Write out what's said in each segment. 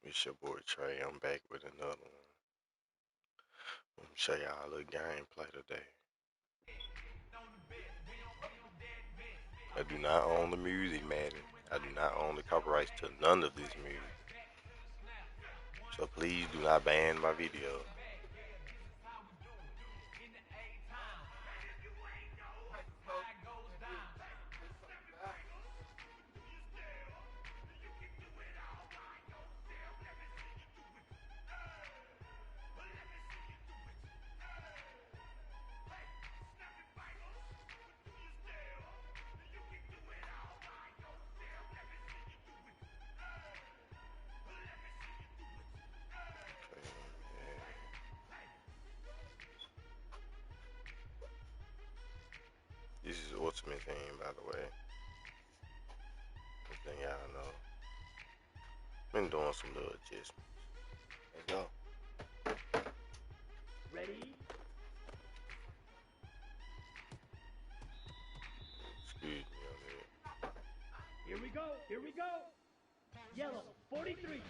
It's your boy Trey. I'm back with another one. I'm gonna show y'all a little gameplay today. I do not own the music, Madden. I do not own the copyrights to none of this music. So please do not ban my video. This is Ultimate Team, by the way. Good thing y'all know. Been doing some little adjustments. Let's go. Ready? Excuse me on that. Here we go. Here we go. Yellow, 43.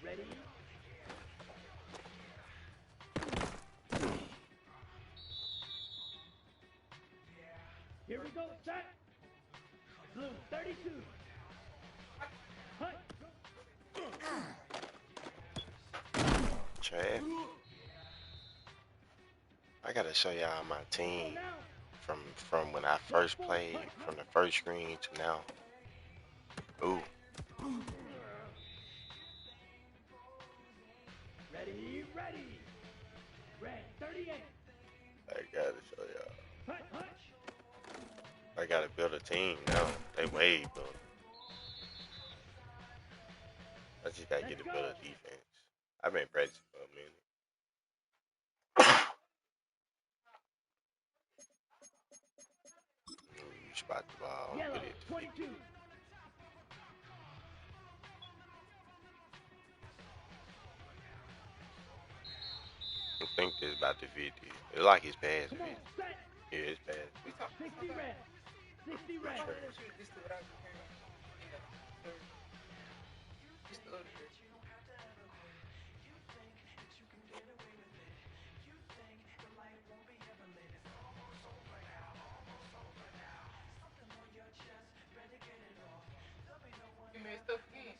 Ready? Here we go. Set. Blue, 32. Hut. Chad, I gotta show y'all my team from when I first played, from the first screen to now. Ooh. Ready, ready. Red, 38. I gotta show y'all. Hut, hut. I gotta build a team now. They way built. I just gotta get a better defense. I've been practicing for a minute. Spot the ball. Yellow, Get it. 22. I think this about the 50. It's like it's past 50. Come on, set. Yeah, it's past 60 red. 60 red. You messed up again.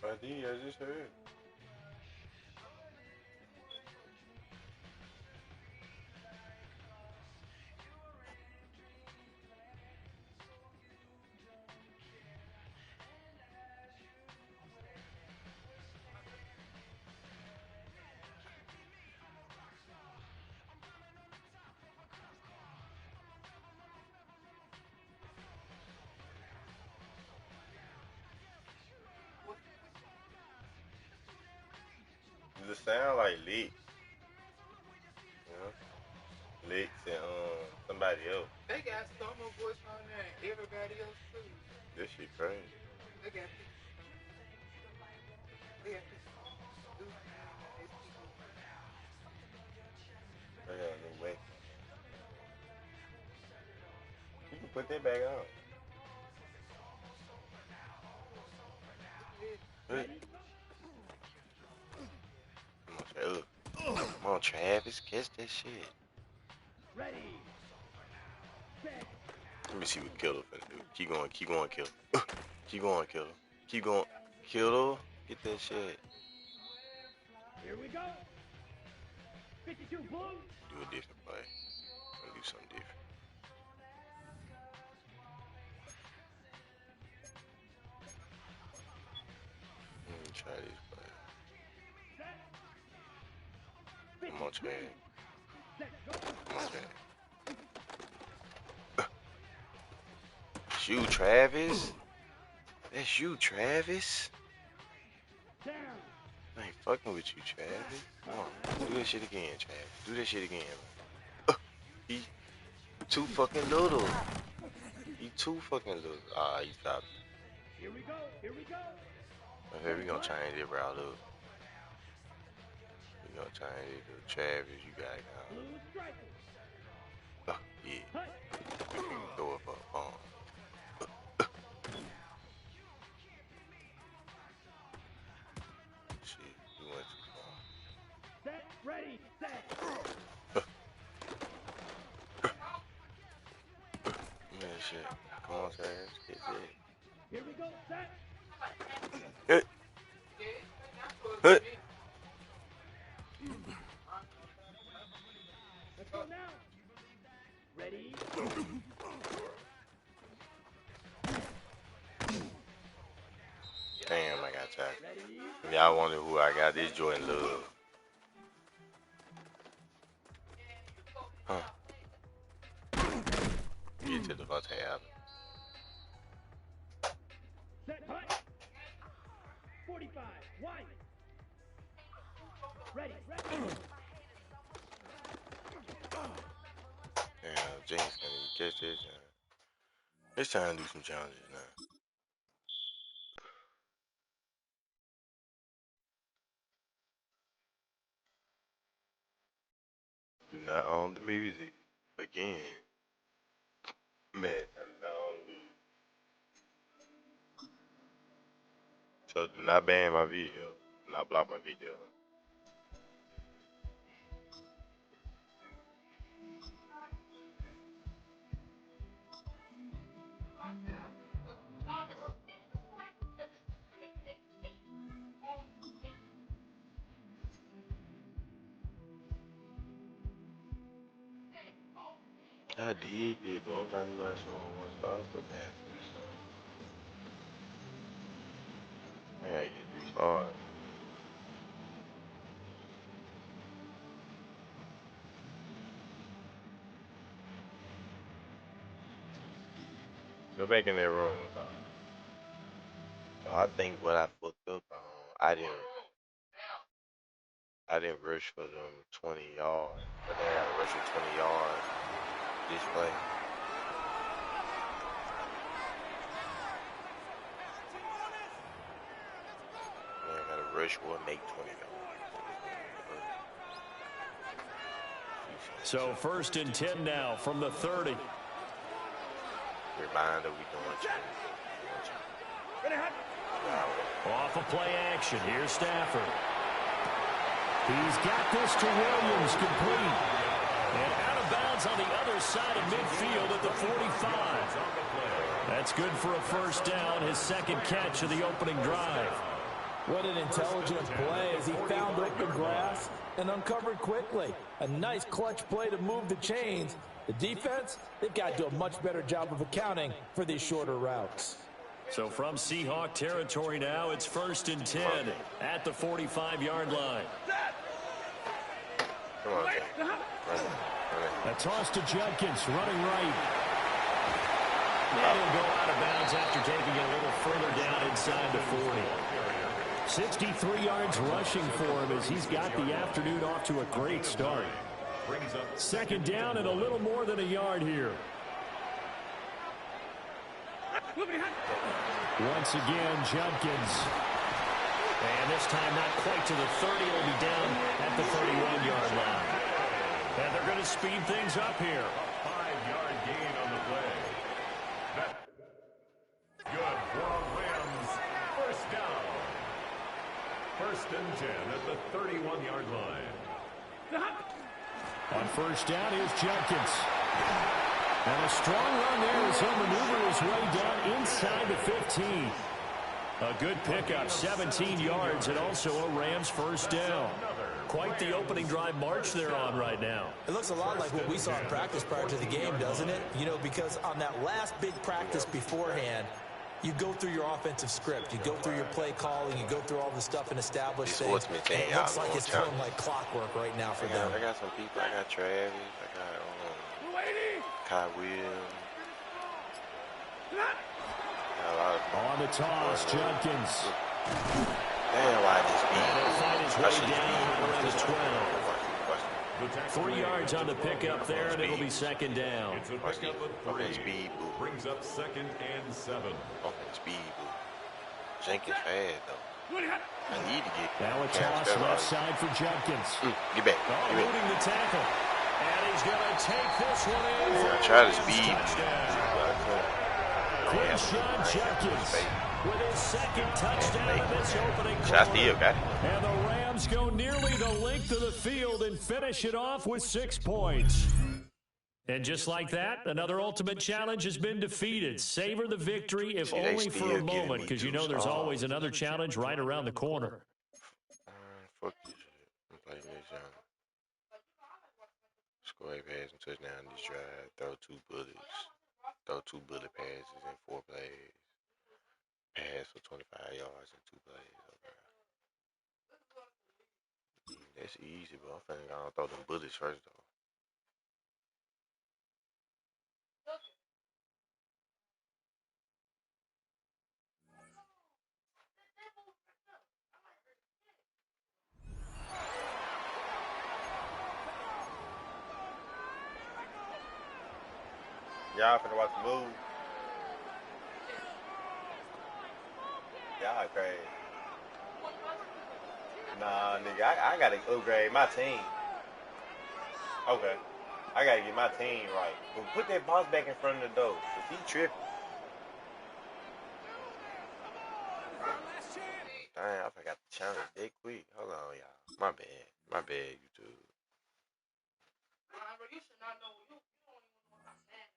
I did, I just heard. Does it sound like licks? Yeah. Licks and somebody else. They got summer voice on there and everybody else too. This shit crazy. They got people. They got people. I got a new way. You can put that back on. Hey. Come on, Travis, catch that shit. Ready. Set. Let me see what Killer finna do. Keep going, Killer. Keep going, Killer. Keep going, Killer. Get that shit. Here we go. 52 blue. Do a different play. I'm gonna do something different. Let me try this play. Come on, Chad. Come on, Chad. You, Travis. That's you, Travis. Down. I ain't fucking with you, Travis. Come on, do that shit again, Travis. Do that shit again, He too fucking little. He too fucking little. Ah, he dropped it. Here we go. Here we go. Okay, we gonna change it route up. We gonna change it to Travis. You got it now. Blue strike. shit. Come on, Trash. Get it. Here we go, set. Hit. Hit. Let's go now. Ready? Damn, I got tackled. Ready? Y'all wonder who I got. This Jordan Love. Huh. Get to the first half. Set, hut. 45, wide. Ready, ready. Damn, James can't even catch this. It's time to do some challenges now. Do not own the music. Again. Man, so do not ban my video. Do not block my video. I did it, bro. I'm trying to last one star for that. I gotta get 3 stars. Go back in that room. So I think what I fucked up on, I didn't rush for them 20 yards, but then I gotta rush for 20 yards this play. Then I gotta rush for and make 20 yards. So 1st and 10 now from the 30. Reminder, we doing change. Off of play action. Here's Stafford. He's got this to Williams, complete. And out of bounds on the other side of midfield at the 45. That's good for a first down, his 2nd catch of the opening drive. What an intelligent play as he found open grass and uncovered quickly. A nice clutch play to move the chains. The defense, they've got to do a much better job of accounting for these shorter routes. So from Seahawk territory now, it's 1st and 10 at the 45-yard line. Come on, Jay. A toss to Judkins, running right. And he'll go out of bounds after taking it a little further down inside the 40. 63 yards rushing for him as he's got the afternoon off to a great start. 2nd down and a little more than a yard here. Once again, Judkins. And this time not quite to the 30. It'll be down at the 31-yard line. And they're going to speed things up here. A 5-yard gain on the play. Good for Rams. First down. 1st and 10 at the 31-yard line. On 1st down, here's Judkins. And a strong run there as he'll maneuver his way down inside the 15. A good pickup, 17 yards, and also a Rams first down. Quite the opening drive march they're on right now. It looks a lot like what we saw in practice prior to the game, doesn't it? You know, because on that last big practice beforehand, you go through your offensive script. You go through your play calling. You go through all the stuff and establish things. And it looks like it's going like clockwork right now for them. I got some people. I got Travis. I got Kai Williams. On the toss, Judkins. Damn, why He'll find his way down around the 12. 3 yards on the pickup there, and it'll be 2nd down. It's a pickup of 3. Brings up 2nd and 7. Speed boo. Jenkins fast though. I need to get. Now a toss left side for Judkins. Get back. Eluding the tackle. And he's going to take this one in. I try to speed. Quinshon Judkins with his 2nd touchdown of this opening quarter. Shot steal, got it. And the Rams go nearly the length of the field and finish it off with 6 points. And just like that, another ultimate challenge has been defeated. Savor the victory, if See, they only for still a getting moment, me because you juiced. know there's Oh, always another challenge right around the corner. fuck this shit. I'm playing this young. Score a pass and touchdown this drive. Throw 2 bullets. Throw 2 bullet passes in 4 plays. Pass for 25 yards in 2 plays. Okay. That's easy, but I'm finna go throw them bullets first, though. Y'all finna watch the move. Y'all crazy. Nah, nigga, I gotta upgrade my team. Okay. I gotta get my team right. But put that boss back in front of the door. Cause he tripping. Dang, I forgot the challenge that quick. Hold on, y'all. My bad. My bad, YouTube. You should not know. You don't even know about Madden.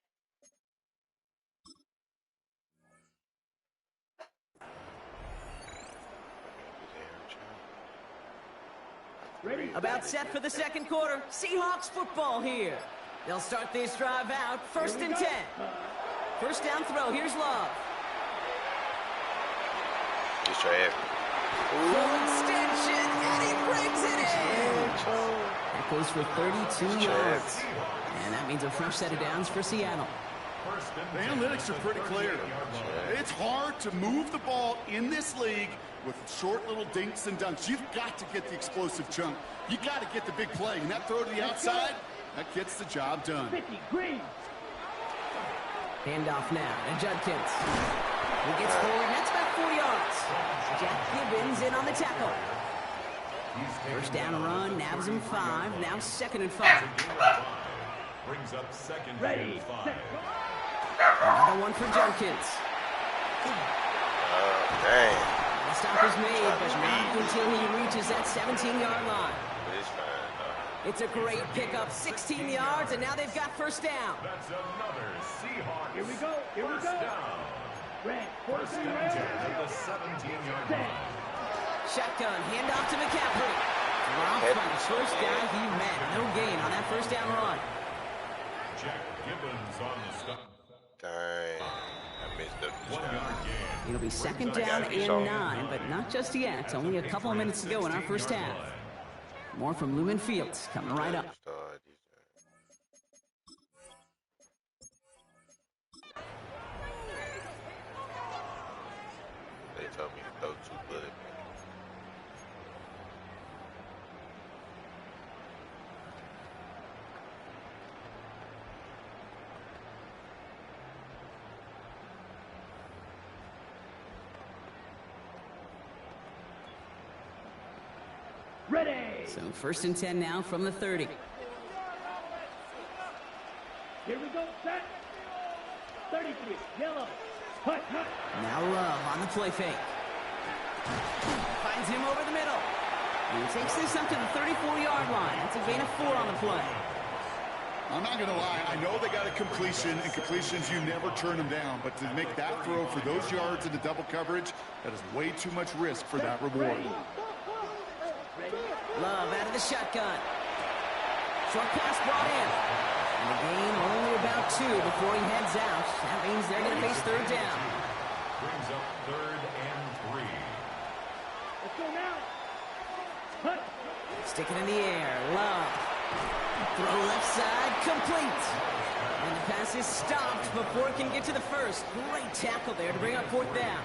Ready? About set for the second quarter. Seahawks football here. They'll start this drive out. First and 10. First down throw. Here's Love. Just try it. Full extension, and he brings it in. That goes for 32 yards. And that means a fresh set of downs for Seattle. The analytics are pretty clear. It's hard to move the ball in this league with short little dinks and dunks. You've got to get the explosive chunk. You got to get the big play. And that throw to the outside, that gets the job done. 50, green. Handoff now to Judkins. He gets forward, and that's about 4 yards. Jack Gibbons in on the tackle. First down run, nabs him 5. Now 2nd and 5. Brings up second Ready. and 5. Another one for Judkins. Dang. The stop is made, but not until he reaches that 17-yard line. But it's fine, though. It's a great pickup, 16 yards, and now they've got first down. That's another Seahawks. Here we go. Here we First go. down. Red. First and 10 at the 17-yard line. Shotgun, handoff to McCaffrey. Dropped on the first down he met. No gain on that first down run. Jack Gibbons on the stop. Dang. I missed the 1 yard gain. It'll be second down and 9, but not just yet. It's only a couple of minutes to go in our first half. More from Lumen Fields coming right up. They told me to throw 2 bullets. Ready. So first and 10 now from the 30. Here we go. Set. 33. Yellow. Hut, hut. Now Love on the play fake. Finds him over the middle. And he takes this up to the 34-yard line. That's a gain of 4 on the play. I'm not going to lie. I know they got a completion, and completions, you never turn them down. But to make that throw for those yards into double coverage, that is way too much risk for that reward. Love out of the shotgun. Short pass brought in. And the gain only about 2 before he heads out. That means they're going to face third down. Brings up 3rd and 3. Let's go now. Hut. Stick it in the air. Love. Throw left side. Complete. And the pass is stopped before it can get to the first. Great tackle there to bring up 4th down.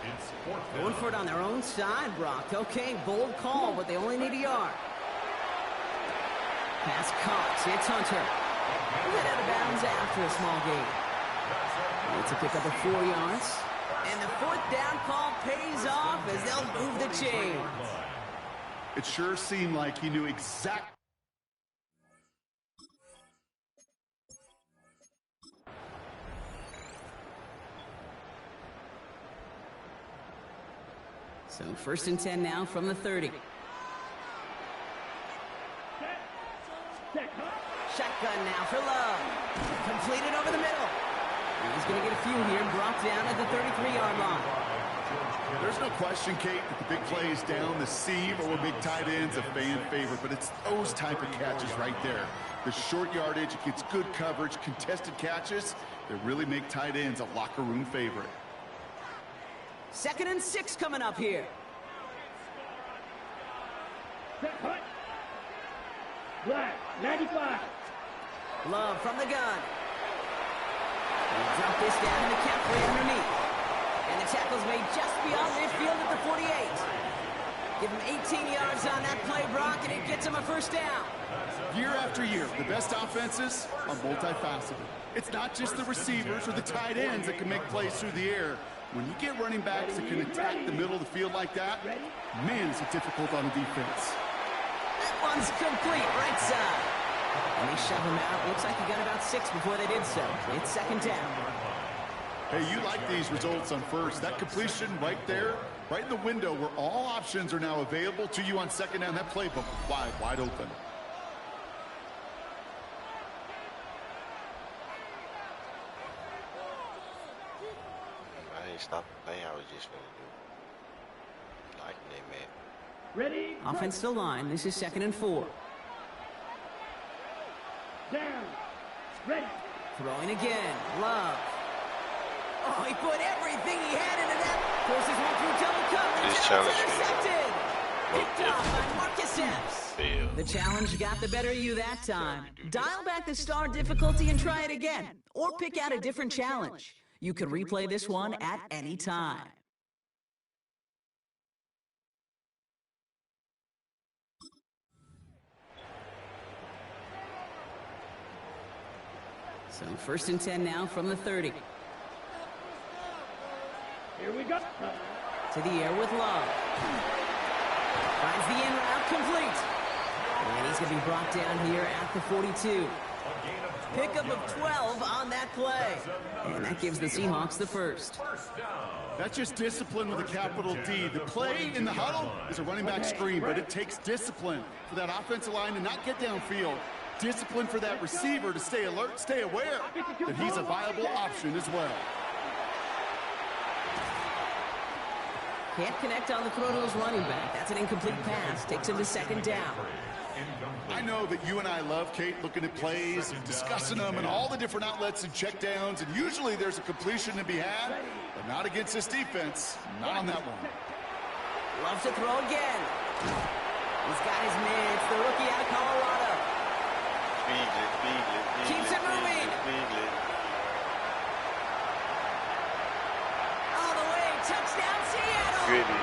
It's 4th Going for it on their own side, Brock. Okay, bold call, but they only need a yard. Pass caught. It's Hunter. Head out of bounds after a small gain. It's a pickup of 4 yards. And the 4th down call pays off as they'll move the chains. It sure seemed like he knew exactly. So first and 10 now from the 30. Shotgun now for Love. Completed over the middle. He's going to get a few here, brought down at the 33-yard line. There's no question, Kate, that the big play is down the seam or big tight ends a fan favorite, but it's those type of catches right there. The short yardage, it gets good coverage, contested catches that really make tight ends a locker room favorite. 2nd and 6 coming up here. Set punt. Black, 95. Love from the gun. He'll drop this down in the cap play underneath. And the tackle's made just beyond midfield at the 48. Give him 18 yards on that play, Brock, and it gets him a first down. Year after year, the best offenses are multifaceted. It's not just the receivers or the tight ends that can make plays through the air. When you get running backs that can attack the middle of the field like that, man, is it difficult on the defense. That one's complete, right side. And they shove him out. Looks like he got about 6 before they did so. It's 2nd down. Hey, you like these results on first. That completion right there, right in the window where all options are now available to you on 2nd down. That playbook wide open. I ain't stopping playing. I was just going to do liking it, man. Ready? Offensive line. This is 2nd and 4. Down. Ready. Throwing again. Love. Oh, he put everything he had into that. Forces one through double coverage. This And challenge it's intercepted. Picked off by Marcus Epps. Fail. The challenge got the better of you that time. Dial back the star difficulty and try it again. Or pick out a different challenge. You can replay this one at any time. So 1st and 10 now from the 30. Here we go. To the air with Love. Finds the in route complete. And he's going to be brought down here at the 42. Pickup of 12 on that play. And that gives the Seahawks the first. That's just discipline with a capital D. The play in the huddle is a running back screen, but it takes discipline for that offensive line to not get downfield. Discipline for that receiver to stay alert, stay aware that he's a viable option as well. Can't connect on the throw to his running back. That's an incomplete pass. Takes him to 2nd down. I know that you and I love, Kate, looking at plays and discussing them and all the different outlets and checkdowns, and usually there's a completion to be had, but not against this defense. Not on that one. Loves to throw again. He's got his man. It's the rookie out of Colorado. Keeps it moving. All the way. Touchdown, Seattle. Gritty.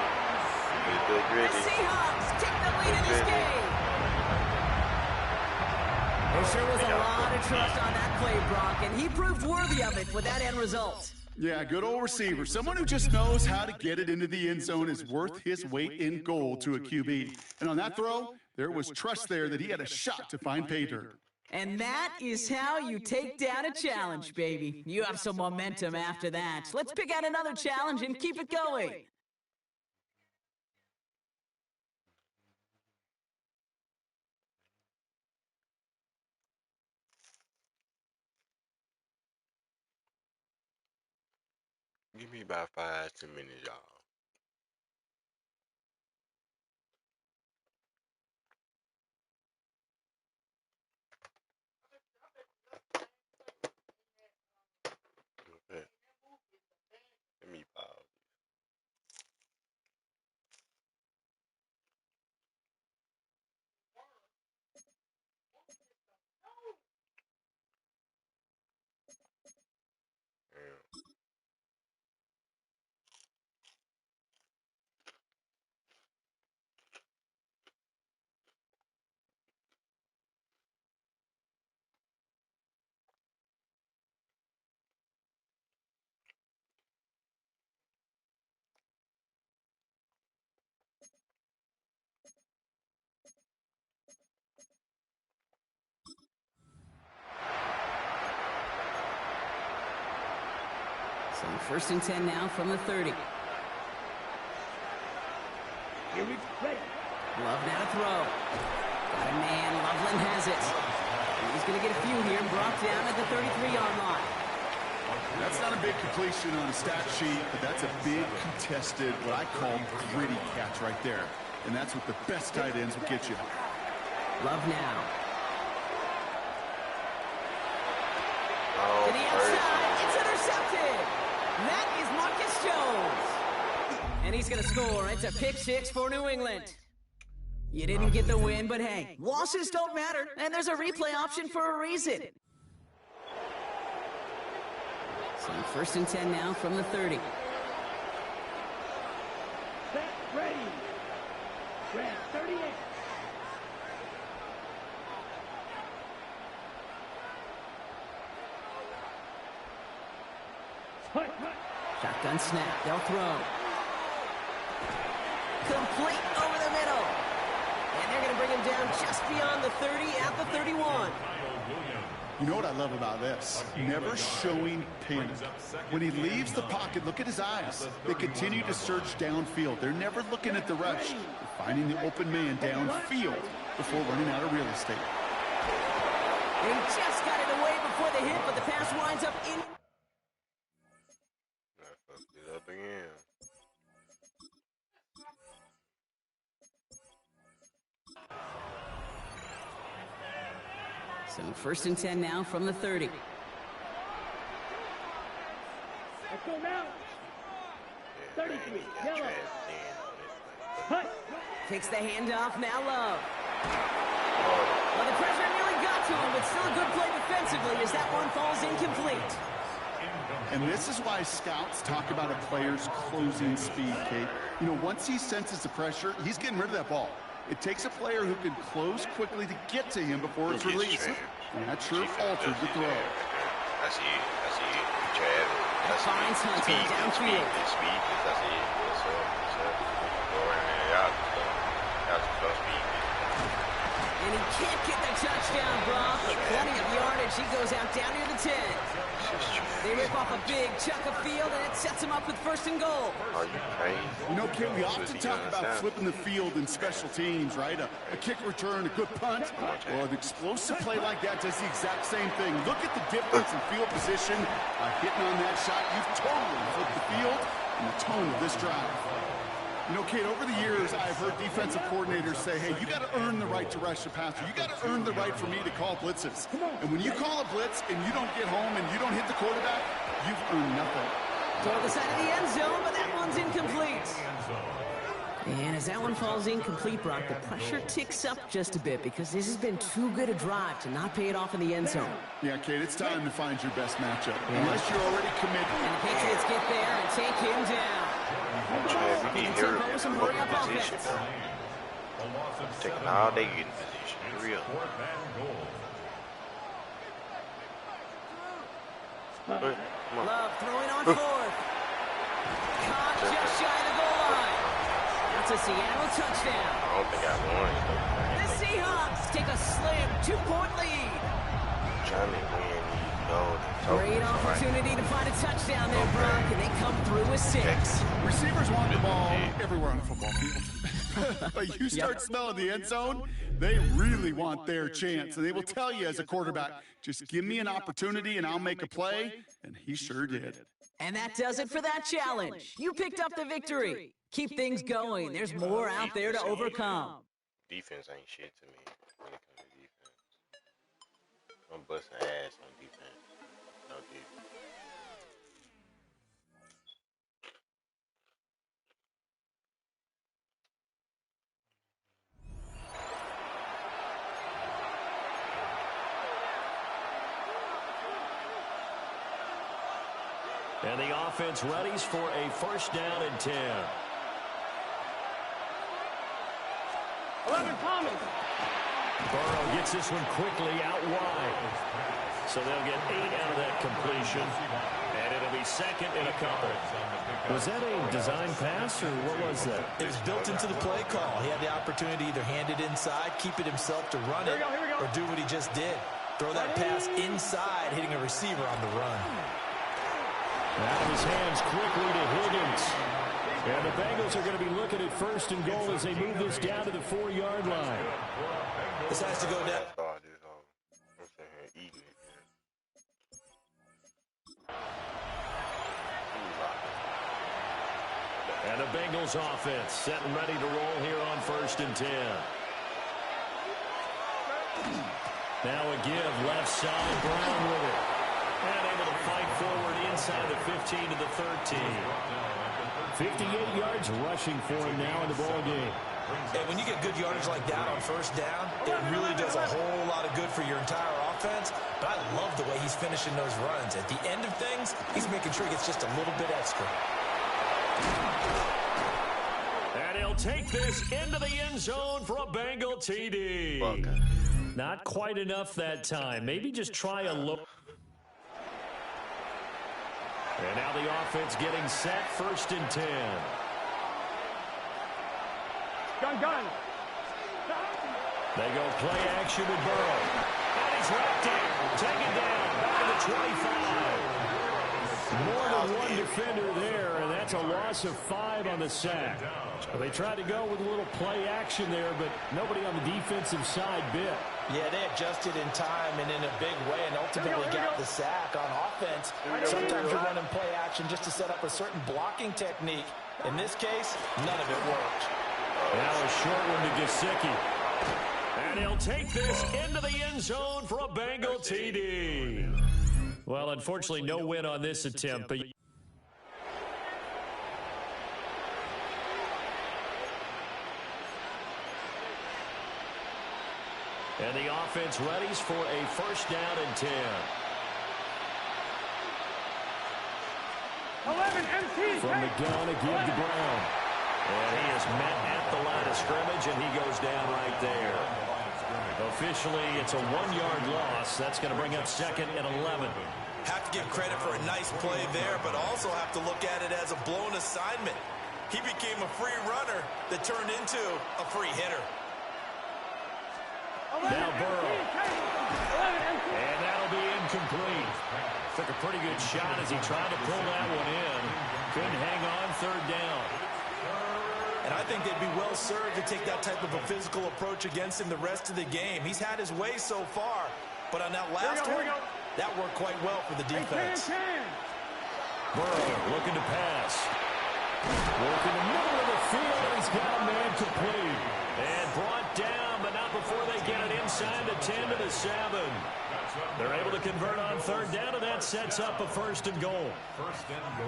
The Seahawks take the lead in this game. There sure was a lot of trust on that play, Brock, and he proved worthy of it with that end result. Yeah, good old receiver. Someone who just knows how to get it into the end zone is worth his weight in gold to a QB. And on that throw, there was trust there that he had a shot to find pay dirt. And that is how you take down a challenge, baby. You have some momentum after that. Let's pick out another challenge and keep it going. Give me about 5-10 minutes, y'all. Okay. Let me pause. So 1st and 10 now from the 30. Here we go. Ready. Love now to throw. Got a man. Loveland has it. He's going to get a few here, brought down at the 33-yard line. That's not a big completion on a stat sheet, but that's a big contested, what I call gritty catch right there. And that's what the best tight ends will get you. Love now. Oh, To the outside, it's intercepted. That is Marcus Jones. And he's going to score. It's a pick six for New England. You didn't get the win, but hey, losses don't matter, and there's a replay option for a reason. So 1st and 10 now from the 30. Set, ready. Red 38. Shotgun snap, they'll throw. Complete over the middle. And they're going to bring him down just beyond the 30 at the 31. You know what I love about this? Never showing panic. When he leaves the pocket, look at his eyes. They continue to surge downfield. They're never looking at the rush. They're finding the open man downfield before running out of real estate. They just got it away before the hit, but the pass winds up in. It up again. So 1st and 10 now from the 30. Let's go now. 33, yellow. Cut. Takes the handoff, now Love. Well, the pressure nearly got to him, but still a good play defensively as that one falls incomplete. And this is why scouts talk about a player's closing speed, Kate. You know, once he senses the pressure, he's getting rid of that ball. It takes a player who can close quickly to get to him before it's released. And that sure alters the throw. That's it. That's it. Chad. That's finds it. Hunter Speed. downfield. Speed. That's it. That's up. That's up. Go right there. Y'all just go speed. And he can't get the touchdown, Brock, but plenty of yardage. He goes out down near the 10. They rip off a big chunk of field, and it sets him up with 1st and goal. Are you crazy? You know, Kate, we often talk about flipping the field in special teams, right? A kick return, a good punt. Well, an explosive play like that does the exact same thing. Look at the difference in field position. Hitting on that shot, you've totally flipped the field and the tone of this drive. You know, Kate, over the years, I've heard defensive coordinators say, hey, you got to earn the right to rush the passer. You got to earn the right for me to call blitzes. And when you call a blitz and you don't get home and you don't hit the quarterback, you've earned nothing. Toward the side of the end zone, but that one's incomplete. And as that one falls incomplete, Brock, the pressure ticks up just a bit because this has been too good a drive to not pay it off in the end zone. Yeah, Kate, it's time to find your best matchup. Unless you're already committed. And the Patriots get there and take him down. Chad, we need hurry up position. Taking all day getting position. Hurry up. Love throwing on 4th. Caught just shy of the goal line. That's a Seattle touchdown. I don't think I won. The Seahawks take a slim 2-point lead. Trying to win these goals. Great opportunity to find a touchdown there, Brock, and they come through with 6. Receivers want the ball everywhere on the football field. But you start smelling the end zone, they really want their chance. And they will tell you as a quarterback, just give me an opportunity and I'll make a play. And he sure did. And that does it for that challenge. You picked up the victory. Keep things going. There's more out there to overcome. Defense ain't shit to me when it comes to defense. I'm busting ass on defense. No defense. And the offense readies for a 1st down and 10. 11 Thomas. Burrow gets this one quickly out wide. So they'll get 8 out of that completion. And it'll be 2nd and a couple. Was that a design pass, or what was that? It was built into the play call. He had the opportunity to either hand it inside, keep it himself to run it, or do what he just did. Throw that pass inside, hitting a receiver on the run. Out of his hands quickly to Higgins. And the Bengals are going to be looking at 1st and goal as they move this down to the 4-yard line. This has to go down. Bengals offense set and ready to roll here on 1st and 10. Now a give, left side, Brown with it. And able to fight forward inside the 15 to the 13. 58 yards rushing for him now in the ball game. And when you get good yardage like that on 1st down, it really does a whole lot of good for your entire offense. But I love the way he's finishing those runs. At the end of things, he's making sure he gets just a little bit extra. And he'll take this into the end zone for a Bengal TD. Not quite enough that time. Maybe just try a look. And now the offense getting set, 1st and 10. Gun. They go play action with Burrow. And he's wrapped up. Taken down. Back to the 25. More than one defender there, and that's a loss of 5 on the sack. They tried to go with a little play action there, but nobody on the defensive side bit. Yeah, they adjusted in time and in a big way and ultimately got the sack on offense. Sometimes you're running play action just to set up a certain blocking technique. In this case, none of it worked. Now a short one to Gesicki. And he'll take this into the end zone for a Bengal TD. Well, unfortunately, no win on this attempt. But and the offense readies for a 1st down and 10. 11 MT. From the gun, a give to Brown. And he is met at the line of scrimmage, and he goes down right there. Officially, it's a 1-yard loss. That's going to bring up 2nd and 11. Have to give credit for a nice play there, but also have to look at it as a blown assignment. He became a free runner that turned into a free hitter. Now Burrow. And that'll be incomplete. Took a pretty good shot as he tried to pull that one in. Couldn't hang on 3rd down. And I think they'd be well served to take that type of a physical approach against him the rest of the game. He's had his way so far, but on that last one, that worked quite well for the defense. Burrow looking to pass. Working the middle of the field, and he's got a man complete. And brought down, but not before they get it inside the 10 to the 7. They're able to convert on 3rd down, and that sets up a 1st and goal.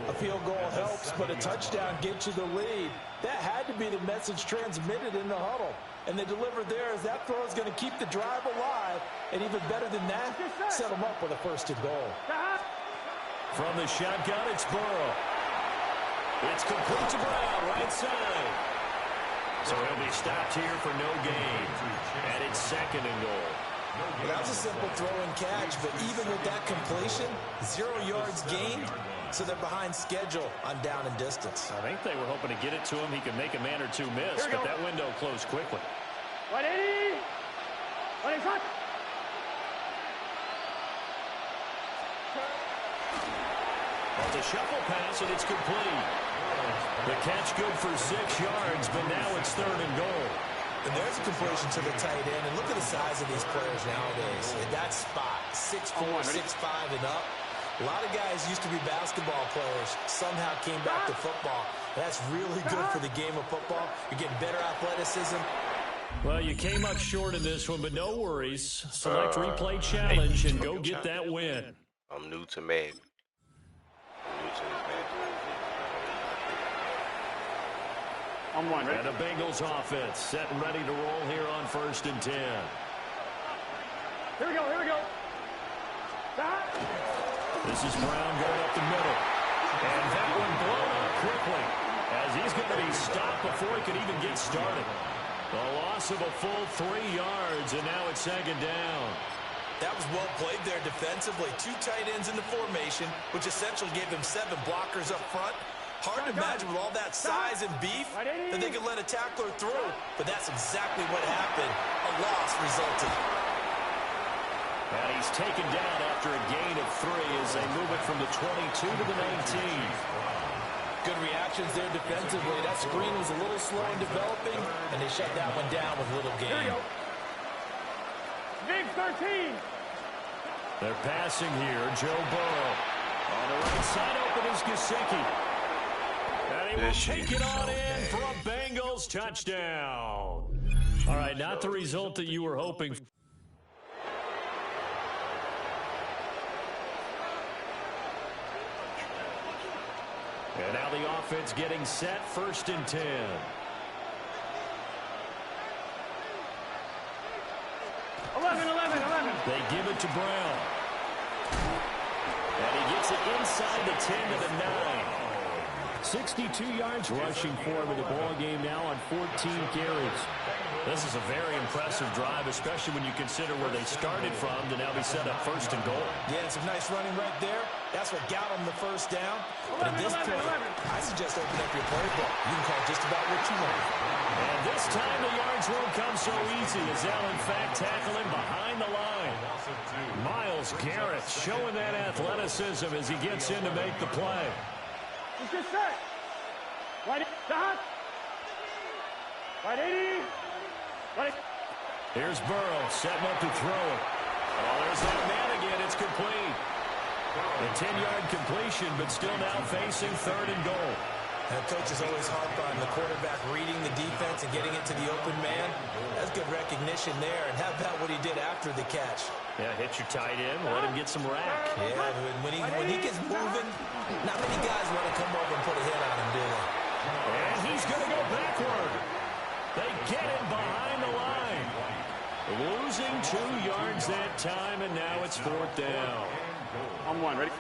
A field goal helps, but a touchdown gets you the lead. That had to be the message transmitted in the huddle. And they delivered there as that throw is going to keep the drive alive. And even better than that, set them up with a 1st and goal. From the shotgun, it's Burrow. It's complete to Brown, right side. So he'll be stopped here for no gain. And it's 2nd and goal. Well, that was a simple throw and catch, but even with that completion, 0 yards gained, so they're behind schedule on down and distance. I think they were hoping to get it to him. He could make a man or two miss, but that window closed quickly. 180. 180. It's a shuffle pass, and it's complete. The catch good for 6 yards, but now it's 3rd and goal. And there's a completion to the tight end. And look at the size of these players nowadays. In that spot, 6'4", 6'5", and up. A lot of guys used to be basketball players. Somehow came back to football. That's really good for the game of football. You're getting better athleticism. Well, you came up short in this one, but no worries. Select replay challenge and go get that win. I'm new to Madden. I'm one. And the Bengals offense set and ready to roll here on 1st and 10. Here we go. This is Brown going up the middle. And that one blown up quickly as he's going to be stopped before he could even get started. A loss of a full 3 yards, and now it's 2nd down. That was well played there defensively. 2 tight ends in the formation, which essentially gave them 7 blockers up front. Hard to imagine with all that size and beef that they could let a tackler through, but that's exactly what happened. A loss resulted. And he's taken down after a gain of 3 as they move it from the 22 to the 19. Good reactions there defensively. That screen was a little slow in developing, and they shut that one down with little gain. Big 13. They're passing here. Joe Burrow. On the right side open is Gesicki. And They will take it on in for a Bengals touchdown. All right, not the result that you were hoping for. And now the offense getting set, 1st and 10. They give it to Brown. And he gets it inside the 10 to the 9. 62 yards rushing for him in the ball game now on 14 carries. This is a very impressive drive, especially when you consider where they started from to now be set up 1st and goal. Yeah, some nice running right there. That's what got them the 1st down. But at this point, I suggest open up your playbook. You can call just about what you want. And this time the yards won't come so easy as they'll in fact tackle him behind the line. Myles Garrett showing that athleticism as he gets in to make the play. It's just set. Right, stop. Right, 80. Right. Here's Burrow setting up to throw it. Oh, there's that man again. It's complete. A 10-yard completion, but still now facing 3rd and goal. And coach is always harped on the quarterback reading the defense and getting it to the open man. That's good recognition there. And how about what he did after the catch? Yeah, hit your tight end, let him get some rack. Yeah, when he gets moving, not many guys want to come over and put a hit on him, do they? And he's going to go backward. They get him behind the line. Losing 2 yards that time, and now it's 4th down. On 1, ready?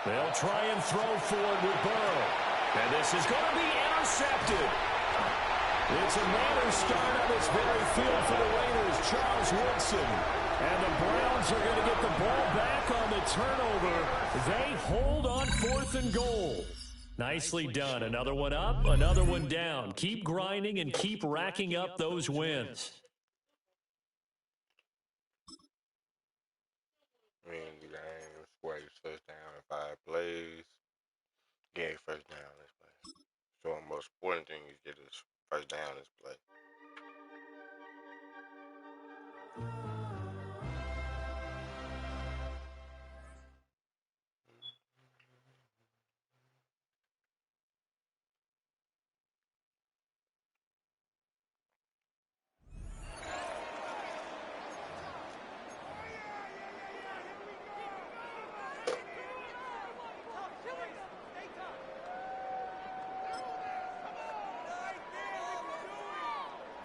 They'll try and throw forward with Burrow. And this is going to be intercepted. It's another start on this very field for the Raiders, Charles Woodson. And the Browns are going to get the ball back on the turnover. They hold on 4th and goal. Nicely done. Another one up, another one down. Keep grinding and keep racking up those wins. I mean, the game scored his first down in 5 plays. Get a first down this play. So the most important thing is get his first down this play.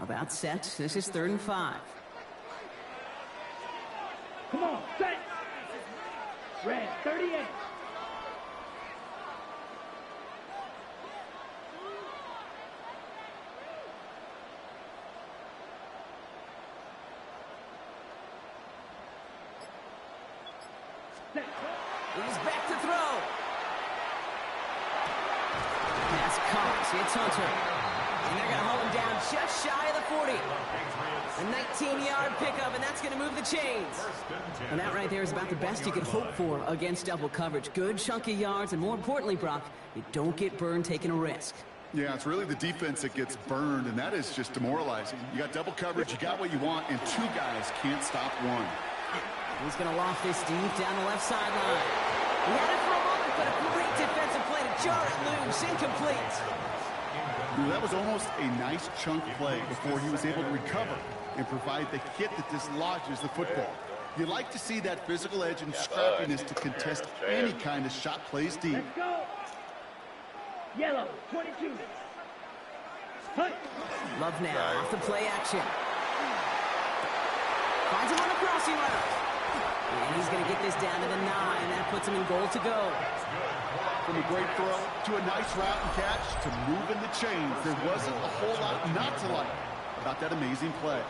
About set. This is 3rd and 5. Come on, set. Red, 38. He's back to throw. Pass caught. It's Hunter. And they're going to hold him down just shy of the 40. A 19-yard pickup, and that's going to move the chains. And that right there is about the best you could hope for against double coverage. Good chunky yards, and more importantly, Brock, you don't get burned taking a risk. Yeah, it's really the defense that gets burned, and that is just demoralizing. You got double coverage, you got what you want, and 2 guys can't stop one. He's going to loft this deep down the left sideline. He had it for a moment, but a great defensive play to jar it loose, incomplete. That was almost a nice chunk play before he was able to recover and provide the hit that dislodges the football. You like to see that physical edge and scrappiness to contest any kind of shot plays deep. Let's go. Yellow, 22. Hut. Love now off the play action. Finds him on the crossing route. And he's going to get this down to the 9. That puts him in goal to go. From a great throw to a nice route and catch to moving the chains, there wasn't a whole lot not to like about that amazing play.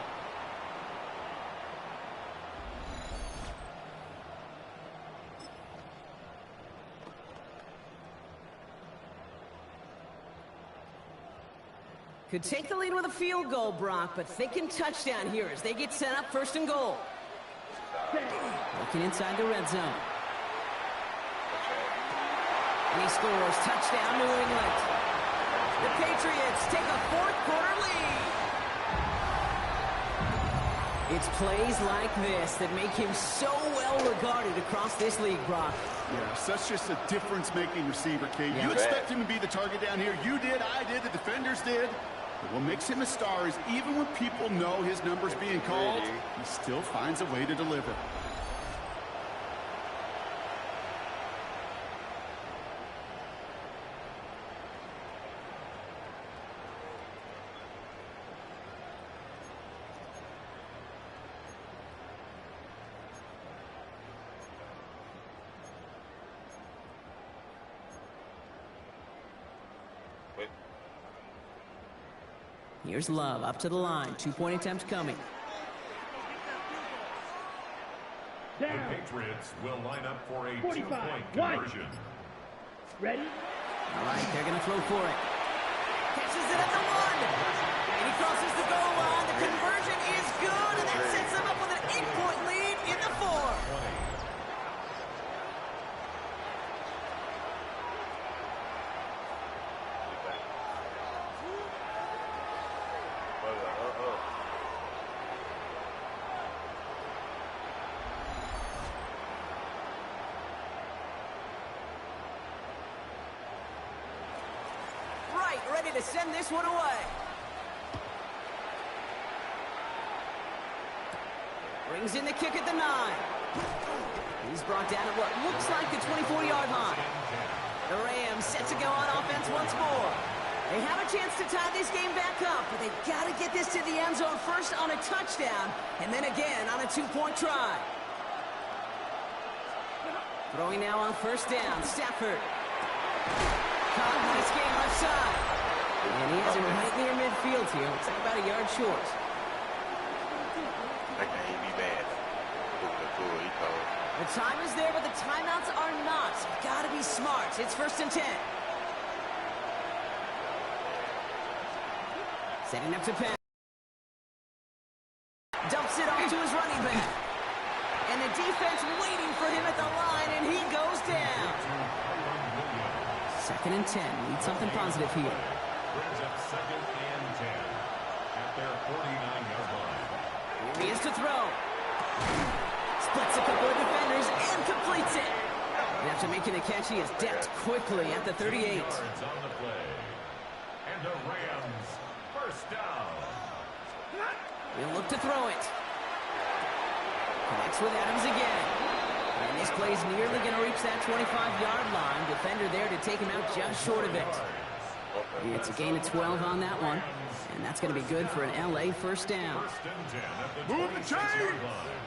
Could take the lead with a field goal, Brock, but thinking touchdown here as they get set up 1st and goal. Looking inside the red zone. And he scores. Touchdown, New England. The Patriots take a 4th quarter lead. It's plays like this that make him so well regarded across this league, Brock. Yeah, such just a difference-making receiver, Kate. Yeah. You expect him to be the target down here. You did, I did, the defenders did. But what makes him a star is even when people know his number's being called, he still finds a way to deliver. Here's Love up to the line. 2-point attempt coming. The Patriots will line up for a 45, two-point one. conversion. Ready? All right, they're going to throw for it. Catches it at the 1. And he crosses the goal line. The conversion is good, and that sets them up with an 8-point lead in the 4. Ready to send this one away. Brings in the kick at the 9. He's brought down at what looks like the 24-yard line. The Rams set to go on offense once more. They have a chance to tie this game back up, but they've got to get this to the end zone first on a touchdown, and then again on a 2-point try. Throwing now on first down, Stafford. Caught, nice game left side. And he has it right near midfield here. Looks like about a yard short. I can't be mad. The time is there, but the timeouts are not. You've got to be smart. It's 1st and 10. Setting up to pass. Dumps it off to his running back. And the defense waiting for him at the line, and he goes down. 2nd and 10. Need something positive here. Brings up 2nd and 10 at their 49-yard line. Here he is to throw. Splits a couple of defenders and completes it. And after making the catch, he is decked quickly at the 38. Yards on the play. And the Rams first down. He'll look to throw it. Connects with Adams again. And this play's nearly going to reach that 25-yard line. Defender there to take him out just short of it. It's a gain of 12 on that one. And that's going to be good for an LA first down. Move the chains!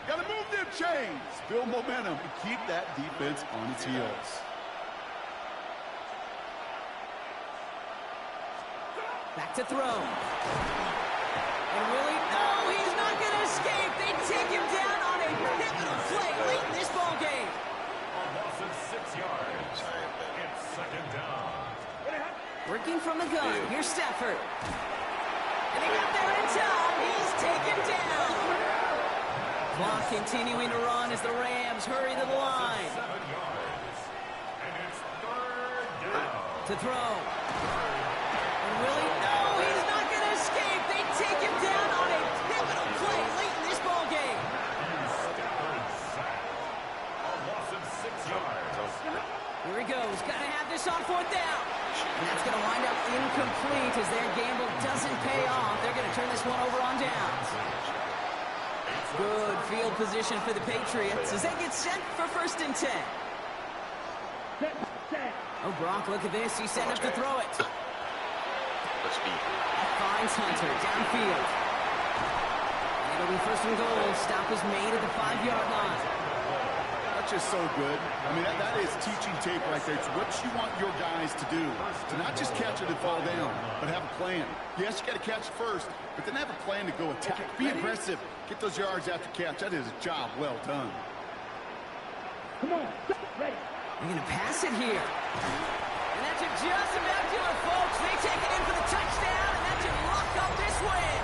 Gotta move them chains! Build momentum and keep that defense on its heels. Back to throw. And really, no, he's not going to escape. They take him down on a pivotal play late in this ball game. A loss of 6 yards. It's 2nd down. Working from the gun. Here's Stafford. And they got there in time. He's taken down. Clock continuing to run as the Rams hurry to the line. 7 yards. And it's 3rd down. To throw. And really, no, he's not going to escape. They take him down on a pivotal play late in this ball game. Stafford sacked. A loss of 6 yards. Here he goes. Got to have this on 4th down. And that's going to wind up incomplete as their gamble doesn't pay off. They're going to turn this one over on downs. Good field position for the Patriots as they get set for 1st and 10. Oh, Brock, look at this. He's setting up to throw it. Finds Hunter downfield. And it'll be 1st and goal. Stop is made at the 5-yard line. That's just so good. I mean, that is teaching tape right there. It's what you want your guys to do. To not just catch it and fall down, but have a plan. Yes, you got to catch it first, but then have a plan to go attack. Be aggressive. Get those yards after catch. That is a job well done. Come on, ready. They're going to pass it here. And that should just about do it, folks. They take it in for the touchdown, and that should lock up this win.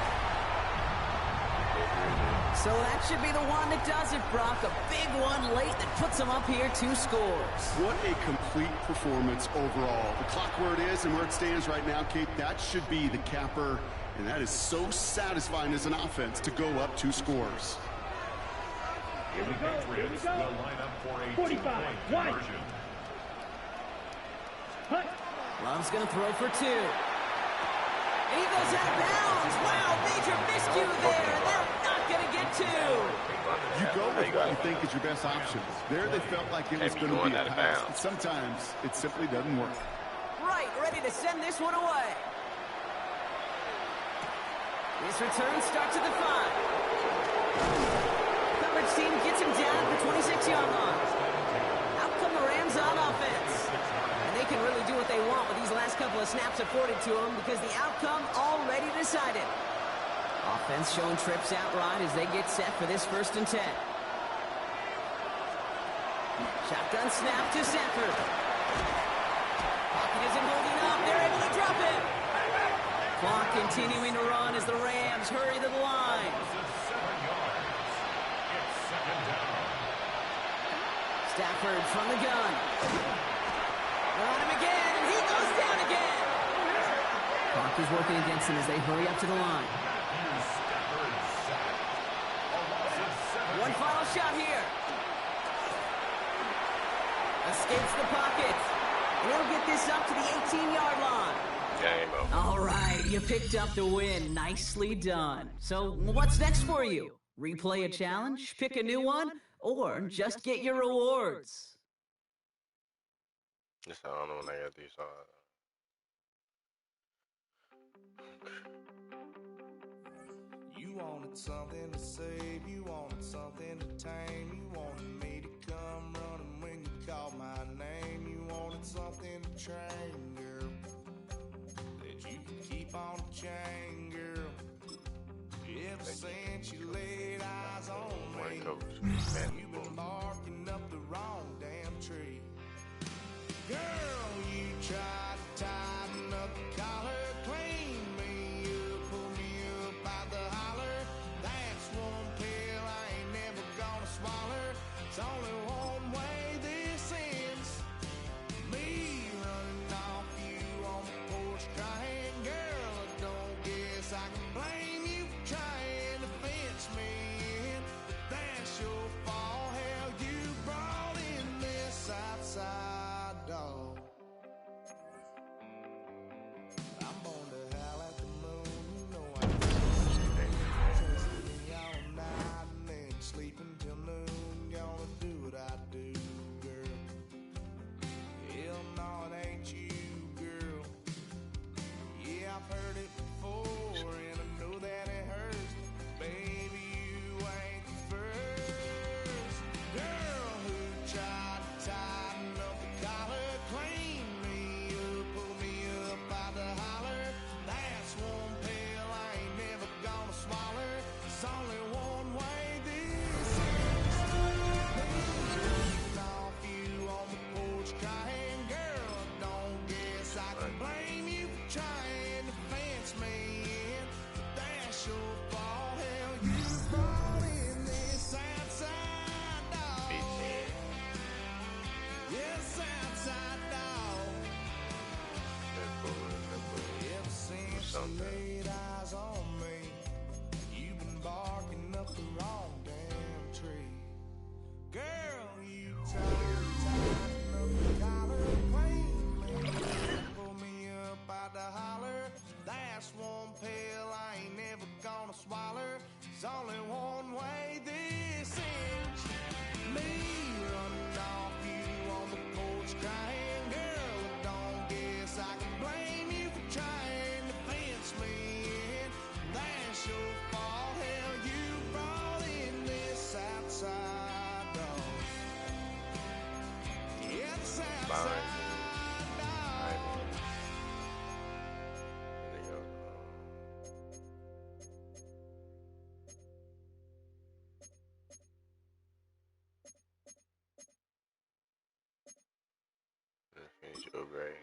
So that should be the one that does it, Brock. A big one late that puts them up here 2 scores. What a complete performance overall. The clock where it is and where it stands right now, Kate, that should be the capper. And that is so satisfying as an offense to go up 2 scores. The Patriots will line up for a 45, 2-point conversion. Hut. Love's going to throw for 2. And he goes out of bounds. Wow, major miscue there. They're not going to get 2. You go with what you think is your best option. There they felt like it was going to be a pass. But sometimes it simply doesn't work. Right, ready to send this one away. This return starts at the 5. Coverage team gets him down at the 26-yard line. Out come the Rams on offense. And they can really do what they want with these last couple of snaps afforded to them because the outcome already decided. Offense showing trips out right as they get set for this 1st and 10. Shotgun snap to Sanford. Pocket isn't holding up. They're able to drop it. Clock continuing to run as the Rams hurry to the line. Stafford from the gun. They're on him again, and he goes down again. Clock is working against him as they hurry up to the line. One final shot here. Escapes the pocket. And he'll get this up to the 18-yard line. Game over. All right, you picked up the win. Nicely done. So what's next for you? Replay a challenge, pick a new one, or just get your rewards? This I don't know when I got these on. You wanted something to save, you wanted something to tame, you wanted me to come running when you called my name, you wanted something to train, girl, that you could keep on the chain, girl. Ever since you laid eyes on me, you've been barking up the wrong damn tree. Girl, you tried to tighten up the collar, clean me up, pull me up out the holler. That's one pill I ain't never gonna swallow. It's only one way this ends. Me running off you on the porch crying. Girl, I don't guess I can blame you for trying to fence me in. But that's your fault. Hell, you brought in this outside dog. I'm born to howl at the moon. You know I do. Chasing me all night and then sleeping till noon. Gonna do what I do, girl. Hell no, it ain't you, girl. Yeah, I've heard it before and I know that it hurts. Baby, you ain't the first girl who tried to tighten up the collar, clean me up, pull me up out the holler. That's one pill I ain't never gonna swallow. It's only one way this ends. Leaning off you on the porch crying. Girl, I don't guess I can blame you for trying to fence me in. That's your fault. Hell, you brought in this outside dog. Yes, outside dog. Ever since you laid eyes on me, you've been barking up the wrong damn tree. Girl, you tried to tighten up the collar, clean me, pull me up out the holler. That's one pill I ain't never gonna swallow. There's only one way this ends. Me running off you on the porch crying. Girl, I don't guess I can blame you for trying to fence me in. That's your fault. Hell, you brought in this outside dog. Yeah, this outside dog. Finish your grade.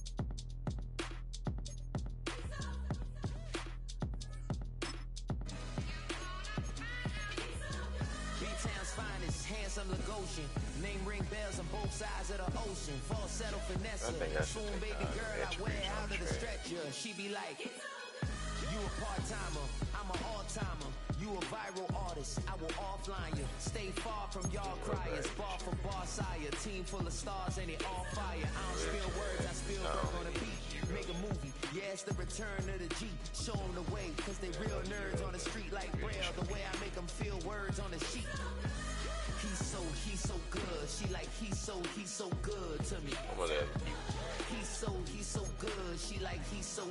handsome Lagosian. Name ring bells on both sides of the ocean. Falsetto Vanessa. Soon baby girl I wear out of the stretcher. She be like, you a part-timer, I'm an all-timer. You a viral artist, I will offline you. Stay far from y'all criers, bar from bar sire. Team full of stars and it all fire. I don't spill words, I spill work on a beat. Make a movie, yeah, it's the return of the G. Show them the way, cause they real nerds on the street like Braille. The way I make them feel words on the sheet. He's so good. She like, he's so good to me. He's so good. She like, he's so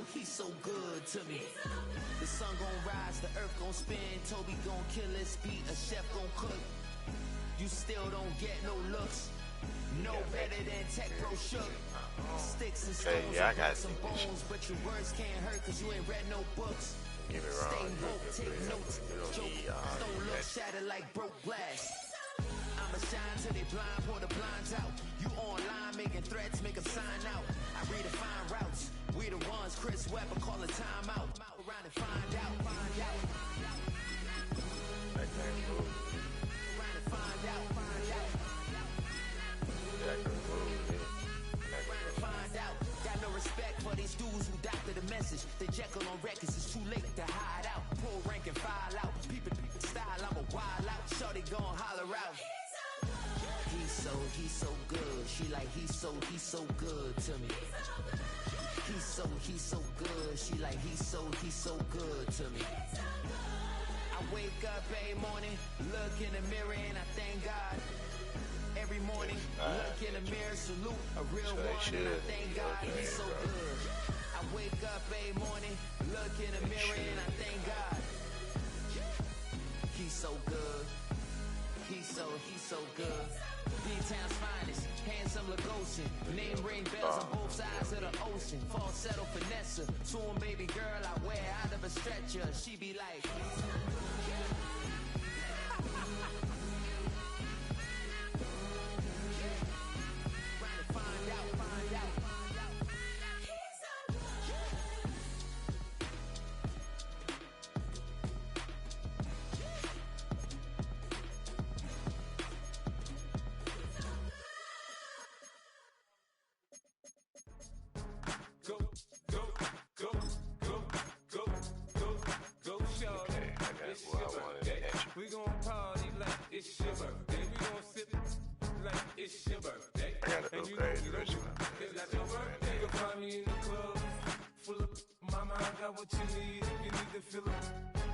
good to me. The sun gon' rise, the earth gon' spin. Toby gon' kill this beat, a chef gon' cook. You still don't get no looks. No better than Tech Bro Shook. Sticks and stones and some bones, but your words can't hurt cause you ain't read no books. Get me wrong. Stay woke, take notes. Don't look shattered like broke glass. I'ma shine till they blind, pour the blinds out. You online making threats, make them sign out. I redefine routes. We the ones Chris Webber call a timeout. Around and find out. That can't move. Around and find out. That can move, yeah. Around and find out. Got no respect for these dudes who doctor the message. They Jekyll on records, it's too late to hide out. Pull rank and file out. People style, I'm a wild out. Shorty gon' holler out. He's so good. She like, he's so good to me. He's so good. She like, he's so good to me. I wake up every morning, look in the mirror and I thank God. Every morning, look in the mirror, salute a real one and I thank God. He's so good. I wake up every morning, look in the mirror and I thank God. He's so good. He's so good. D-Town's finest, handsome Lagosian. Name ring bells on both sides of the ocean. Falsetto finesse. Soon baby girl I wear out of a stretcher. She be like, what you need, if you need to feel it.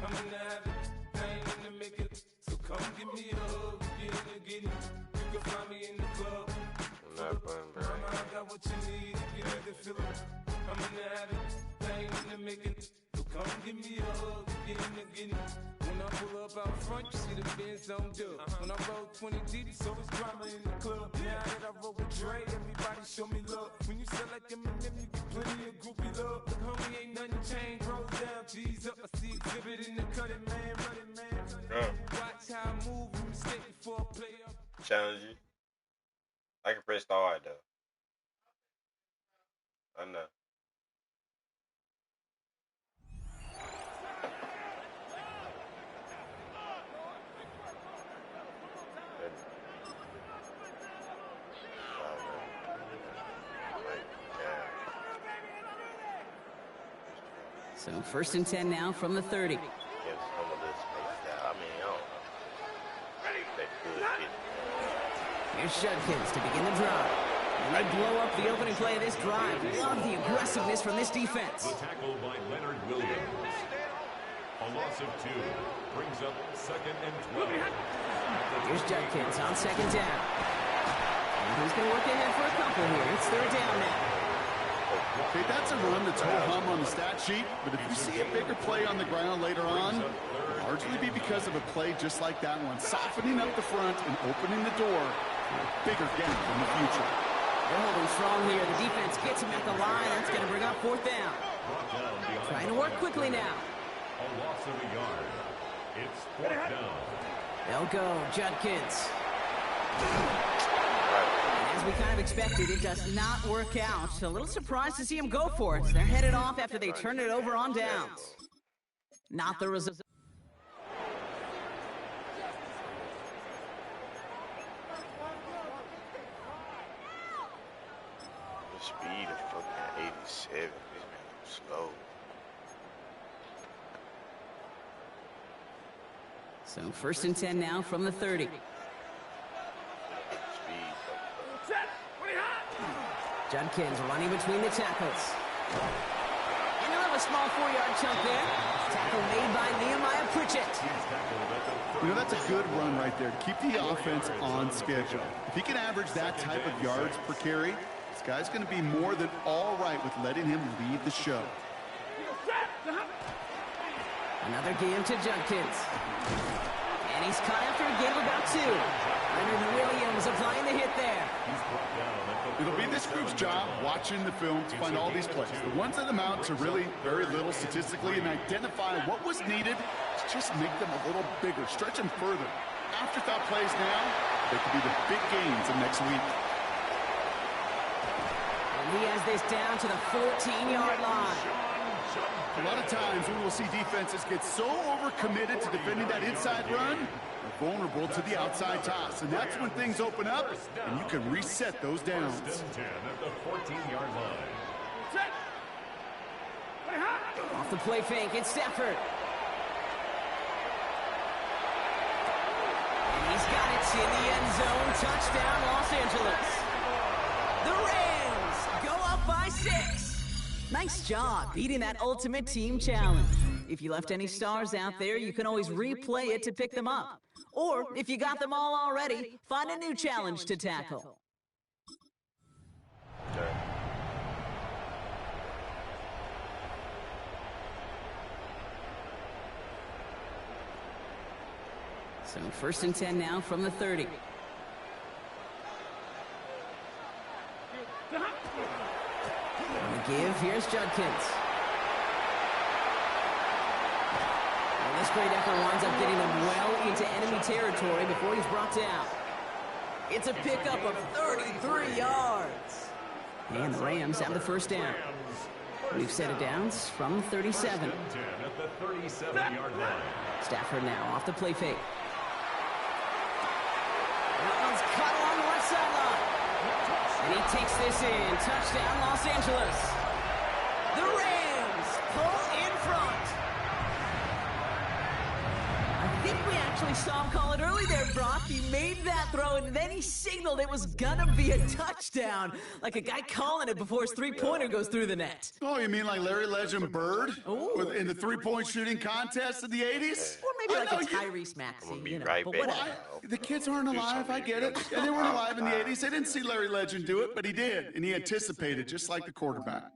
I'm in the habit, I ain't in the make it. So come give me a hug, get in the get it. You can find me in the club. Mama, I got what you need, if you need to feel it. I'm in the habit, I ain't in the make it. So come give me a hug, get in the get it. When I pull up out front, you see the Benz on dub. When I roll 20 deep, so it's drama in the club. Now that I roll with Dre, everybody show me love. When you sell like Eminem, you get plenty of groupie love. Look, homie, ain't nothing changed. Rolls down, G's up. I see exhibit in the cutting, man. Running, man. Watch how I move, you mistake before I play up. Challenge you. I can press start though. I know. So 1st and 10 now from the 30. Get some of this space out. I mean, I don't know. Here's Judkins to begin the drive. And they blow up the opening play of this drive. Love the aggressiveness from this defense. The tackle by Leonard Williams. A loss of 2 brings up 2nd and 12. Here's Judkins on 2nd down. And he's going to work ahead for a couple here. It's 3rd down now. Okay, that's a run that's ho-hum on the stat sheet, but if you see a bigger play on the ground later on, it'll largely be because of a play just like that one, softening up the front and opening the door for a bigger game in the future. They're holding strong here. The defense gets him at the line. That's going to bring up 4th down. Trying to work quickly now. A loss of a yard. It's 4th down. They'll go, Judkins. As we kind of expected, it does not work out. A little surprised to see him go for it. They're headed off after they turn it over on downs. Not the result. Speed of fucking 87. This man is slow. So 1st and 10 now from the 30. Judkins running between the tackles. And he'll have a small 4-yard chunk there. Tackle made by Nehemiah Pritchett. You know, that's a good run right there to keep the offense on schedule. If he can average that type of yards per carry, this guy's going to be more than all right with letting him lead the show. Another game to Judkins. And he's caught after a gain of about 2. Leonard Williams applying the hit there. It'll be this group's job watching the film to find all these plays, the ones that amount to really very little statistically, and identify what was needed to just make them a little bigger, stretch them further. Afterthought plays now, they could be the big gains of next week. And he has this down to the 14-yard line. A lot of times we will see defenses get so overcommitted to defending that inside run, they're vulnerable to the outside toss. And that's when things open up, and you can reset those downs. At the 14-yard line. Off the play fake, it's Stafford. And he's got it in the end zone. Touchdown, Los Angeles. The Rams go up by 6. Nice job beating that ultimate team challenge. If you left any stars out there, you can always replay it to pick them up. Or, if you got them all already, find a new challenge to tackle. So 1st and 10 now from the 30. On the give, here's Judkins. Well, this great effort winds up getting him well into enemy territory before he's brought down. It's a pickup of 33 yards. And the Rams have the 1st down. We've set it downs from 37. At the 37-yard line. Stafford now off the play fake. That one's cut along the left sideline. And he takes this in. Touchdown, Los Angeles. The Rams pull in front. I think we actually saw him call it early there, Brock. He made that throw, and then he signaled it was going to be a touchdown. Like a guy calling it before his three-pointer goes through the net. Oh, you mean like Larry Legend Bird in the three-point shooting contest in the 80s? Or maybe like a Tyrese Maxey, you know, right but back. whatever. The kids aren't alive, I get it. And they weren't alive in the 80s. They didn't see Larry Legend do it, but he did. And he anticipated, just like the quarterback.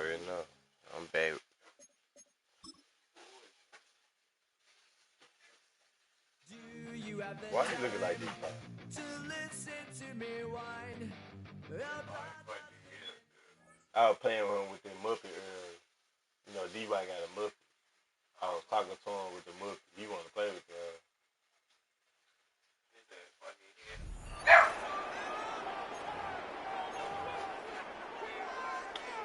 already know. I'm bad. Why you looking like this, man? I was playing with him with the Muppet. You know, D-Y got a Muppet. I was talking to him with the Muppet. He wanted to play with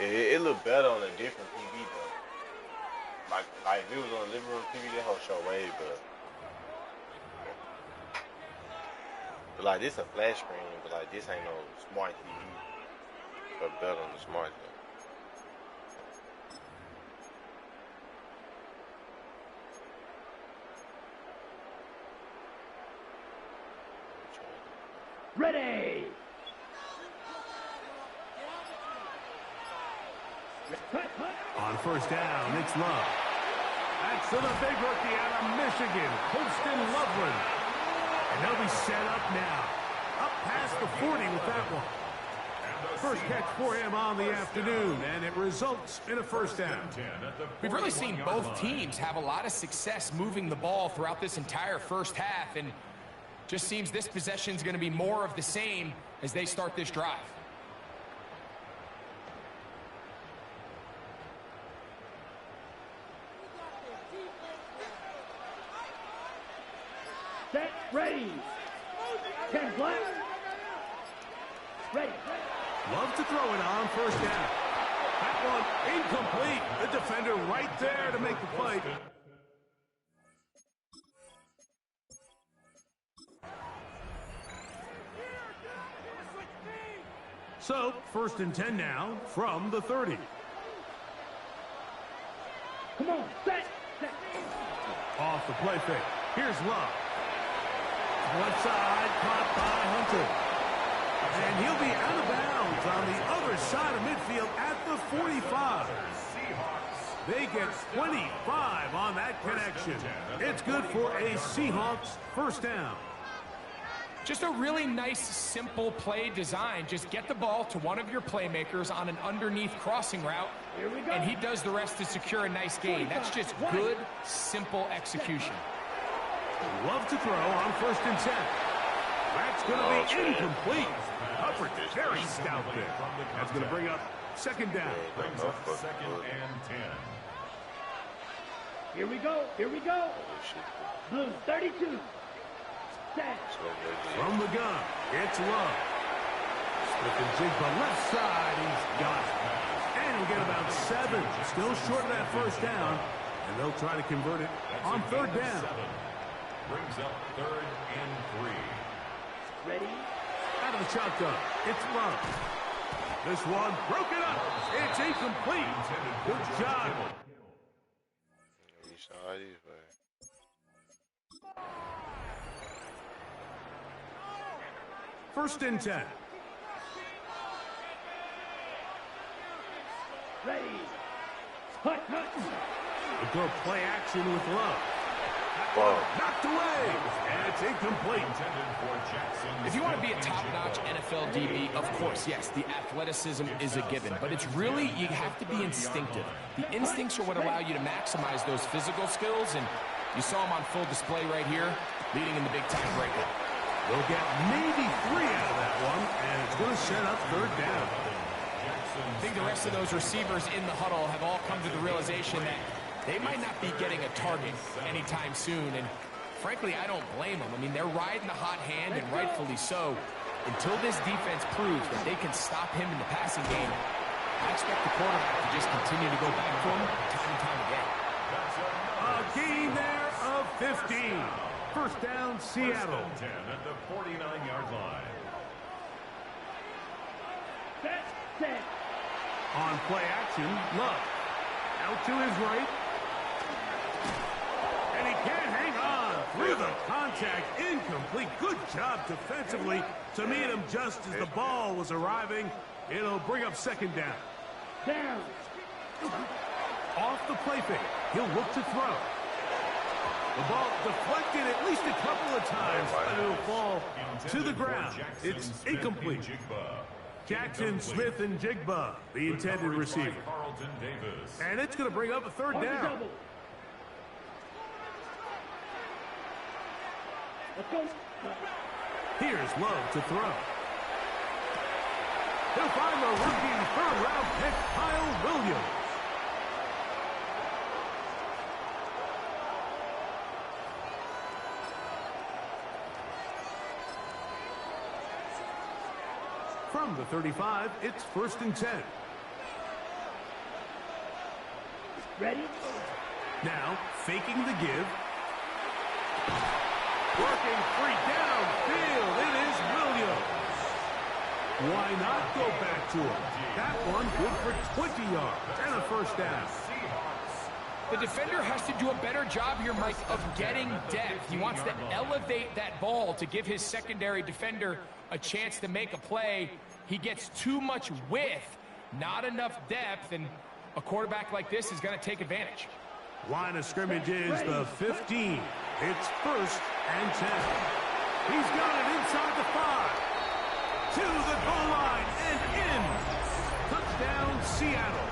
it looked better on a different TV though. Like if it was on a living room TV, that whole show way better. But like this a flash screen, but like this ain't no smart TV. But better on the smart thing. Ready. On first down, it's Love. That's to the big rookie out of Michigan, Holston Loveland. And they'll be set up now. Up past the 40 with that one. First catch for him on the afternoon, and it results in a first down. We've really seen both teams have a lot of success moving the ball throughout this entire first half, and just seems this possession is going to be more of the same as they start this drive. Set, ready. 10 black. Ready. Love to throw it on first down. That one incomplete. The defender right there to make the play. So, first and 10 now from the 30. Come on, set. Off the play fake. Here's Love. Left side, caught by Hunter. And he'll be out of bounds on the other side of midfield at the 45. They get 25 on that connection. It's good for a Seahawks first down. Just a really nice, simple play design. Just get the ball to one of your playmakers on an underneath crossing route, and he does the rest to secure a nice gain. That's just good, simple execution. Love to throw on first and 10. That's going to be incomplete. Hubbard, very stout there. That's going to bring up second down. Brings up second and 10. Here we go. Blue 32. Set. From the gun, it's Love. Smith and Jigba left side, he's got it. And he'll get about 7. Still short of that first down. And they'll try to convert it on third down. Brings up third and 3. Ready. Out of the shotgun, it's Love. This one broken up. It's incomplete. Good job. First and 10. Ready. Hut. A good play action with Love. Knocked away. And it's incomplete. If you want to be a top-notch NFL DB, of course, yes, the athleticism is a given. But it's really, you have to be instinctive. The instincts are what allow you to maximize those physical skills. And you saw him on full display right here, leading in the big-time breakout. They'll get maybe 3 out of that one, and it's going to set up third down. I think the rest of those receivers in the huddle have all come to the realization that they might not be getting a target anytime soon, and frankly, I don't blame them. I mean, they're riding the hot hand, and rightfully so. Until this defense proves that they can stop him in the passing game, I expect the quarterback to just continue to go back to him time and time again. A gain there of 15. First down, Seattle. First and 10 at the 49-yard line. Set. On play action, Love. Out to his right. And he can't hang on through the contact. Incomplete. Good job defensively to meet him just as the ball was arriving. It'll bring up second down. Down. Off the play fake. He'll look to throw. The ball deflected at least a couple of times, but it'll fall to the ground. It's incomplete. Jackson Smith-Njigba, the intended receiver. And it's going to bring up a third down. Here's Love to throw. He'll find the rookie third-round pick, Kyle Williams. From the 35, it's 1st and 10. Ready? Now, faking the give. Working free downfield. It is Williams. Why not go back to him? That one good for 20 yards and a first down. The defender has to do a better job here, Mike, of getting depth. He wants to elevate that ball to give his secondary defender a chance to make a play. He gets too much width, not enough depth, and a quarterback like this is going to take advantage. Line of scrimmage is the 15. It's 1st and 10. He's got it inside the 5. To the goal line and in. Touchdown, Seattle.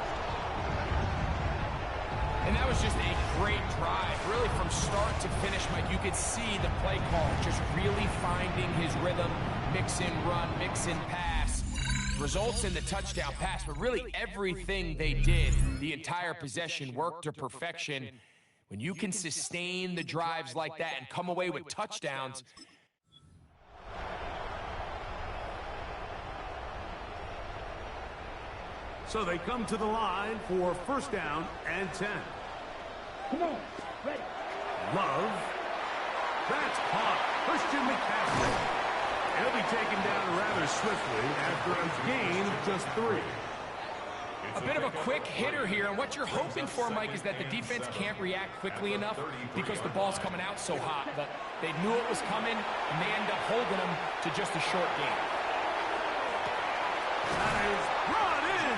And that was just a great drive. Really from start to finish, Mike, you could see the play call just really finding his rhythm. Mix in run, mix in pass. Results in the touchdown pass, but really everything they did, the entire possession worked to perfection. When you can sustain the drives like that and come away with touchdowns. So they come to the line for 1st down and 10. Come on, ready. Love. That's caught. Christian McCaffrey. He'll be taken down rather swiftly after a gain of just 3. A bit of a quick hitter here, and what you're hoping for, Mike, is that the defense can't react quickly enough because the ball's coming out so hot. But they knew it was coming, and they end up holding them to just a short gain. That is brought in.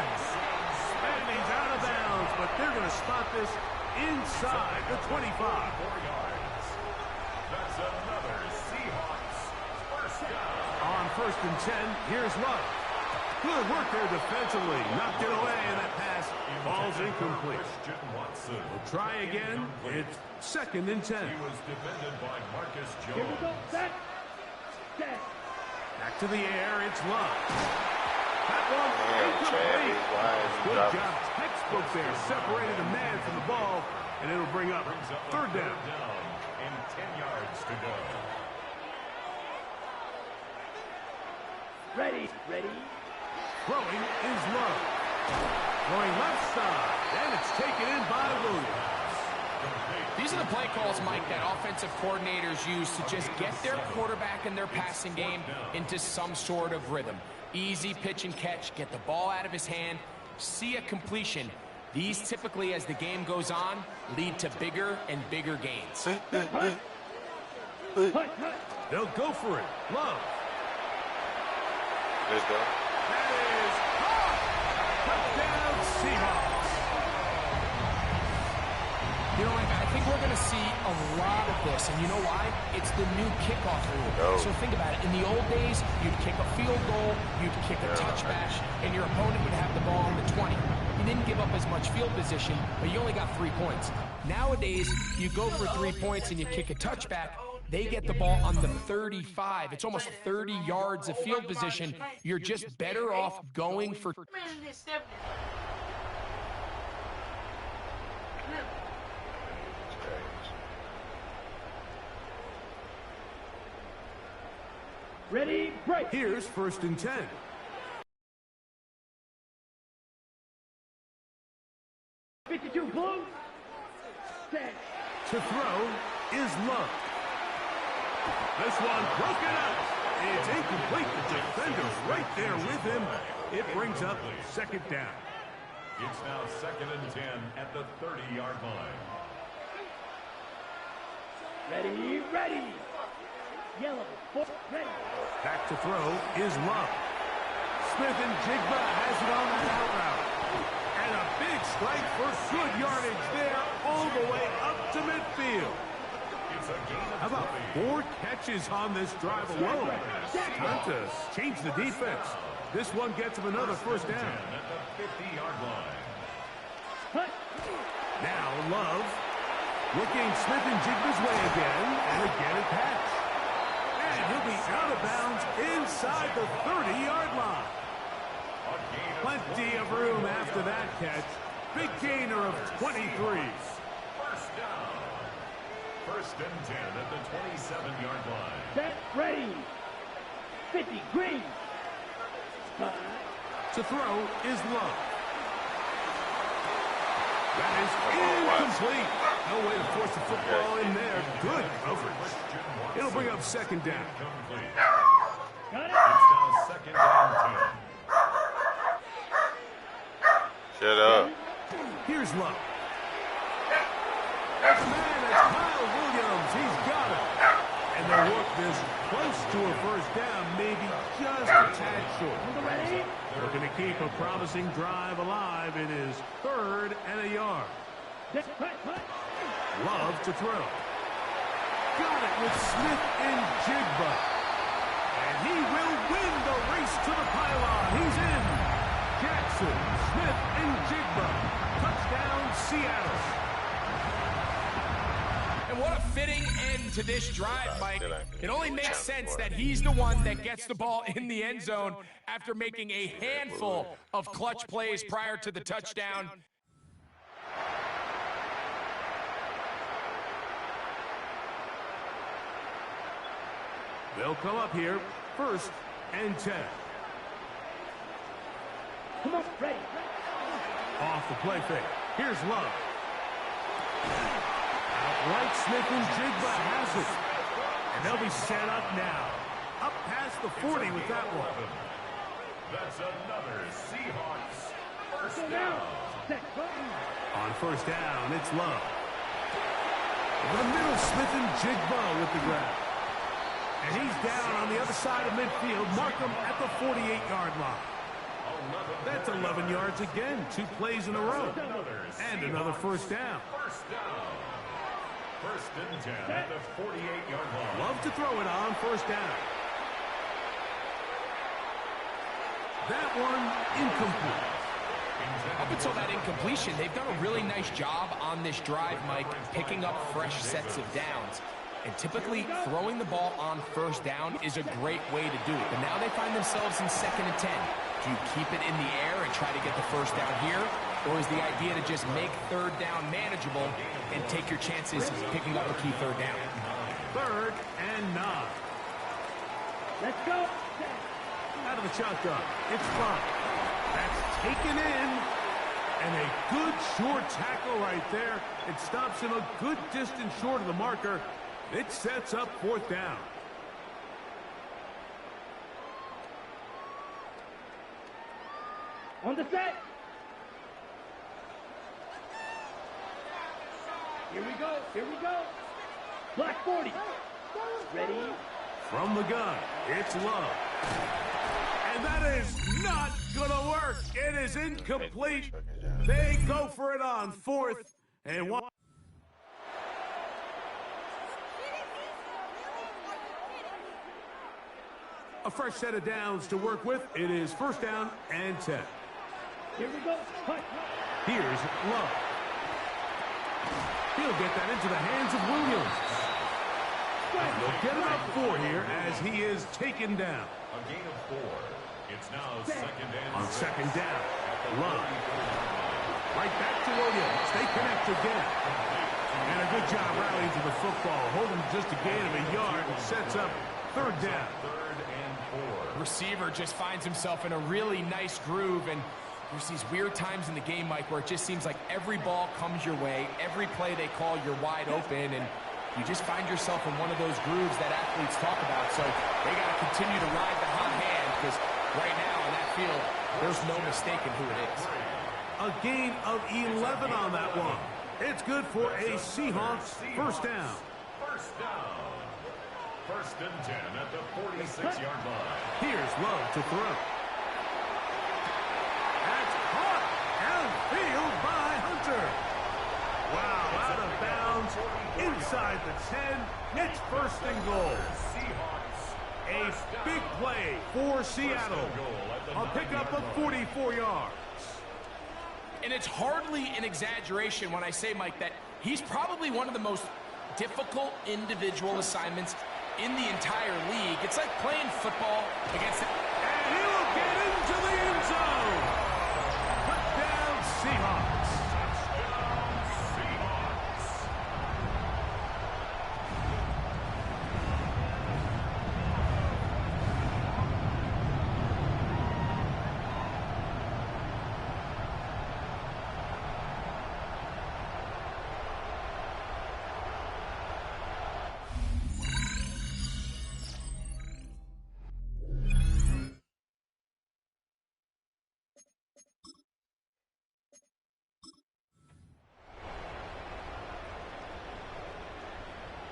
And he's out of bounds, but they're going to spot this inside the 25. That's another Seahawks first down. On 1st and 10, here's Love. Good work there defensively. Knocked it away, and that pass falls incomplete. We'll try again. It's 2nd and 10. He was defended by Marcus Jones. Here we go. Set. Back to the air. It's Love. That one incomplete. Good job. Textbook there. Separated a man from the ball, and it'll bring up 3rd down. And 10 yards to go. Ready. Throwing is Love. Going left side, and it's taken in by Williams. These are the play calls, Mike, that offensive coordinators use to just get their quarterback and their passing game into some sort of rhythm. Easy pitch and catch, get the ball out of his hand, see a completion. These typically, as the game goes on, lead to bigger and bigger gains. They'll go for it. Love. Let's go. That is caught. Touchdown, Seahawks. You know, I think we're going to see a lot of this, and you know why? It's the new kickoff rule. So think about it. In the old days, you'd kick a field goal, you'd kick a touchback, and your opponent would have the ball on the 20. You didn't give up as much field position, but you only got 3 points. Nowadays, you go for 3 points and you kick a touchback. They get the ball on the 35. It's almost 30 yards of field position. You're just better off going for... Ready, break. Here's 1st and 10. Blue. Set. To throw is Love. This one broken up. It's incomplete. The defender's right there with him. It brings up 2nd down. It's now 2nd and 10 at the 30-yard line. Ready. Yellow. Ready. Back to throw is Love. Smith-Njigba has it on that out route. And a big strike for good yardage there all the way up to midfield. How about 4 catches on this drive alone? Time to change the defense. This one gets him another first down. At the 50-yard line. Now Love looking Smith and Jigba's way again, and again a catch. And he'll be out of bounds inside the 30-yard line. Plenty of room after that catch. Big gainer of 23. First down. First and 10 at the 27-yard line. Set, ready. 50, green. To throw is Love. That is incomplete. No way to force the football in there. Good coverage. It'll bring up second down. It's now second and 10. Shut up. Here's Love. That's man, that's Kyle Williams. He's got it. And the work is close to a first down, maybe just a tad short. Looking to keep a promising drive alive. It is 3rd and a yard. Love to throw. Got it with Smith and Jigba. And he will win the race to the pylon. He's in. Jackson, Smith, and Jigba. Touchdown, Seattle. And what a fitting end to this drive, Mike. It only makes sense that he's the one that gets the ball in the end zone after making a handful of clutch plays prior to the touchdown. They'll come up here, 1st and 10. Come on, ready. Off the play fake. Here's Love. Outright Smith and Jigba has it. And they'll be set up now. Up past the 40 with that one. That's another Seahawks first down. On first down, it's Love. Over the middle, Smith and Jigba with the grab. And he's down on the other side of midfield. Mark him at the 48-yard line. That's 11 yards again. 2 plays in a row. And another first down. First down. First and 10 at the 48-yard line. Love to throw it on first down. That one incomplete. Up until that incompletion, they've done a really nice job on this drive, Mike, picking up fresh sets of downs. And typically, throwing the ball on first down is a great way to do it. But now they find themselves in 2nd and 10. Do you keep it in the air and try to get the first down here? Or is the idea to just make 3rd down manageable and take your chances picking up a key 3rd down? 3rd and 9. Let's go. Out of the shotgun. It's Love. That's taken in. And a good short tackle right there. It stops him a good distance short of the marker. It sets up 4th down. On the set. Here we go. Here we go. Black 40. Ready. From the gun, it's Love. And that is not going to work. It is incomplete. They go for it on 4th and 1. A fresh set of downs to work with. It is 1st down and 10. Here we go. Here's Love. He'll get that into the hands of Williams. They'll get him up 4 here as he is taken down. A gain of 4. It's now 2nd and on 6. 2nd down. Love. Right back to Williams. They connect again. And a good job rallying to the football. Holding just a gain of a yard and sets up 3rd down. 3rd and 4. Receiver just finds himself in a really nice groove, and there's these weird times in the game, Mike, where it just seems like every ball comes your way, every play they call, you're wide open, and you just find yourself in one of those grooves that athletes talk about. So they got to continue to ride the hot hand, because right now in that field, there's no mistaking who it is. A gain of 11 on that one. It's good for a Seahawks 1st down. First down. 1st and 10 at the 46-yard line. Here's Love to throw. That's caught downfield by Hunter. Wow, out of bounds inside the 10. It's 1st and goal. Seahawks A big play for Seattle. A pickup of 44 yards. And it's hardly an exaggeration when I say, Mike, that he's probably one of the most difficult individual assignments in the entire league. It's like playing football against... And he will get into the end zone. Touchdown, Seahawks.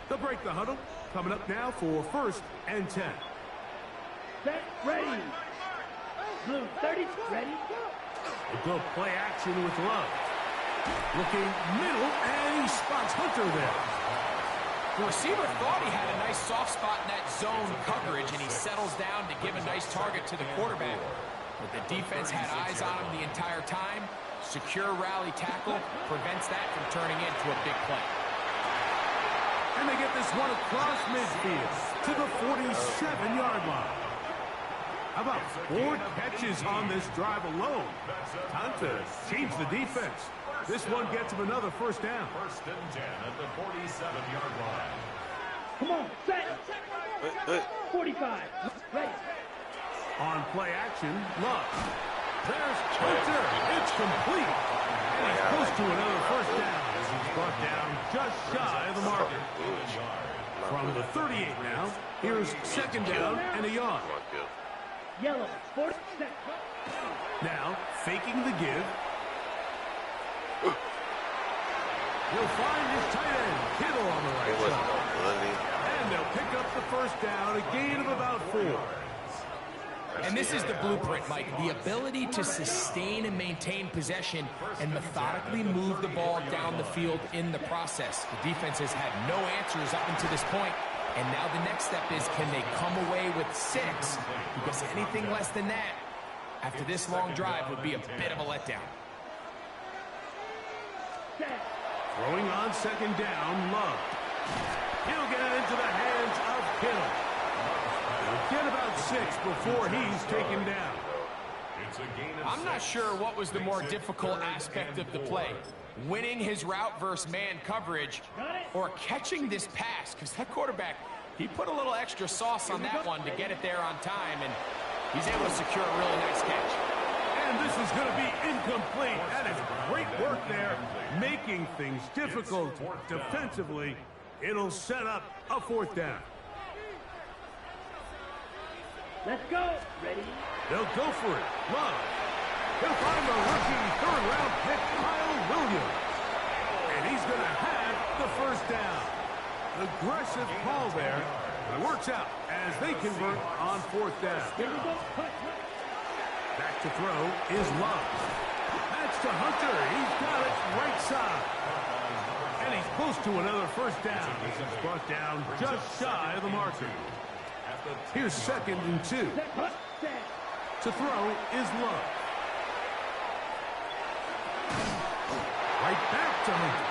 They'll break the huddle. Coming up now for 1st and 10. Set, ready. Blue 30, ready. We'll go play action with Love. Looking middle, and he spots Hunter there. The receiver thought he had a nice soft spot in that zone coverage, and he settles down to give a nice target to the quarterback. But the defense had eyes on him the entire time. Secure rally tackle prevents that from turning into a big play. And they get this one across midfield to the 47-yard line. How about 4 catches on this drive alone? Time to change the defense. This one gets him another 1st down. 1st and 10 at the 47-yard line. Come on, set. 45, ready. On play action, Love. There's Hunter. It's complete. And he's close to another 1st down as he's brought down just shy of the marker. From the 38 now, here's 2nd down and a yard. Yellow, 40 set. Now, faking the give. He'll find his tight end, Kittle, on the right side. And they'll pick up the 1st down, a gain of about 4. And this is the blueprint, Mike. The ability to sustain and maintain possession and methodically move the ball down the field in the process. The defense has had no answers up until this point. And now the next step is, can they come away with 6? Because anything less than that, after this long drive, would be a bit of a letdown. Throwing on 2nd down, Love. He'll get it into the hands of Kittle. He'll get about 6 before he's taken down. I'm not sure what was the more difficult aspect of the play. Winning his route versus man coverage or catching this pass, because that quarterback, he put a little extra sauce on that one to get it there on time, and he's able to secure a really nice catch. And this is going to be incomplete. That is great work there, making things difficult defensively. It'll set up a 4th down. Let's go. Ready. They'll go for it. Love. He'll find the rookie 3rd-round pick, Kyle Williams. And he's going to have the 1st down. Aggressive call there. It works out as they convert on 4th down. Here we go. Back to throw is Love. That's to Hunter. He's got it right side. And he's close to another 1st down. He's brought down just shy of the marker. Here's 2nd and 2. To throw is Love. Right back to Hunter.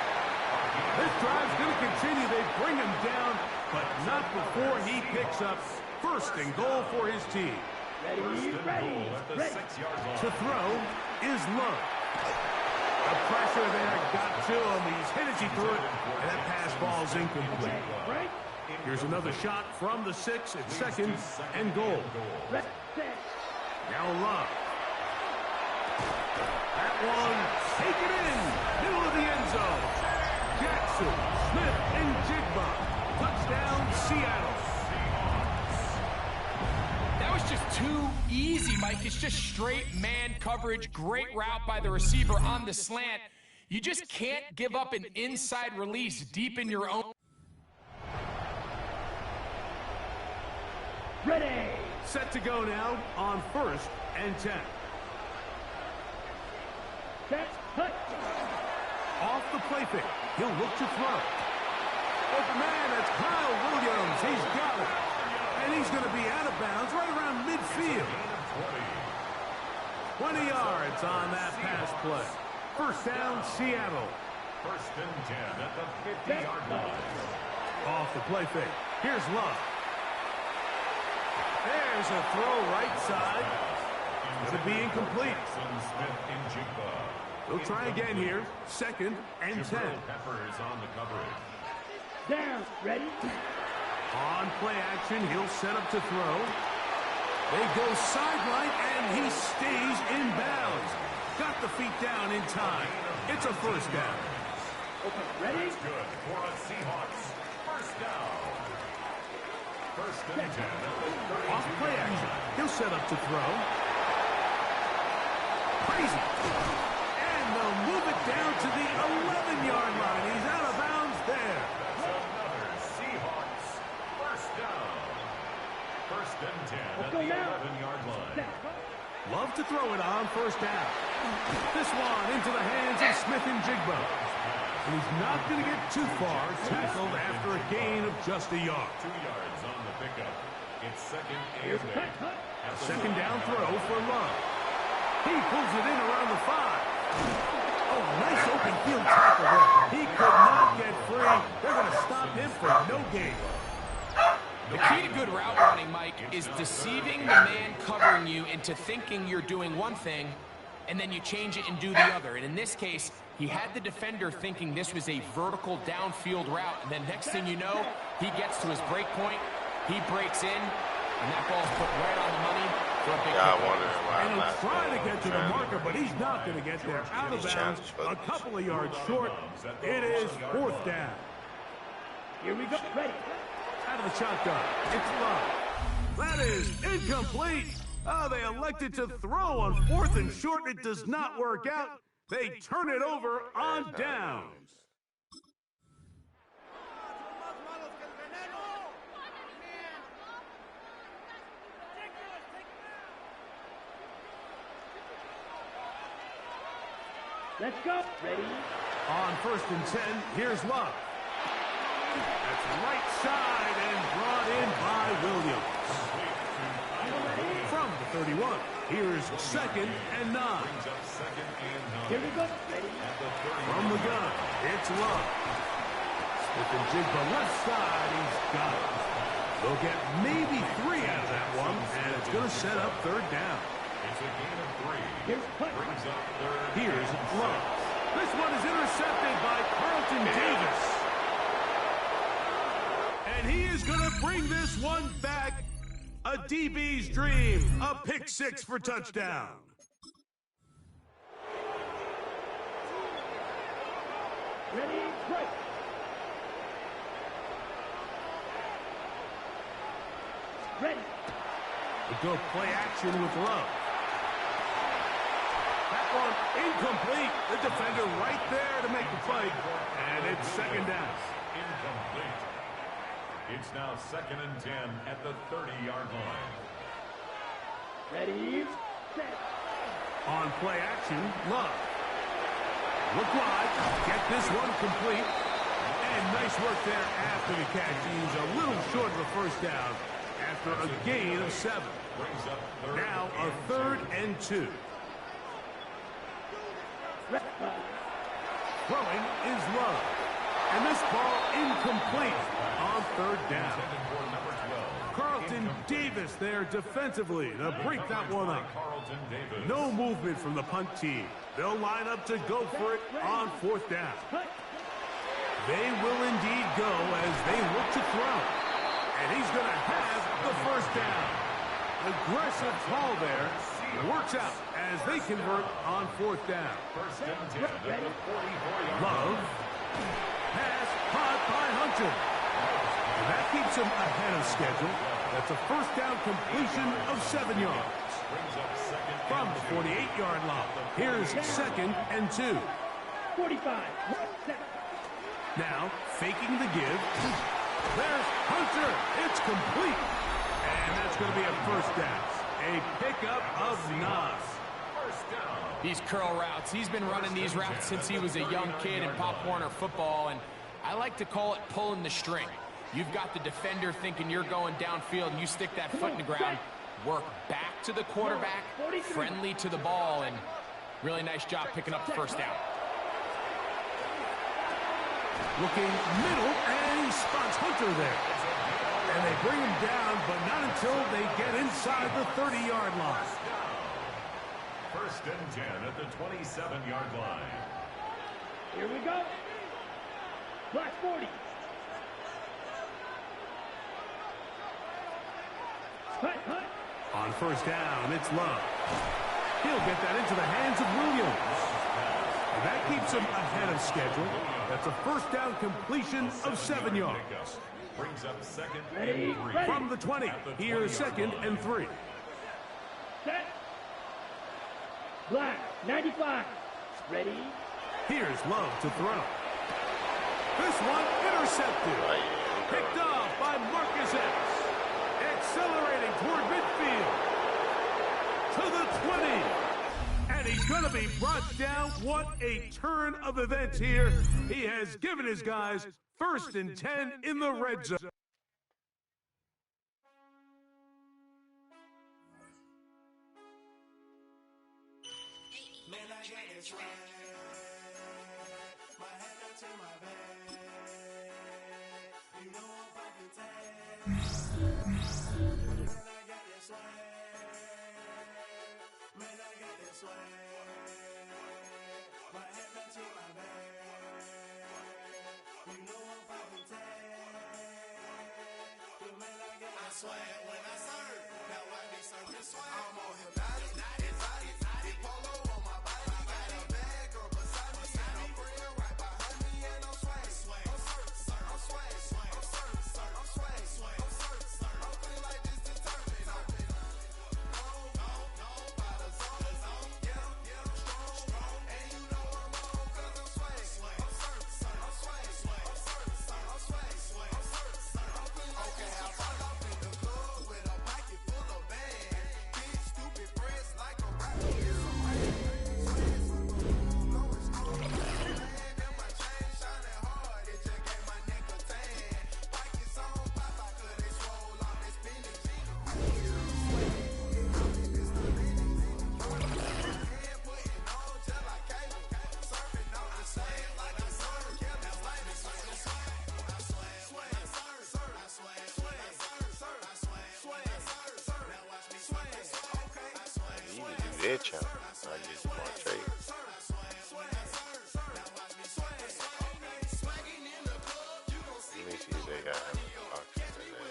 This drive's going to continue. They bring him down, but not before he picks up 1st and goal for his team. Ready. To throw is Love. The pressure there got to him. He's hit as he threw it, and that pass ball's incomplete. Here's another shot from the 6 at 2nd and goal. Now Love. That one taken in, middle of the end zone. Jackson, Smith, and Jigba. Touchdown, Seattle. That was just too easy, Mike. It's just straight man coverage. Great route by the receiver on the slant. You just can't give up an inside release deep in your own. Ready. Set to go now on 1st and 10. Set, cut. Off the play fake. He'll look to throw. Open man, it's Kyle Williams. He's got it. And he's going to be out of bounds right around midfield. 20 yards on that pass play. First down, Seattle. First and 10 at the 50-yard line. Off the play fake. Here's Love. There's a throw right side. Going to be incomplete. We'll try again here. Second and 10. Peppers on the coverage. Down. Ready? On play action, he'll set up to throw. They go sideline, and he stays in bounds. Got the feet down in time. It's a first down. Okay, ready? That's good for a Seahawks. First down. First and 10 at the 32. Off play action. He'll set up to throw. Crazy. And they'll move it down to the 11-yard line. He's out of bounds there. That's another Seahawks. First down. First and 10 at the 11-yard line. Love to throw it on first down. This one into the hands of Smith and Jigba. And he's not going to get too far, tackled after a gain of just a yard. 2 yards on the pickup. It's second and 8. Second down throw for Love. He pulls it in around the 5. Oh, nice open field tackle there. He could not get free. They're going to stop him for no gain. The key to good route running, Mike, is deceiving the man covering you into thinking you're doing one thing, and then you change it and do the other. And in this case, he had the defender thinking this was a vertical downfield route, and then next thing you know, he gets to his break point, he breaks in, and that ball's put right on the money for a big And he'll try to get to the marker, but he's not going to get there. Out of bounds, a couple of yards short. It is fourth down. Here we go. Ready. Out of the shotgun. It's Love. That is incomplete. Oh, they elected to throw on fourth and short. It does not work out. They turn it over on downs. Let's go. Ready? On first and 10, here's Love. That's right side and brought in by Williams. From the 31, here's second and 9. Here we go. Ready? From the gun, it's Love. Smith and Jigba left side, he's got it. They'll get maybe 3 out of that one, and it's going to set up third down. It's a gain of 3. Brings up third. Here's Love. This one is intercepted by Carlton Davis. And he is going to bring this one back. A DB's dream. A pick 6 for touchdown. Ready? Right. Ready. We go play action with Love. That one incomplete. The defender right there to make the play. And it's second down. Incomplete. It's now second and 10 at the 30-yard line. Ready? Set. On play action, Love. Look wide. Get this one complete. And nice work there after the catch. He's a little short of the first down after a gain of 7. Now a third and 2. Throwing is Love. And this ball incomplete on third down. Carlton Davis there defensively to break that one up. No movement from the punt team. They'll line up to go for it on fourth down. They will indeed go as they look to throw. And he's going to have the first down. Aggressive call there. Works out as they convert on fourth down. Love. Pass caught by Hunter. And that keeps him ahead of schedule. That's a first down completion of 7 yards. From the 48-yard line, here's second and 2. 45. Now, faking the give. There's Hunter. It's complete. And that's going to be a first down. A pickup of 9. These curl routes, he's been running these routes since he was a young kid in Pop Warner football, and I like to call it pulling the string. You've got the defender thinking you're going downfield, and you stick that foot in the ground, work back to the quarterback, friendly to the ball, and really nice job picking up the first down. Looking middle, and he spots Hunter there. And they bring him down, but not until they get inside the 30-yard line. First and 10 at the 27-yard line. Here we go. Black 40. Hut. On first down, it's Love. He'll get that into the hands of Williams. And that keeps him ahead of schedule. That's a first down completion of 7 yards. Brings up second and 3. From the 20, here's second and 3. Set. Black, 95. Ready. Here's Love to throw. This one intercepted. Picked off by Marcus Epps. Accelerating toward midfield. To the 20. And he's going to be brought down. What a turn of events here. He has given his guys first and 10 in the red zone. Swag when I serve, now I be serving swag. I'm on hypnotic, big polo on my body. Got a bag or beside me, and I'm real right behind me, and I'm swag. I'm feeling like this determined. No, by the zone, yeah, strong, and you know I'm on 'cause I'm swag. I'm swag. Okay, how far off in the club with a pocket full of bags. Big stupid friends like a rapper. And my chain shining hard, it just gave my neck a tan. Pockets on pop, I could they swole on this spinach. Hand putting on just like cable. Surfing on the sand like I serve. Yeah, that's like me. That channel. I just want to trade. Let me see if they got auctions in there.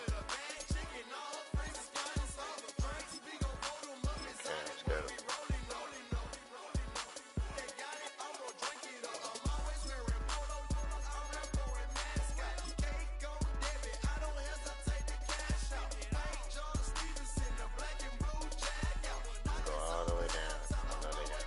Cam's got them. Go all the way down. I know they got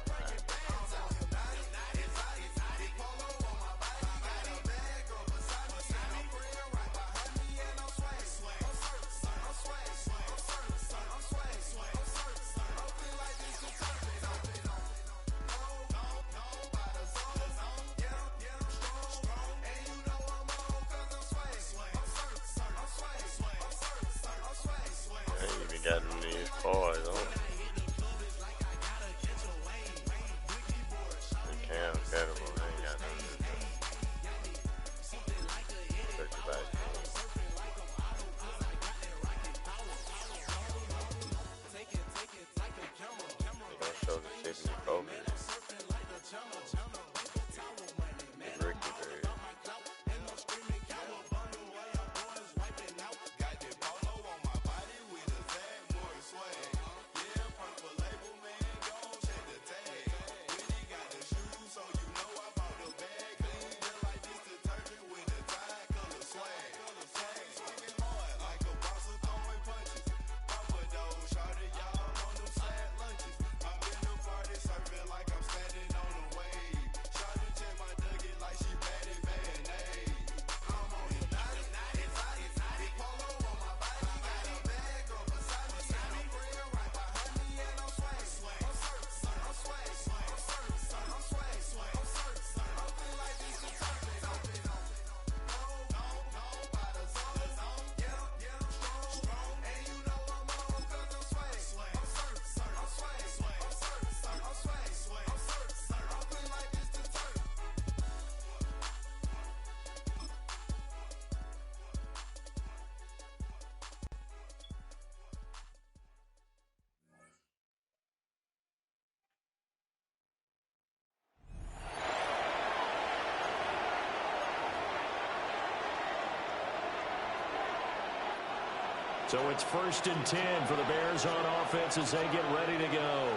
So it's 1st and 10 for the Bears on offense as they get ready to go.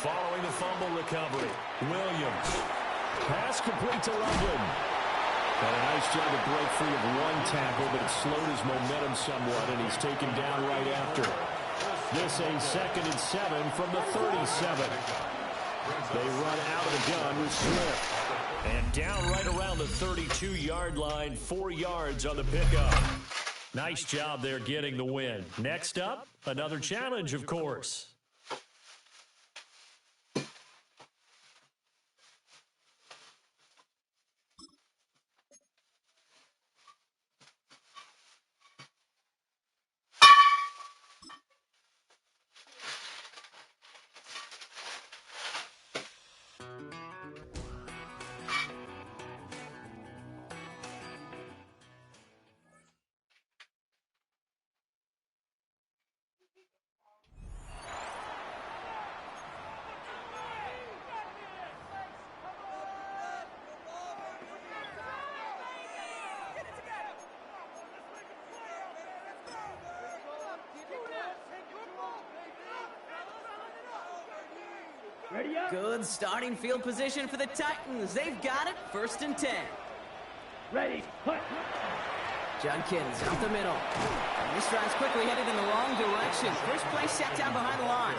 Following the fumble recovery, Williams. Pass complete to Loveland. Had a nice job to break free of one tackle, but it slowed his momentum somewhat, and he's taken down right after. This a 2nd and 7 from the 37. They run out of the gun with Swift. And down right around the 32-yard line, 4 yards on the pickup. Nice job there getting the win. Next up, another challenge, of course. Good starting field position for the Titans. They've got it. 1st and 10. Ready, put. Judkins out the middle. And this drive's quickly headed in the wrong direction. First play set down behind the line.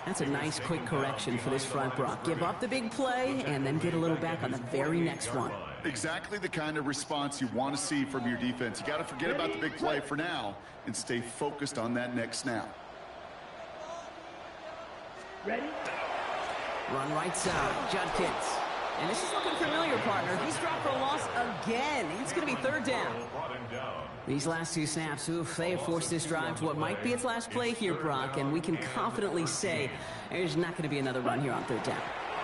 That's a nice quick correction for this front, Brock. Give up the big play and then get a little back on the very next one. Exactly the kind of response you want to see from your defense. You got to forget about the big play for now and stay focused on that next snap. Ready? Run right side, Judkins. And this is looking familiar, partner. He's dropped for a loss again. It's going to be 3rd down. These last 2 snaps, they have forced this drive to what might be its last play here, Brock, and we can confidently say there's not going to be another run here on 3rd down.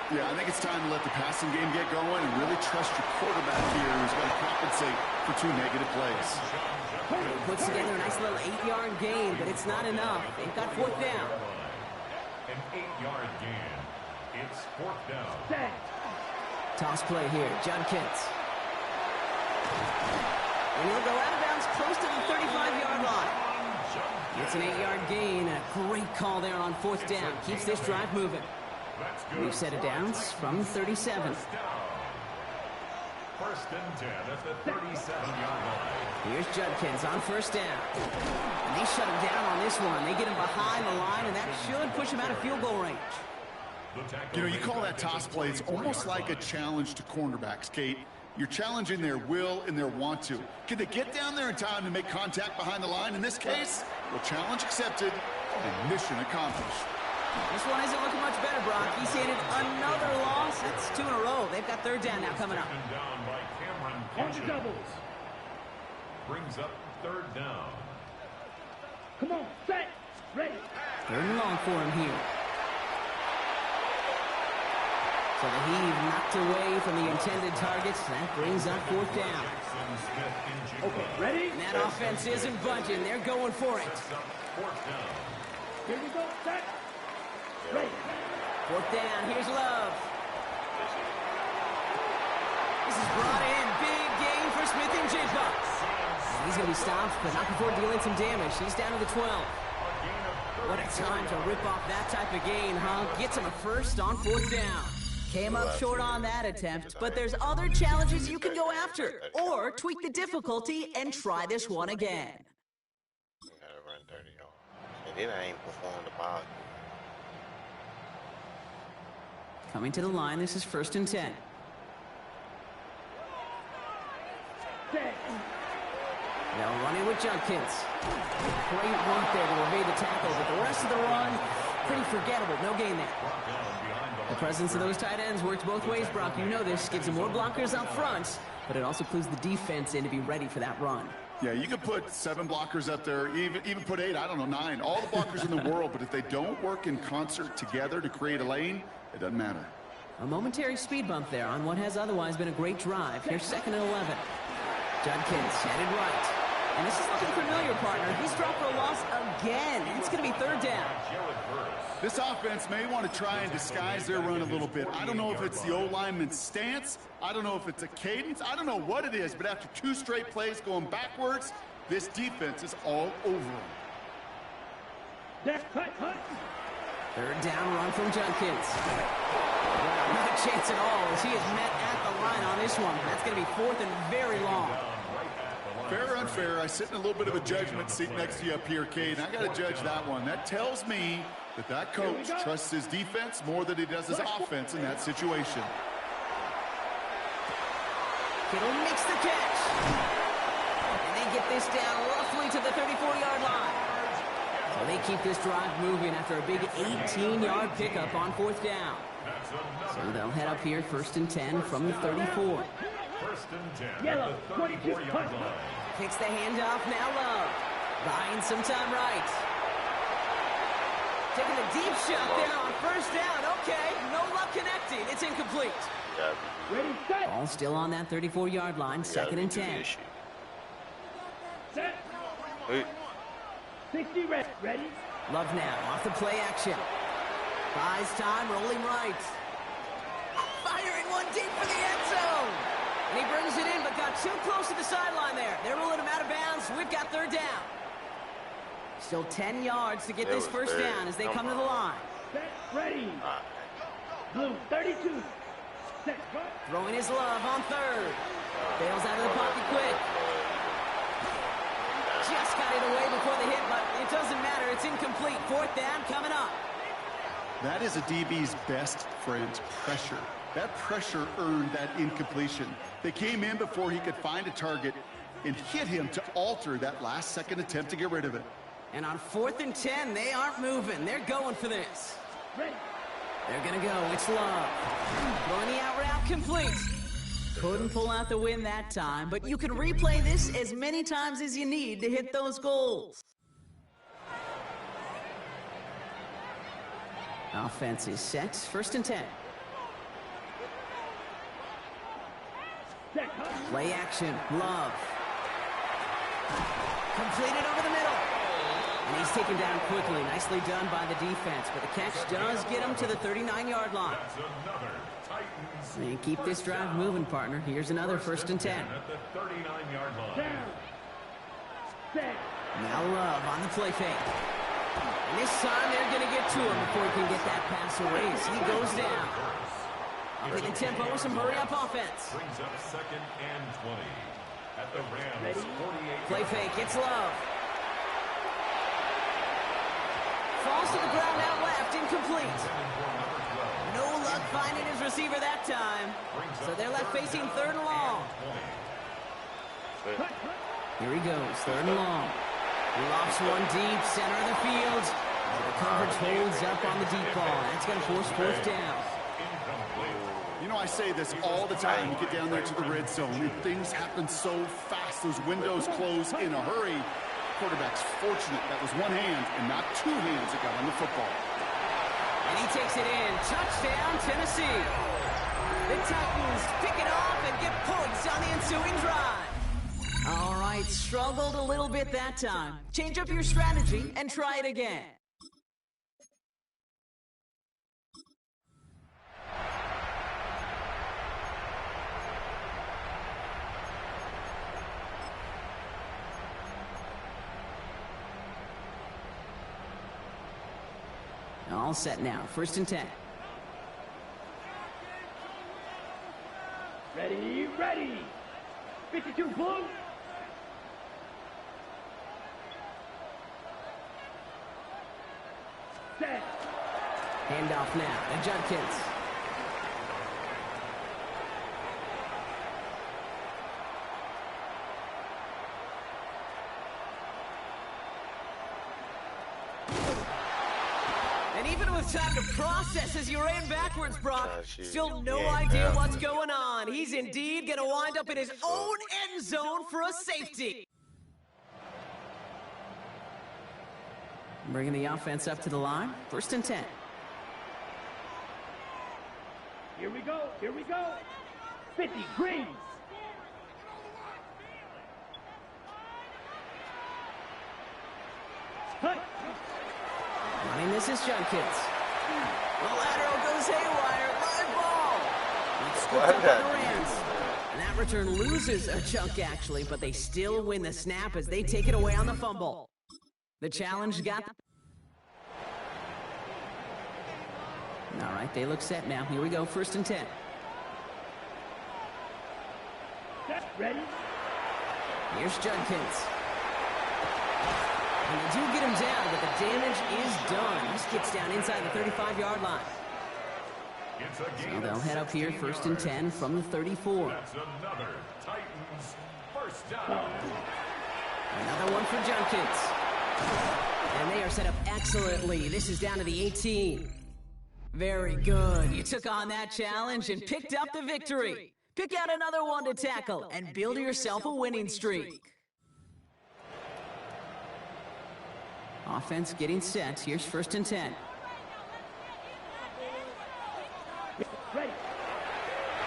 Yeah, I think it's time to let the passing game get going and really trust your quarterback here who's going to compensate for 2 negative plays. He puts together a nice little 8-yard gain, but it's not enough. They've got 4th down. An 8-yard gain. It's 4th down. Set. Toss play here, Judkins. And he'll go out of bounds close to the 35-yard line. It's an 8-yard gain. A great call there on 4th down. Keeps this drive moving. We've set it downs from 37. 1st and 10 at the 37-yard line. Here's Judkins on 1st down. And they shut him down on this one. They get him behind the line, and that should push him out of field goal range. You know, you call that toss play, it's almost like a challenge to cornerbacks, Kate. You're challenging their will and their want to. Can they get down there in time to make contact behind the line? In this case, well, challenge accepted and mission accomplished. This one isn't looking much better, Brock. He's handed another loss. That's 2 in a row. They've got 3rd down now coming up. On the doubles. Brings up 3rd down. Come on, set, ready. 3rd and long for him here. So the heave knocked away from the intended targets. That brings up 4th down. Okay, ready? And that offense isn't budging. They're going for it. Here we go, set, ready. 4th down, here's Love. This is brought in. Big gain for Smith and Jigba. He's going to be stopped, but not before dealing some damage. He's down to the 12. What a time to rip off that type of gain, huh? Gets him a 1st on 4th down. Came up short on that attempt, but there's other challenges you can go after. Or tweak the difficulty and try this one again. You gotta run 30 yards. And then I ain't performed the ball. Coming to the line, this is 1st and 10. They'll run in with Judkins. Great work there to evade the tackle, but the rest of the run, pretty forgettable. No gain there. The presence of those tight ends works both ways, Brock. You know this. Gives them more blockers up front, but it also clues the defense in to be ready for that run. Yeah, you could put 7 blockers up there, even put 8, I don't know, 9. All the blockers in the world, but if they don't work in concert together to create a lane, it doesn't matter. A momentary speed bump there on what has otherwise been a great drive. Here's 2nd and 11. Judkins headed right. And this is looking familiar, partner. He's dropped for a loss again. It's going to be 3rd down. This offense may want to try and disguise their run a little bit. I don't know if it's the O-lineman's stance. I don't know if it's a cadence. I don't know what it is, but after 2 straight plays going backwards, This defense is all over him. Third down run from Judkins. Well, not a chance at all as he is met at the line on this one. That's going to be 4th and very long. Fair or unfair, I sit in a little bit of a judgment seat next to you up here, Cade, and I got to judge that one. That tells me that coach trusts his defense more than he does his offense in that situation. Kittle makes the catch. And they get this down roughly to the 34-yard line. So they keep this drive moving after a big 18-yard pickup on 4th down. So they'll head up here 1st and 10 from the 34. 1st and 10. Yellow, 22, Kicks the handoff, now Love. Buying some time right. Taking a deep shot there on 1st down. Okay, no luck connecting. It's incomplete. Ready, set. Ball still on that 34-yard line, 2nd and 10. Set. Hey. 60 ready. Love now, off the play action. Buys time, rolling right. Firing one deep for the end zone. And he brings it in, but got too close to the sideline there. They're ruling him out of bounds. We've got 3rd down. Still 10 yards to get this 1st down as they come to the line. Set, ready. Blue, 32. Set. Throwing his Love on 3rd. Bails out of the pocket quick. Just got it away before the hit, but it doesn't matter. It's incomplete. 4th down coming up. That is a DB's best friend, pressure. That pressure earned that incompletion. They came in before he could find a target and hit him to alter that last-second attempt to get rid of it. And on 4th and 10, they aren't moving. They're going for this. Ready. They're going to go. It's Love. Throwing the out route complete. Couldn't pull out the win that time, but you can replay this as many times as you need to hit those goals. Offense is set. 1st and 10. Play action. Love. Completed over the middle. And he's taken down quickly. Nicely done by the defense. But the catch does get him to the 39-yard line. And keep this drive moving, partner. Here's another 1st and 10. At the 39-yard line. Now Love on the play fake. And this time they're going to get to him before he can get that pass away. So he goes down. I'm thinking tempo with some hurry-up offense. Brings up 2nd and 20. At the Rams, 48. Play fake. It's Love. Falls to the ground out left. Incomplete. No luck finding his receiver that time. So they're left facing 3rd and long. Here he goes. 3rd and long. He lofts one deep, center of the field. The coverage holds up on the deep ball. That's going to force 4th down. You know, I say this all the time. You get down there to the red zone, and things happen so fast. Those windows close in a hurry. Quarterback's fortunate that was one hand and not 2 hands that got on the football. And he takes it in. Touchdown, Tennessee. The Titans pick it off and get points on the ensuing drive. All right, struggled a little bit that time. Change up your strategy and try it again. All set now. 1st and 10. Ready, ready. 52 blue. Set. Handoff now to Judkins. And even with time to process as you ran backwards, Brock, still no idea what's going on. He's indeed going to wind up in his own end zone for a safety. Bringing the offense up to the line. 1st and 10. Here we go. Here we go. 50 Greens. Running this is Judkins. The lateral goes haywire. Live ball. It's scooped up by the Rams. And that return loses a chunk, actually, but they still win the snap as they take it away on the fumble. The challenge got... All right, they look set now. Here we go, 1st and 10. Ready? Here's Judkins. And they do get him down, but the damage is done. This gets down inside the 35-yard line. So they'll head up here, 1st and 10 from the 34. That's another Titans first down. Another one for Judkins. And they are set up excellently. This is down to the 18. Very good. You took on that challenge and picked up the victory. Pick out another one to tackle and build yourself a winning streak. Offense getting set. Here's 1st and 10. Ready.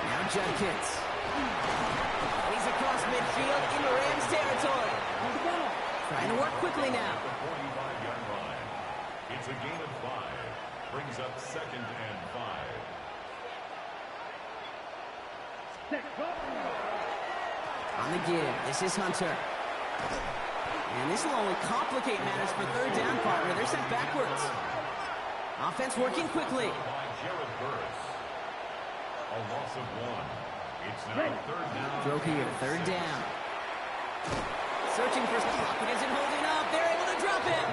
Now Judkins. He's across midfield into Rams territory. Trying to work quickly now. The 45-yard line. It's a gain of 5. Brings up 2nd and 5. On the give, this is Hunter. And this will only complicate matters for 3rd down, partner. They're sent backwards. Offense working quickly. A loss of 1. It's now 3rd down. Throw here, 3rd down. Searching for Brock. It isn't holding up. They're able to drop him.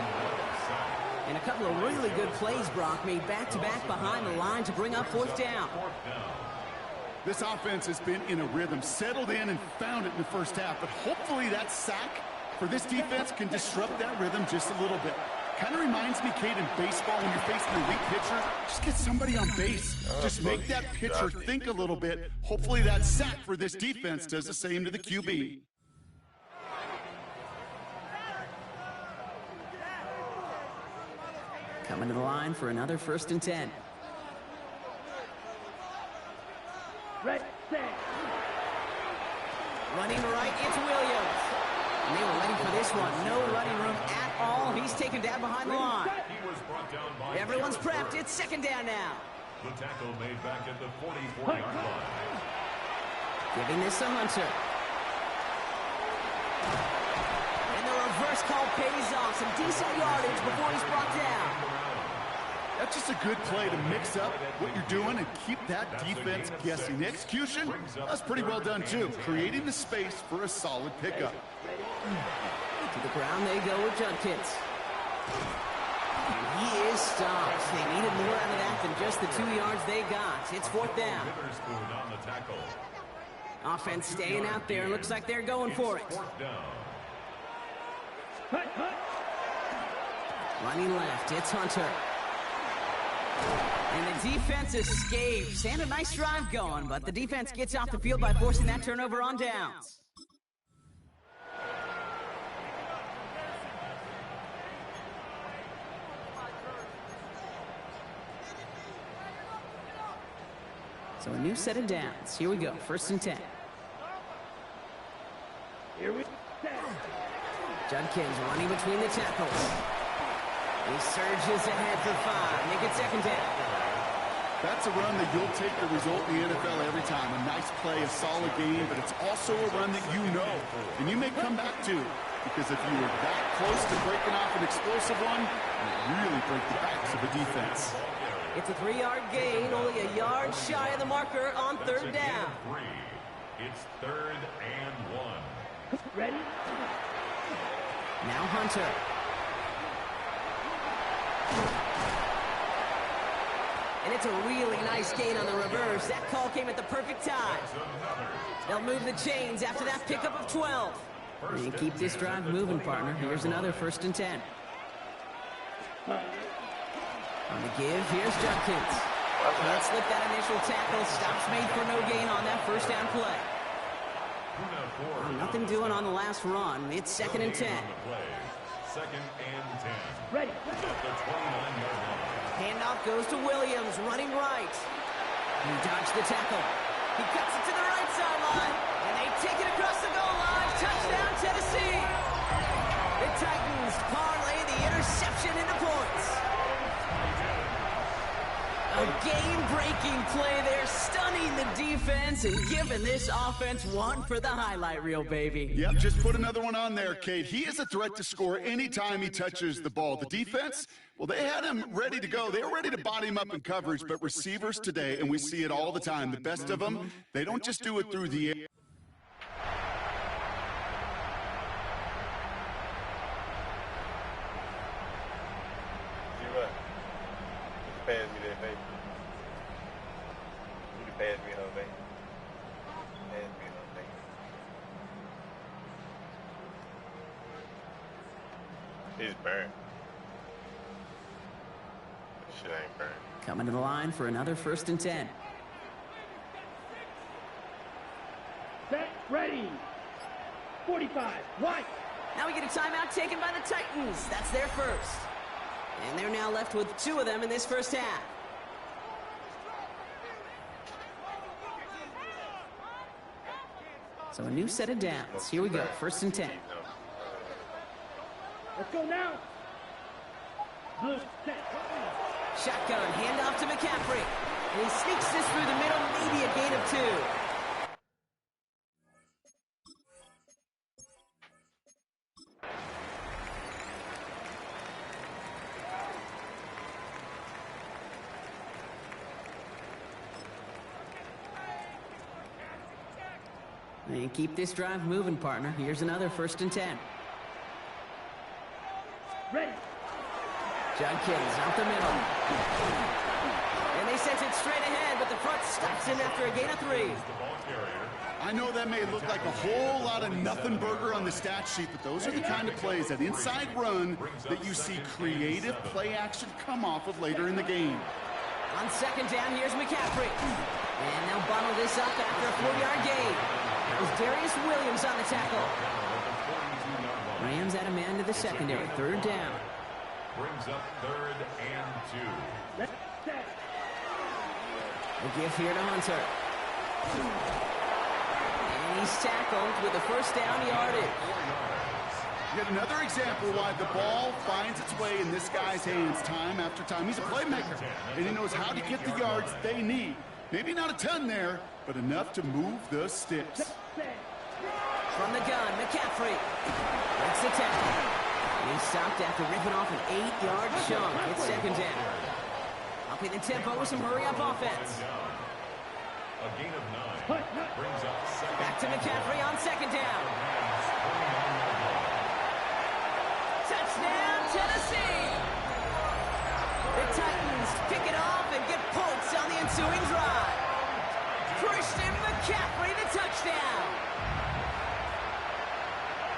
And a couple of really good plays, Brock, made back-to-back behind the line to bring up 4th down. This offense has been in a rhythm, settled in and found it in the first half, but hopefully that sack for this defense can disrupt that rhythm just a little bit. Kind of reminds me, Kate, in baseball when you're facing an elite pitcher, just get somebody on base. Just make that pitcher think a little bit. Hopefully that sack for this defense does the same to the QB. Coming to the line for another 1st and 10. Right, set. Running right, it's Williams. And they were ready for this one. No running room at all. He's taken down behind the line. He was brought down by Everyone's prepped. It's 2nd down now. The tackle made back at the 44-yard line. Giving this to Hunter. And the reverse call pays off. Some decent yardage before he's brought down. That's just a good play to mix up what you're doing and keep that defense guessing. The execution, that's pretty well done too. Creating the space for a solid pickup. To the ground they go with Judkins. And he is stopped. They needed more out of that than just the 2 yards they got. It's 4th down. Offense staying out there. Looks like they're going for it. Running left, it's Hunter. And the defense escapes. And a nice drive going, but the defense gets off the field by forcing that turnover on downs. So a new set of downs. Here we go, 1st and 10. Here we go. Judkins running between the tackles. He surges ahead for 5. Make it 2nd down. That's a run that you'll take the result in the NFL every time. A nice play, a solid game, but it's also a run that you know, and you may come back to, because if you were that close to breaking off an explosive one, you really break the backs of the defense. It's a 3-yard gain, only a yard shy of the marker on 3rd down. It's 3rd and 1. Ready? Now Hunter. And it's a really nice gain on the reverse. That call came at the perfect time. They'll move the chains after that pickup of 12. And keep this drive moving, partner. Here's another 1st and 10. On the give, here's Judkins. Can't slip that initial tackle. Stops made for no gain on that 1st down play. Nothing doing on the last run. It's 2nd and 10. 2nd and 10. Ready. At the 29-yard line. Handoff goes to Williams, running right. He dodged the tackle. He cuts it to the right sideline, and they take it across the goal line. Touchdown, Tennessee. The Titans parlay the interception into points. A game-breaking play there. Stunning stunning the defense and giving this offense one for the highlight reel, baby. Yep, just put another one on there, Kate. He is a threat to score anytime he touches the ball. The defense, well, they had him ready to go. They were ready to body him up in coverage, but receivers today, and we see it all the time, the best of them, they don't just do it through the air. Pass me that baby. You can pass me her baby. Pass me her baby. He's burned. Shit ain't burned. Coming to the line for another 1st and 10. Set, ready. 45, right. Now we get a timeout taken by the Titans. That's their first. And they're now left with 2 of them in this first half. So a new set of downs. Here we go, 1st and 10. Let's go now. Blue, set. Shotgun, handoff to McCaffrey. And he sneaks this through the middle, maybe a gain of 2. And keep this drive moving, partner. Here's another 1st and 10. Ready. Judkins out the middle. And they sent it straight ahead, but the front stops him after a gain of 3. I know that may look like a whole lot of nothing burger on the stat sheet, but those are the kind of plays, that inside run, that you see creative play action come off of later in the game. On 2nd down, here's McCaffrey. And they'll bottle this up after a 4-yard gain. That was Darius Williams on the tackle. Rams add a man to the secondary. 3rd down. Brings up 3rd and 2. The give here to Hunter. And he's tackled with a 1st down yardage. Yet another example why the ball finds its way in this guy's hands time after time. He's a playmaker, and he knows how to get the yards they need. Maybe not a ton there, but enough to move the sticks. From the gun, McCaffrey breaks the tackle. And he's stopped after ripping off an 8-yard chunk. It's 2nd down. Upping the tempo with some hurry-up offense. A gain of 9 brings up 2nd. Back to McCaffrey on 2nd down. Touchdown, Tennessee! The Titans pick it off and get points on the ensuing drive. Christian McCaffrey, the touchdown.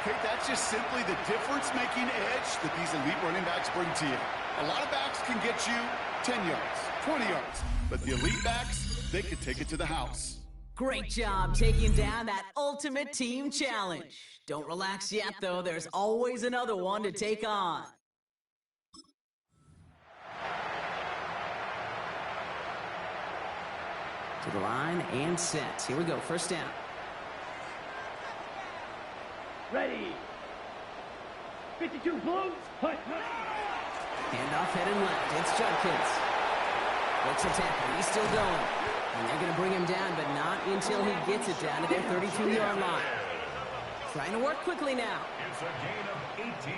Okay, that's just simply the difference-making edge that these elite running backs bring to you. A lot of backs can get you 10 yards, 20 yards, but the elite backs, they can take it to the house. Great job taking down that ultimate team challenge. Don't relax yet, though. There's always another one to take on. To the line and set. Here we go, 1st down. Ready. 52 blue. Hut. Handoff headed left. It's Judkins. Breaks a tackle. He's still going. And they're going to bring him down, but not until he gets it down to their 32-yard line. Trying to work quickly now. It's a gain of 18.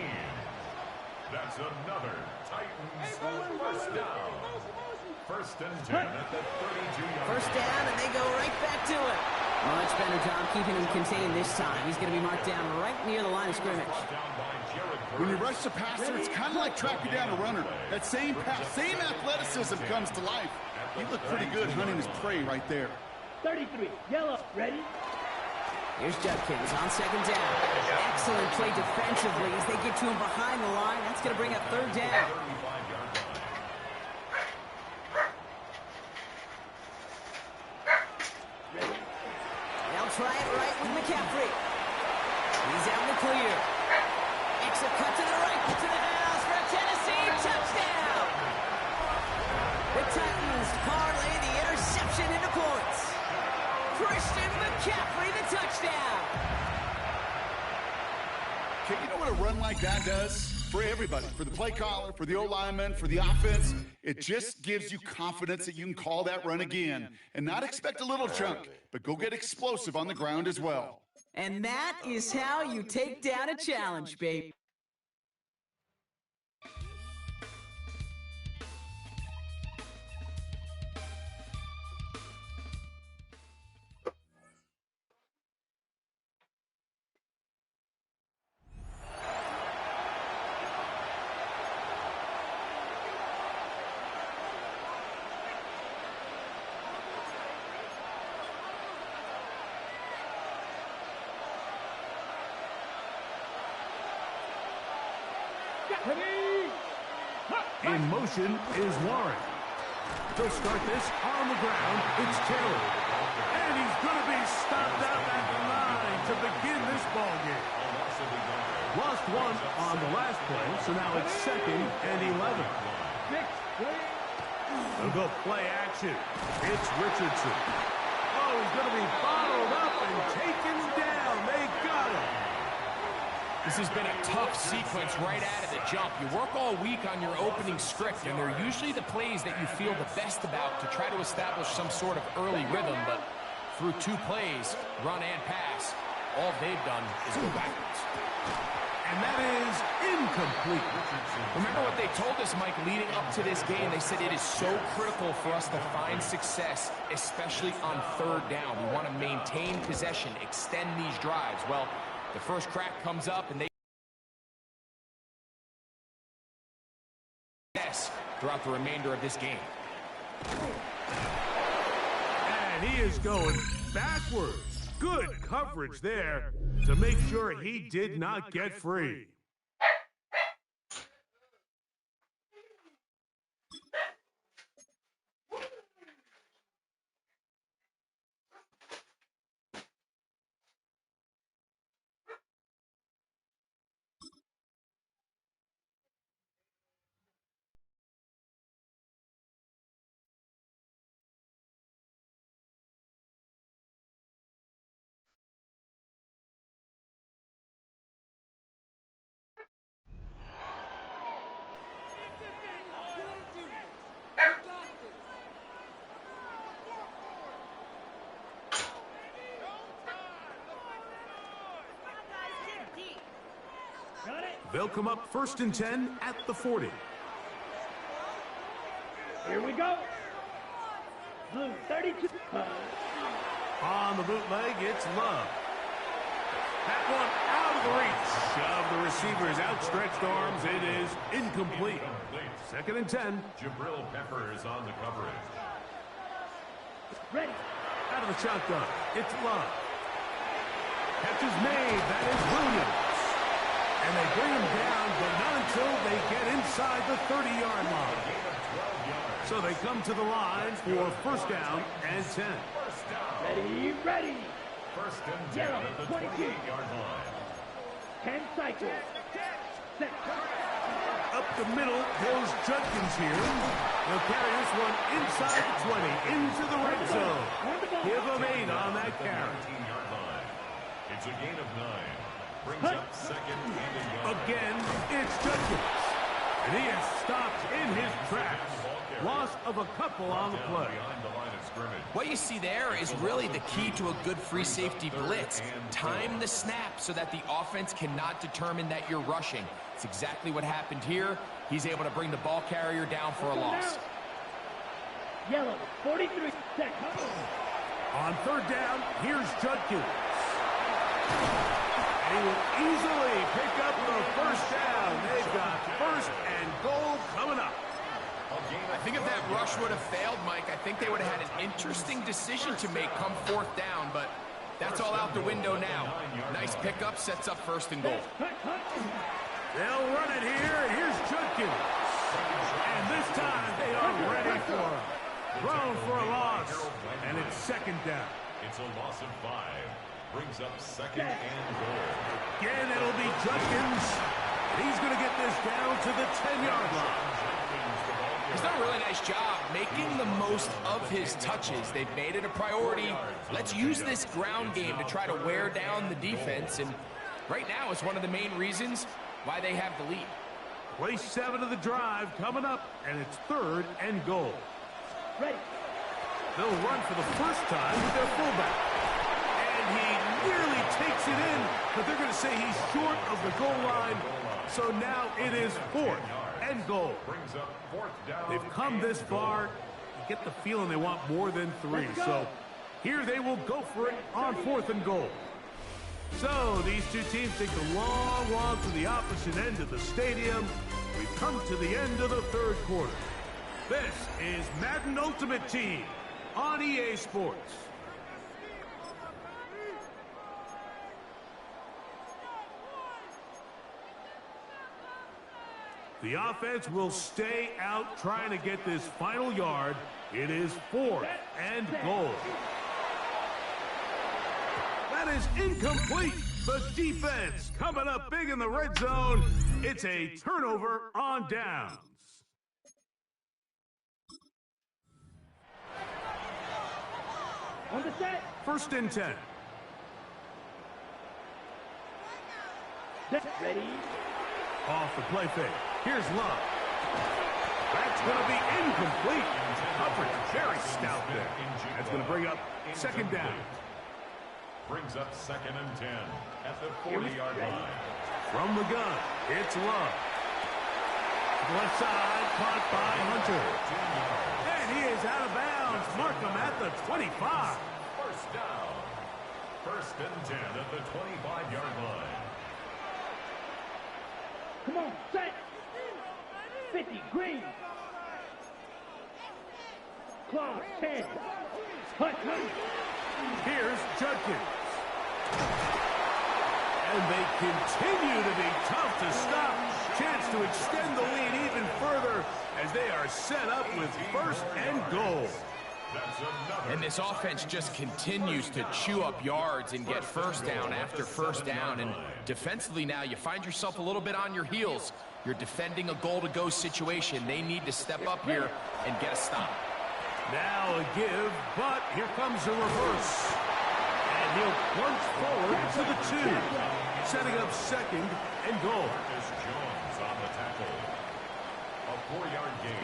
That's another Titans 1st down. 1st and 10 at the 32-yard line. 1st down, and they go right back to it. Much better job keeping him contained this time. He's going to be marked down right near the line of scrimmage. When you rush the passer, it's kind of like tracking down a runner. That same pass, same athleticism comes to life. He looked pretty good hunting his prey right there. 33, yellow, ready? Here's Judkins on 2nd down. Excellent play defensively as they get to him behind the line. That's going to bring up 3rd down. They'll try it right with McCaffrey. He's out in the clear. Exit cut to the right, to the house for a Tennessee touchdown. The Titans parlay the interception into points. Christian McCaffrey, the touchdown. Okay, you know what a run like that does? For everybody, for the play caller, for the O-lineman, for the offense, it just gives you confidence that you can call that run again and not expect a little chunk, but go get explosive on the ground as well. And that is how you take down a challenge, babe. In motion is Warren. To start this on the ground, it's Taylor. And he's going to be stopped out at the line to begin this ball game. Lost one on the last play, so now it's 2nd and 11. They'll go play action. It's Richardson. Oh, he's going to be bottled up and taken down. They got him. This has been a tough sequence right out of the jump. You work all week on your opening script, and they're usually the plays that you feel the best about to try to establish some sort of early rhythm, but through 2 plays, run and pass, all they've done is go backwards. And that is incomplete. Remember what they told us, Mike, leading up to this game? They said it is so critical for us to find success, especially on 3rd down. We want to maintain possession, extend these drives. Well, the first crack comes up, and they throughout the remainder of this game. And he is going backwards. Good coverage there to make sure he did not get free. They'll come up 1st and 10 at the 40. Here we go. Blue 32. On the bootleg, it's Love. That one out of the reach of the receiver's outstretched arms. It is incomplete. 2nd and 10. Jabril Peppers on the coverage. Ready. Out of the shotgun, it's Love. Catch is made. That is Williams. And they bring him down, but not until they get inside the 30-yard line. So they come to the line for 1st down and 10. Ready, ready. 1st and 10 at the 28-yard line. 10 cycles. Set. Up the middle goes Judkins here. They'll carry this one inside the 20, into the red zone. Give him 8 on that carry. It's a gain of 9. Brings up 2nd and 11. Again, it's Judkins. And he is stopped in his tracks. Loss of a couple on the play. What you see there is really the key to a good free safety blitz. Time the snap so that the offense cannot determine that you're rushing. It's exactly what happened here. He's able to bring the ball carrier down for a loss. Yellow, 43. Set. On 3rd down, here's Judkins. He will easily pick up the 1st down. They've got 1st and goal coming up. I think if that rush would have failed, Mike, I think they would have had an interesting decision to make come 4th down, but that's all out the window now. Nice pickup, sets up 1st and goal. They'll run it here, and here's Judkins. And this time they are ready for him. Thrown for a loss, and it's 2nd down. It's a loss of 5. Brings up 2nd and goal. Again, it'll be Judkins. He's going to get this down to the 10-yard line. He's done a really nice job making the most of his touches. They've made it a priority. Let's use this ground game to try to wear down the defense, and right now is one of the main reasons why they have the lead. Play 7 of the drive coming up, and it's 3rd and goal. Ready. They'll run for the first time with their fullback. And he nearly takes it in, but they're going to say he's short of the goal line. So now it is 4th and goal. They've come this far. You get the feeling they want more than 3. So here they will go for it on 4th and goal. So these two teams take the long walk to the opposite end of the stadium. We've come to the end of the 3rd quarter. This is Madden Ultimate Team on EA Sports. The offense will stay out trying to get this final yard. It is 4th and goal. That is incomplete. The defense coming up big in the red zone. It's a turnover on downs. On the set. 1st and 10. Ready. Off the play fake. Here's Love. That's going to be incomplete. Coverage very stout there. That's going to bring up 2nd down. Brings up 2nd and 10 at the 40-yard line. From the gun, it's Love. Left side, caught by Hunter. And he is out of bounds. Mark him at the 25. 1st down. 1st and 10 at the 25-yard line. Come on, set. 50, green. Clock, 10. Hut. Here's Judkins. And they continue to be tough to stop. Chance to extend the lead even further as they are set up with 1st and goal. And this offense just continues to chew up yards and get 1st down after 1st down. And defensively now, you find yourself a little bit on your heels. You're defending a goal-to-go situation. They need to step up here and get a stop. Now a give, but here comes a reverse. And he'll plunge forward to the 2. Setting up 2nd and goal. Jones on the tackle. A 4-yard gain.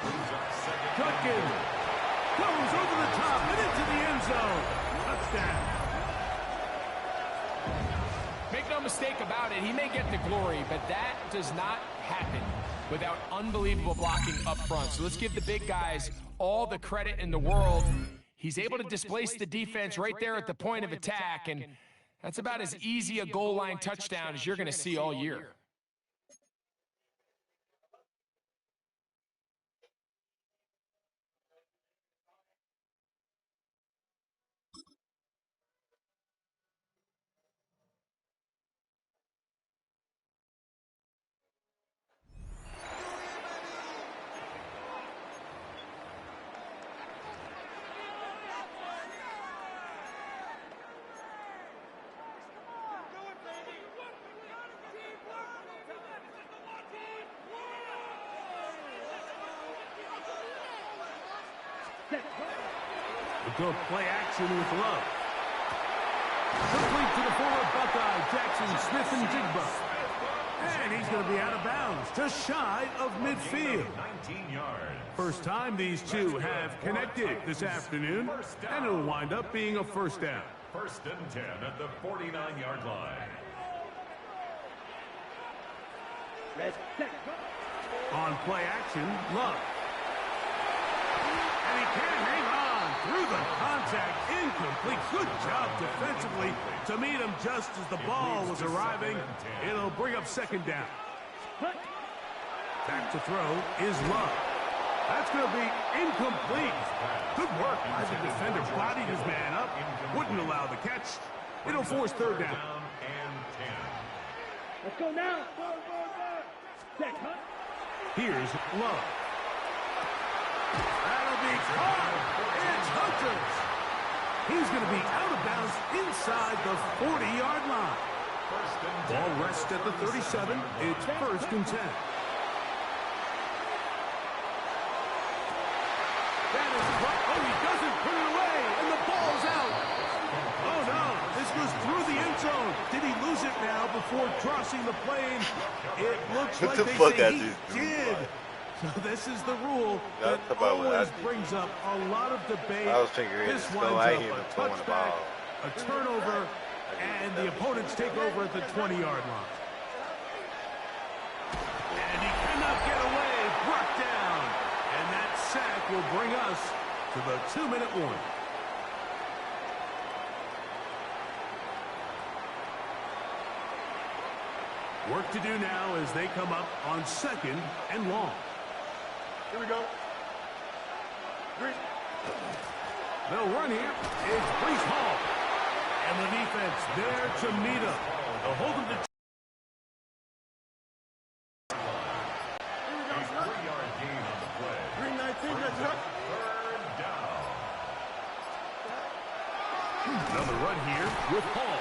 Brings up 2nd. Judkins goes over the top and into the end zone. Touchdown. Make no mistake about it, he may get the glory, but that does not happen without unbelievable blocking up front. So let's give the big guys all the credit in the world. He's able to displace the defense right there at the point of attack, and that's about as easy a goal line touchdown as you're going to see all year. We'll go play action with Love. Complete to the forward Buckeye, Jackson Smith and Jigba. And he's going to be out of bounds, just shy of midfield. 19 yards. First time these two have connected this afternoon, and it'll wind up being a 1st down. 1st and 10 at the 49-yard line. On play action, Love. And he can't hang on through the contact. Incomplete. Good job defensively to meet him just as the ball was arriving. It'll bring up 2nd down. Back to throw is Love. That's going to be incomplete. Good work by the defender. Bodied his man up. Wouldn't allow the catch. It'll force 3rd down. Let's go now. Here's Love. That'll be caught. It's Hunters. He's going to be out of bounds inside the 40-yard line. Ball rests at the 37. It's 1st and 10. That is right. Oh, he doesn't put it away, and the ball's out. Oh, no. This goes through the end zone. did he lose it now before crossing the plane? It looks What like the they fuck say I he just do, did. man? So this is the rule Y'all that talk about what I always did. brings up a lot of debate. I was figuring This it's winds going. I up hit a him throwing the touchback, ball. a turnover, and the opponents take over at the 20-yard line. And he cannot get away, brought down. And that sack will bring us to the 2-minute warning. Work to do now as they come up on 2nd and long. Here we go. They'll run here. It's Brees Hall. And the defense there to meet him. They'll hold him to... Here we go, sir. 3-yard gain on the play. 319, good, sir. Third down. Another run here with Hall.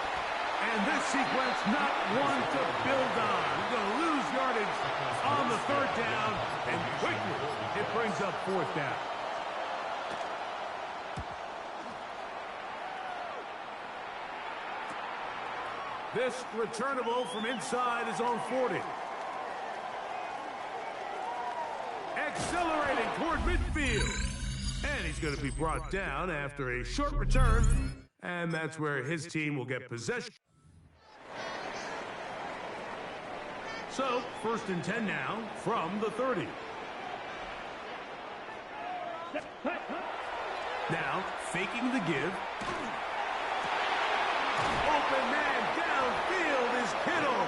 And this sequence, not one to build on. He's going to lose yardage on the 3rd down. And quickly, it brings up 4th down. This returnable from inside his own 40. Accelerating toward midfield. And he's going to be brought down after a short return. And that's where his team will get possession. So, 1st and 10 now from the 30. Now, faking the give. Open man downfield is Kittle.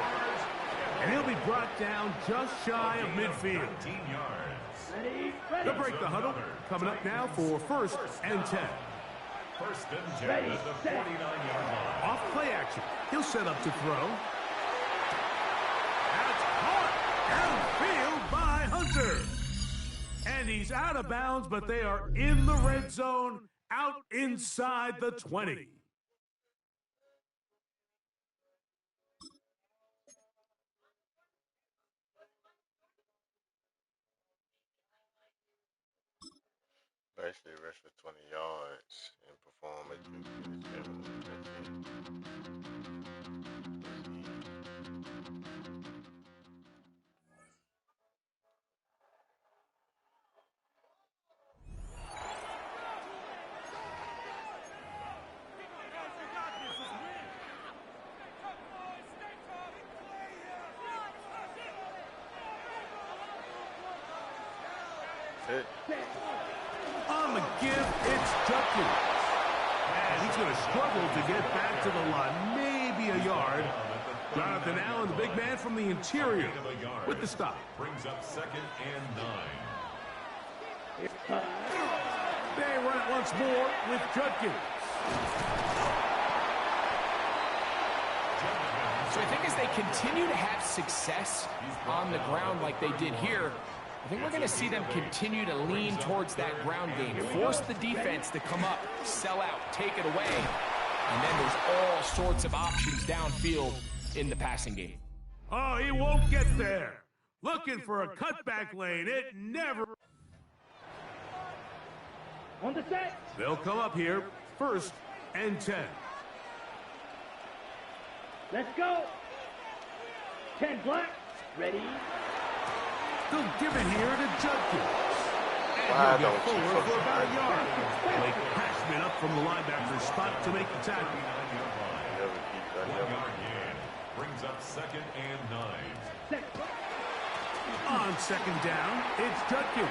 And he'll be brought down just shy of midfield. 19 yards. They'll break the huddle. Coming up now for 1st and 10. 1st and 10 at the 49-yard line. Off play action. He'll set up to throw. That's caught downfield by Hunter. And he's out of bounds, but they are in the red zone, out inside the 20. Basically, rush for 20 yards and perform at 2:57. On the give, it's Judkins. And he's going to struggle to get back to the line. Maybe a yard. Jonathan Allen, the big man from the interior, with the stop. Brings up 2nd and 9. They run it once more with Judkins. So I think as they continue to have success on the ground like they did here, I think we're going to see them continue to lean towards that ground game, force the defense to come up, sell out, take it away, and then there's all sorts of options downfield in the passing game. Oh, he won't get there. Looking for a cutback lane. It never... On the set. They'll come up here, 1st and 10. Let's go. 10 black. Ready. They'll give it here to Judkins. Why And he'll don't get you forward for fucking about a yard. Blake Cashman up from the linebacker spot to make the tackle. Never keep that. 1 Never. yard gain. Brings up 2nd and 9. On 2nd down, it's Judkins.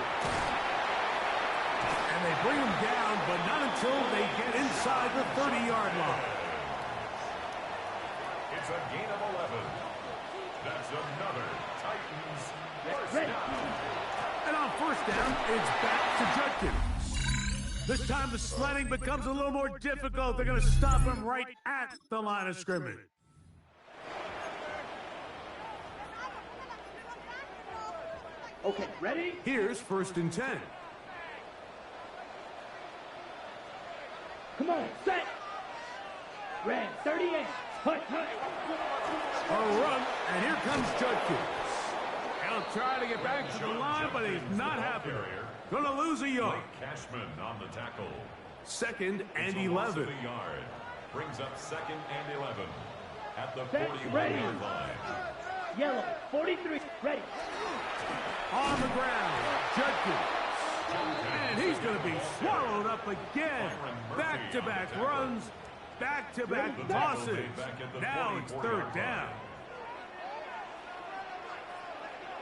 And they bring him down, but not until they get inside the 30-yard line. It's a gain of 11. That's another Titans first down. And on 1st down, it's back to Judkins. This time the sledding becomes a little more difficult. They're going to stop him right at the line of scrimmage. Okay, ready? Here's 1st and 10. Come on, set. Red 38. Hut, hut. A run, and here comes Judkins. He'll try to get back to the line, but he's not happy. Going to lose a yard. Cashman on the tackle. 2nd and It's a loss of 11. a yard. Brings up 2nd and 11. at the Set, 41-yard line. Yellow, 43, ready. On the ground, Judkins. And he's going to be swallowed up again. Back-to-back runs, back-to-back tosses. Now it's third down.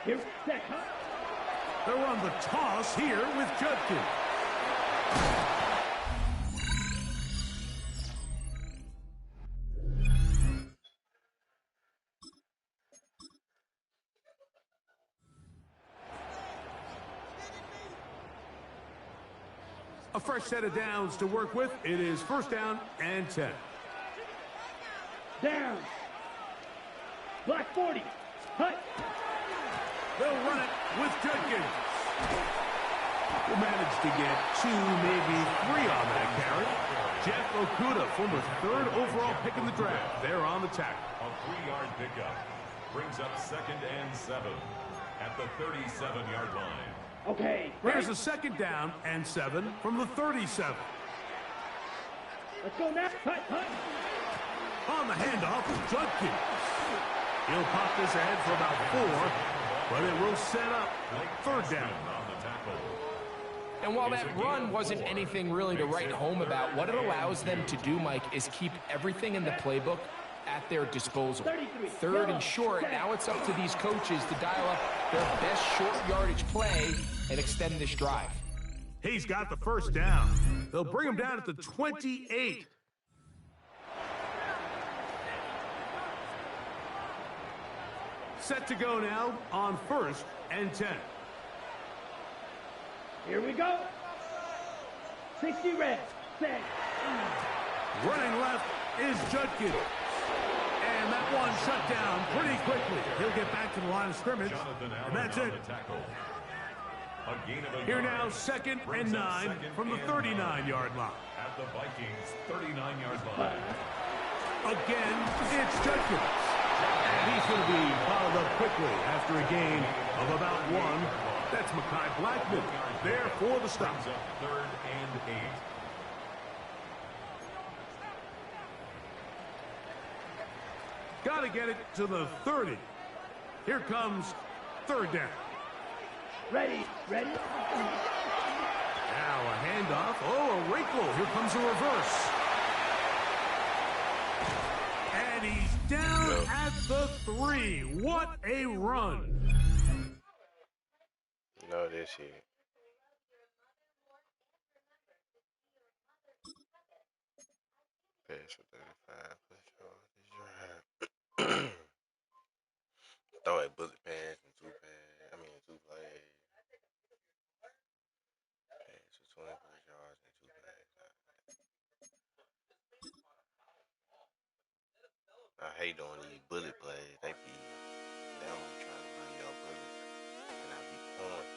Here, set, huh? They'll run the toss here with Judkins. A fresh set of downs to work with. It is first down and 10. Down. Black 40. Hut. They'll run it with Judkins. Will manage to get 2, maybe 3 on that carry. Jeff Okuda, former 3rd overall pick in the draft. They're on the tackle. A 3-yard pickup brings up 2nd and 7 at the 37-yard line. Okay. Here's a second down and 7 from the 37. Let's go now. Hut, hut. On the handoff, Judkins. He'll pop this ahead for about 4, but it will set up third down. And while that run wasn't anything really to write home about, what it allows them to do, Mike, is keep everything in the playbook at their disposal. 3rd and short, now it's up to these coaches to dial up their best short yardage play and extend this drive. He's got the first down. They'll bring him down at the 28. Set to go now on 1st and 10. Here we go. 60 red. Set. Running left is Judkins. And that one shut down pretty quickly. He'll get back to the line of scrimmage. And that's it. Here now, 2nd and 9 from the 39-yard line. At the Vikings' 39-yard line. Again, it's Judkins. And he's going to be followed up quickly after a gain of about 1. That's Mekhi Blackman there for the stop. 3rd and 8. Got to get it to the 30. Here comes third down. Ready, ready. Now a handoff. Oh, a wrinkle. Here comes a reverse. And he's down at the 3. What a run. No, this here. Pass for 35. Throw a bullet pass and 2 pass. 2 plays. Pass for 20 yards and 2 plays. I hate doing these bullet plays. They don't be trying to bring your bullets. And I be throwing.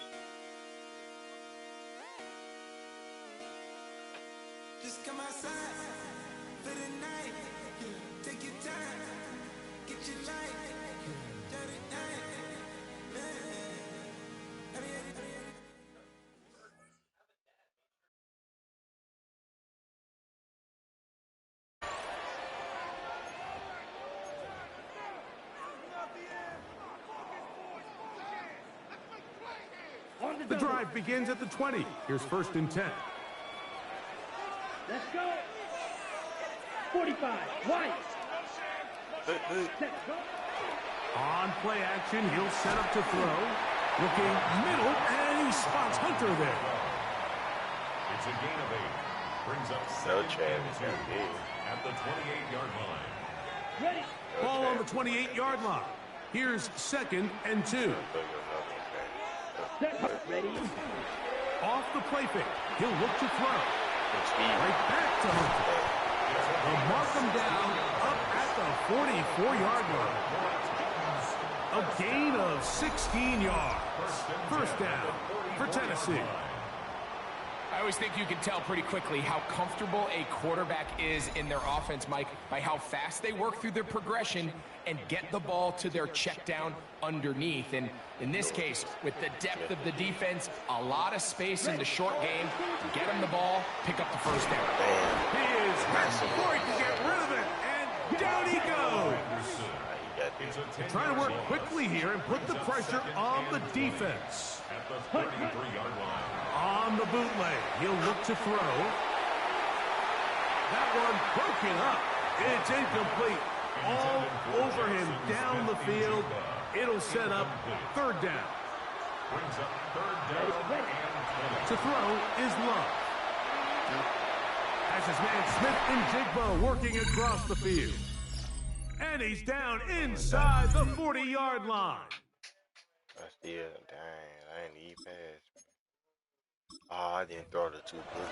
Just come outside for the night. Take your time. Get your life. Turn it down. The drive begins at the 20. Here's 1st and 10. Let's go. 45. White. Set, go. On play action, he'll set up to throw. Looking middle, and he spots Hunter there. It's a gain of 8. Brings up 2nd and 2 at the 28-yard line. Ready. Ball on the 28-yard line. Here's 2nd and 2. Set. Ready. Off the play fake. He'll look to throw. Right back to Hunter. They'll mark him down up at the 44-yard line. A gain of 16 yards. First down for Tennessee. I always think you can tell pretty quickly how comfortable a quarterback is in their offense, Mike, by how fast they work through their progression and get the ball to their check down underneath. And in this case, with the depth of the defense, a lot of space in the short game, get him the ball, pick up the first down. He is going to get rid of it, and down he goes. They're trying to work quickly here and put the pressure on the defense. At the 33-yard line. On the bootleg, he'll look to throw. That one broken up. It's incomplete. All over him down the field. It'll set up third down. Brings up third down and 20. To throw is Love. As his man Smith and Jigba working across the field. And he's down inside the 40-yard line. That's the dang, I ain't even pass. Oh, I didn't throw the two good.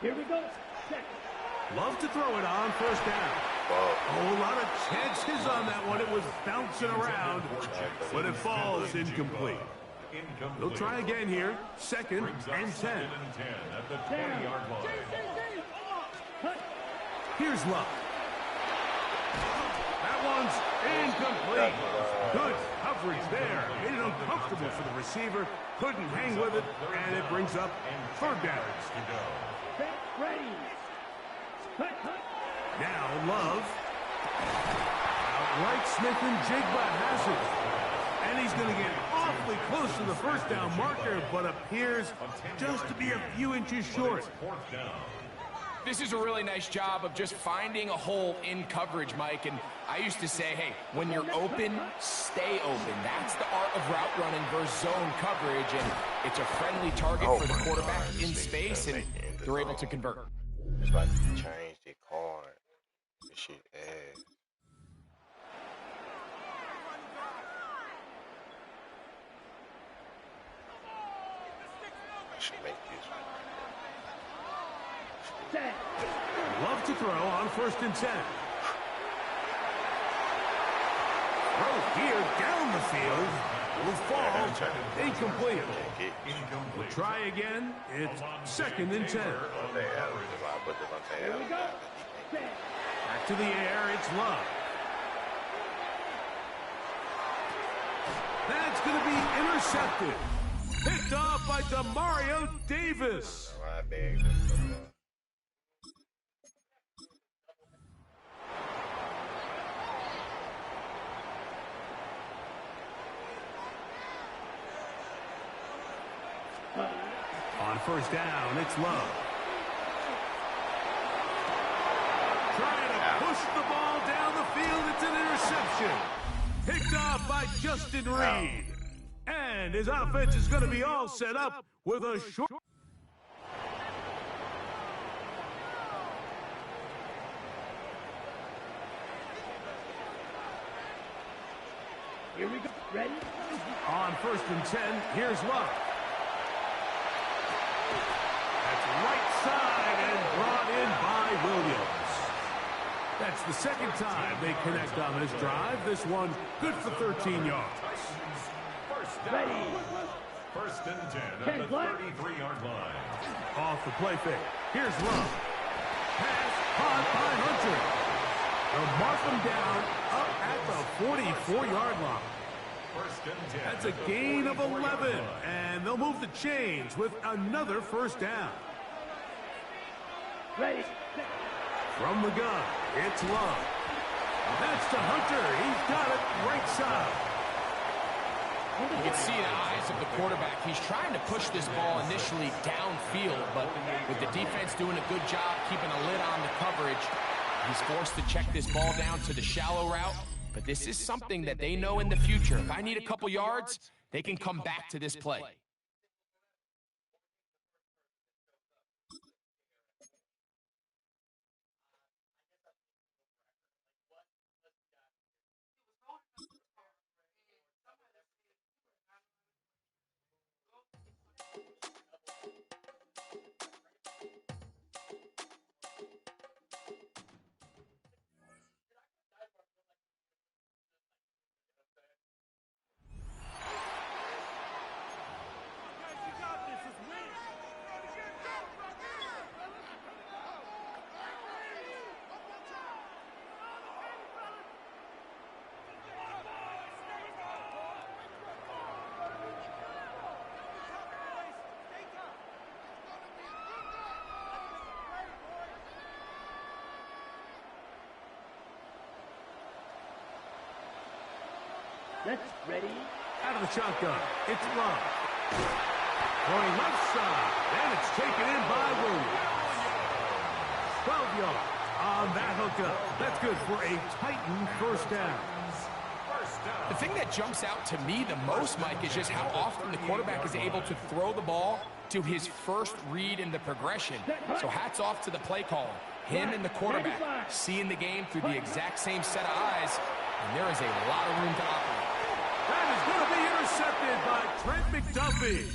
Here we go. Second. Love to throw it on first down. Oh, a lot of chances on that one. It was bouncing around, but it falls incomplete. They'll try again here. Second and 10. At the 20-yard line. Here's Love. That one's incomplete. Good coverage there. Made it uncomfortable for the receiver. Couldn't hang with it, and it brings up third down. Ready. Now Love. Outright Smith and Jigba has it. And he's going to get awfully close to the first down marker, but appears just to be a few inches short. This is a really nice job of just finding a hole in coverage, Mike. And I used to say, hey, when you're open, stay open. That's the art of route running versus zone coverage. And it's a friendly target for the quarterback in space, and they're able to convert. It's like they changed their card. This shit ass. I should make this one. Love to throw on first and 10. Throw here down the field. Will fall. Incomplete. We'll try again. It's second and 10. Back to the air. It's Love. That's going to be intercepted. Picked off by Demario Davis. On first down, it's Love. Trying to push the ball down the field. It's an interception. Picked off by Justin Reed. And his offense is going to be all set up with a short... Here we go. Ready? On first and 10, here's Love. That's right side and brought in by Williams. That's the second time they connect on this drive. This one good for 13 yards. Ready. First and 10 at the 33-yard line. Off the play fake. Here's Love. Pass caught by Hunter. They'll mark him down up at the 44-yard line. First and 10. That's a gain of 11, and they'll move the chains with another first down. Ready. From the gun, it's Love. That's to Hunter. He's got it right side. You can see in the eyes of the quarterback, he's trying to push this ball initially downfield, but with the defense doing a good job keeping a lid on the coverage, he's forced to check this ball down to the shallow route. But this is something that they know in the future. If I need a couple yards, they can come back to this play. Let's ready. Out of the shotgun, it's Love. Going left side, and it's taken in by Williams. 12 yards on that hookup. That's good for a Titan first down. The thing that jumps out to me the most, Mike, is just how often the quarterback is able to throw the ball to his first read in the progression. So hats off to the play caller. Him and the quarterback seeing the game through the exact same set of eyes, and there is a lot of room to operate. That is going to be intercepted by Trent McDuffie.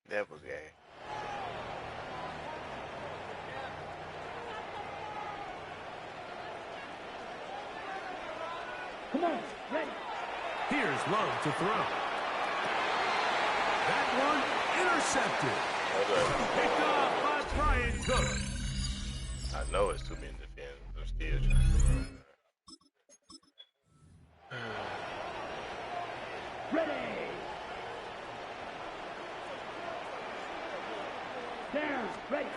That was gay. Come on, ready. Here's Love to throw. That one intercepted. Picked off by Brian Cook. I know it's too many defenders. I'm still trying to Ready. Down, ready.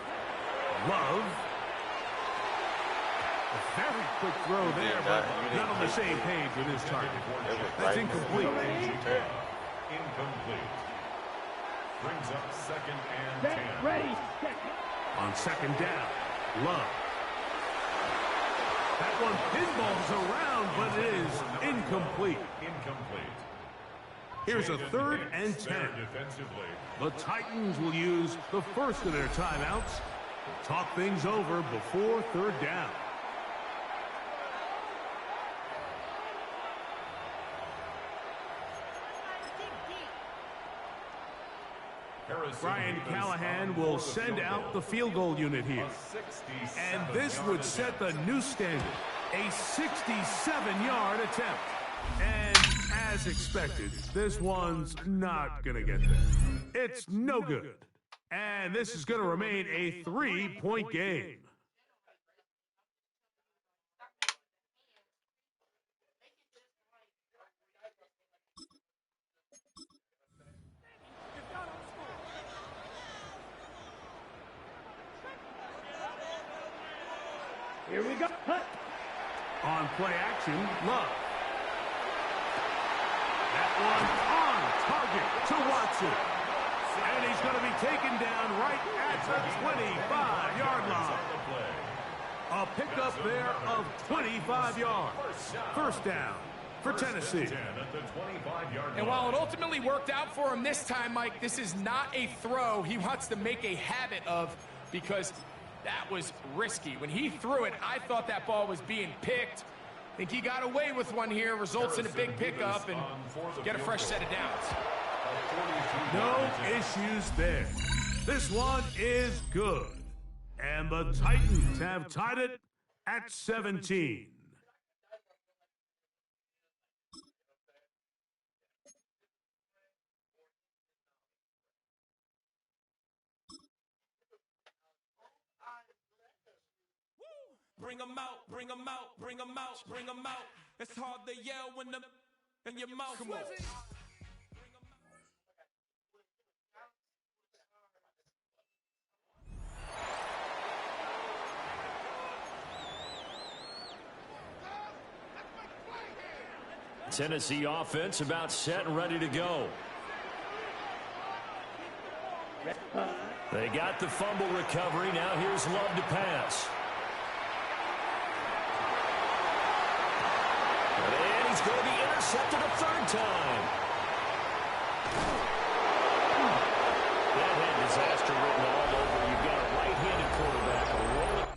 Love. A very quick throw there, but not on the same page with his target. That's incomplete. Incomplete. Brings up 2nd and 10. Ready. On 2nd down, Love. That one pinballs around, but it is incomplete. Incomplete. Here's a 3rd and 10. The Titans will use the first of their timeouts to talk things over before 3rd down. Brian Callahan will send out the field goal unit here. And this would set the new standard, a 67-yard attempt. And as expected, this one's not going to get there. It's no good. And this is going to remain a 3-point game. Here we go. Cut. On play action, Love. That one on target to Watson. And he's going to be taken down right at the 25-yard line. A pickup there of 25 yards. First down for Tennessee. And while it ultimately worked out for him this time, Mike, this is not a throw he wants to make a habit of, because that was risky. When he threw it, I thought that ball was being picked. I think he got away with one here, results in a big pickup, and get a fresh set of downs. No issues there. This one is good. And the Titans have tied it at 17. Bring them out, bring them out, bring them out, bring them out. It's hard to yell when them in your mouth. Come on. Tennessee offense about set and ready to go. They got the fumble recovery. Now here's Love to pass. And he's going to be intercepted a 3rd time. That had disaster written all over. You've got a right-handed quarterback rolling.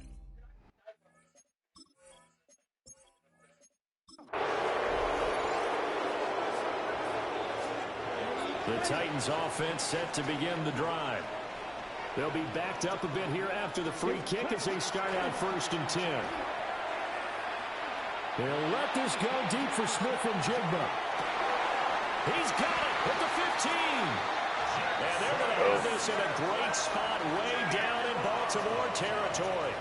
The Titans offense set to begin the drive. They'll be backed up a bit here after the free kick as they start out 1st and 10. They'll let this go deep for Smith and Jigba. He's got it at the 15. And they're going to have this in a great spot way down in Baltimore territory.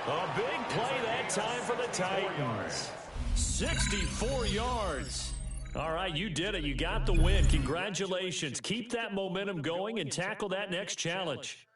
A big play that time for the Titans. 64 yards. All right, you did it. You got the win. Congratulations. Keep that momentum going and tackle that next challenge.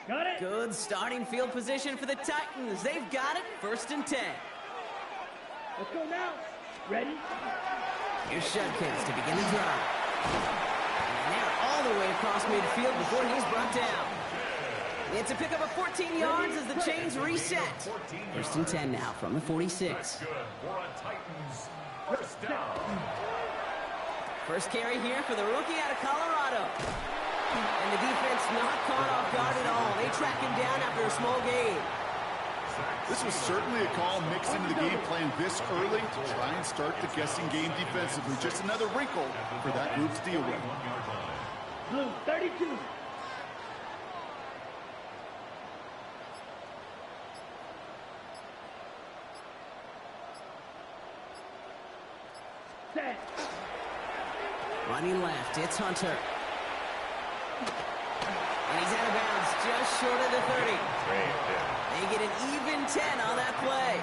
Got it. Good starting field position for the Titans. They've got it. 1st and 10. Let's go now. Ready? Here's Judkins to begin the drive. And they're all the way across midfield before he's brought down. It's a pickup of 14 yards as the chains reset. 1st and 10 now from the 46. First carry here for the rookie out of Colorado. And the defense not caught off guard at all. They track him down after a small gain. This was certainly a call mixed into the game plan this early to try and start the guessing game defensively. Just another wrinkle for that group to deal with. Blue 32. Set. Running left, it's Hunter. And he's out of bounds, just short of the 30. They get an even 10 on that play.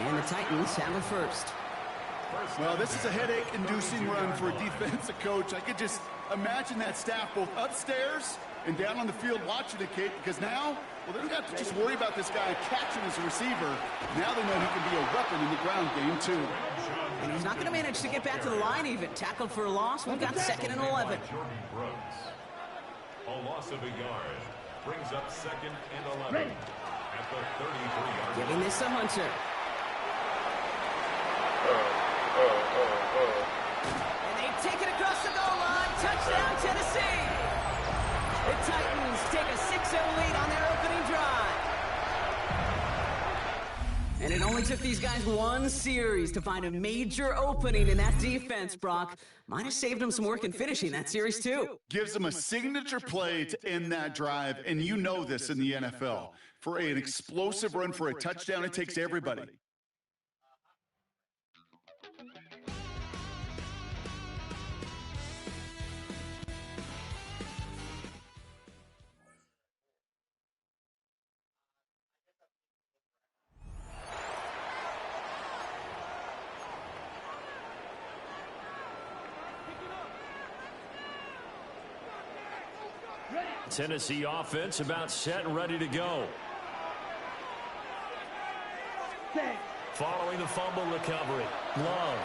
And the Titans have a first. Well, this is a headache-inducing run for a defensive coach. I could just imagine that staff both upstairs and down on the field watching it, Kate, because now, well, they don't have to just worry about this guy catching as a receiver. Now they know he can be a weapon in the ground game, too. And he's not going to manage to get back to the line even. Tackled for a loss. We've got 2nd and 11. A loss of a yard brings up 2nd and 11 at the 33-yard line. Giving this to Hunter. And they take it across the goal line. Touchdown, Tennessee. The Titans take a 6-0 lead on their opening drive. And it only took these guys one series to find a major opening in that defense, Brock. Might have saved them some work in finishing that series, too. Gives them a signature play to end that drive, and you know this in the NFL. For an explosive run for a touchdown, it takes everybody. Tennessee offense about set and ready to go. Following the fumble recovery. Love.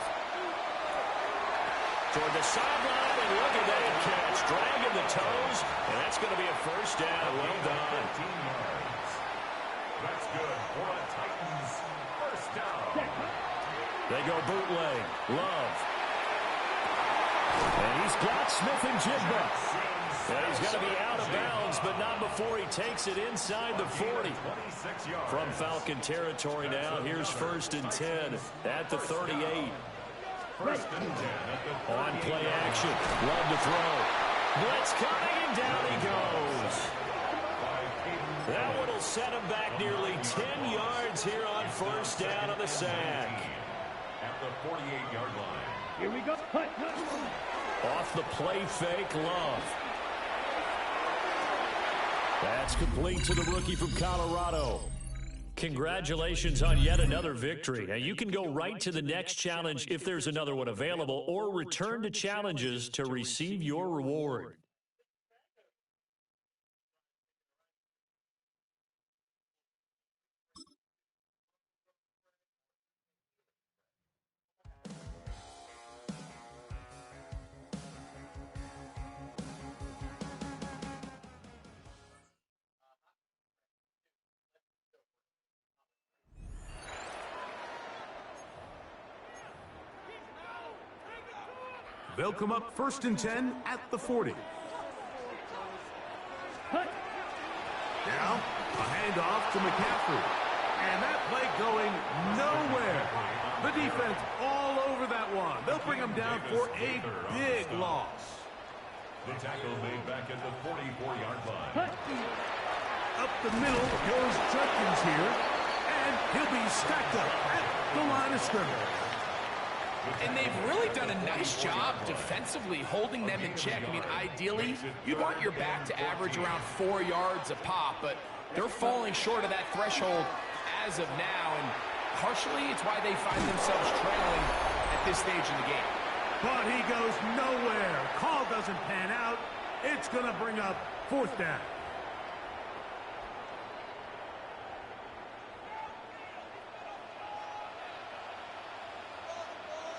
Toward the sideline, and look at that catch. Dragging the toes, and that's going to be a first down. Well done. 15 yards. That's good for a Titans first down. They go bootleg. Love. And he's got Smith and Jigba. And he's going to be out of bounds, but not before he takes it inside the 40. From Falcon territory now, here's 1st and 10 at the 38. First and 10 at the 38. On play action. Love to throw. Blitz coming, and down he goes. That one will set him back nearly 10 yards here on 1st down on the sack. At the 48-yard line. Here we go. Off the play fake, Love. That's complete to the rookie from Colorado. Congratulations on yet another victory. Now, you can go right to the next challenge if there's another one available, or return to challenges to receive your reward. They'll come up 1st and 10 at the 40. Now, a handoff to McCaffrey. And that play going nowhere. The defense all over that one. They'll bring them down for a big loss. The tackle made back at the 44-yard line. Up the middle goes Judkins here. And he'll be stacked up at the line of scrimmage. And they've really done a nice job defensively holding them in check. I mean, ideally, you'd want your back to average around 4 yards a pop, but they're falling short of that threshold as of now, and partially it's why they find themselves trailing at this stage in the game. But he goes nowhere. Call doesn't pan out. It's going to bring up 4th down.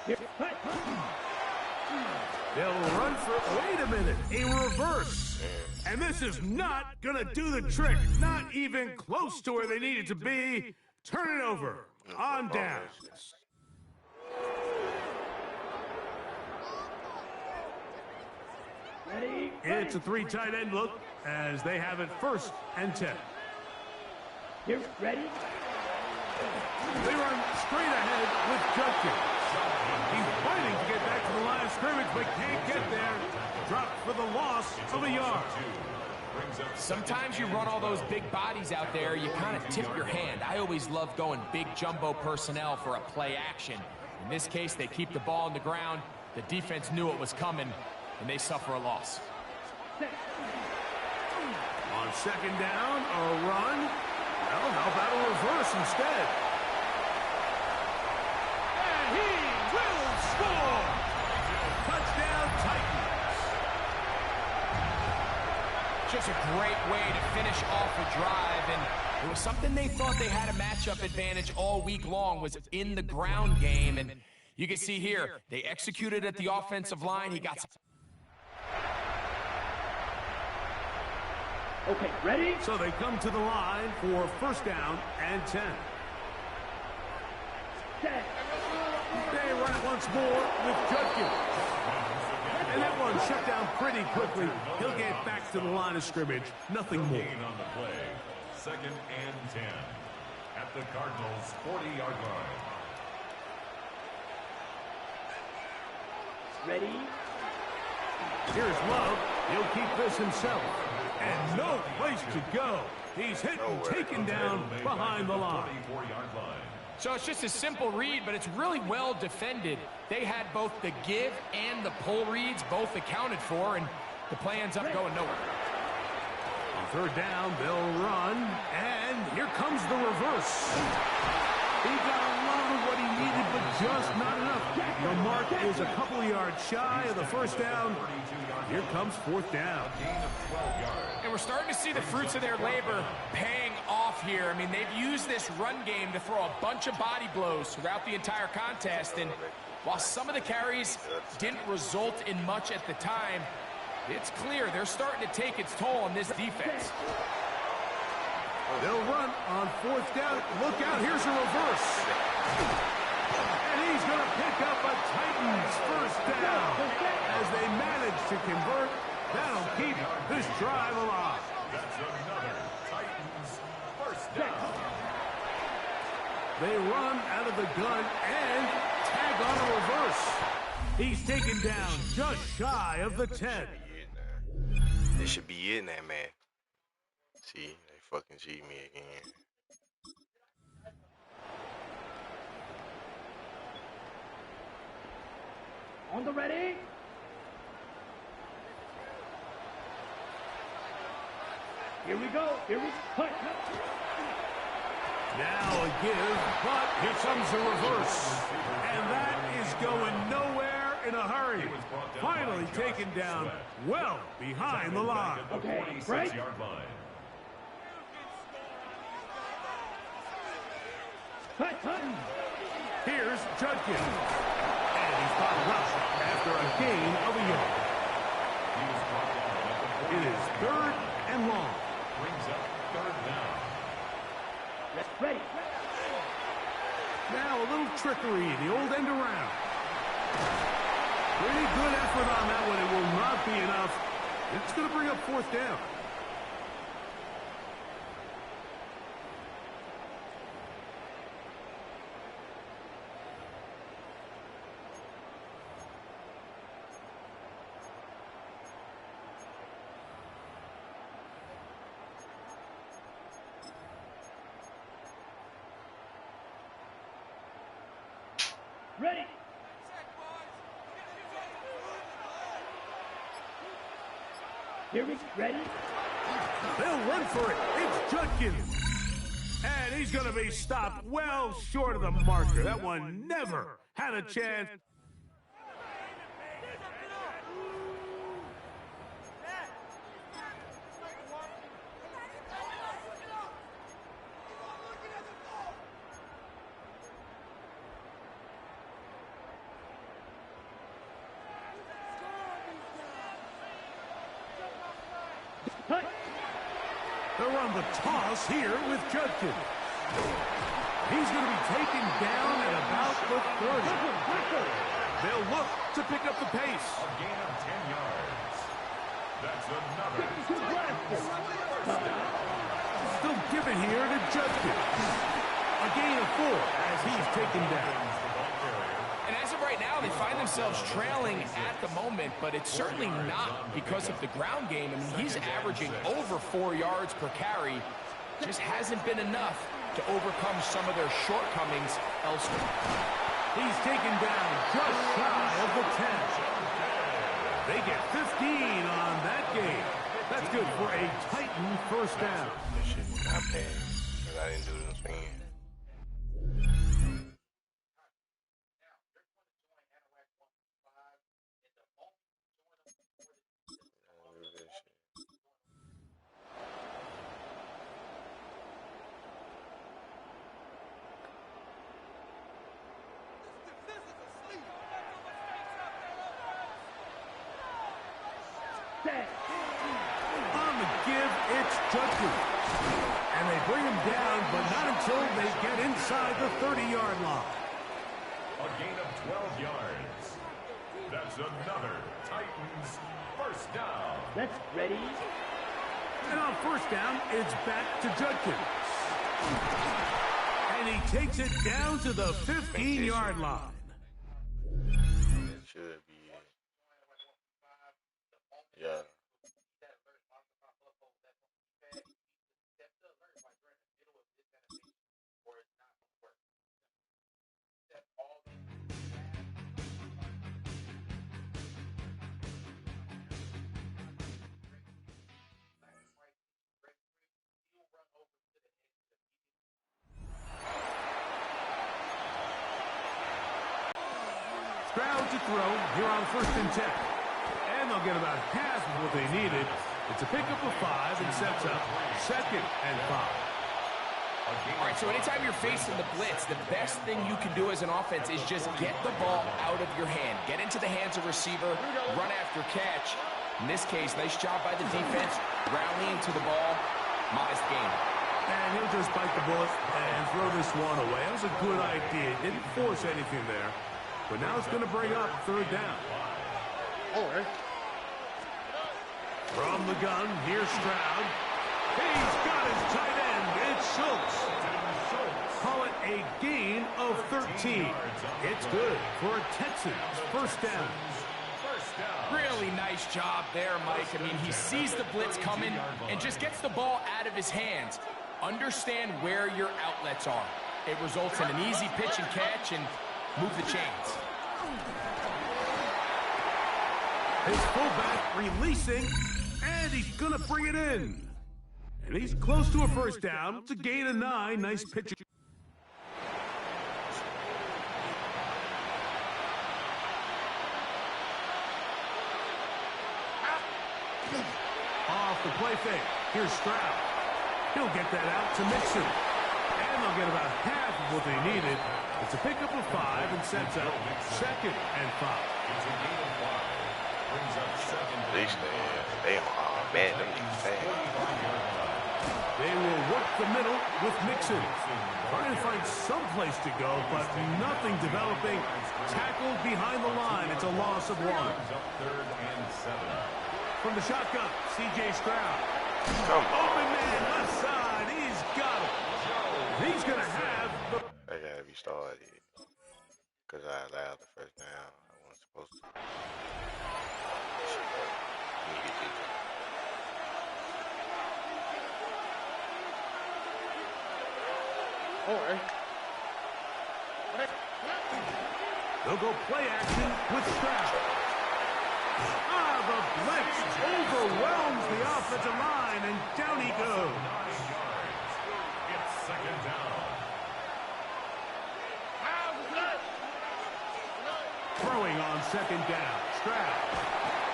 They'll run for, wait a minute, a reverse. And this is not going to do the trick. Not even close to where they needed to be. Turn it over. On down. It's a 3 tight end look as they have it 1st and 10. Here, ready? They run straight ahead with Judkins. He's fighting to get back to the line of scrimmage, but can't get there. Dropped for the loss of a yard. Sometimes you run all those big bodies out there, you kind of tip your hand. I always love going big jumbo personnel for a play action. In this case, they keep the ball on the ground. The defense knew it was coming, and they suffer a loss. On 2nd down, a run. Well, how about a reverse instead? And he will score! Touchdown, Titans! Just a great way to finish off a drive, and it was something they thought they had a matchup advantage all week long, was in the ground game, and you can see here, they executed at the offensive line. He got some. Okay, ready? So they come to the line for 1st down and 10. Set. They run it once more with Judkins. And that one shut down pretty quickly. He'll get back to the line of scrimmage. Nothing more. On the play, 2nd and 10 at the Cardinals' 40-yard line. Ready? Here's Love. He'll keep this himself. And no place to go. He's hit and taken down behind the line. So it's just a simple read, but it's really well defended. They had both the give and the pull reads both accounted for, and the play ends up going nowhere. On 3rd down, they'll run, and here comes the reverse. He got a lot of what he needed, but just not enough. The mark is a couple yards shy of the 1st down. Here comes 4th down. And we're starting to see the fruits of their labor paying off here. I mean, they've used this run game to throw a bunch of body blows throughout the entire contest. And while some of the carries didn't result in much at the time, it's clear they're starting to take its toll on this defense. They'll run on 4th down. Look out, here's a reverse. And he's going to pick up a Titans 1st down. As they manage to convert, that'll keep this drive alive. That's another Titans 1st down. They run out of the gun and tag on a reverse. He's taken down just shy of the 10. This should be it now, man. See, they fucking cheat me again. On the ready? Here we go. Here we cut. Now a give, but here comes the reverse. And that is going nowhere in a hurry. Finally taken down well behind the line. Okay, right? Cut. Here's Judkins. And he's bottled up after a gain of a yard. It is 3rd and long. Brings up 3rd down. Ready. Now a little trickery, the old end around. Pretty good effort on that one. It will not be enough. It's going to bring up 4th down. Ready. Here we ready? They'll run for it. It's Judkins. And he's going to be stopped well short of the marker. That one never had a chance. They'll run the toss here with Judkins. He's going to be taken down at about the 30. They'll look to pick up the pace. A gain of 10 yards. That's another. Still give it here to Judkins. A gain of 4 as he's taken down. And as of right now, they find themselves trailing at the moment, but it's certainly not because of the ground game. I mean, he's averaging over 4 yards per carry. Just hasn't been enough to overcome some of their shortcomings elsewhere. He's taken down just shy of the 10. They get 15 on that game. That's good for a Titan first down. This shit is not bad, because I didn't do this thing. On the give, it's Judkins. And they bring him down, but not until they get inside the 30-yard line. A gain of 12 yards. That's another Titans first down. That's ready. And on first down, it's back to Judkins. And he takes it down to the 15-yard line. That should be it. Yeah. Stroud to throw here on 1st and 10. And they'll get about half of what they needed. It's a pickup of 5 and sets up 2nd and 5. All right, so anytime you're facing the blitz, the best thing you can do as an offense is just get the ball out of your hand. Get into the hands of receiver, run after catch. In this case, nice job by the defense, rallying to the ball. Modest gain. And he'll just bite the bullet and throw this one away. That was a good idea. Didn't force anything there. But now it's going to bring up 3rd down. From the gun, here's Stroud. He's got his tight end. It's Schultz. Call it a gain of 13. It's good for a Texans first down. Really nice job there, Mike. I mean, he sees the blitz coming and just gets the ball out of his hands. Understand where your outlets are. It results in an easy pitch and catch and move the chains. His fullback releasing, and he's going to bring it in. And he's close to a first down. It's a gain of 9. Nice pitch. Off the play fake. Here's Stroud. He'll get that out to Mixon. And they'll get about half of what they needed. It's a pickup of 5 and sets up 2nd and 5. They will work the middle with Mixon. Trying to find some place to go, but nothing developing. Tackled behind the line. It's a loss of 1. From the shotgun, C.J. Stroud. Open man left side. He's got it. He's going to have the... I got to be started. Because I allowed the first down. I wasn't supposed to. They'll go play action with Stroud. The blitz overwhelms the offensive line, and down he goes. It's 2nd down. Throwing on 2nd down, Stroud.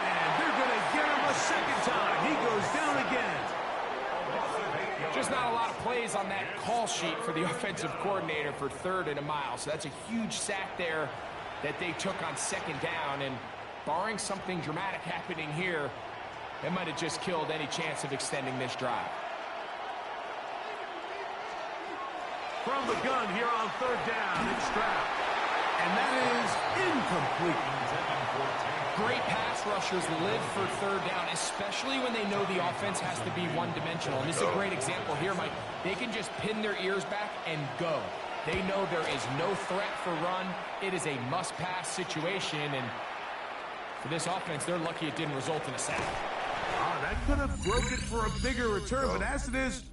And they're going to get him a 2nd time. He goes down again. Just not a lot of plays on that call sheet for the offensive coordinator for 3rd and a mile. So that's a huge sack there that they took on 2nd down. And barring something dramatic happening here, it might have just killed any chance of extending this drive. From the gun here on third down, it's Stroud. And that is incomplete. Great pass rushers live for third down, especially when they know the offense has to be one-dimensional. And this is a great example here, Mike. They can just pin their ears back and go. They know there is no threat for run. It is a must-pass situation, and for this offense, they're lucky it didn't result in a sack. That could have broken for a bigger return, but as it is,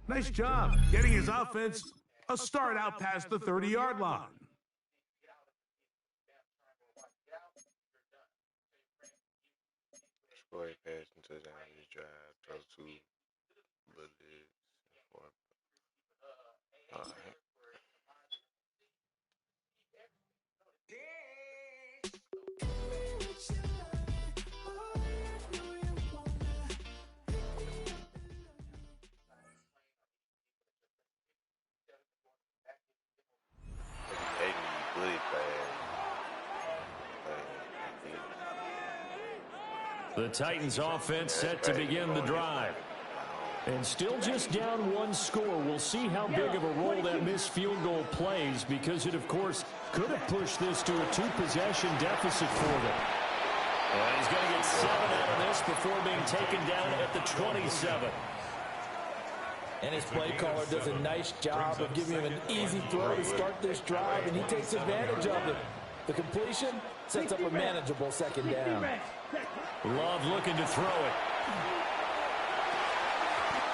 nice job getting his offense a start out past the 30-yard line. Score a pass into the drive, throw two bullets. All right. The Titans offense set to begin the drive. And still just down one score. We'll see how big of a role that missed field goal plays, because it, of course, could have pushed this to a two-possession deficit for them. And he's going to get 7 out of this before being taken down at the 27. And his play caller does a nice job of giving him an easy throw to start this drive, and he takes advantage of it. The completion sets up a manageable second down. Love looking to throw it.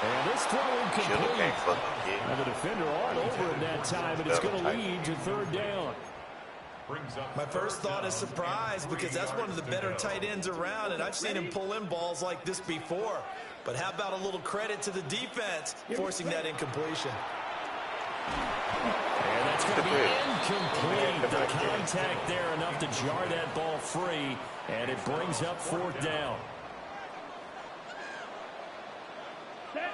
And this throw incomplete. And the defender all over it that time, and it's going to lead to third down. My first thought is surprise, because that's one of the better tight ends around, and I've seen him pull in balls like this before. But how about a little credit to the defense forcing that incompletion? And that's going to be incomplete. The contact there enough to jar that ball free, and it brings up fourth down. Set.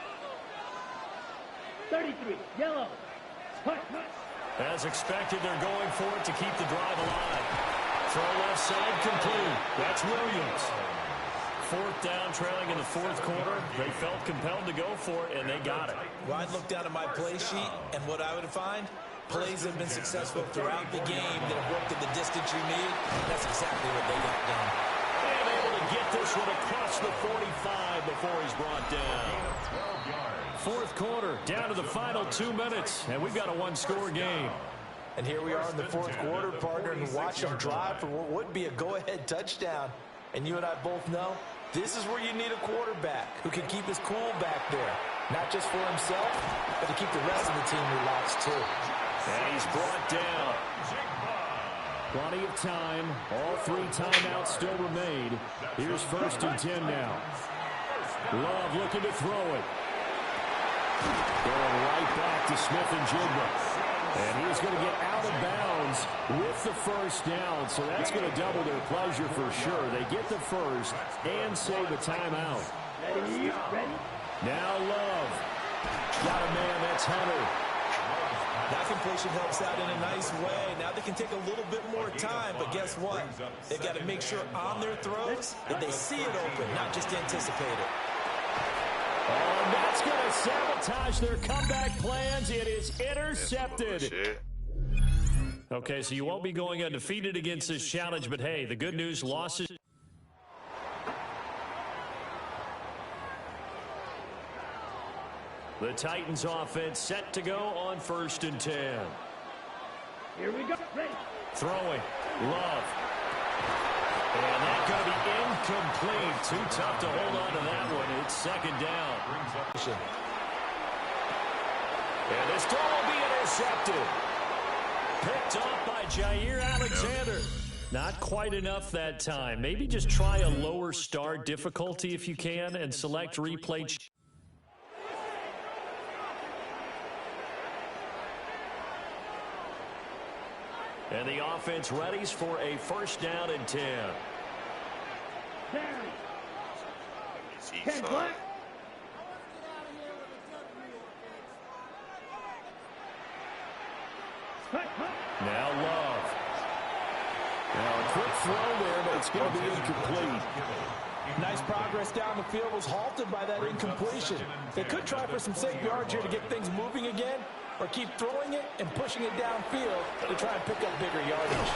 33, yellow. Hut. As expected, they're going for it to keep the drive alive. Throw left side complete. That's Williams. Fourth down, trailing in the fourth quarter. They felt compelled to go for it, and they got it. Well, I'd look down at my play sheet, and what I would find, plays have been successful throughout the game that have worked at the distance you need. That's exactly what they got done. And able to get this one across the 45 before he's brought down. Fourth quarter, down to the final 2 minutes, and we've got a one-score game. And here we are in the fourth quarter, partner, and watch them drive for what would be a go-ahead touchdown. And you and I both know this is where you need a quarterback who can keep his cool back there. Not just for himself, but to keep the rest of the team relaxed too. And he's brought down. Plenty of time. All 3 timeouts still remain. Here's 1st and 10 now. Love looking to throw it. Going right back to Smith and Jigba. And he's going to get out of bounds with the first down. So that's going to double their pleasure for sure. They get the first and save a timeout. Ready? Now Love. Got a man, that's Hunter. That completion helps out in a nice way. Now they can take a little bit more time, but guess what? They've got to make sure on their throws that they see it open, not just anticipate it. Oh, and that's going to sabotage their comeback plans. It is intercepted. Okay, so you won't be going undefeated against this challenge, but hey, the good news, losses. The Titans offense set to go on 1st and 10. Here we go. Ready. Throwing. Love. And that's going to be incomplete. Too tough to hold on to that one. It's 2nd down. And this throw will be intercepted. Picked off by Jair Alexander. Not quite enough that time. Maybe just try a lower start difficulty if you can and select replay. And the offense readies for a 1st down and 10. Ken Black. Now Love. Now a quick throw there, but it's going to be incomplete. Nice progress down the field was halted by that incompletion. They could try for some safe yards here to get things moving again, or keep throwing it and pushing it downfield to try and pick up bigger yardage.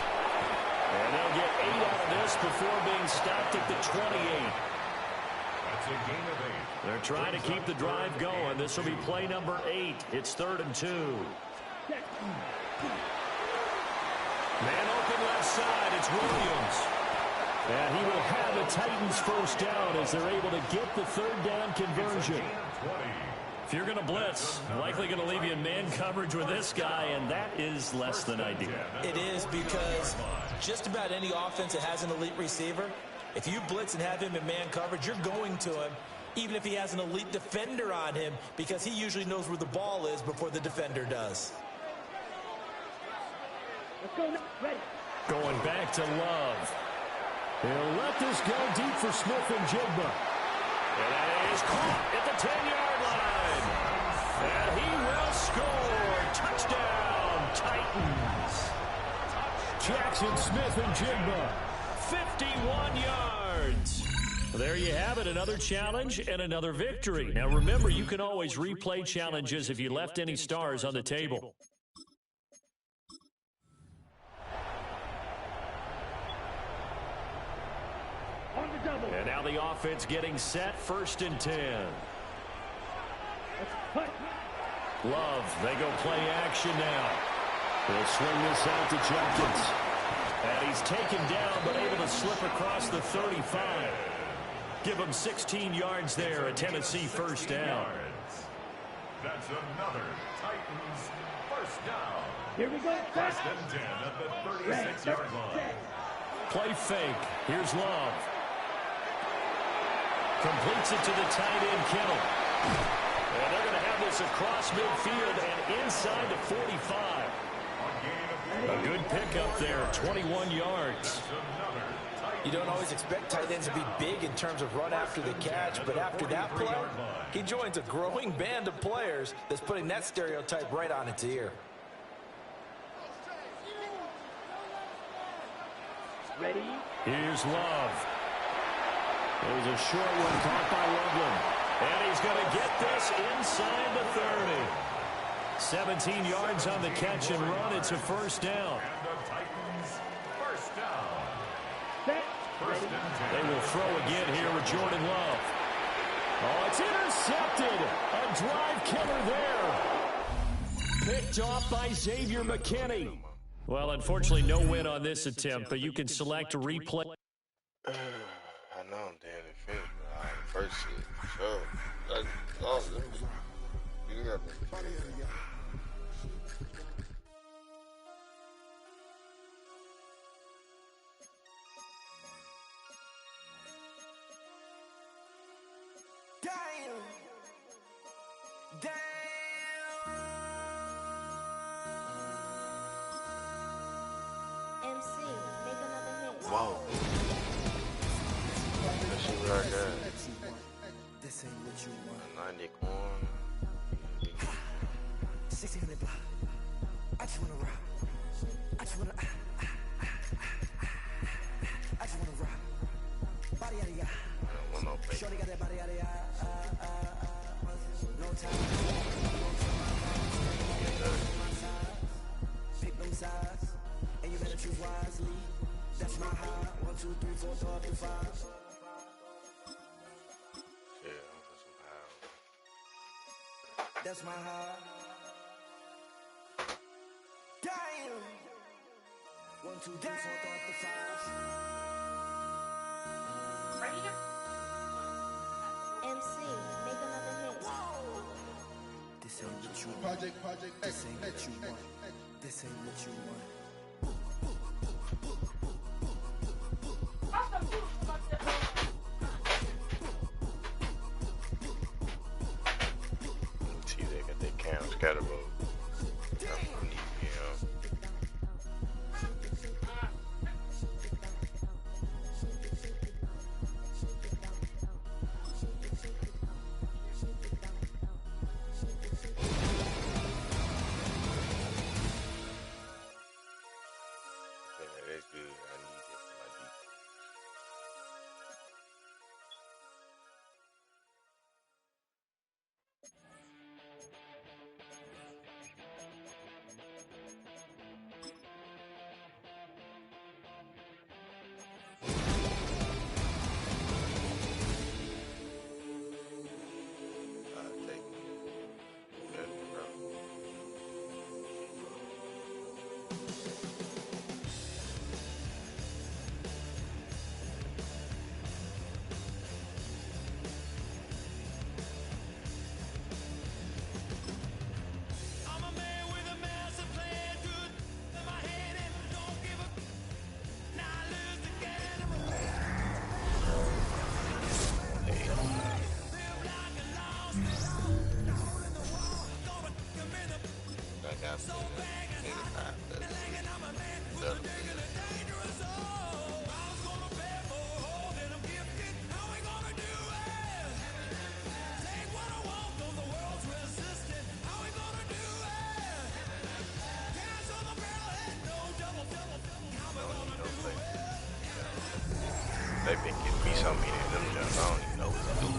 And they'll get 8 out of this before being stopped at the 28. That's a gain of 8. They're trying to keep the drive going. This will be play number 8. It's 3rd and 2. Man open left side. It's Williams. And he will have the Titans first down as they're able to get the 3rd down conversion. If you're going to blitz, likely going to leave you in man coverage with this guy, and that is less than ideal. It is, because just about any offense that has an elite receiver, if you blitz and have him in man coverage, you're going to him, even if he has an elite defender on him, because he usually knows where the ball is before the defender does. Let's go now. Ready. Going back to Love. He'll let this go deep for Smith and Jigba. And that is caught at the 10-yard line. And he will score. Touchdown, Titans. Jackson Smith and Jigba, 51 yards. There you have it, another challenge and another victory. Now remember, you can always replay challenges if you left any stars on the table. And now the offense getting set, 1st and 10. Love, they go play action now. They'll swing this out to Jenkins. And he's taken down, but able to slip across the 35. Give him 16 yards there, a Tennessee first down. That's another Titans first down. Here we go. 1st and 10 at the 36-yard line. Play fake. Here's Love. Completes it to the tight end, Kittle. And they're going to have this across midfield and inside the 45. A good pickup there, 21 yards. You don't always expect tight ends to be big in terms of run after the catch, but after that play, he joins a growing band of players that's putting that stereotype right on its ear. Ready? Here's Love. There's a short one caught by Loveland. And he's going to get this inside the 30. 17 yards on the catch and run. It's a first down. And the Titans first down. First and 10. They will throw again here with Jordan Love. Oh, it's intercepted. A drive killer there. Picked off by Xavier McKinney. Well, unfortunately, no win on this attempt, but you can select a replay. I know I'm damn it finished, but I ain't first shit. Sure. That's awesome. You got me. Damn. MC, make another hit. Wow. That shit what I got. This ain't what you want. 90 corn. 1600 block. I just wanna rock. I just wanna I just wanna rock. Body out of ya. One more play. Shorty got that body out of ya. No time. Pick them sides. And you better choose wisely. That's my high. 1, 2, 3, 4, 5, 5. Yeah, I'm for some power. That's my high. Damn. 1, 2, 3, 4, 5. MC, make another hit. This ain't what you want. This ain't what you want. This ain't what you want. See, they got that Cam Scatterbo. They've been getting me so many of them jumps, I don't even know what to do.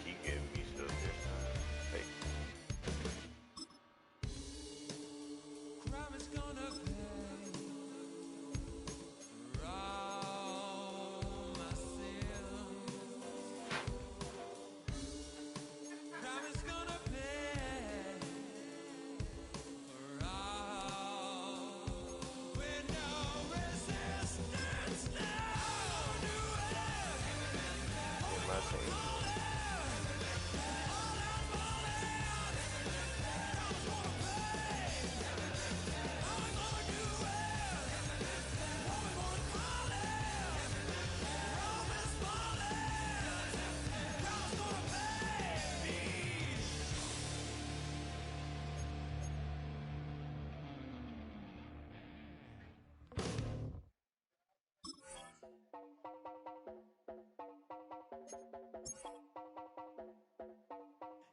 Keep giving me stuff this time. Hey. Crime is gonna pay for all my sins. Crime is gonna pay for all with no resistance. No new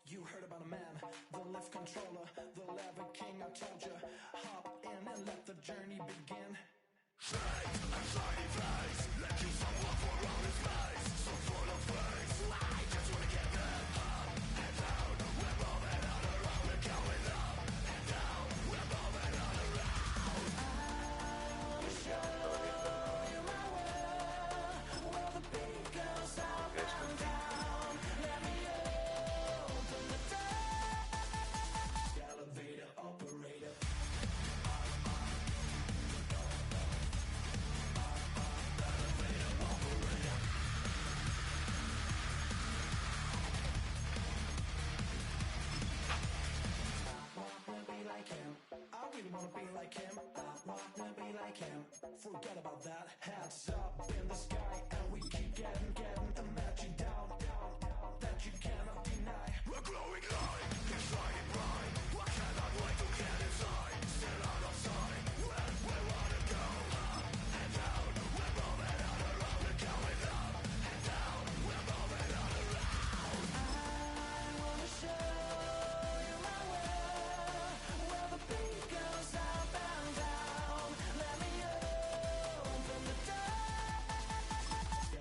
You heard about a man, the lift controller, the lever king, I told you. Hop in and let the journey begin. Straight and shiny face, let you someone for all his face. So full of face, I just wanna get them up and down. We're moving on around, we're going up and down. We're moving on around. I wanna show you my world, where the beat goes up and down. Let me open the door. Elevator operator. I really wanna be like him. I wanna be like him. Forget about that. Heads up in the sky, and we keep getting imagine down, that you cannot deny. We're glowing light, it's shining bright. I cannot wait to get inside. Still out of sight. When we wanna go up and down. We're moving on around. We're going up and down. We're moving on around. I wanna show you my world, where the beat goes up and down. Let me open the door.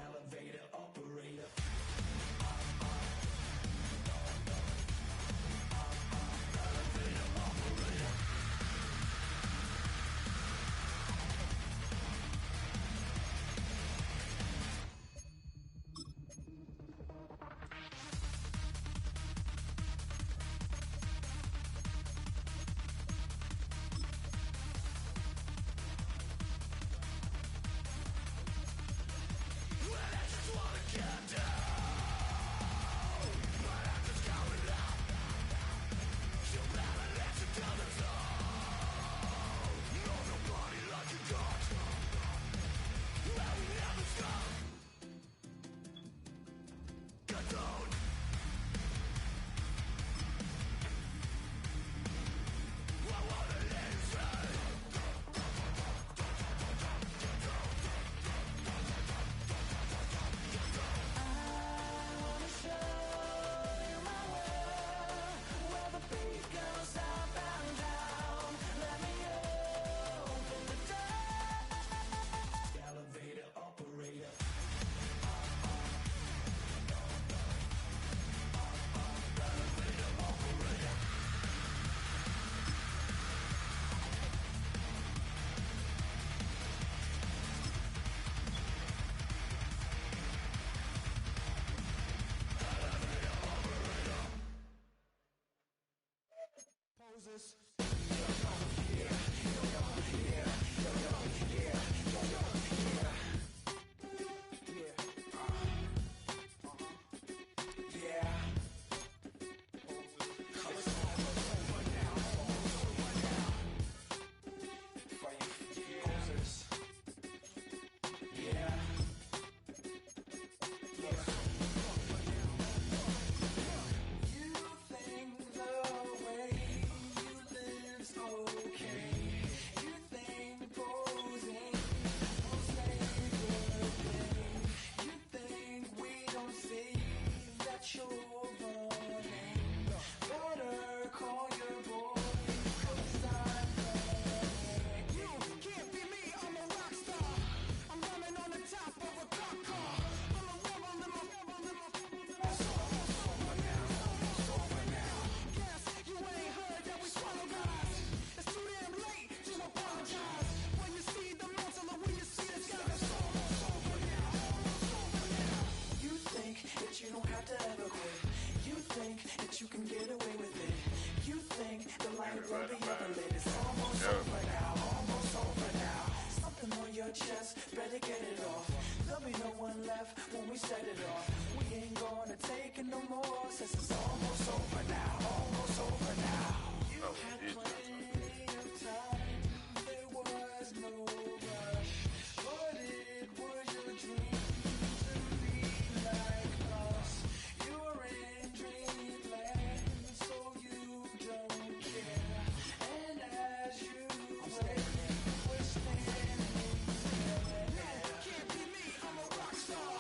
Elevator operator. Elevator operator. that you don't have to ever quit. You think that you can get away with it. You think the light won't be ever lit. It's almost over now, almost over now. Something on your chest, better get it off. There'll be no one left when we set it off. We ain't gonna take it no more, since it's almost over now, almost over now. You had plenty of time, there was no rush, but it was your dream to be like us. You're in dreamland, so you don't care. And as you wait, we're standing there. Can't be me, I'm a rock star.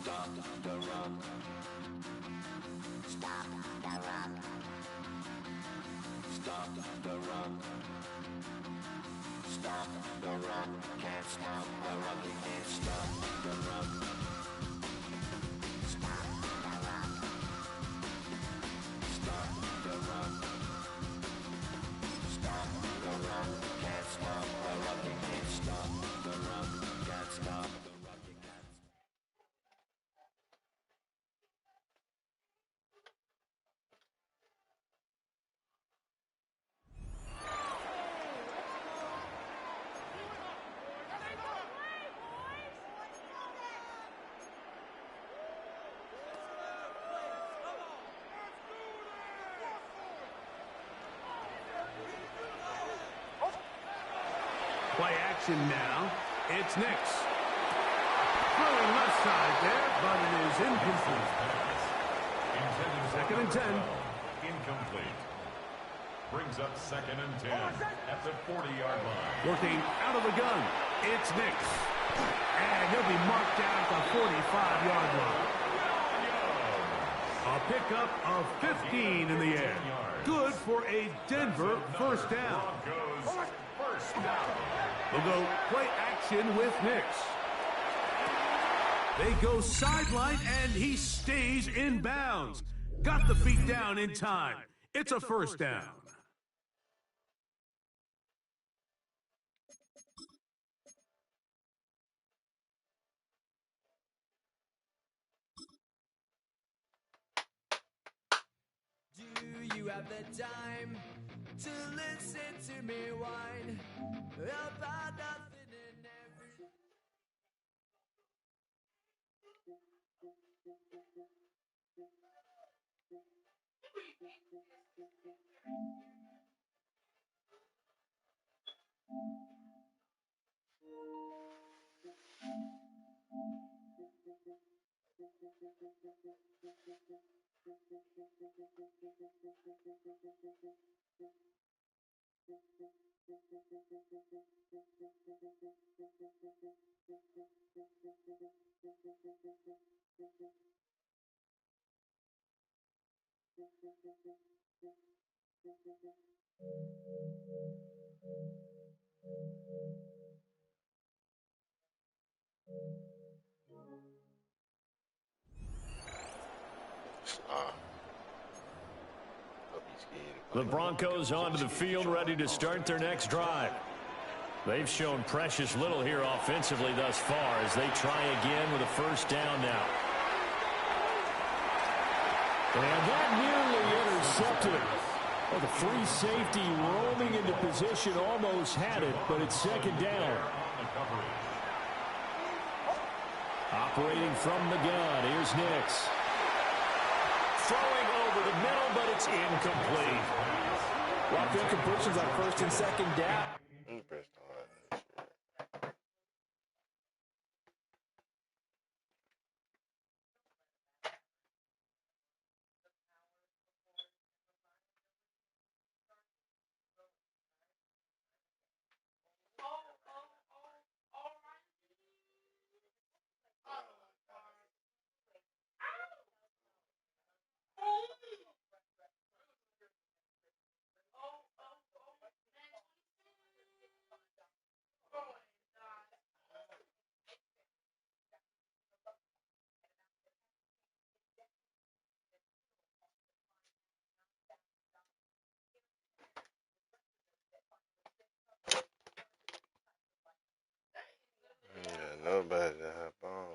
Stop the run. Stop the run. Stop the run. Stop the run. Can't stop the run. You can't stop the run. Stop the run. Stop the run. Stop the run. Can't stop the run. You can't stop the run. Can't stop the run. Play action now. It's Nix. Throwing left side there, but it is incomplete. Second and 10. Incomplete. Brings up second and 10 at the 40-yard line. Working out of the gun. It's Nix. And he'll be marked down at the 45-yard line. A pickup of 15 in the air. Good for a Denver first down. They'll go play action with Nix. They go sideline, and he stays in bounds. Got the feet down in time. It's a first down. Do you have the time to listen to me whine about nothing and everything? The Broncos onto the field, ready to start their next drive. They've shown precious little here offensively thus far as they try again with a first down now. And that nearly intercepted. Well, the free safety roaming into position almost had it, but it's second down. Operating from the gun, here's Nix. Throwing over the middle, but it's incomplete. Lots of incompletions on first and second down. Nobody to hop on.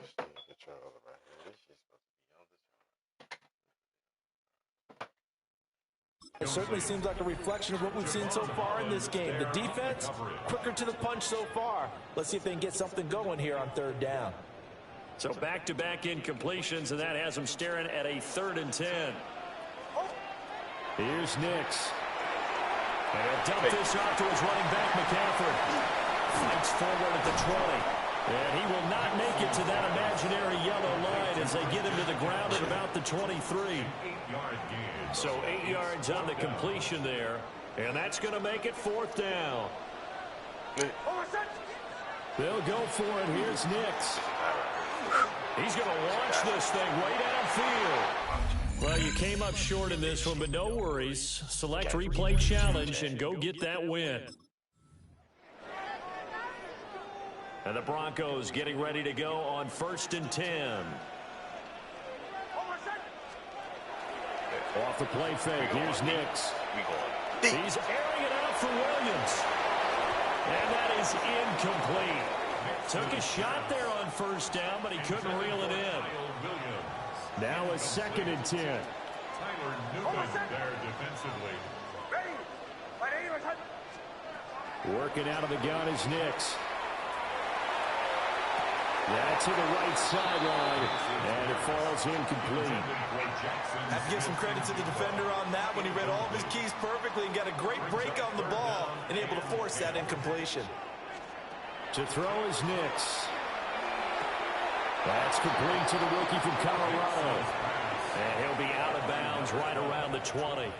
Just need control right here. This shit's supposed to be on the It certainly seems like a reflection of what we've seen so far in this game. The defense, quicker to the punch so far. Let's see if they can get something going here on third down. So back-to-back incompletions, and that has them staring at a 3rd and 10. Here's Nix. And he'll dump this off to his running back, McCaffrey. Fights forward at the 20. And he will not make it to that imaginary yellow line as they get him to the ground at about the 23. So 8 yards on the completion there. And that's going to make it 4th down. They'll go for it. Here's Nix. He's going to launch this thing way downfield. Well, you came up short in this one, but no worries. Select replay challenge and go get that win. And the Broncos getting ready to go on 1st and 10. Off the play fake, here's Nix. He's airing it out for Williams. And that is incomplete. Took a shot there on 1st down, but he couldn't reel it in. Now a 2nd and 10. Tyler Newman there defensively. Working out of the gun is Nix. That's to the right sideline, and it falls incomplete. I have to give some credit to the defender on that when he read all of his keys perfectly and got a great break on the ball and able to force that incompletion. To throw is Nix. That's complete to the rookie from Colorado. And he'll be out of bounds right around the 20.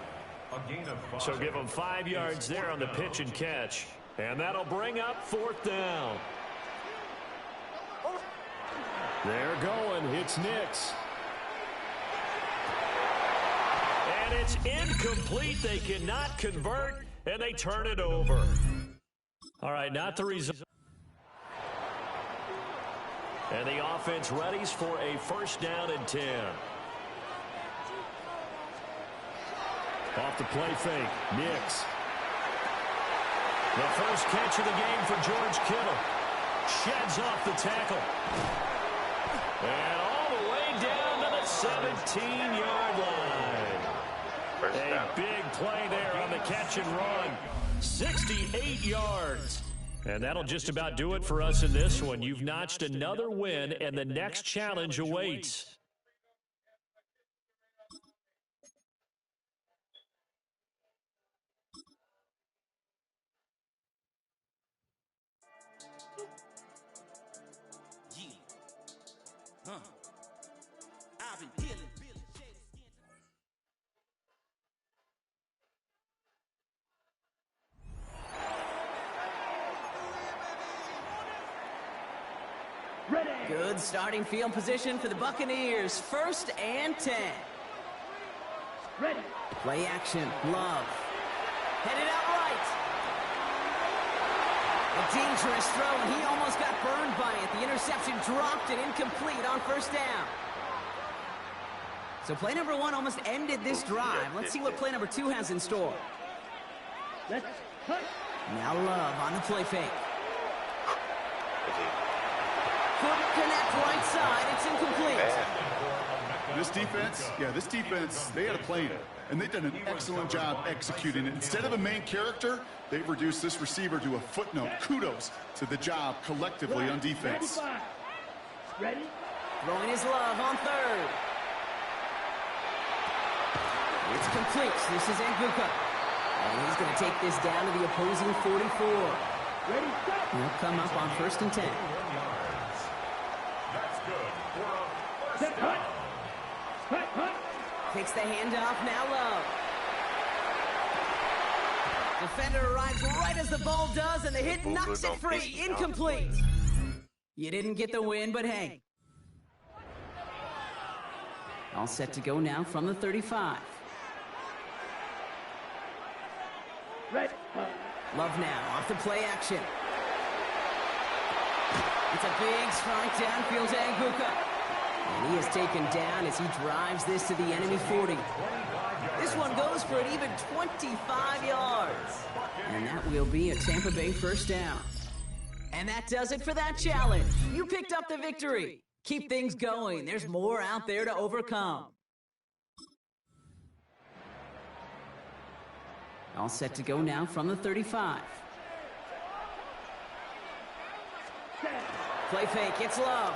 So give him 5 yards there on the pitch and catch. And that'll bring up 4th down. They're going. It's Knicks. And it's incomplete. They cannot convert, and they turn it over. All right, not the result. And the offense readies for a first down and 10. Off the play fake, Knicks. The first catch of the game for George Kittle. Sheds off the tackle. And all the way down to the 17-yard line. A big play there on the catch and run. 68 yards. And that'll just about do it for us in this one. You've notched another win, and the next challenge awaits. Good starting field position for the Buccaneers. First and 10. Ready. Play action. Love. Headed out right. A dangerous throw, and he almost got burned by it. The interception dropped and incomplete on first down. So play number 1 almost ended this drive. Let's see what play number 2 has in store. Let's cut. Now Love on the play fake. Couldn't connect right side. It's incomplete. This defense, they had a plan, and they've done an excellent job executing it. Instead of a main character, they've reduced this receiver to a footnote. Kudos to the job collectively on defense. Ready? Throwing his Love on third. It's complete. This is Nguka. And he's going to take this down to the opposing 44. Ready, stop. He'll come up on first and 10. Takes the handoff, now Love. Defender arrives right as the ball does, and the hit knocks it free. Incomplete. You didn't get the win, but hey. All set to go now from the 35. Ready. Love now, off the play action. It's a big strike downfield to Nguka. And he is taken down as he drives this to the enemy 40. This one goes for an even 25 yards. And that will be a Tampa Bay first down. And that does it for that challenge. You picked up the victory. Keep things going. There's more out there to overcome. All set to go now from the 35. Play fake, it's Love.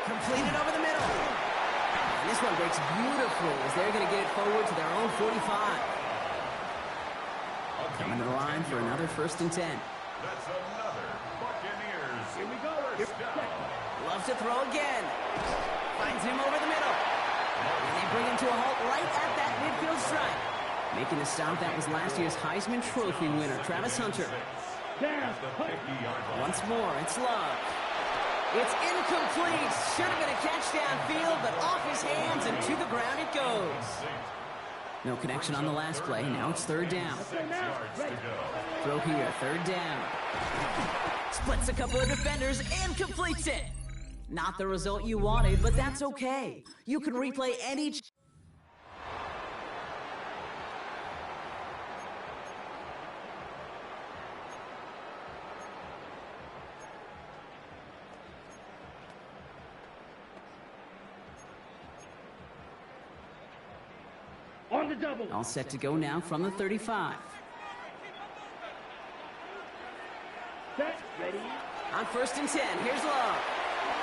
Completed over the middle. And this one breaks beautifully as they're going to get it forward to their own 45. Coming to the line for another first and 10. That's another Buccaneers. Here we go. Love to throw again. Finds him over the middle. And they bring him to a halt right at that midfield strike. Making the stop, that was last year's Heisman Trophy winner, Travis Hunter. Once more, it's Love. It's incomplete. Should have been a catch downfield, but off his hands and to the ground it goes. No connection on the last play. Now it's third down. Throw here, third down. Splits a couple of defenders and completes it. Not the result you wanted, but that's okay. You can replay any... On the double. All set to go now from the 35. Set, ready. On first and 10, here's Love.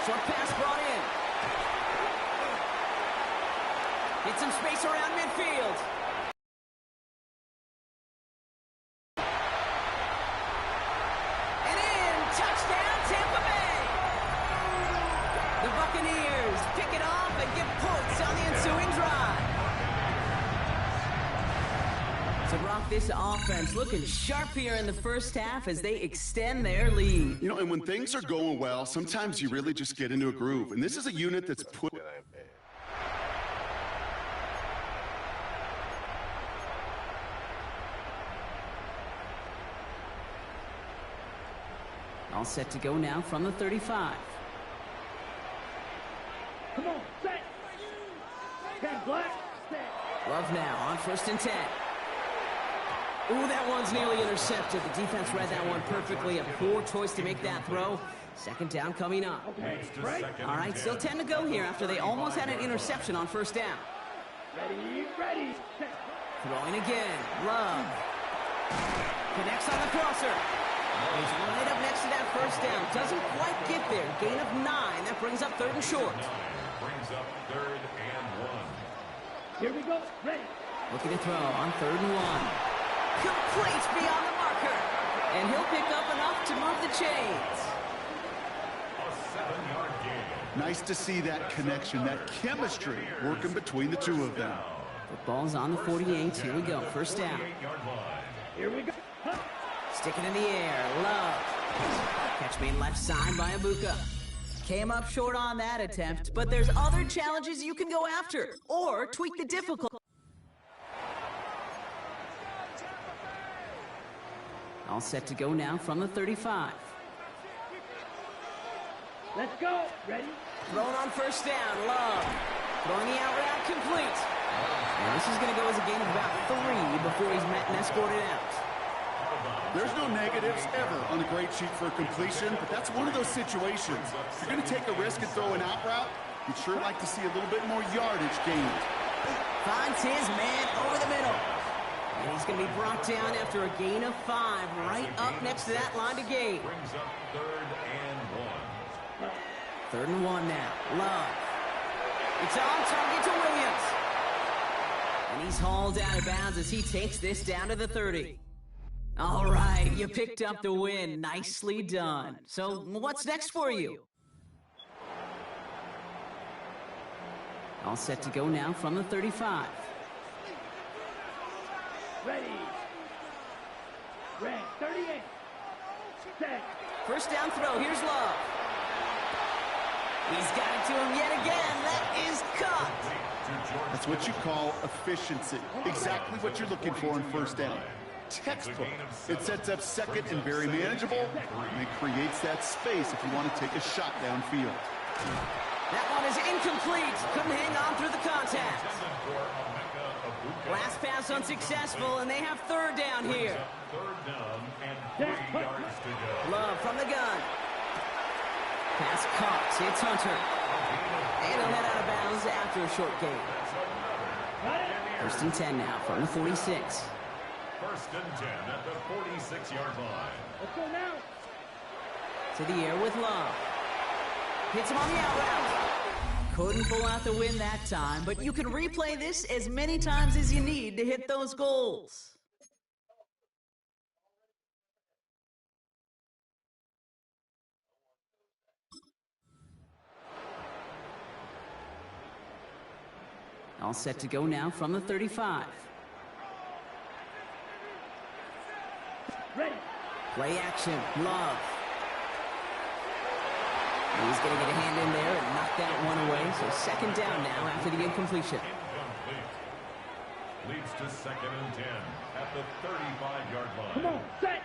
Short pass brought in. Get some space around midfield. And in, touchdown Tampa Bay. The Buccaneers pick it off and get points on the ensuing drive. So to rock this offense. Looking sharp here in the first half as they extend their lead. You know, and when things are going well, sometimes you really just get into a groove. And this is a unit that's put... All set to go now from the 35. Come on, set. 10 black, set. Love now on 1st and 10. Ooh, that one's nearly intercepted. The defense read that one perfectly. A poor choice to make that throw. 2nd down coming up. Okay, right. All right, still 10 to go here after they almost had an interception on 1st down. Ready, set. Throwing again. Love. Connects on the crosser. He's right up next to that 1st down. Doesn't quite get there. Gain of 9. That brings up 3rd and short. Brings up 3rd and 1. Here we go. Ready. Looking to throw on 3rd and 1. Complete beyond the marker. And he'll pick up enough to move the chains. A 7-yard gain. Nice to see that connection, that chemistry working between the two of them. Football's on the 48. Here we go. 1st down. Here we go. Sticking in the air. Love. Catch made left side by Ibuka. Came up short on that attempt, but there's other challenges you can go after or tweak the difficulty. All set to go now from the 35. Let's go. Ready. Thrown on 1st down. Love. Throwing the out route complete. And this is going to go as a gain of about 3 before he's met and escorted out. There's no negatives ever on a great sheet for a completion, but that's one of those situations. If you're going to take a risk and throw an out route, you'd sure like to see a little bit more yardage gained. Finds his man over the middle. And he's going to be brought down after a gain of 5 right up next to that line to gain. Brings up 3rd and 1. 3rd and 1 now. Love. It's on target to Williams. And he's hauled out of bounds as he takes this down to the 30. All right, you picked up the win. Nicely done. So what's next for you? All set to go now from the 35. Ready. Red, 38. Set. 1st down throw. Here's Love. He's got it to him yet again. That is caught. That's what you call efficiency. Exactly what you're looking for in 1st down. Textbook. It sets up 2nd and very manageable, and it creates that space if you want to take a shot downfield. That one is incomplete. Couldn't hang on through the contact. Last pass unsuccessful, and they have 3rd down here. 3rd down and 3 yards to go. Love from the gun. Pass caught. It's Hunter. And he'll head out of bounds after a short gain. 1st and 10 now from the 46. 1st and 10 at the 46-yard line. Let's go now. To the air with Love. Hits him on the out route. Couldn't pull out the win that time, but you can replay this as many times as you need to hit those goals. All set to go now from the 35. Ready. Play action. Love. He's going to get a hand in there and knock that one away. So 2nd down now after the incompletion. Incomplete. Leads to 2nd and 10 at the 35-yard line. Come on, set.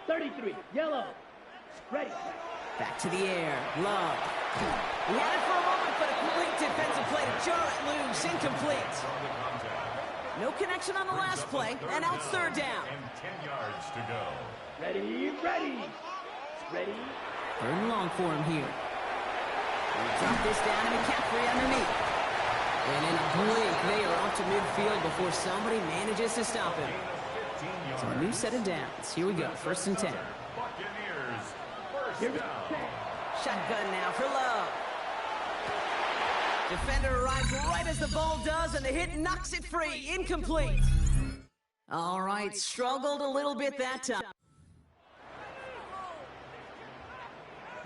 33, yellow. Ready. Back to the air. Love. He had it for a moment, but a complete defensive play to jar it loose. Incomplete. No connection on the last play, and now it's 3rd down. And 10 yards to go. Ready. Ready. 3rd and long for him here. We'll drop this down to McCaffrey underneath. And in a blink, they are off to midfield before somebody manages to stop him. So a new set of downs. Here we go. 1st and 10. Buccaneers, 1st down. Shotgun now for Love. Defender arrives right as the ball does, and the hit knocks it free. Incomplete. All right, struggled a little bit that time.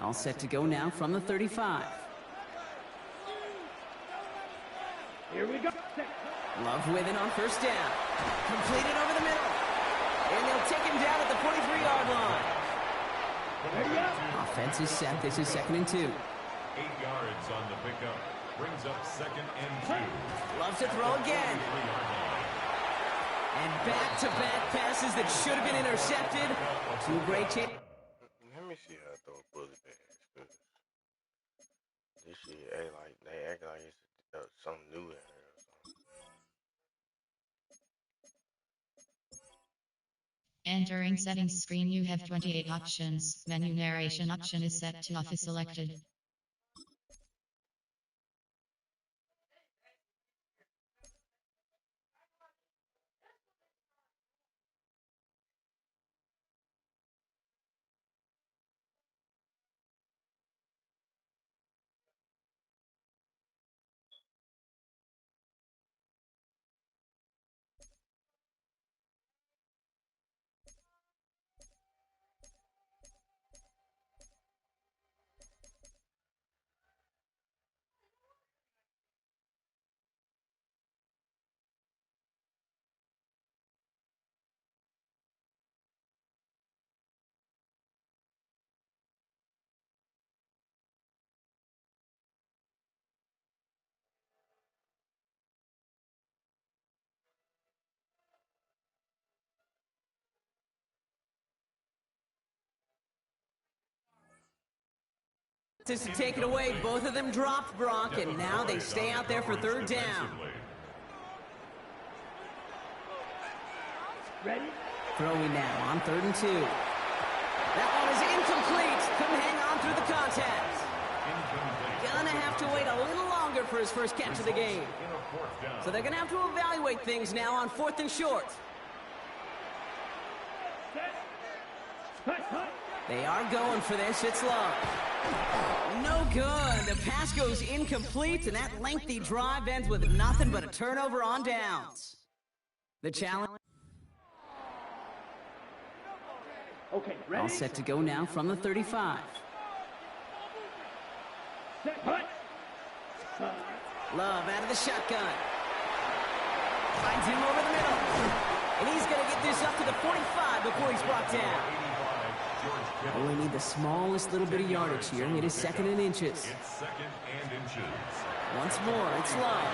All set to go now from the 35. Here we go. Love with it on first down. Completed over the middle. And they'll take him down at the 43-yard line. Offense is set. This is 2nd and 2. 8 yards on the pickup. Brings up 2nd and 2. Loves to throw again. And back-to-back passes that should have been intercepted. 2 great chances. Let me see how I throw a bullet pass. This shit act like it's something new in here. Entering settings screen, you have 28 options. Menu narration option is set to off is selected. To take it away, both of them dropped, Brock, and now they stay out there for 3rd down. Ready? Throwing now on 3rd and 2. That one is incomplete. Couldn't hang on through the contact. Gonna have to wait a little longer for his first catch of the game. So they're gonna have to evaluate things now on 4th and short. They are going for this. It's Love. No good. The pass goes incomplete, and that lengthy drive ends with nothing but a turnover on downs. The challenge. Okay, ready? All set to go now from the 35. Love out of the shotgun. Finds him over the middle. And he's going to get this up to the 45 before he's brought down. Only need the smallest little bit of yardage here. It is 2nd and inches. It's 2nd and inches. Once more, it's Love.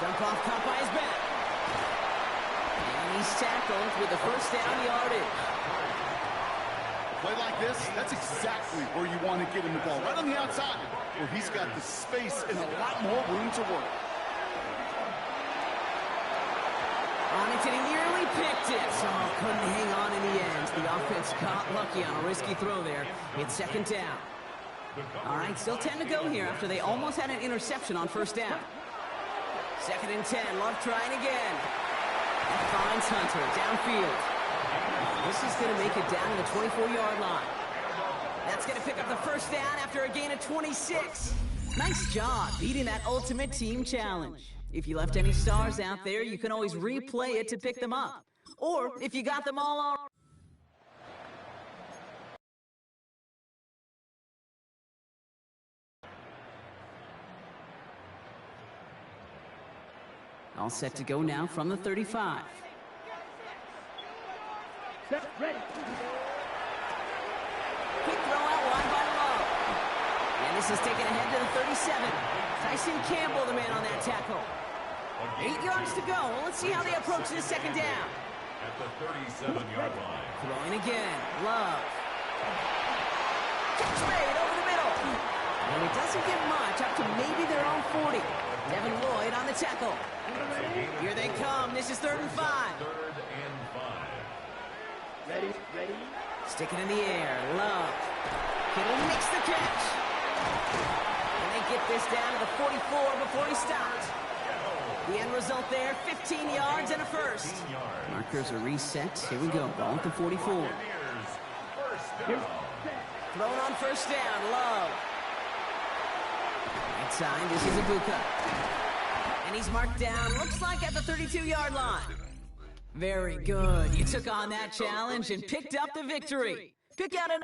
Jump off caught by his back. And he's tackled with the first down yardage. A play like this, that's exactly where you want to get him the ball. Right on the outside, where he's got the space and a lot more room to work. On it, and he nearly picked it. Oh, couldn't hang on in the end. The offense got lucky on a risky throw there. It's 2nd down. All right, still 10 to go here after they almost had an interception on first down. 2nd and 10. Love trying again. And finds Hunter downfield. This is going to make it down to the 24-yard line. That's going to pick up the first down after a gain of 26. Nice job beating that ultimate team challenge. If you left any stars out there, you can always replay it to pick them up. Or if you got them all already. All set to go now from the 35. Set, ready. Quick throw out wide by Love. And this is taken ahead to the 37. Tyson Campbell, the man on that tackle. 8 yards to go. Well, let's see how they approach this 2nd down. At the 37-yard line. Throwing again. Love. Catch made over the middle. And it doesn't get much, up to maybe their own 40. Devin Lloyd on the tackle. Here they come. This is 3rd and 5. 3rd and 5. Ready, ready. Stick it in the air. Love. Kittle makes the catch. And they get this down to the 44 before he stops. The end result there, 15 yards and a first. Markers are reset. Here we go. Ball at the 44. Thrown on first down. Love. Right side, this is Ibuka. And he's marked down, looks like at the 32-yard line. Very good. You took on that challenge and picked up the victory. Pick out an...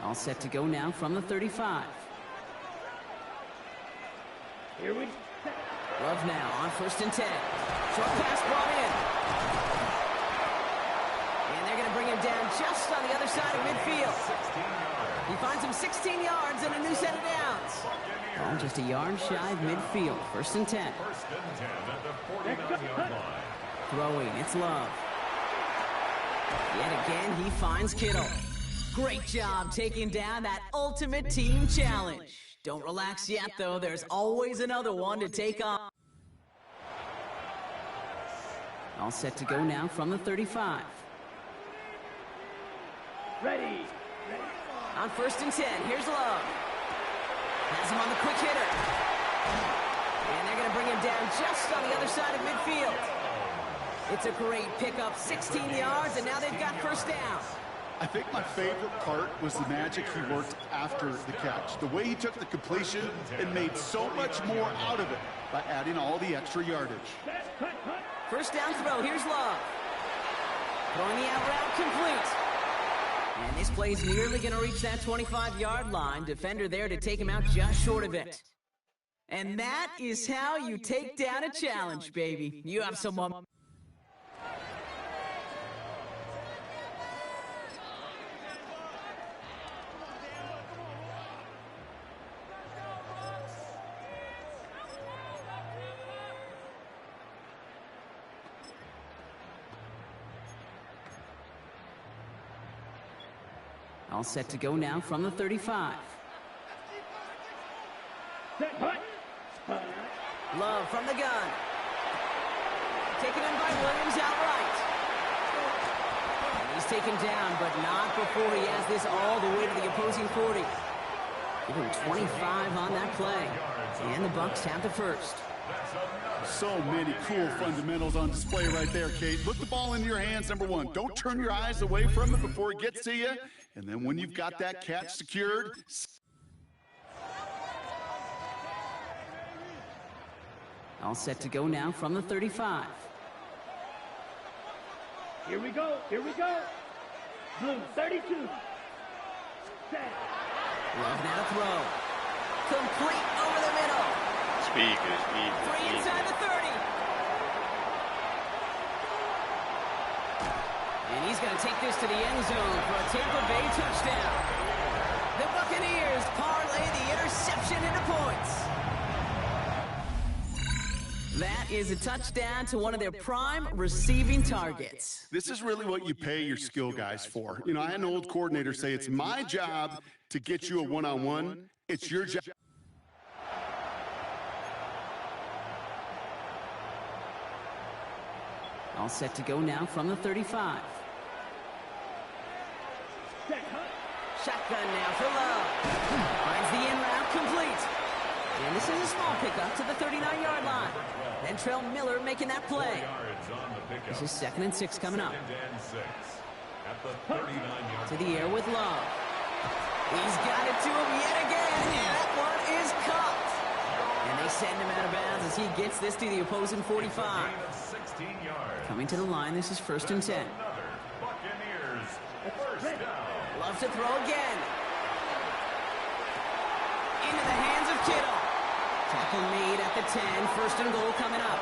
All set to go now from the 35. Here we go. Love now on 1st and 10. Short pass brought in. And they're going to bring him down just on the other side of midfield. He finds him 16 yards and a new set of downs. Oh, just a yard shy of midfield. 1st and 10. 1st and 10 at the 49-yard line. Throwing, it's Love. Yet again, he finds Kittle. Great job taking down that ultimate team challenge. Don't relax yet, though. There's always another one to take on. All set to go now from the 35. Ready. On 1st and 10, here's Love. Has him on the quick hitter. And they're going to bring him down just on the other side of midfield. It's a great pickup, 16 yards, and now they've got 1st down. I think my favorite part was the magic he worked after the catch. The way he took the completion and made so much more out of it by adding all the extra yardage. 1st down throw, here's Love. Throwing the out route complete. And this play's nearly going to reach that 25-yard line. Defender there to take him out just short of it. And that is how you take down a challenge, baby. You have some momentum. All set to go now from the 35. Love from the gun. Taken in by Williams outright. And he's taken down, but not before he has this all the way to the opposing 40. Give him 25 on that play. And the Bucks have the 1st. So many cool fundamentals on display right there, Kate. Put the ball into your hands, number one. Don't turn your eyes away from it before it gets to you. And then when you've got that catch secured... All set to go now from the 35. Here we go. Blue 32. Set. Love now to throw. Complete over the middle. Speed, good speed. 3 inside the 30. And he's going to take this to the end zone for a Tampa Bay touchdown. The Buccaneers parlay the interception into points. That is a touchdown to one of their prime receiving targets. This is really what you pay your skill guys for. You know, I had an old coordinator say, it's my job to get you a one-on-one. It's your job. All set to go now from the 35. Shotgun now for Love. Finds the in route complete. And this is a small pickup to the 39-yard line. Then Trell Miller making that play. This is 2nd and 6 coming up. To the air with Love. He's got it to him yet again, and that one is caught. And they send him out of bounds as he gets this to the opposing 45. Coming to the line, this is 1st and 10. Love to throw again. Into the hands of Kittle. Tackle made at the 10. 1st and goal coming up.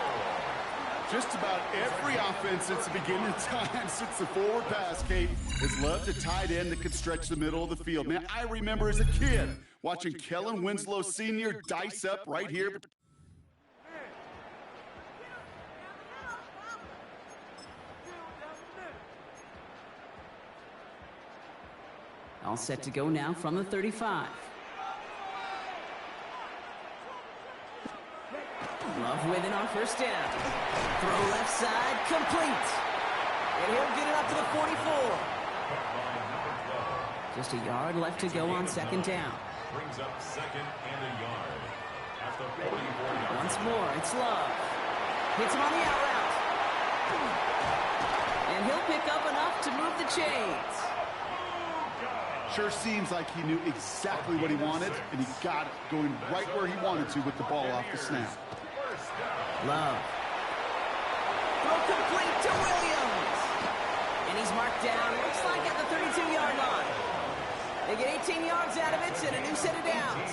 Just about every offense since the beginning of time, since the forward pass, Kate, has loved a tight end that could stretch the middle of the field. Man, I remember as a kid watching Kellen Winslow Sr. dice up right here. All set to go now from the 35. Love with it on 1st down. Throw left side, complete. And he'll get it up to the 44. Just a yard left to go on 2nd down. Brings up 2nd and a yard. At the 44-yard. Once more, it's Love. Hits him on the out route. And he'll pick up enough to move the chains. Sure seems like he knew exactly what he wanted, and he got it going right where he wanted to with the ball off the snap. Love. Throw complete to Williams. And he's marked down, looks like at the 32-yard line. They get 18 yards out of it and a new set of downs.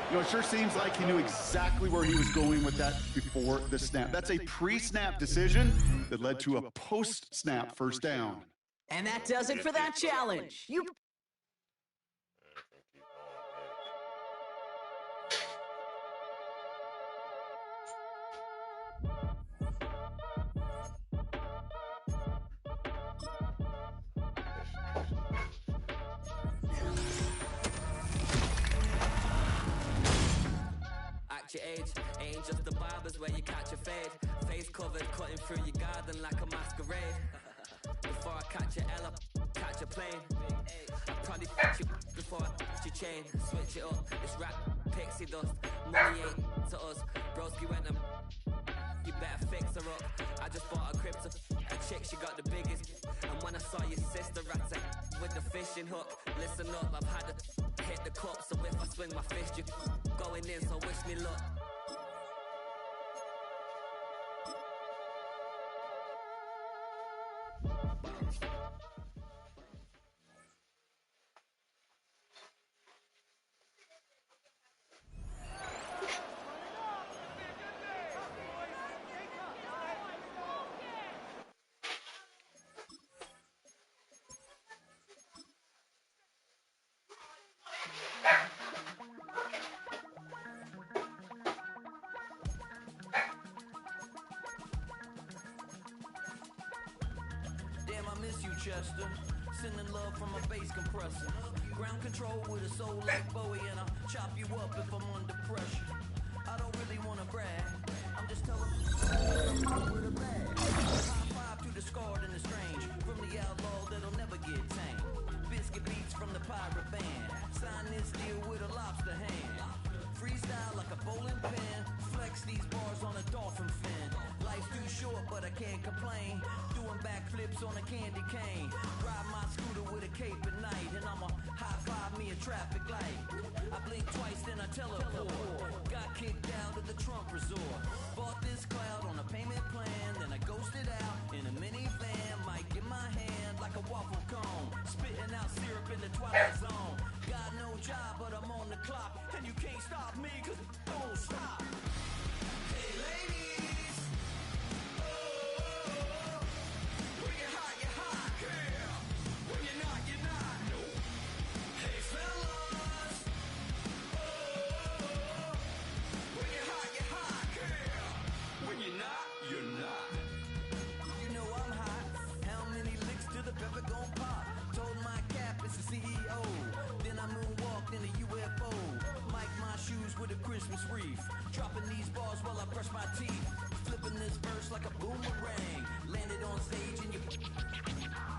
You know, it sure seems like he knew exactly where he was going with that before the snap. That's a pre-snap decision that led to a post-snap first down. And that does it for that challenge. You Your age ain't just the barbers where you catch your fade. Face covered, cutting through your garden like a masquerade. Before I catch your Ella, catch a plane. I probably you before I catch your chain. Switch it up, it's rap, pixie dust. Money ain't to us, broski went them. You better fix her up. I just bought a crib to a chick, she got the biggest. And when I saw your sister at it with the fishing hook, listen up, I've had to hit the cup. So if I swing my fist, you going in, so wish me luck. Chester, sending love from a bass compressor. Ground control with a soul like Bowie, and I'll chop you up if I'm under pressure. I don't really wanna brag, I'm just telling you with a bag. High five to the scarred and the strange, from the outlaw that'll never get tamed. Biscuit beats from the pirate band, sign this deal with a lobster hand. Freestyle like a bowling pin, flex these bars on a dolphin fin. Life's too short, but I can't complain. Doing backflips on a candy cane. Ride my scooter with a cape at night, and I'ma high five me a traffic light. I blink twice, then I teleport. Got kicked out of the Trump resort. Bought this cloud on a payment plan, then I ghosted out in a minivan. Might get my hand like a waffle cone, spitting out syrup in the twilight zone. Got no job, but I'm on the clock, and you can't stop me, cause it don't stop. Hey ladies, oh, when you're hot, girl. When you're not, no. Hey fellas, oh, when you're hot, girl. When you're not, you're not. You know I'm hot. How many licks to the pepper gon' pop? Told my cap it's the CEO. Then I moonwalked in a UFO. Mic my shoes with a Christmas wreath. Dropping these bars while I brush my teeth. Flipping this verse like a boomerang. Landed on stage in your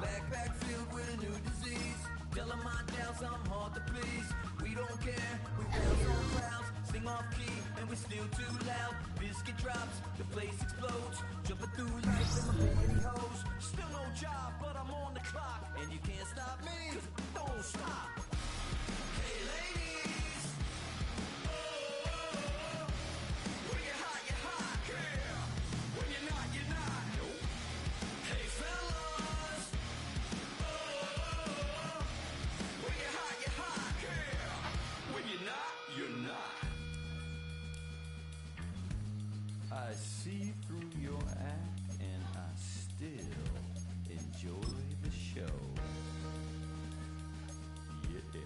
backpack filled with a new disease. Telling my doubts I'm hard to please. We don't care, we bounce on clouds. Sing off key and we're still too loud. Biscuit drops, the place explodes. Jumping through life in my pantyhose. Still no job, but I'm on the clock. And you can't stop me, cause it don't stop. Hey ladies, oh, when you're hot, girl. When you're not, no. Hey fellas, oh, when you're hot, girl. When you're not, you're not. I see through your act and I still enjoy the show. Yeah.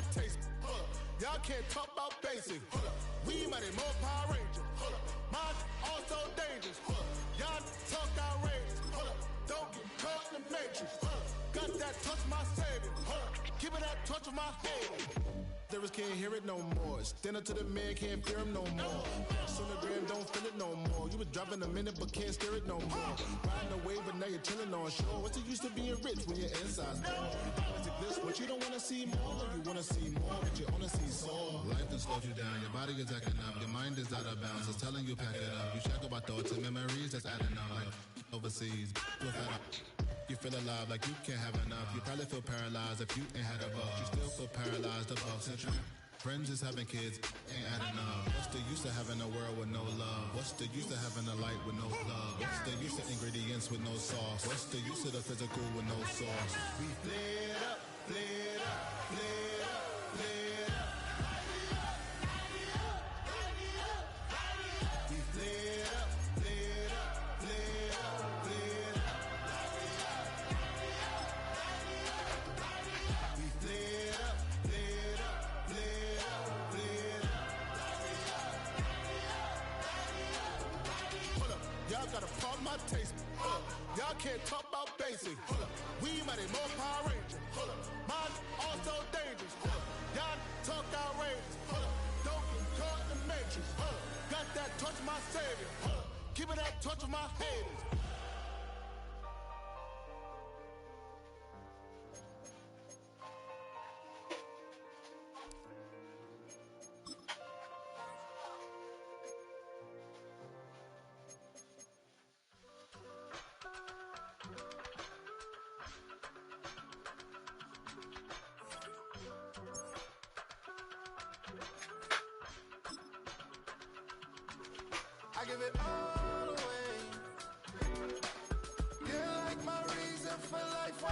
my taste. Y'all can't talk about basic. We mighty more Power Ranger. Mine also dangerous. Y'all talk outrageous. Don't get caught in the matrix. Got that touch my savior. Give it that touch of my head. Others can't hear it no more. Stand up to the man, can't fear him no more. Sonogram don't feel it no more. You was driving a minute but can't steer it no more. Riding a wave but now you're chilling on shore. What's the use of being rich when your inside's poor? This, what you don't wanna see more, you wanna see more, but you only see soul. Life done slows you down, your body is acting up, your mind is out of bounds, it's telling you pack it up. You shackle by thoughts and memories that's adding up. Like overseas, you're fed up. You feel alive like you can't have enough. You probably feel paralyzed if you ain't had a bug. You still feel paralyzed above central. Friends is having kids, ain't adding up. What's the use of having a world with no love? What's the use of having a light with no love? What's the use of ingredients with no sauce? What's the use of the physical with no sauce? We flared up, flared up, flared up, flared up. We flared up, flared up, flared up, flared up. We flared up, flared up, flared up, flared up. Hold up, y'all got a problem, my taste. Y'all can't talk about basic. We mighty more Power Ranger. Mine also dangerous. Y'all talk outrageous. Don't get caught in the matrix. Got that touch of my savior. Give it that touch of my haters. I give it all away. You're like my reason for life.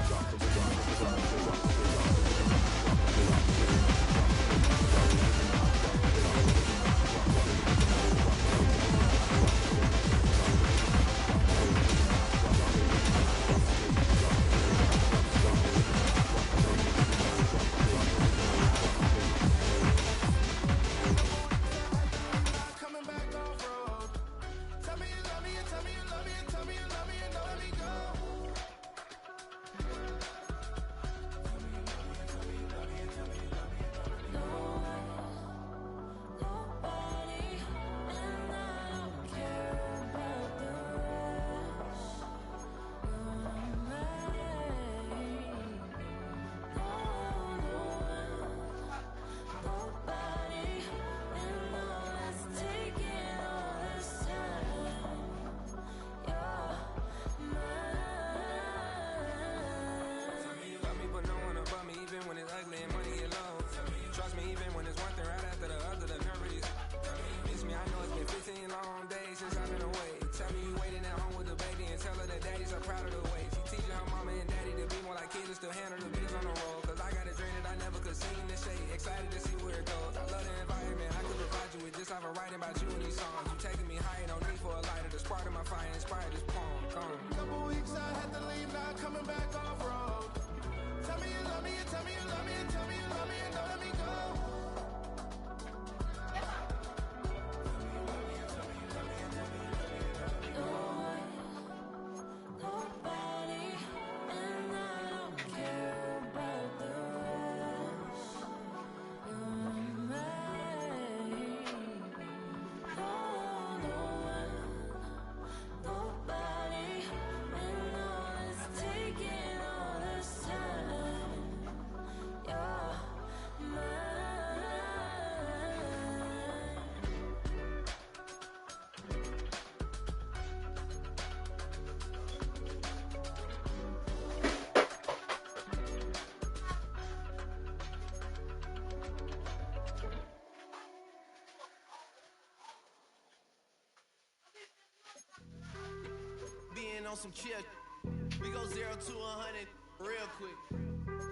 Coming back off road. Tell me you love me and tell me you love me and tell me you love me and don't let me go. Being on some chill, we go 0 to 100 real quick.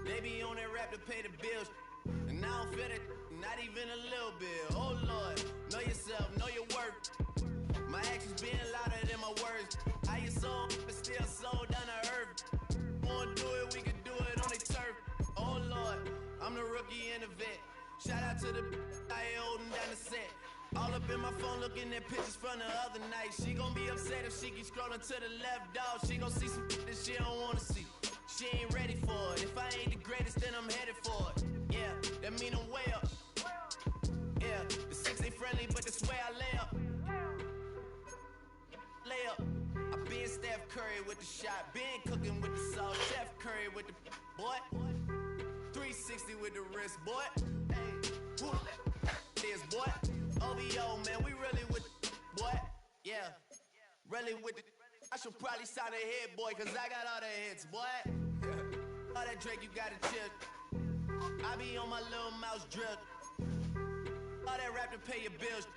They be on that rap to pay the bills, and I don't feel it, not even a little bit. Oh Lord, know yourself, know your worth. My actions being louder than my words. How you sold, but still sold down to earth. Wanna do it, we can do it on the turf. Oh Lord, I'm the rookie and a vet. Shout out to the I ain't holding down the set. All up in my phone looking at pictures from the other night. She gon' be upset if she keep scrolling to the left, dog. She gon' see some that she don't wanna see. She ain't ready for it. If I ain't the greatest, then I'm headed for it. Yeah, that mean I'm way up. Yeah, the 6 ain't friendly, but that's where I lay up. Lay up. I been Steph Curry with the shot. Been cooking with the sauce. Chef Curry with the boy. 360 with the wrist, boy. Hey, who this boy? OVO, man, we really with the boy. Yeah, really with the. I should probably sign a hit, boy, cause I got all the hits, boy. All that Drake, you gotta chill. I be on my little mouse drip. All that rap to pay your bills.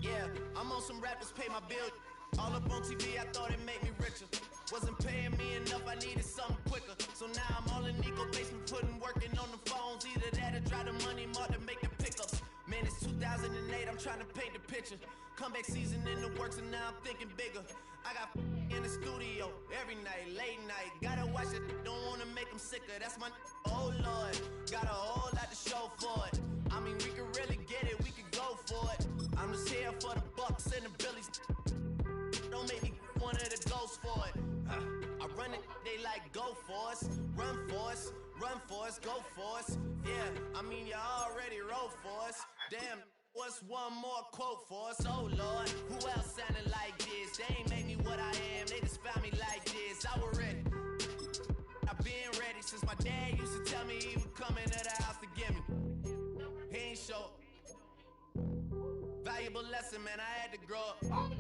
Yeah, I'm on some rappers pay my bills. All up on TV, I thought it made me richer. Wasn't paying me enough, I needed something quicker. So now I'm all in Nico basement, working on the phones. Either that or try the money mark to make the pickups. Man, it's 2008, I'm trying to paint the picture. Comeback season in the works and now I'm thinking bigger. I got in the studio every night, late night. Gotta watch it, don't wanna make them sicker. That's my oh Lord, got a whole lot to show for it. I mean, we could really get it, we could go for it. I'm just here for the Bucks and the Billies. Don't make me one of the ghosts for it. I run it, they like go for us, run for us, run for us, go for us. Yeah, I mean you already wrote for us. Damn, what's one more quote for us? Oh Lord, who else sounded like this? They ain't make me what I am, they just found me like this. I was ready. I've been ready since my dad used to tell me he would come into the house to get me. He ain't show. Valuable lesson, man, I had to grow up.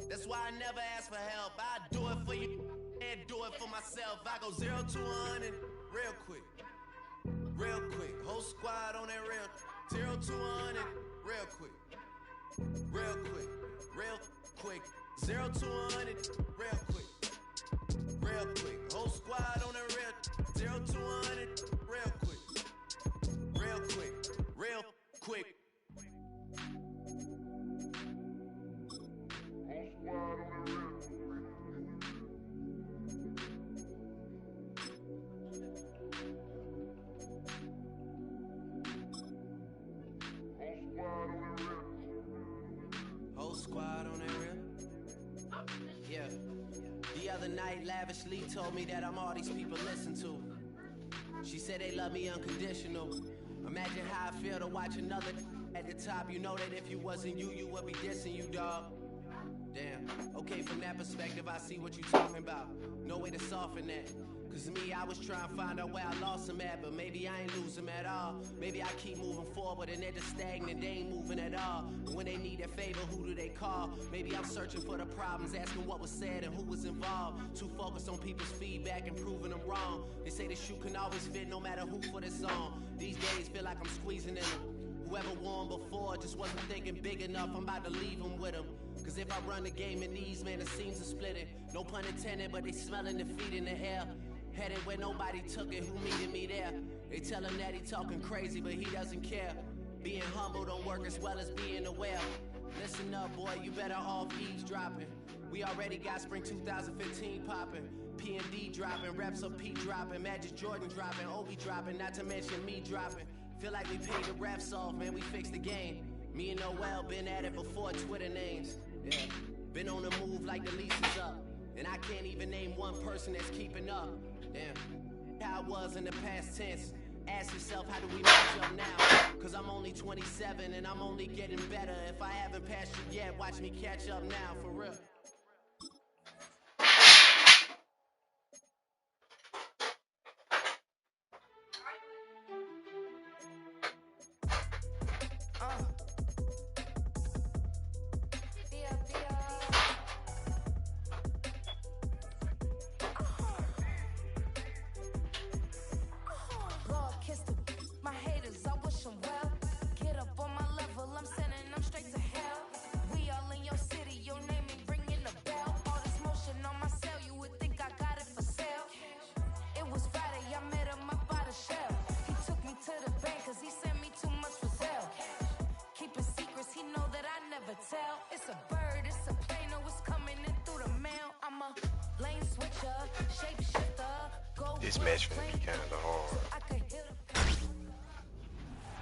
That's why I never ask for help. I do it for you and do it for myself. I go 0 to 100 real quick. Real quick. Whole squad on that real 0 to 100 real quick. Real quick. Real quick. 0 to 100 real quick. Real quick. Whole squad on that real 0 to 100 real quick. Real quick. Real quick. Whole squad on that real. Yeah. The other night, Lavishly told me that I'm all these people listen to. She said they love me unconditional. Imagine how I feel to watch another at the top. You know that if you wasn't you, you would be dissing you, dog. Damn. Okay, from that perspective, I see what you talking about. No way to soften that. Cause me, I was trying to find out where I lost them at, but maybe I ain't lose them at all. Maybe I keep moving forward and they're just stagnant, they ain't moving at all. But when they need a favor, who do they call? Maybe I'm searching for the problems, asking what was said and who was involved. Too focused on people's feedback and proving them wrong. They say the shoe can always fit no matter who for this song. These days feel like I'm squeezing in them. Whoever won before just wasn't thinking big enough, I'm about to leave them with them. Cause if I run the game in these, man, the seams are splitting. No pun intended, but they smelling defeat in the air. Headed where nobody took it, who meeting me there? They tell him that he talking crazy, but he doesn't care. Being humble don't work as well as being aware. Listen up, boy, you better off eavesdropping. We already got spring 2015 popping. P&D dropping, reps of P dropping, Magic Jordan dropping, Obi dropping, not to mention me dropping. Feel like we paid the refs off, man, we fixed the game. Me and Noel been at it before Twitter names. Yeah, been on the move like the lease is up. And I can't even name one person that's keeping up. Damn, how it was in the past tense. Ask yourself, how do we match up now? Cause I'm only 27 and I'm only getting better. If I haven't passed you yet, watch me catch up now, for real. It's a bird, it's a plane, oh, it's coming in through the mail. I'm a lane switcher, shapeshifter, go. This match finna be kinda hard.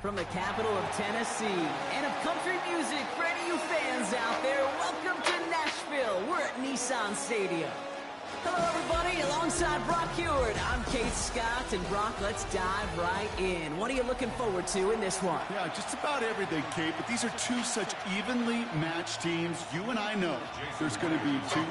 From the capital of Tennessee and of country music for any of you fans out there, welcome to Nashville. We're at Nissan Stadium. Hello, everybody. Alongside Brock Heward, I'm Kate Scott. And Brock, let's dive right in. What are you looking forward to in this one? Yeah, just about everything, Kate. But these are two such evenly matched teams. You and I know there's going to be two.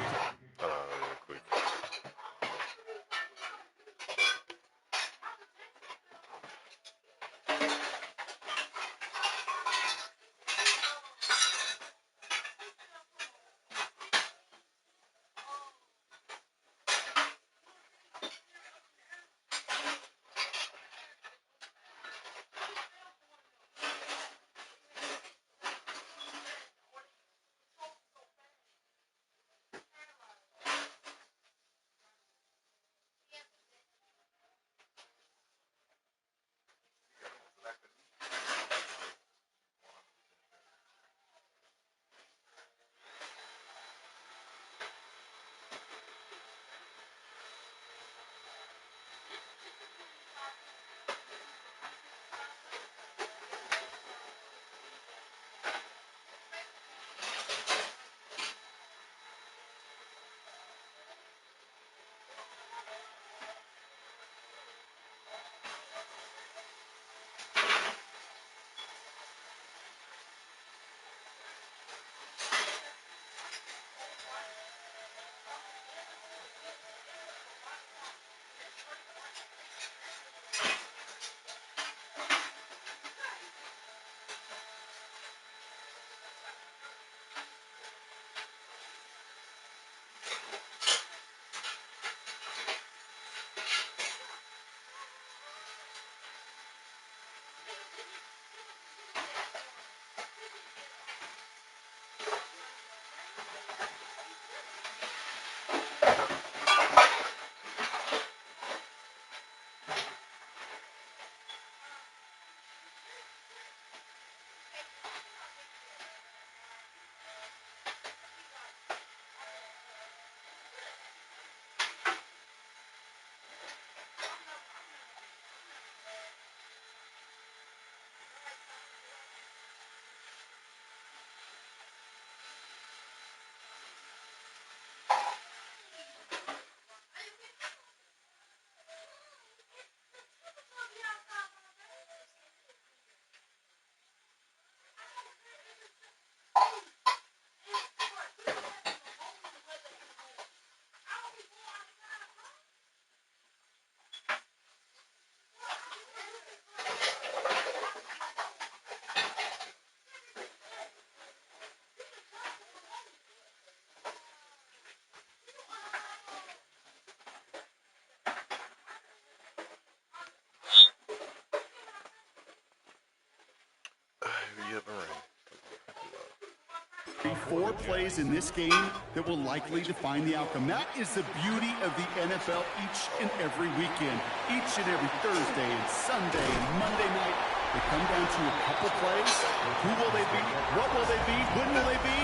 Four plays in this game that will likely define the outcome. That is the beauty of the NFL each and every weekend. Each and every Thursday and Sunday and Monday night, they come down to a couple plays. Who will they be? What will they be? When will they be?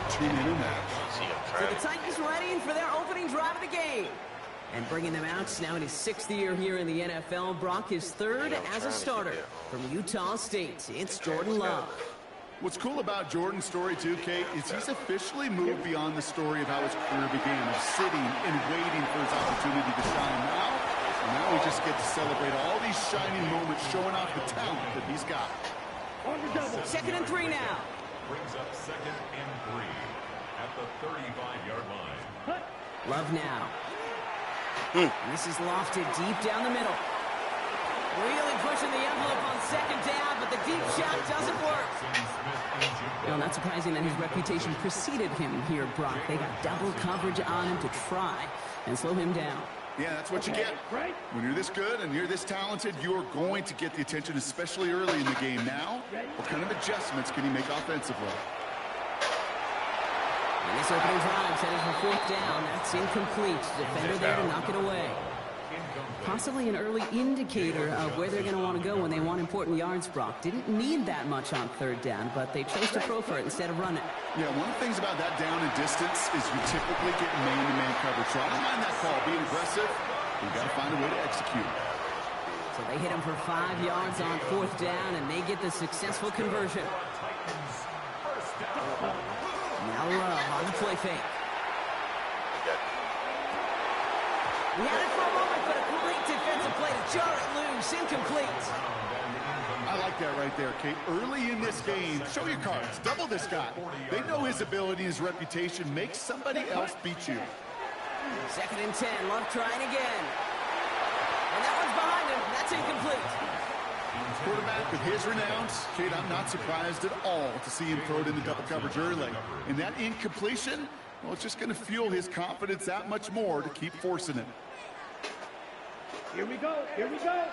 Tune in and watch. So the Titans ready for their opening drive of the game. And bringing them out now in his 6th year here in the NFL, Brock is 3rd as a starter from Utah State. It's Jordan Love. What's cool about Jordan's story, too, Kate, is he's officially moved beyond the story of how his career began, of sitting and waiting for his opportunity to shine. Now we just get to celebrate all these shining moments, showing off the talent that he's got. 2nd and 3 now. Brings up 2nd and 3 at the 35-yard line. Love now. This is lofted deep down the middle. Really pushing the envelope on 2nd down, but the deep shot doesn't work. Well, not surprising that his reputation preceded him here, Brock. They got double coverage on him to try and slow him down. Yeah, that's what you get. When you're this good and you're this talented, you're going to get the attention, especially early in the game. Now, what kind of adjustments can he make offensively? And this opening drive headed for 4th down. That's incomplete. Defender there to knock it away. Possibly an early indicator of where they're going to want to go when they want important yards, Brock. Didn't need that much on 3rd down, but they chose to throw for it instead of run it. Yeah, one of the things about that down and distance is you typically get man-to-man coverage. So I don't mind that call, being aggressive. You've got to find a way to execute. So they hit him for 5 yards on 4th down, and they get the successful conversion. Now Love on the play fake. We had it for a moment, but a great defensive play to jar it loose, incomplete. I like that right there, Kate. Early in this game, show your cards. Double this guy. They know his ability, his reputation. Make somebody else beat you. 2nd and 10. Love trying again. And that one's behind him. That's incomplete. Quarterback with his renowns, Kate, I'm not surprised at all to see him throw it in the double coverage early. And that incompletion, well, it's just going to fuel his confidence that much more to keep forcing it. Here we go. Here we go.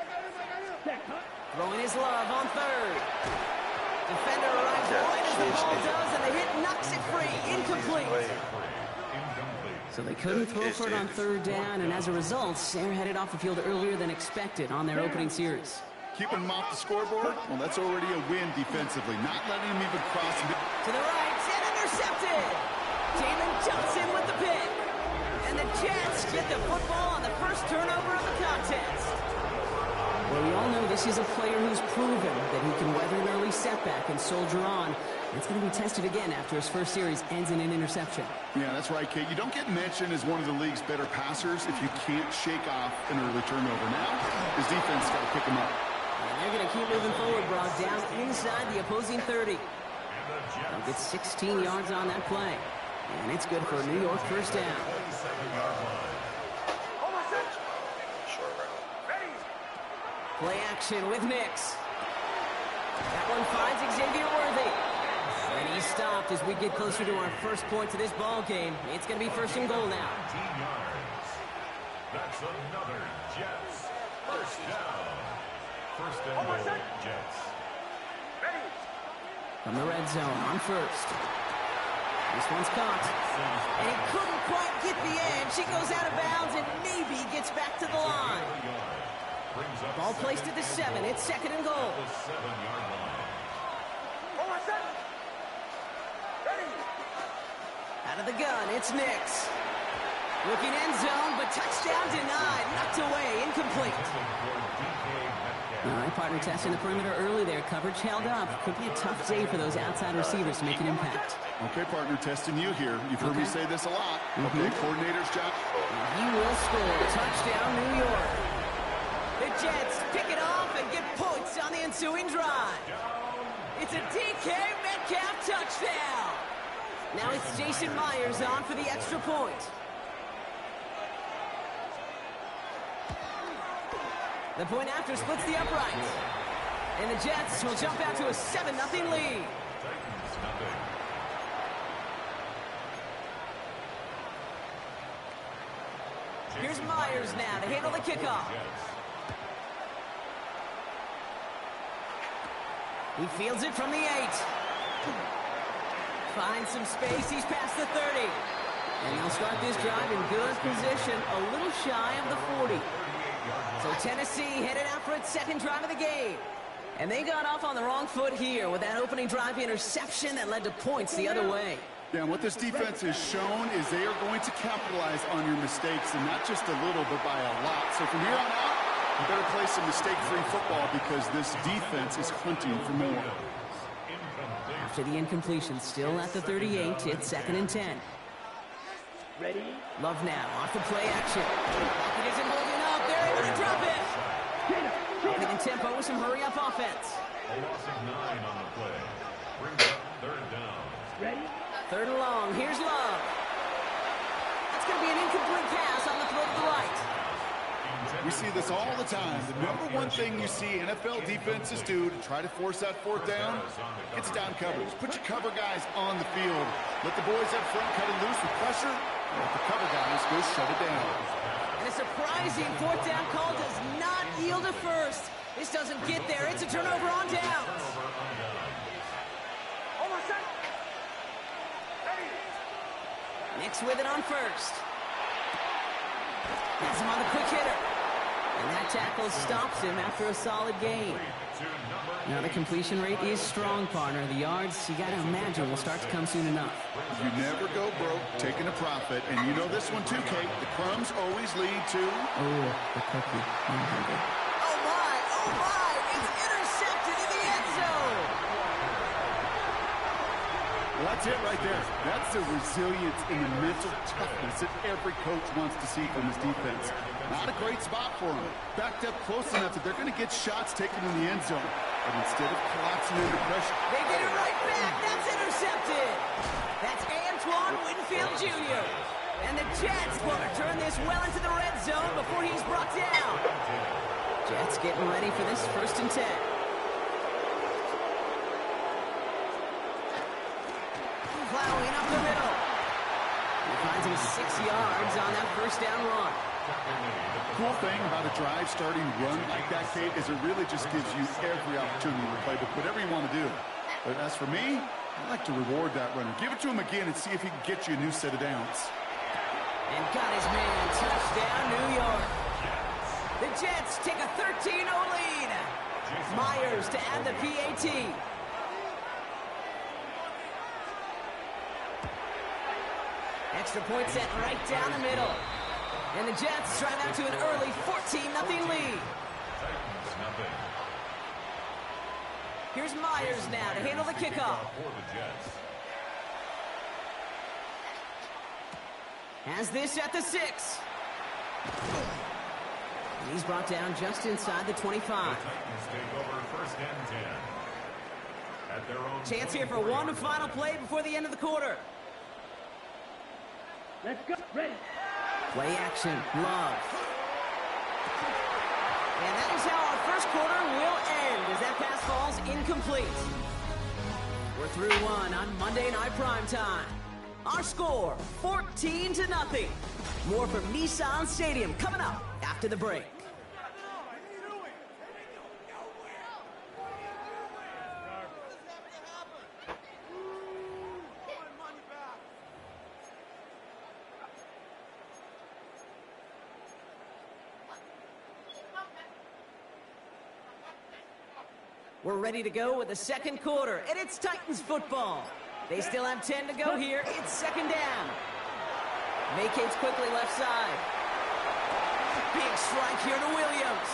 Throwing his Love on 3rd. Defender arrives right as the ball does, and the hit knocks it free. Incomplete. So they couldn't throw for it on 3rd down, and as a result, they're headed off the field earlier than expected on their opening series. Keeping him off the scoreboard, well, that's already a win defensively. Not letting him even cross. To the right, and intercepted. Jalen Johnson with the pick. And the Jets get the football on the first turnover of the contest. Well, we all know this is a player who's proven that he can weather an early setback and soldier on. It's going to be tested again after his first series ends in an interception. Yeah, that's right, Kate. You don't get mentioned as one of the league's better passers if you can't shake off an early turnover. Now, his defense got to pick him up. And they're going to keep moving forward, Brock, down inside the opposing 30. They'll get 16 yards on that play. And it's good for a New York first down. Play action with Nix. That one finds Xavier Worthy. And he's stopped as we get closer to our first point to this ball game. It's going to be 1st and goal now. That's another Jets first down. 1st and goal, Jets. From the red zone on 1st. This one's caught. And he couldn't quite get the edge. He goes out of bounds and maybe gets back to the line. Ball placed at the 7. It's 2nd and goal. The 7-yard line. Out of the gun, it's Nix. Looking end zone, but touchdown denied. Knocked away, incomplete. All right, partner testing the perimeter early there. Coverage held up. Could be a tough day for those outside receivers to make an impact. Okay, partner, testing you here. You've heard me say this a lot. Okay, coordinator's job. He will score. Touchdown, New York. The Jets pick it off and get points on the ensuing drive. It's a DK Metcalf touchdown. Now it's Jason Myers on for the extra point. The point after splits the upright. And the Jets will jump out to a 7-0 lead. Here's Myers now to handle the kickoff. He fields it from the 8. Finds some space. He's past the 30. And they'll start this drive in good position, a little shy of the 40. So Tennessee headed out for its 2nd drive of the game. And they got off on the wrong foot here with that opening drive interception that led to points the other way. Yeah, and what this defense has shown is they are going to capitalize on your mistakes, and not just a little, but by a lot. So from here on out, you better play some mistake-free football because this defense is hunting for more. After the incompletion, still at the 38, it's 2nd and 10. Ready? Love now, off the play action. It isn't holding up. They're able to drop it. Getting in tempo with some hurry-up offense. A loss of 9 on the play. Brings up 3rd down. Ready? 3rd and long. Here's Love. That's going to be an incomplete pass on the throw to the right. We see this all the time. The #1 thing you see NFL defenses do to try to force that 4th down, it's down coverage. Put your cover guys on the field. Let the boys up front cut it loose with pressure. Let the cover guys go shut it down. And a surprising 4th down call does not yield a first. This doesn't get there. It's a turnover on downs. Nix with it on 1st. Has him on the quick hitter. And that tackle stops him after a solid gain. Now the completion rate is strong, partner. The yards, you got to imagine, will start to come soon enough. You never go broke taking a profit. And you know this one too, Kate. The crumbs always lead to... Oh, the cookie. Oh, my. That's it right there. That's the resilience and the mental toughness that every coach wants to see from his defense. Not a great spot for him. Backed up close enough that they're going to get shots taken in the end zone. But instead of collapsing under pressure... They get it right back. That's intercepted. That's Antoine Winfield Jr. And the Jets want to turn this well into the red zone before he's brought down. Jets getting ready for this 1st and 10. Plowing up the middle. He finds him 6 yards on that 1st down run. Cool thing about a drive starting run like that, Kate, is it really just gives you every opportunity to play whatever you want to do. But as for me, I like to reward that runner. Give it to him again and see if he can get you a new set of downs. And got his man. Touchdown, New York. The Jets take a 13-0 lead. Myers to add the PAT. Extra point set right down the middle. And the Jets drive out to an early 14-0 lead. Here's Myers now to handle the kickoff. Has this at the 6. And he's brought down just inside the 25. Chance here for one final play before the end of the quarter. Let's go. Ready. Play action. Love. And that is how our 1st quarter will end as that pass falls incomplete. We're through 1 on Monday Night Primetime. Our score, 14-0. More from Nissan Stadium coming up after the break. We're ready to go with the 2nd quarter, and it's Titans football. They still have 10 to go here. It's 2nd down. Vacates quickly left side. Big strike here to Williams.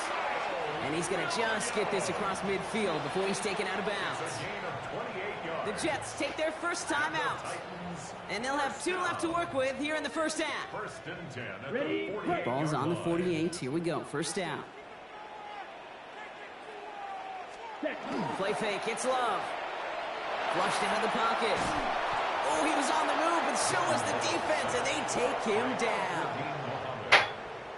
And he's going to just get this across midfield before he's taken out of bounds. The Jets take their 1st time out. And they'll have 2 left to work with here in the 1st half. Ready. Ball's on the 48. Here we go. 1st down. Play fake, it's Love. Flushed out of the pocket. Oh, he was on the move, but so was the defense, and they take him down.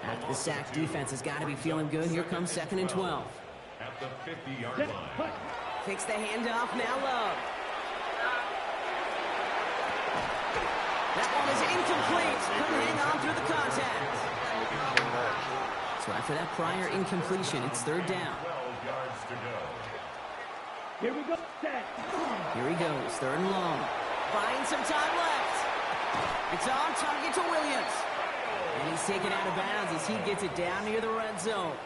After the sack, defense has got to be feeling good. Here comes 2nd and 12. At the 50-yard line. Takes the handoff, now Love. That one is incomplete. Couldn't hang on through the contact. So after that prior incompletion, it's 3rd down. 12 yards to go. Here we go. Set. Here he goes, 3rd and long. Finds some time left. It's on target to Williams. And he's taken out of bounds as he gets it down near the red zone.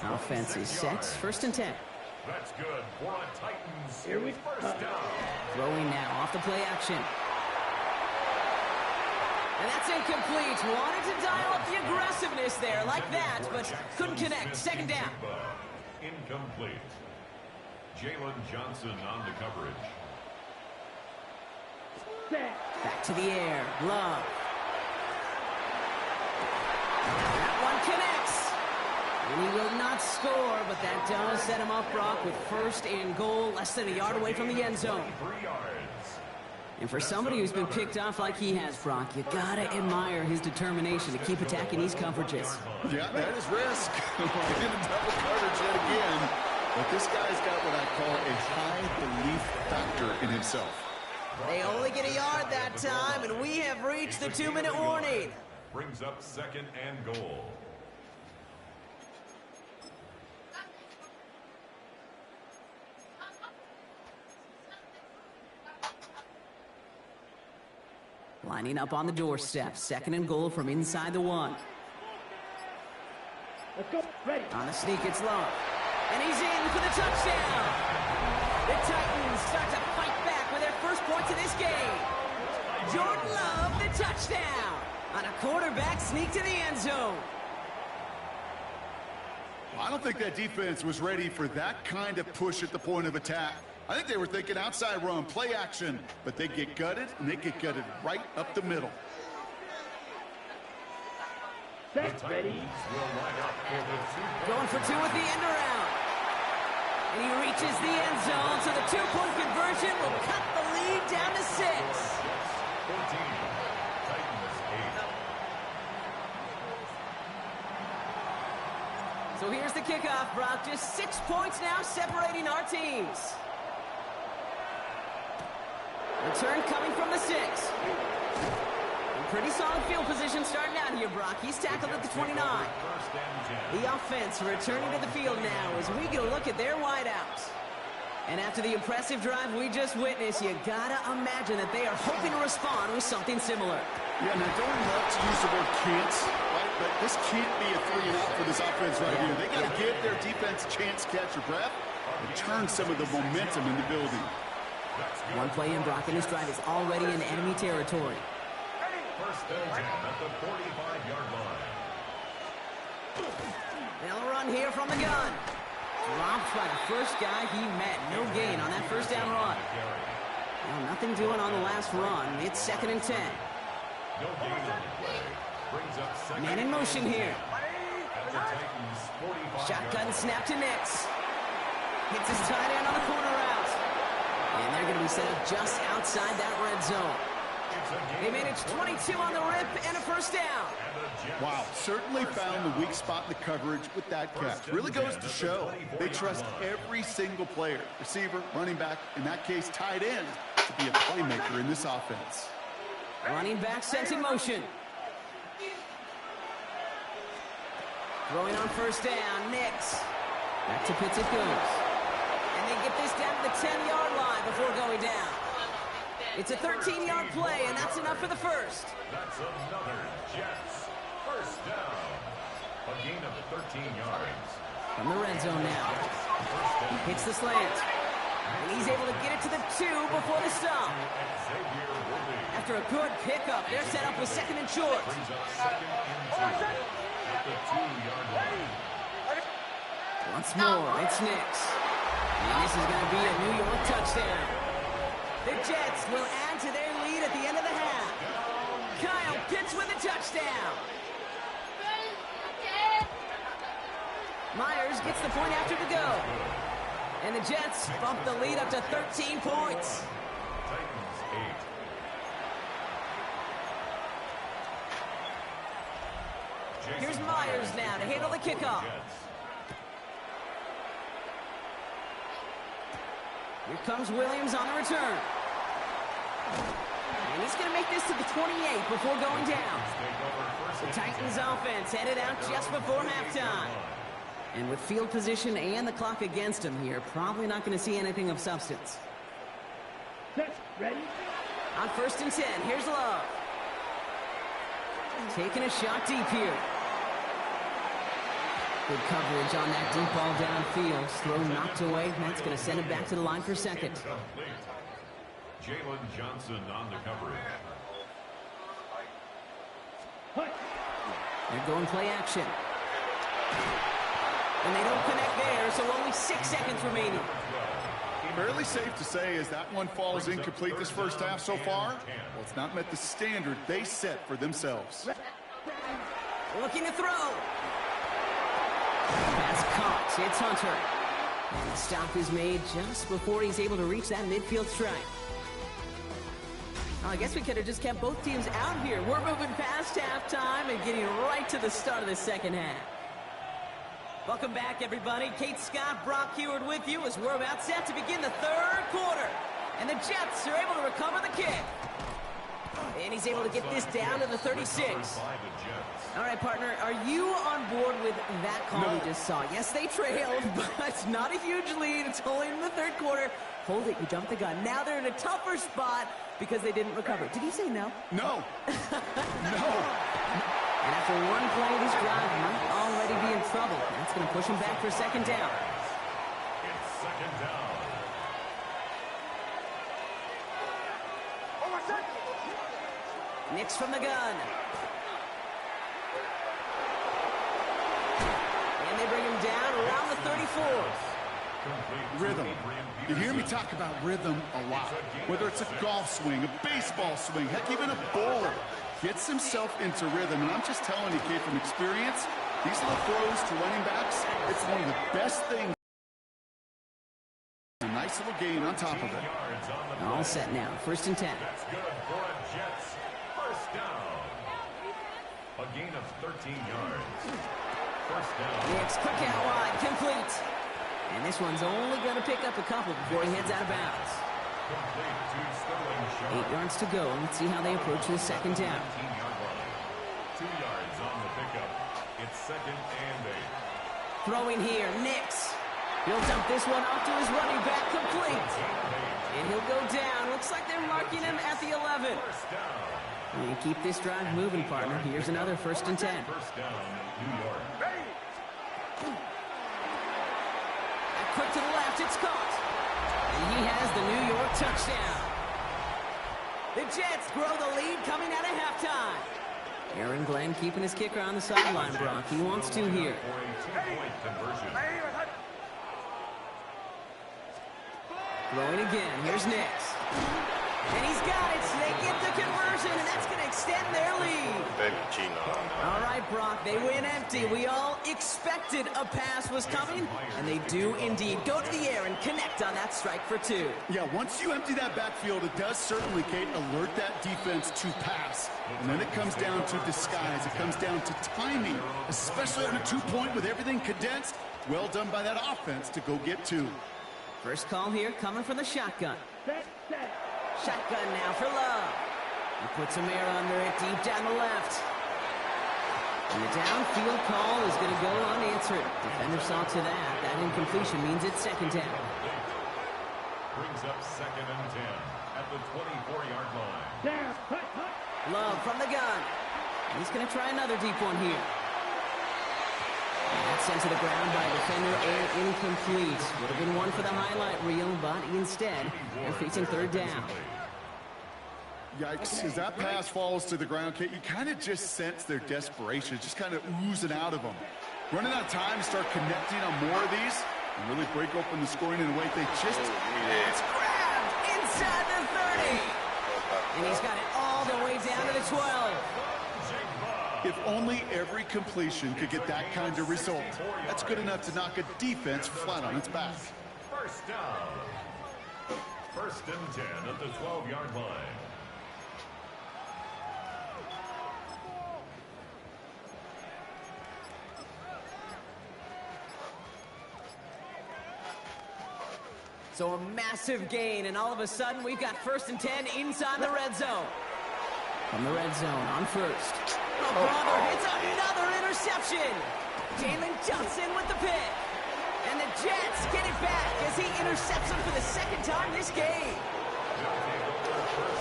Offense is set, 1st and 10. That's good for a Titans. Here we go. Throwing now off the play action. And that's incomplete. Wanted to dial up the aggressiveness there like that, but couldn't connect. 2nd down. Incomplete. Jalen Johnson on the coverage. Back to the air. Love. That one connects. And he will not score, but that does set him up, Brock, with 1st and goal, less than a yard away from the end zone. 3 yards. And for somebody who's been picked off like he has, Brock, you gotta admire his determination to keep attacking these coverages. Yeah, that is risk. In a double coverage yet again. But this guy's got what I call a high belief factor in himself. They only get a yard that time, and we have reached the 2-minute warning. Brings up 2nd and goal. Lining up on the doorstep. 2nd and goal from inside the 1. Let's go. Ready. On the sneak, it's Love. And he's in for the touchdown. The Titans start to fight back with their 1st points of this game. Jordan Love, the touchdown. On a quarterback sneak to the end zone. I don't think that defense was ready for that kind of push at the point of attack. I think they were thinking outside run, play action, but they get gutted, and they get gutted right up the middle. Set, ready. Going for two with the end around. And he reaches the end zone, so the two-point conversion will cut the lead down to 6. 14, Titans 8. So here's the kickoff, Brock. Just 6 points now separating our teams. Return coming from the 6. Pretty solid field position starting out here, Brock. He's tackled at the 29. The offense returning to the field now as we get a look at their wideouts. And after the impressive drive we just witnessed, you gotta imagine that they are hoping to respond with something similar. Yeah, now don't love to use the word can't, right? But this can't be a 3-and-out for this offense right here. They gotta give their defense a chance to catch your breath and turn some of the momentum in the building. One play in, Brock, and this drive is already in enemy territory. First and 10 at the 45-yard line. They'll run here from the gun. Dropped by the first guy he met. No gain on that first down run. Well, nothing doing on the last run. It's 2nd and 10. No gain on the play. Brings up second. Man in motion here. At the Titans 45. Shotgun snap to Nix. Hits his tight end on the corner route. And they're going to be set up just outside that red zone. They managed 22 on the rip and a first down. Wow, certainly found the weak spot in the coverage with that catch. Really goes to show they trust every single player, receiver, running back, in that case tight end, to be a playmaker in this offense. Running back sent in motion. Throwing on first down, Nix. Back to Pitts it goes. And they get this down to the 10-yard line before going down. It's a 13-yard play, and that's enough for the first. That's another Jets first down. A gain of 13 yards. From the red zone now. He hits the slant. And he's able to get it to the 2 before the stop. After a good pickup, they're set up with 2nd and short. Brings up 2nd and 2 at the 2-yard line. Once more, it's Nix. And this is going to be a New York touchdown. The Jets will add to their lead at the end of the half. Kyle Pitts with a touchdown. Myers gets the point after to go. And the Jets bump the lead up to 13 points. Titans 8. Here's Myers now to handle the kickoff. Here comes Williams on the return. And he's going to make this to the 28 before going down. The Titans offense headed out just before halftime. And with field position and the clock against him here, probably not going to see anything of substance. Set, ready. On 1st and 10, here's Love. Taking a shot deep here. Good coverage on that deep ball downfield. Throw knocked away. And that's going to send it back to the line for 2nd. Jalen Johnson on the coverage. They're going play action. And they don't connect there, so only 6 seconds remaining. Fairly safe to say as that one falls incomplete this first half so far, well, it's not met the standard they set for themselves. Looking to throw. Pass caught. It's Hunter. And the stop is made just before he's able to reach that midfield strike. Well, I guess we could have just kept both teams out here. We're moving past halftime and getting right to the start of the second half. Welcome back, everybody. Kate Scott, Brock Heward with you as we're about set to begin the 3rd quarter. And the Jets are able to recover the kick. And he's able to get this down to the 36. All right, partner, are you on board with that call we just saw? Yes, they trailed, but it's not a huge lead. It's only in the 3rd quarter. Hold it, you jumped the gun. Now they're in a tougher spot because they didn't recover. Did he say no? No. No. And after one play, this drive might already be in trouble. That's going to push him back for 2nd down. It's 2nd down. Nix from the gun. And they they bring him down around the 34. Rhythm. You hear me talk about rhythm a lot. Whether it's a golf swing, a baseball swing, heck, even a bowler. Gets himself into rhythm, and I'm just telling you, kid, from experience, these little throws to running backs, it's one of the best things. A nice little gain on top of it. All set now, 1st and 10. That's good for a Jets first down. A gain of 13 yards. First down. Nix, quick out wide, complete. And this one's only going to pick up a couple before he heads out of bounds. 8 yards to go. Let's see how they approach this 2nd down. 2 yards on the pickup. It's 2nd and 8. Throwing here, Nix. He'll dump this one off to his running back, complete. And he'll go down. Looks like they're marking him at the 11. And keep this drive moving, partner. Here's another 1st and 10. First down, New York. Quick to the left, it's caught. And he has the New York touchdown. The Jets grow the lead coming out of halftime. Aaron Glenn keeping his kicker on the sideline, Brock. He wants to here. Throwing again. Here's Nix. And he's got it. So they get the conversion, and that's going to extend their lead. All right, Brock, they win empty. We all expected a pass was coming, and they do indeed go to the air and connect on that strike for 2. Yeah, once you empty that backfield, it does certainly, Kate, alert that defense to pass. And then it comes down to disguise. It comes down to timing, especially on a 2-point with everything condensed. Well done by that offense to go get 2. First call here coming from the shotgun. Shotgun now for Love. He puts some air under it deep down the left. And the downfield call is going to go unanswered. Defender saw to that. That incompletion means it's 2nd down. Brings up 2nd and 10 at the 24-yard line. Love from the gun. He's going to try another deep one here. And that's sent to the ground by a defender and incomplete. Would have been one for the highlight reel, but instead, they're facing 3rd down. Yikes, as that pass falls to the ground, Kate, you kind of just sense their desperation, just kind of oozing out of them. Running out of time to start connecting on more of these and really break open the scoring in a way they just... It's grabbed inside the 30. And he's got it all the way down to the 12. If only every completion could get that kind of result. That's good enough to knock a defense flat on its back. First down. 1st and 10 at the 12-yard line. So a massive gain, and all of a sudden we've got 1st and 10 inside the red zone. From the red zone on 1st. Oh, brother, it's another interception. Jalen Johnson with the pick. And the Jets get it back as he intercepts him for the 2nd time this game.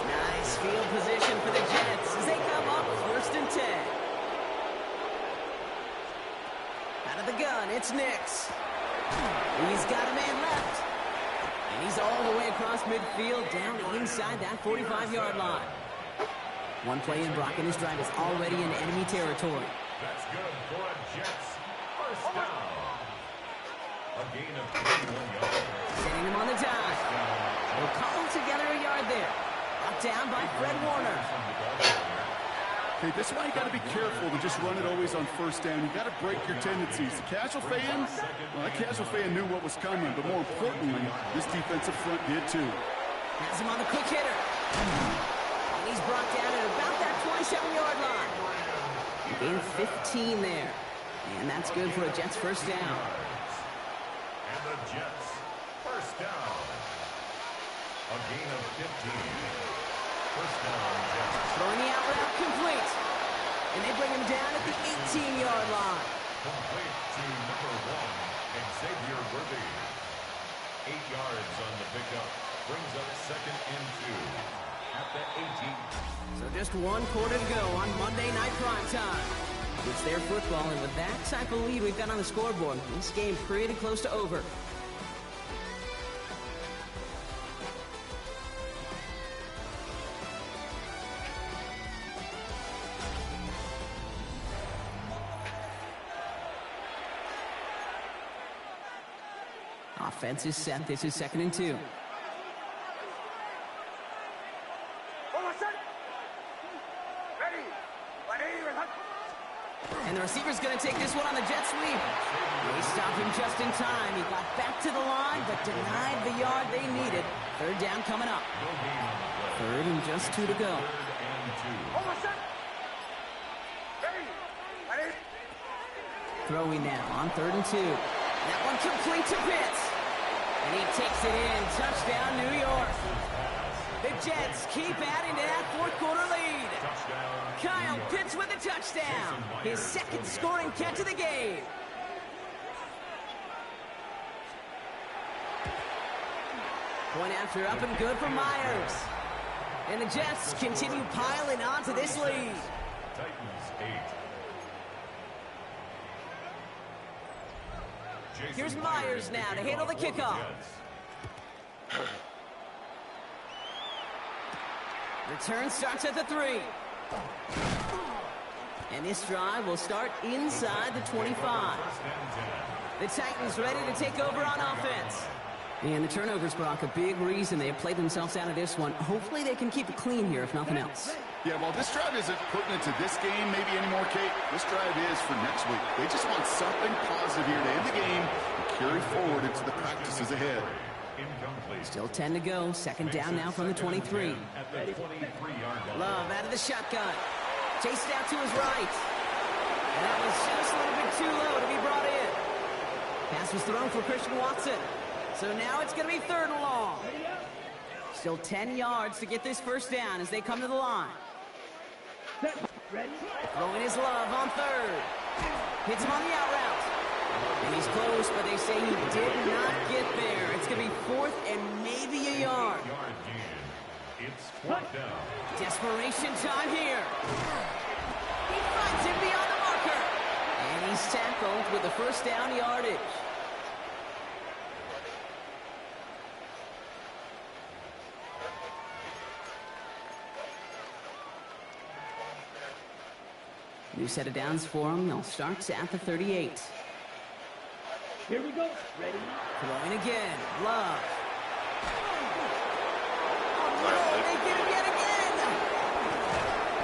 Nice field position for the Jets as they come up 1st and 10. Out of the gun, it's Nix. He's got a man left. And he's all the way across midfield down inside that 45-yard line. One play in, Brock, and his drive is already in enemy territory. That's good for a Jets first down. A gain of 21 yards. Setting him on the dive. They'll cobble together a yard there. Brought down by Fred Warner. Okay, this is why you got to be careful to just run it always on 1st down. You got to break your tendencies. The casual fan, well, that casual fan knew what was coming, but more importantly, this defensive front did too. Has him on the quick hitter. And he's brought down at about that 27-yard line. Gain 15 there. And that's good for a Jets first down. And the Jets first down. A gain of 15. First down, Jets. Throwing the out route complete. And they bring him down at the 18-yard line. Complete to number 1, Xavier Worthy. 8 yards on the pickup. Brings up 2nd and 2. At the 18. So just 1 quarter to go on Monday Night Primetime. It's their football, and with that type of lead we've got on the scoreboard, this game pretty close to over. Offense is set. This is 2nd and 2. And the receiver's going to take this one on the jet sweep. They stopped him just in time. He got back to the line, but denied the yard they needed. 3rd down coming up. 3rd and just 2 to go. Throwing now on 3rd and 2. That one complete to Pitts. And he takes it in. Touchdown, New York. The Jets keep adding to that 4th quarter lead. Kyle Pitts with a touchdown. His 2nd scoring catch of the game. Point after up and good for Myers. And the Jets continue piling onto this lead. Titans 8. Here's Myers now to handle the kickoff. Return starts at the 3. And this drive will start inside the 25. The Titans ready to take over on offense. And the turnovers, Brock, a big reason they have played themselves out of this one. Hopefully they can keep it clean here, if nothing else. Yeah, well, this drive isn't pertinent to this game maybe anymore, Kate. This drive is for next week. They just want something positive here to end the game and carry forward into the practices ahead. Still 10 to go. 2nd down now from the 23. Love out of the shotgun. Chased out to his right. And that was just a little bit too low to be brought in. Pass was thrown for Christian Watson. So now it's going to be 3rd and long. Still 10 yards to get this 1st down as they come to the line. Throwing his Love on 3rd. Hits him on the out route. And he's close, but they say he did not get there. It's going to be 4th and maybe a yard. It's 4th down. Desperation time here. He finds him beyond the marker. And he's tackled with the 1st down yardage. New set of downs for him. They'll start at the 38. Here we go. Ready? Throwing again. Love. Oh, no, they get him yet again.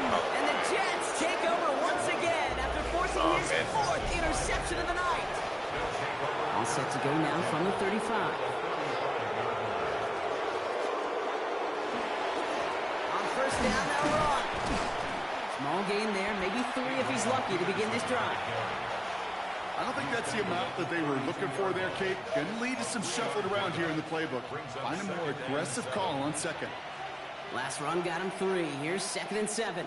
And the Jets take over once again after forcing his 4th interception of the night. All set to go now from the 35. On 1st down, they'll run. Small gain there, maybe 3 if he's lucky to begin this drive. I don't think that's the amount that they were looking for there, Kate. Going to lead to some shuffled around here in the playbook. Find a more aggressive call on 2nd. Last run got him 3. Here's 2nd and 7.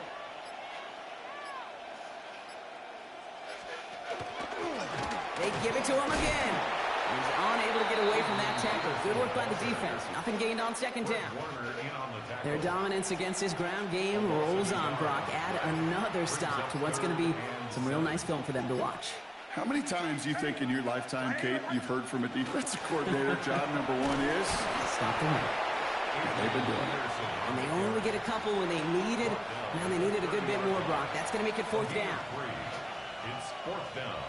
They give it to him again. He's unable to get away from that tackle. Good work by the defense. Nothing gained on 2nd down. Their dominance against this ground game rolls on, Brock. Add another stop to what's going to be some real nice film for them to watch. How many times do you think in your lifetime, Kate, you've heard from a defensive coordinator, job number 1 is? Stop the run. They've been doing it. And they only get a couple when they needed. Now they needed a good bit more, Brock. That's going to make it 4th down. It's 4th down.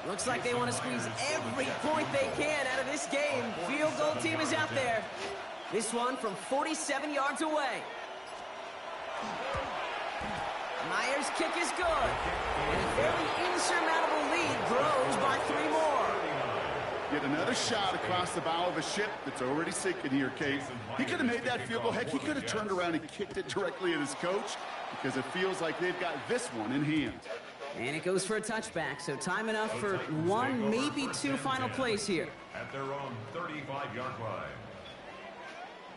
Looks like they want to squeeze every point they can out of this game. Field goal team is out there. This one from 47 yards away. Myers' kick is good. And a fairly insurmountable lead grows by 3 more. Yet another shot across the bow of a ship that's already sinking here, Kate. He could have made that field goal. Heck, he could have turned around and kicked it directly at his coach because it feels like they've got this one in hand. And it goes for a touchback, so time enough for 1, maybe 2 final plays here. At their own 35-yard line.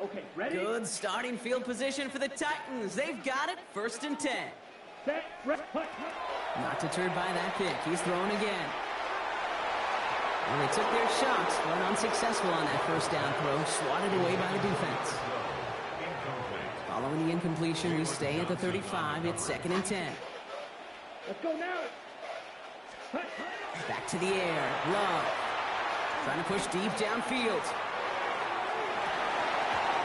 Okay, ready? Good starting field position for the Titans. They've got it. 1st and 10. Set, Not deterred by that kick. He's throwing again. Well, they took their shots. Weren't unsuccessful on that 1st down throw. Swatted away by the defense. Following the incompletion, we stay at the 35. It's 2nd and 10. Let's go now. Back to the air. Love. Trying to push deep downfield.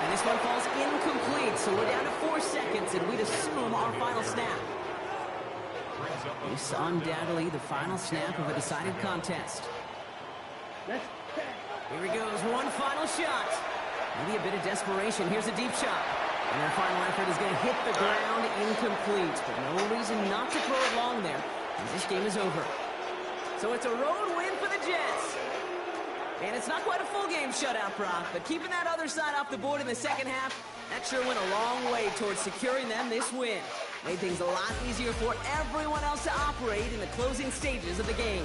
And this one falls incomplete, so we're down to 4 seconds, and we'd assume our final snap. It's undoubtedly the final snap of a decided contest. Here he goes, one final shot. Maybe a bit of desperation. Here's a deep shot. And their final effort is going to hit the ground incomplete. But no reason not to throw it long there, as this game is over. So it's a road win for the Jets. And it's not quite a full game shutout, Brock, but keeping that other side off the board in the second half, that sure went a long way towards securing them this win. Made things a lot easier for everyone else to operate in the closing stages of the game.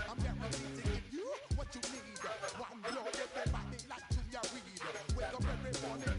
I'm guaranteed to give you what you need. One blow, everybody like to ya read. Wake up every morning.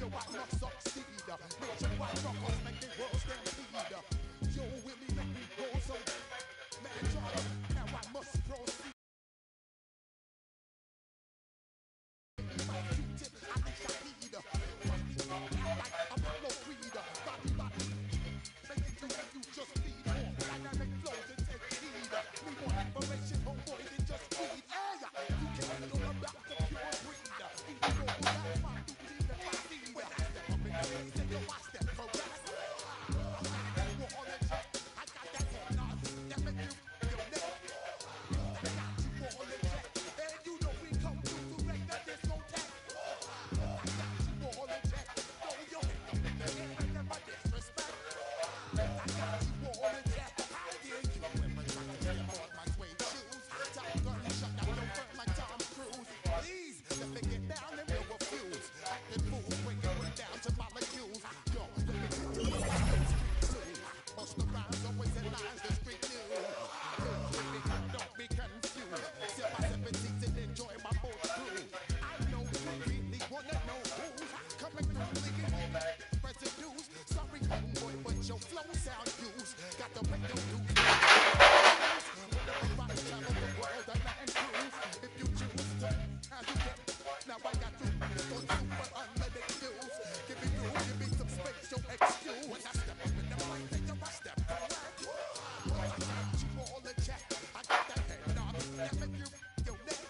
all the check. I got that head knob that make you your neck.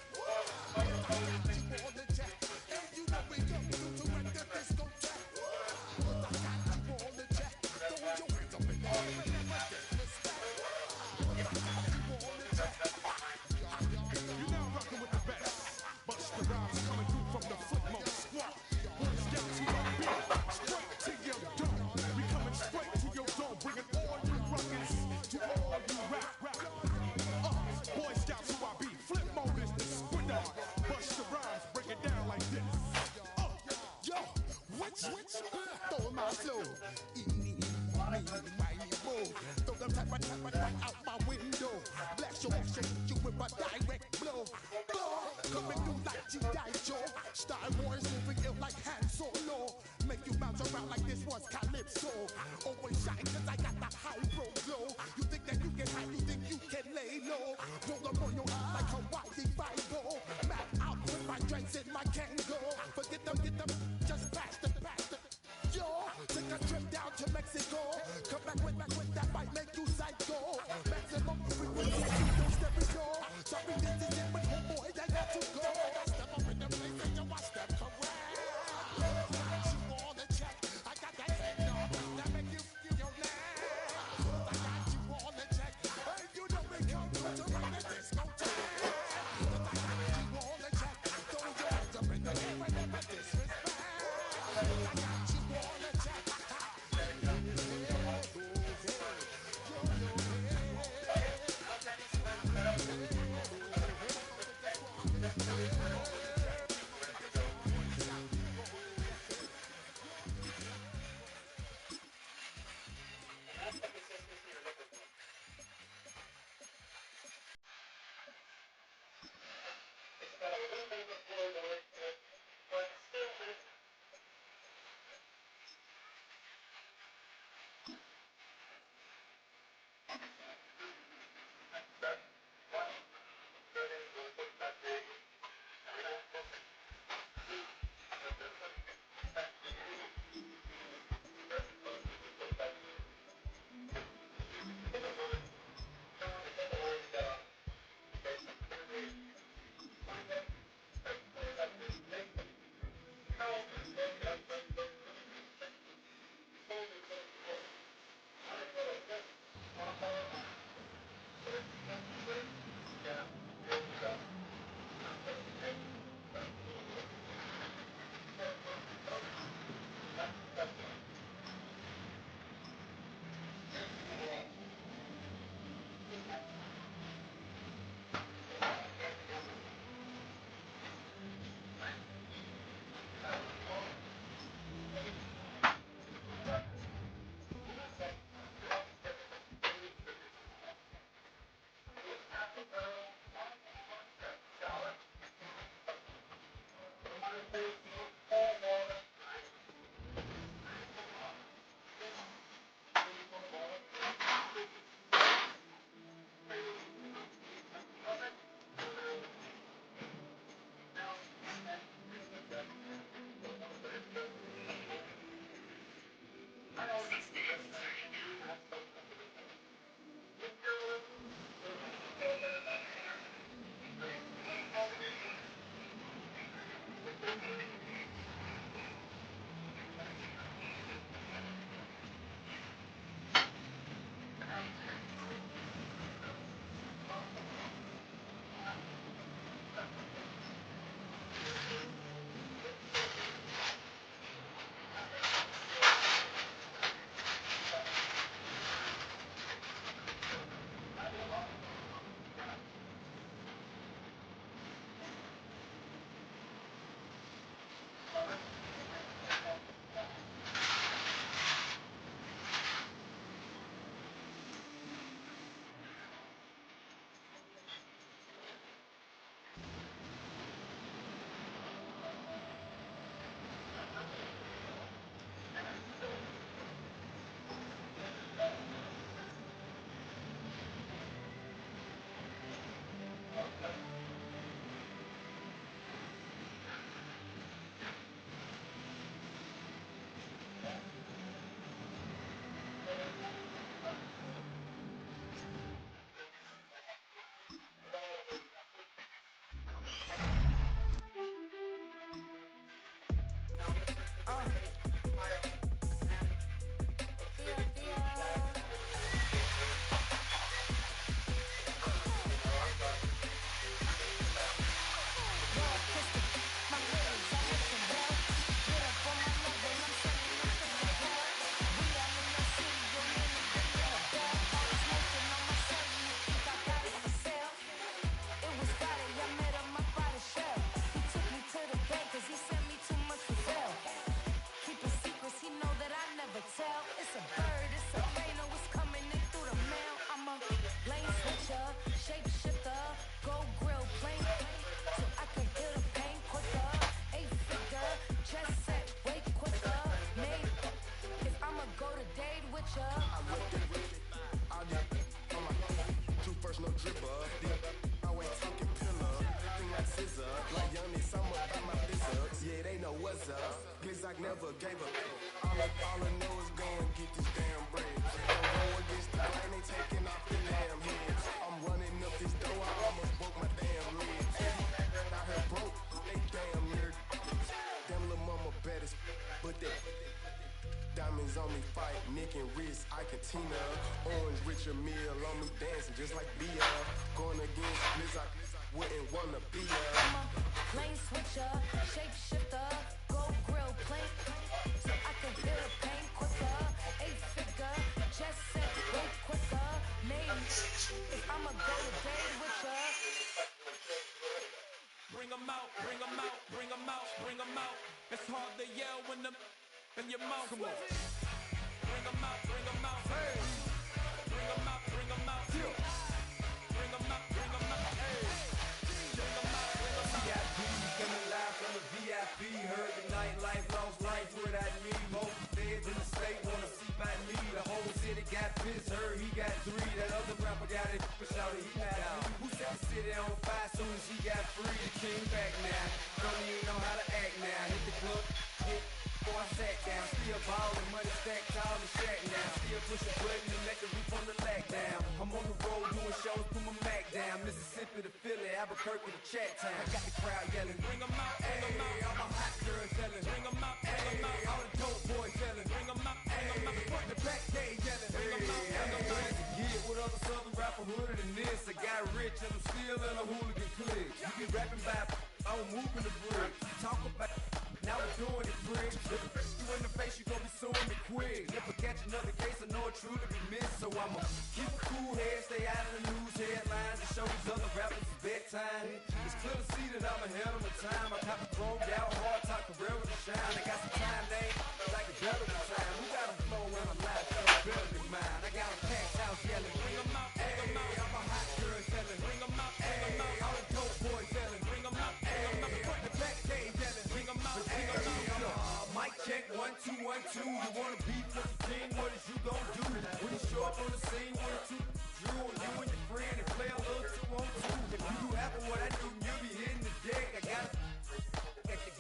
I got you all the check. And you know we come to wreck the discotheque. I got you all the check. Throw your hands up in the air and never disrespect. I got you all the check. You're now rocking with the best. Busta Rhymes coming through from the footmost squad. Boys down to your beat, straight to your dome. We coming straight to your dome, bringing all you ruckus to all you rap. Boys down to our beat, flip mode is the squidder. Busta Rhymes break it down like this. Yo, which, throw my flow. Eeny, miny, mo. Throw them type of right out my window. Blast you with a direct blow. Coming through like G.I. Joe. Star Wars moving ill like Han Solo. Make you bounce around like this was Calypso. Always shine cause I got the high pro glow. You think that you can hide, you think you can lay low. Roll up on your eye like Hawaii Five-O. Map out with my dreads in my Kango. Forget them, get them, just pass the. Yo, take a trip down to Mexico. Come back with that might make you psycho. Maximum frequency, don't step in door. Sorry, this is it, but homeboy, I got to go. I step up in the place and you I step correct. You on the check, I got that head on that make you feel your neck. know what's up. Glizzock never gave up. All I know is go and get this damn bread. Don't go against the grain, they taking off the damn heads. I'm running up this door, I almost broke my damn legs. I heard broke, they damn near. Damn little mama better, but that diamonds on me fight, neck and wrist, I can Tina. Orange Richard Mill on me dancing just like Bia. Going against Glizzock, wouldn't wanna be I'm a lane switcher, shape shifter, go grill plate, so I can feel the pain quicker. 8-figure, just set way quicker. Maybe if I'ma go today with ya. Bring 'em out, bring 'em out, bring 'em out, bring 'em out. It's hard to yell when them in your mouth. Come on. Bring 'em out, bring 'em out. Hey. Bring 'em out, bring 'em out. Bring 'em out, bring 'em out. Hey. Bring 'em out, bring 'em out. VIP, coming live from the VIP. Heard the nightlife, lost life without me. Most feds in the state wanna see by me. The whole city got pissed, heard he got 3. That other rapper got it, for shouted he not out. Who set the city on fire soon as he got free? The king back now, don't even know how to act now. Hit the club, hit before I sat down. Still ballin', money stacked tall and shack now. Still push a button and let the roof on the lag down. I'm on the road doing shows, put my Mac down. Mississippi to Philly, Albuquerque to Chat Town. I got the crowd yelling, bring 'em out, bring 'em out. All my hot girls yelling, bring 'em out, bring 'em out. All the dope boys yelling, bring 'em out, bring 'em out. Front the back gate yelling, bring 'em out, bring 'em out. Get with other southern rapper hooded than this. I got rich and I'm still in a hooligan clique. You be rapping by, I'm moving the brick. Talk about, now we're doing it brick. You in the face, you gon' be suing me quick. Never catch another case, I know it truly be missed. So I'ma keep a cool head, stay out of the news headlines, and show these other rappers it's bedtime. It's clear to see that I'm ahead of my time. I cop a chromed out, hard top career with a shine. I got some time, they ain't like a better than time. Who got a flow and a life that's better than mine? I got a packed house yelling, bring 'em out, bring 'em out. I'm a hot girl yelling, bring 'em out, bring 'em out. All the dope boys yelling, bring 'em out, bring 'em out. Front the back gate yelling, bring 'em out, bring 'em out. Mic check, 1 2 1 2. You wanna beef with the king? What is you gon' do when you show up on the scene with a 2 Drew and you and your friend and play a little 2-on-2? If you do half of what I do, you'll be hitting the deck. I gotta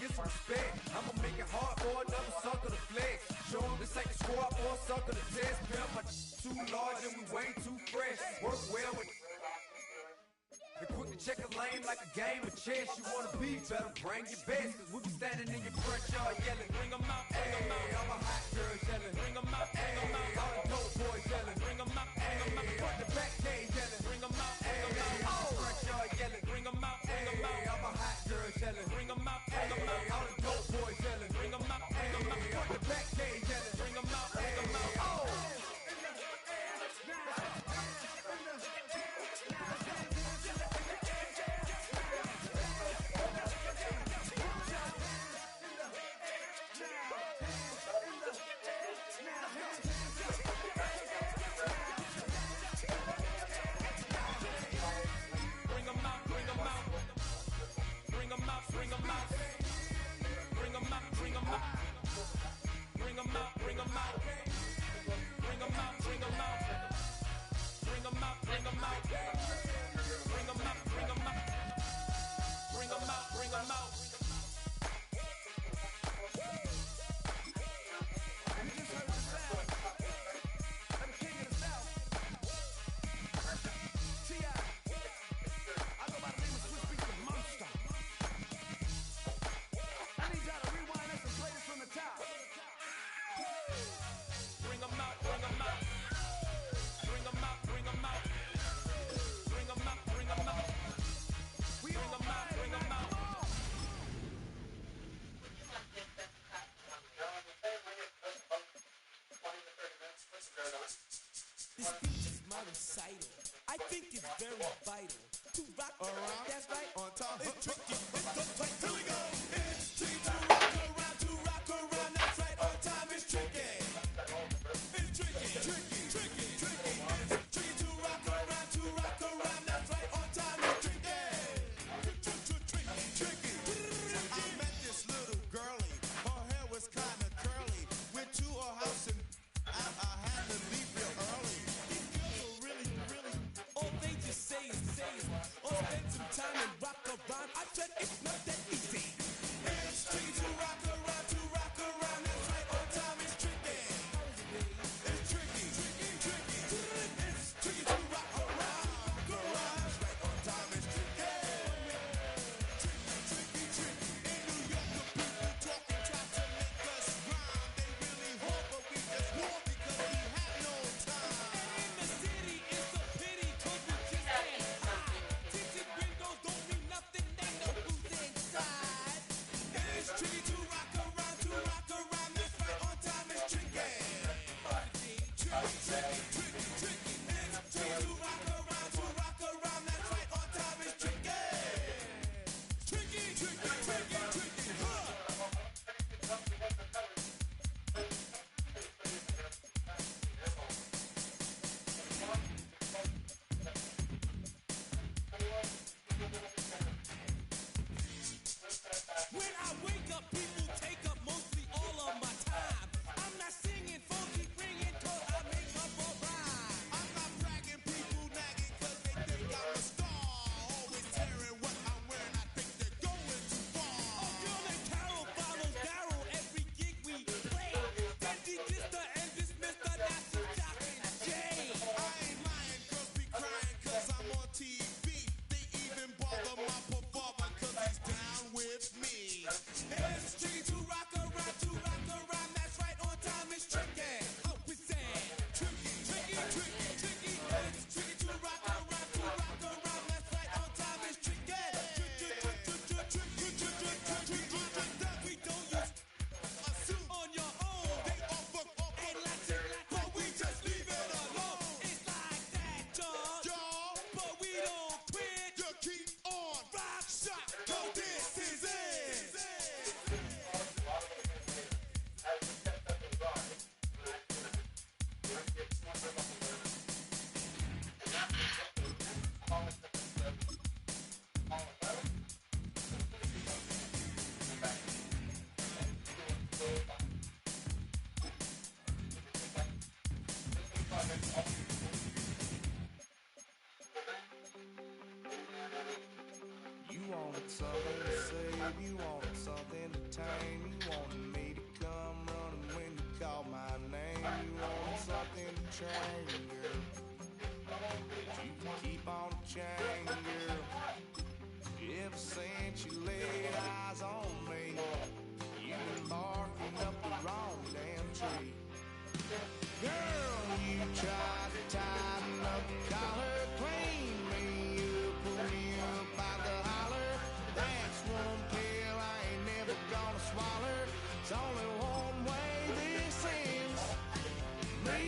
get some respect. I'ma make it hard for another sucker to flex. Show 'em this ain't the squad for a sucker to test. Pimp, my too large and we way too fresh. Work well with. And quick to check a lane like a game of chess. You wanna be better, bring your best. Cause we be standing in your front yard yelling, bring 'em out, bring 'em out. All my hot girls yelling, bring 'em out, bring 'em out. All the dope boys yelling, bring 'em out, bring 'em out. Front the back gate yelling, bring 'em out, bring 'em out. All the front yard yelling, bring 'em out, bring 'em out. All my hot girls yelling, bring 'em out, bring 'em out. All the dope boys yelling, bring 'em out, bring 'em out. Front the back gate yelling, bring 'em out, bring 'em out. Oh! This speech is my recital. I think it's very vital to rock around. That's right. On top. It's tricky. It's the play. Here we go. It's tricky to rock around. That's right. On time. It's tricky. It's tricky. Tricky. Tricky. Tricky. It's tricky to rock around. That's right. On time. It's tricky. Tricky. I met this little girlie. Her hair was kind of curly. Went to her house and I had to leave real early. These girls are really, all they just say is, or spend some time and rock around. I said it's not that easy. It's tricky to rock wanted something to save, you wanted something to tame, you wanted me to come running when you called my name. You wanted something to train, girl, but you can keep on the chain, girl. Ever since you laid eyes on me, you've been barking up the wrong damn tree. Girl, you tried to tighten up the collar, clean me up, pull me up by the holler. That's one pill I ain't never gonna swallow. It's only one way this ends. Me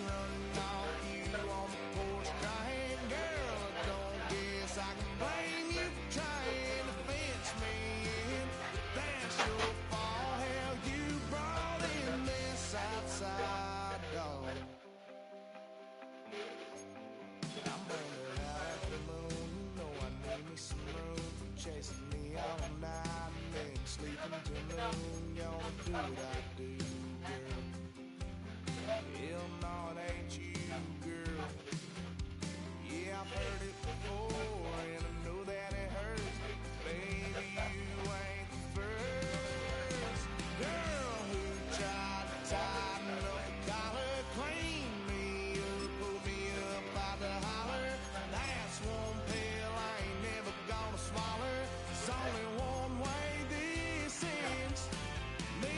running off you on the porch crying. Girl, I don't guess I can blame you for trying to fence me in. That's your fault, hell, you brought in this outside dog. I'm hanging out at the moon, you know I need me some room. Chasing me all night and then sleeping till noon. You wanna do what I do, girl. Hell no, it ain't you, girl. Yeah, I've heard it before and I know that it hurts. Baby, you ain't the first girl who tried to tighten up the collar, clean me up, pull me up by the holler. That's one pill I ain't never gonna swallow. It's only one way this ends. Me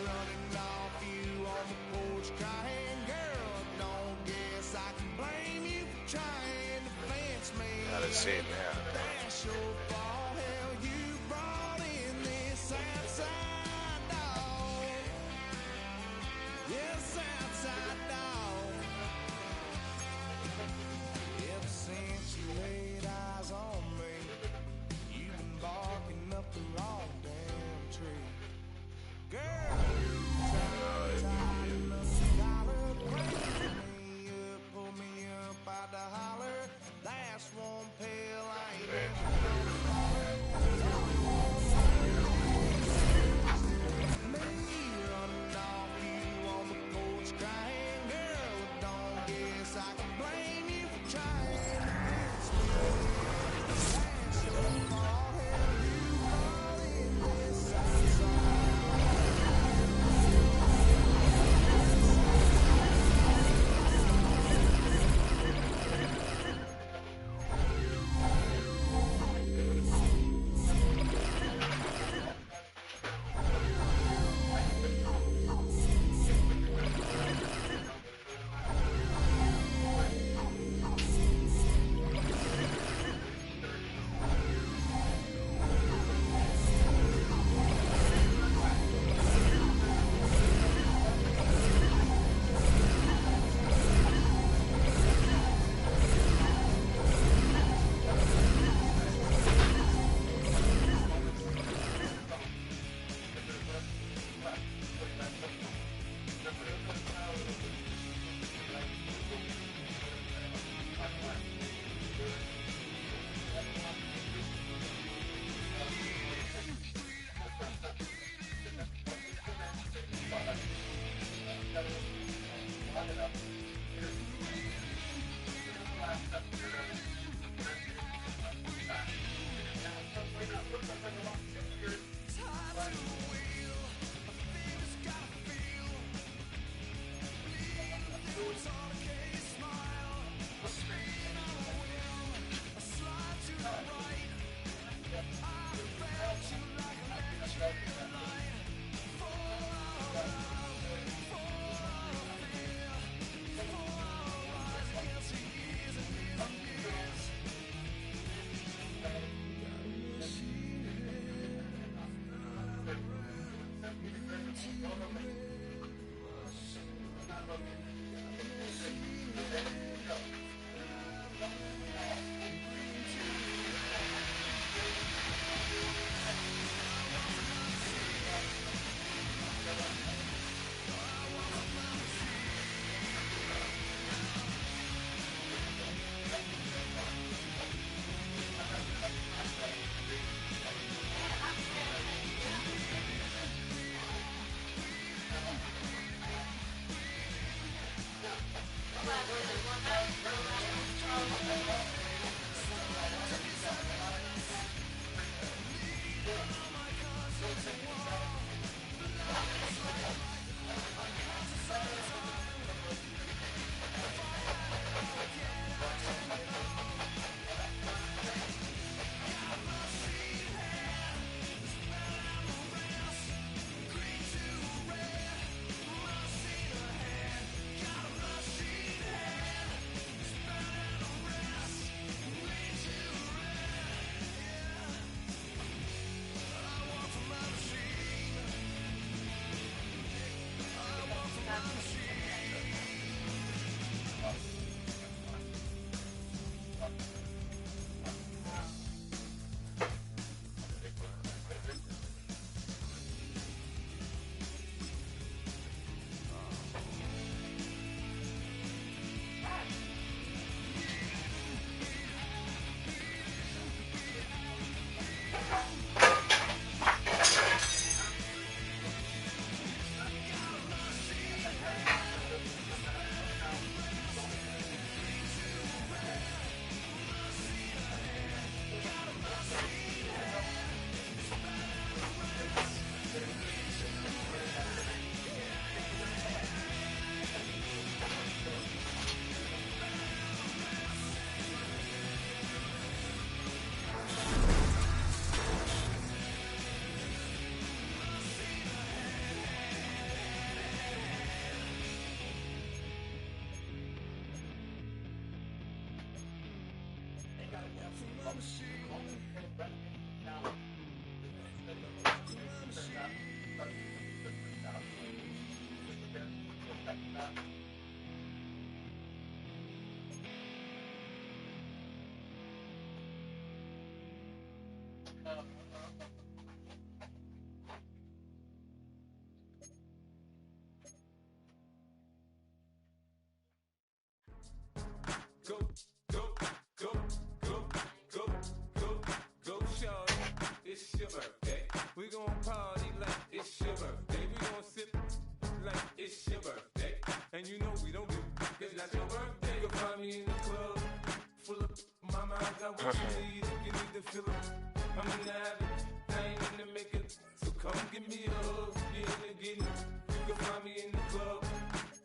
running off you on the porch crying. Girl, I don't guess I can blame you for trying to fence me. Gotta see it now. That's your fault, hell, you brought in this outside dog. Yes, outside dog. Ever since you laid eyes on me, you've been barking up the wrong damn tree. Girl, you tried to tighten up the collar, clean me up, pull me up by the holler. That's one pill I ain't never gonna Go, go, go, go, go, go, go, shorty. It's your birthday. We gon' party like it's your birthday. We gon' sip like it's your birthday. And you know we don't give it's not your birthday. You'll find me in the club full of mama, I got what you need. If you need to fill it, I'm in the habit. I ain't in the making. So come give me a hug. Get in the getting. You can find me in the club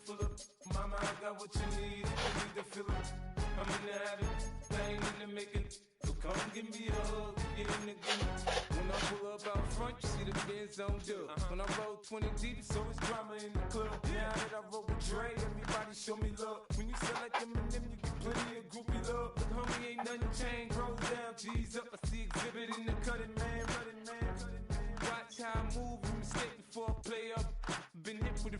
full of mama, I got what you need. If you need to fill it, I'm in the habit, I ain't in the making. So come give me a hug, get in the game. When I pull up out front, you see the Benz on dub. When I roll 20 deep, so it's drama in the club. Now that I roll with Dre, everybody show me love. When you sell like Eminem, you get plenty of groupie love. Look, homie, ain't nothing changed. Rolls down, G's up. I see exhibit in the cutting, man. Running, man. Watch how I move, you mistake before I play up. Been hit with a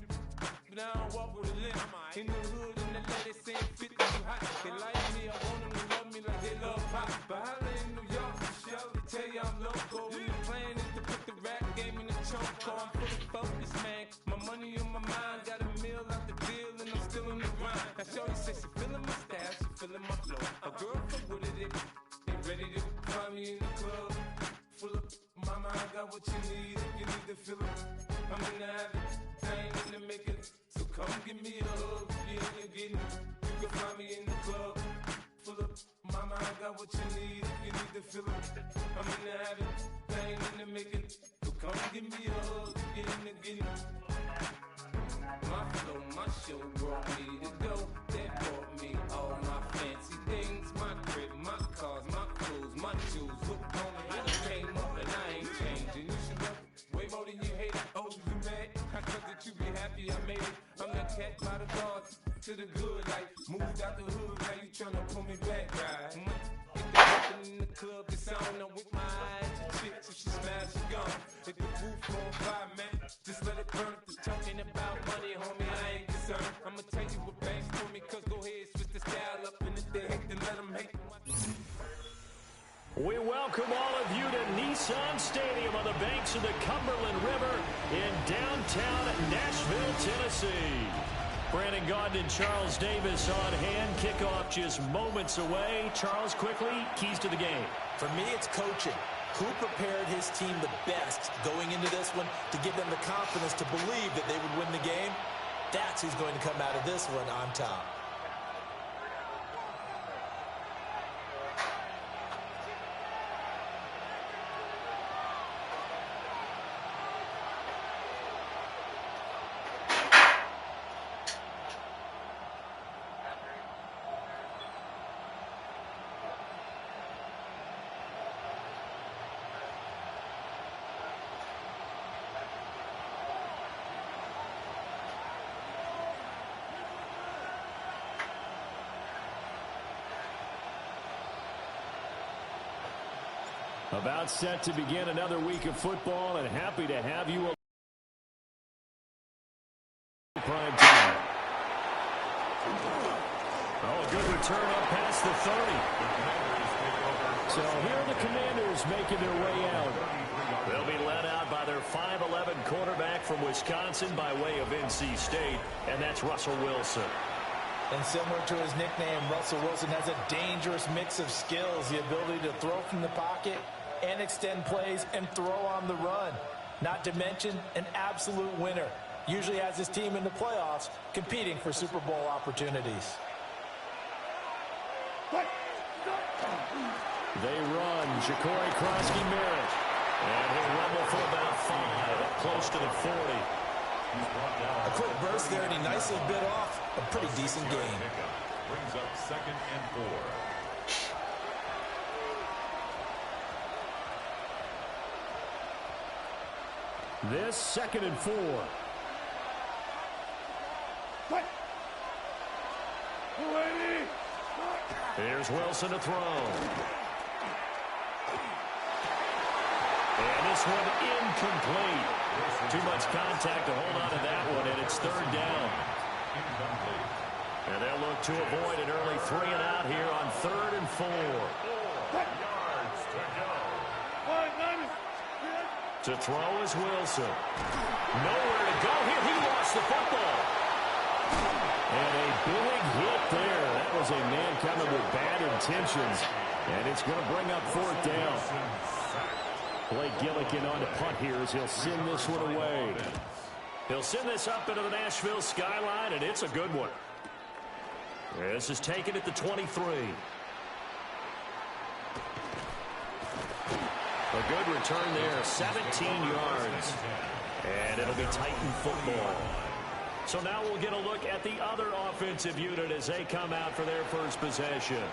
but I don't walk with a limp. In the hood, in the ladies saying 50 too hot. They like me, I want them to love me like they love pop. But holla in New York, show, they tell you I'm local. The plan is to put the rap game in the choke. I'm fully focused, man. My money on my mind, got a meal out the deal, and I'm still in the grind. Now shorty says she feeling my style, she feeling my flow. A girl fuck with it, they ready to find me in the club. Full of mama, I got what you need. If you need to fill it, I'm in the habit, I ain't in the making. So come give me a hug, get in your getting. You can find me in the club full of mama, I got what you need. If you need to fill it, I'm in the habit, I ain't in the making. So come give me a hug, get in the getting. My flow, my show brought me to go. That brought me all my fancy things. My crib, my cars, my clothes, my shoes. Look on me, I done came up and I ain't changing. You should love it way more than you hate it. Oh, you mad? I thought that you be happy I made it. I'm that cat by the guards to the good life. Moved out the hood, now you tryna pull me back, right? Get the weapon in the club, it's on. I'm with my eyes to chicks. If she smash, she gone. If the roof on fire, man, just let it burn. If they're talking about money, homie, I ain't concerned. I'ma tell you what banks told me, cause go ahead, switch the style up. And if they hate, then let them hate. We welcome all of you to Nissan Stadium on the banks of the Cumberland River in downtown Nashville, Tennessee. Brandon Gaudin and Charles Davis on hand. Kickoff just moments away. Charles, quickly, keys to the game. For me, it's coaching. Who prepared his team the best going into this one to give them the confidence to believe that they would win the game? That's who's going to come out of this one on top. About set to begin another week of football, and happy to have you prime time. Oh, a good return up past the 30. So here are the Commanders making their way out. They'll be led out by their 5'11 quarterback from Wisconsin by way of NC State, and that's Russell Wilson. And similar to his nickname, Russell Wilson has a dangerous mix of skills, the ability to throw from the pocket and extend plays and throw on the run. Not to mention an absolute winner. Usually has his team in the playoffs competing for Super Bowl opportunities. They run. Ja'Cory Krosky-Merritt. And he'll rumble for about 5, close to the 40. A quick burst there, and he nicely bit off a pretty decent game. Brings up 2nd and 4. This 2nd and 4. Here's Wilson to throw. this one incomplete. Too much contact to hold on to that one, and it's third down. And they'll look to avoid an early 3-and-out here on 3rd and 4. 4 yards to go. To throw is Wilson. Nowhere to go here. He lost the football. And a big hit there. That was a man coming with bad intentions. And it's going to bring up 4th down. Blake Gillikin on to punt here as he'll send this one away. He'll send this up into the Nashville skyline, and it's a good one. This is taken at the 23. A good return there, 17 yards. And it'll be Titan football. So now we'll get a look at the other offensive unit as they come out for their first possession.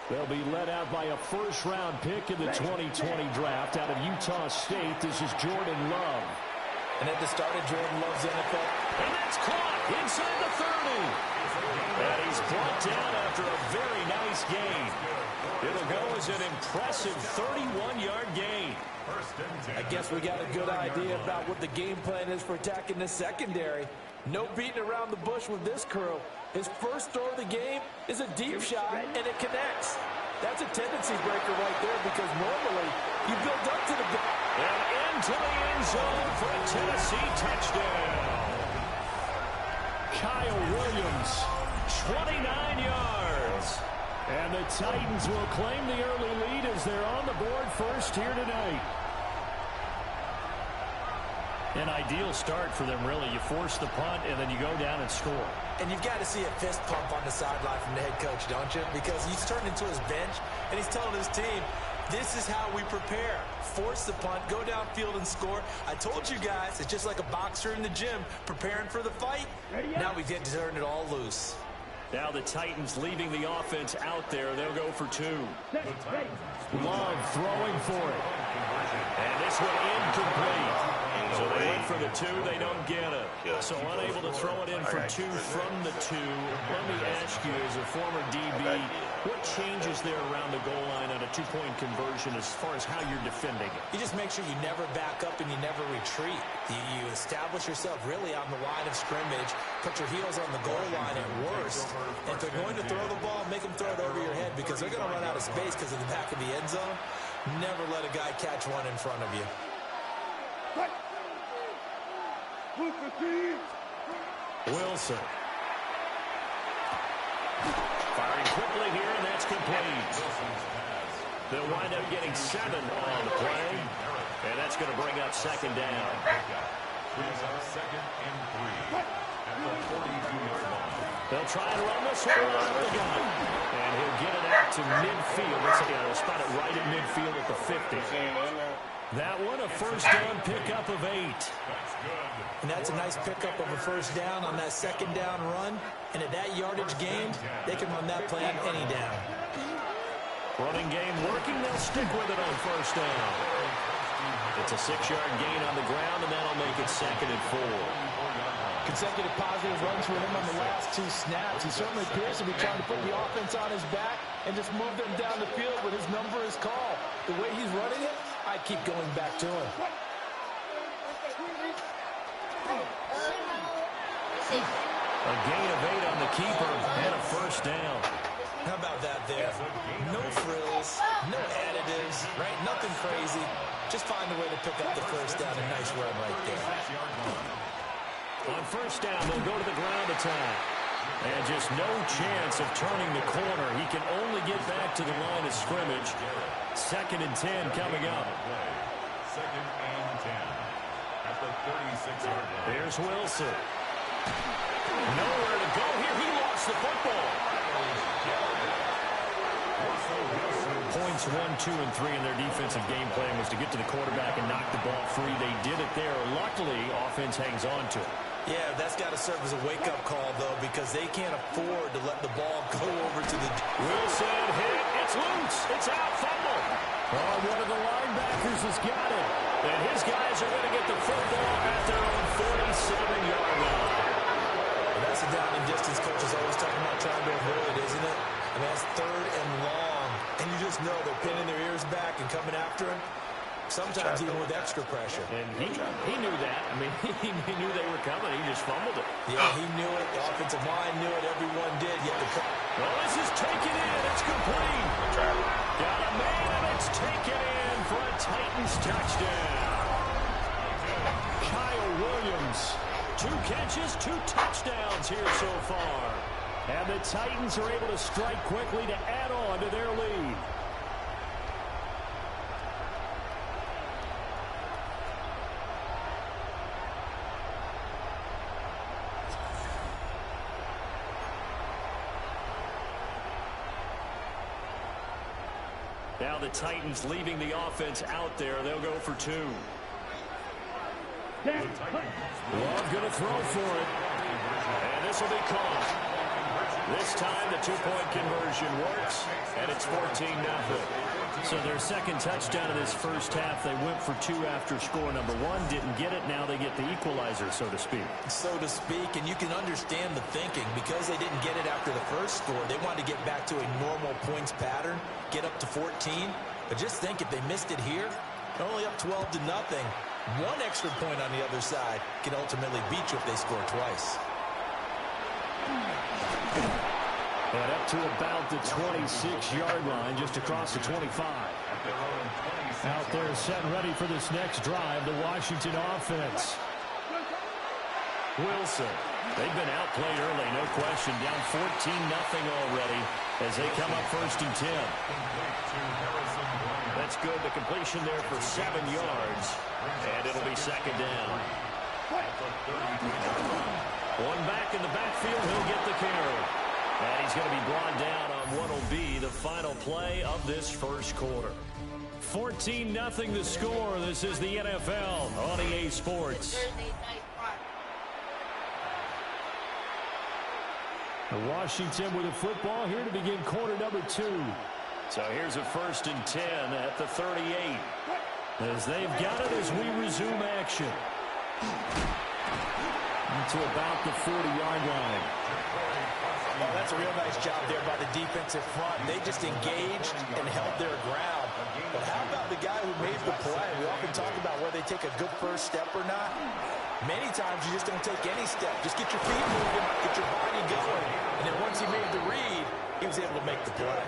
They'll be led out by a first-round pick in the 2020 draft out of Utah State. This is Jordan Love. And at the start of Jordan Love's NFL. And that's caught inside the 30. And he's brought down after a very nice gain. It'll go as an impressive 31-yard gain. I guess we got a good idea about what the game plan is for attacking the secondary. No beating around the bush with this crew. His first throw of the game is a deep shot, and it connects. That's a tendency breaker right there because normally you build up to the ball. And into the end zone for a Tennessee touchdown. Kyle Williams, 29 yards. And the Titans will claim the early lead as they're on the board first here tonight. An ideal start for them, really. You force the punt, and then you go down and score. And you've got to see a fist pump on the sideline from the head coach, don't you? Because he's turned into his bench, and he's telling his team, this is how we prepare. Force the punt, go downfield and score. I told you guys, it's just like a boxer in the gym preparing for the fight. Now we get to turn it all loose. Now the Titans leaving the offense out there. They'll go for 2. Love throwing for it. And this one incomplete. So they went for the 2. They don't get it. So unable to throw it in for 2 from the 2. Let me ask you, as a former DB, what changes there around the goal line on a 2-point conversion as far as how you're defending it? You just make sure you never back up and you never retreat. You establish yourself really on the line of scrimmage, put your heels on the goal line at worst. And if they're going to throw the ball, make them throw it over your head because they're going to run out of space because of the back of the end zone. Never let a guy catch one in front of you. Wilson. Firing quickly here, and that's complete. They'll wind up getting 7 on the play, and that's going to bring up 2nd down. They'll try and run this one off the gun. And he'll get it out to midfield. Let's spot it right at midfield at the 50. That one, a first down pickup of 8. And that's a nice pickup of a first down on that 2nd down run. And at that yardage gain, they can run that play on any down. Running game working. They'll stick with it on first down. It's a 6-yard gain on the ground, and that'll make it 2nd and 4. Consecutive positive runs for him on the last 2 snaps. He certainly appears to be trying to put the offense on his back and just move them down the field when his number is called. The way he's running it, I keep going back to him. A gain of 8 on the keeper and a first down. How about that there? No frills, no additives, right? Nothing crazy. Just find a way to pick up the first down. A nice run right there. On first down, they'll go to the ground attack. And just no chance of turning the corner. He can only get back to the line of scrimmage. 2nd and 10 coming up. 2nd and 10 at the 36-yard line. There's Wilson. Nowhere to go here. He lost the football. Points 1, 2, and 3 in their defensive game plan was to get to the quarterback and knock the ball free. They did it there. Luckily, offense hangs on to it. Yeah, that's got to serve as a wake-up call, though, because they can't afford to let the ball go over to the... Wilson hit. It's loose. It's out. Fumble. Oh, one of the linebackers has got it. And his guys are going to get the football at their own 47-yard line. Well, that's a down and distance coach is always talking about trying to avoid, isn't it? I mean, that's 3rd and long. And you just know they're pinning their ears back and coming after him. sometimes even with extra pressure. And he knew that. I mean, he knew they were coming. He just fumbled it. Yeah, he knew it. The offensive line knew it. Everyone did. Yet well, this is taken in. It's complete. Got a man, and it's taken in for a Titans touchdown. Kyle Williams, 2 catches, 2 touchdowns here so far. And the Titans are able to strike quickly to add on to their lead. Now the Titans leaving the offense out there. They'll go for 2. Love going to throw for it. And this will be caught. This time the 2-point conversion works, and it's 14-0. So their second touchdown of this first half, they went for 2 after score number 1. Didn't get it. Now they get the equalizer, so to speak. So to speak, and you can understand the thinking. Because they didn't get it after the first score, they wanted to get back to a normal points pattern, get up to 14. But just think, if they missed it here, they're only up 12-0. 1 extra point on the other side can ultimately beat you if they score twice. And up to about the 26-yard line, just across the 25. Out there set and ready for this next drive, the Washington offense. Wilson. They've been outplayed early, no question. Down 14-0 already as they come up 1st and 10. That's good. The completion there for 7 yards. And it'll be 2nd down. 1 back in the backfield. He'll get the carry. And he's going to be brought down on what will be the final play of this first quarter. 14-0 the score. This is the NFL on EA Sports. Washington with the football here to begin quarter number 2. So here's a 1st and 10 at the 38. As they've got it as we resume action. To about the 40-yard line. Well, that's a real nice job there by the defensive front. They just engaged and held their ground. But how about the guy who made the play? We often talk about whether they take a good first step or not. Many times you just don't take any step. Just get your feet moving, get your body going. And then once he made the read, he was able to make the play.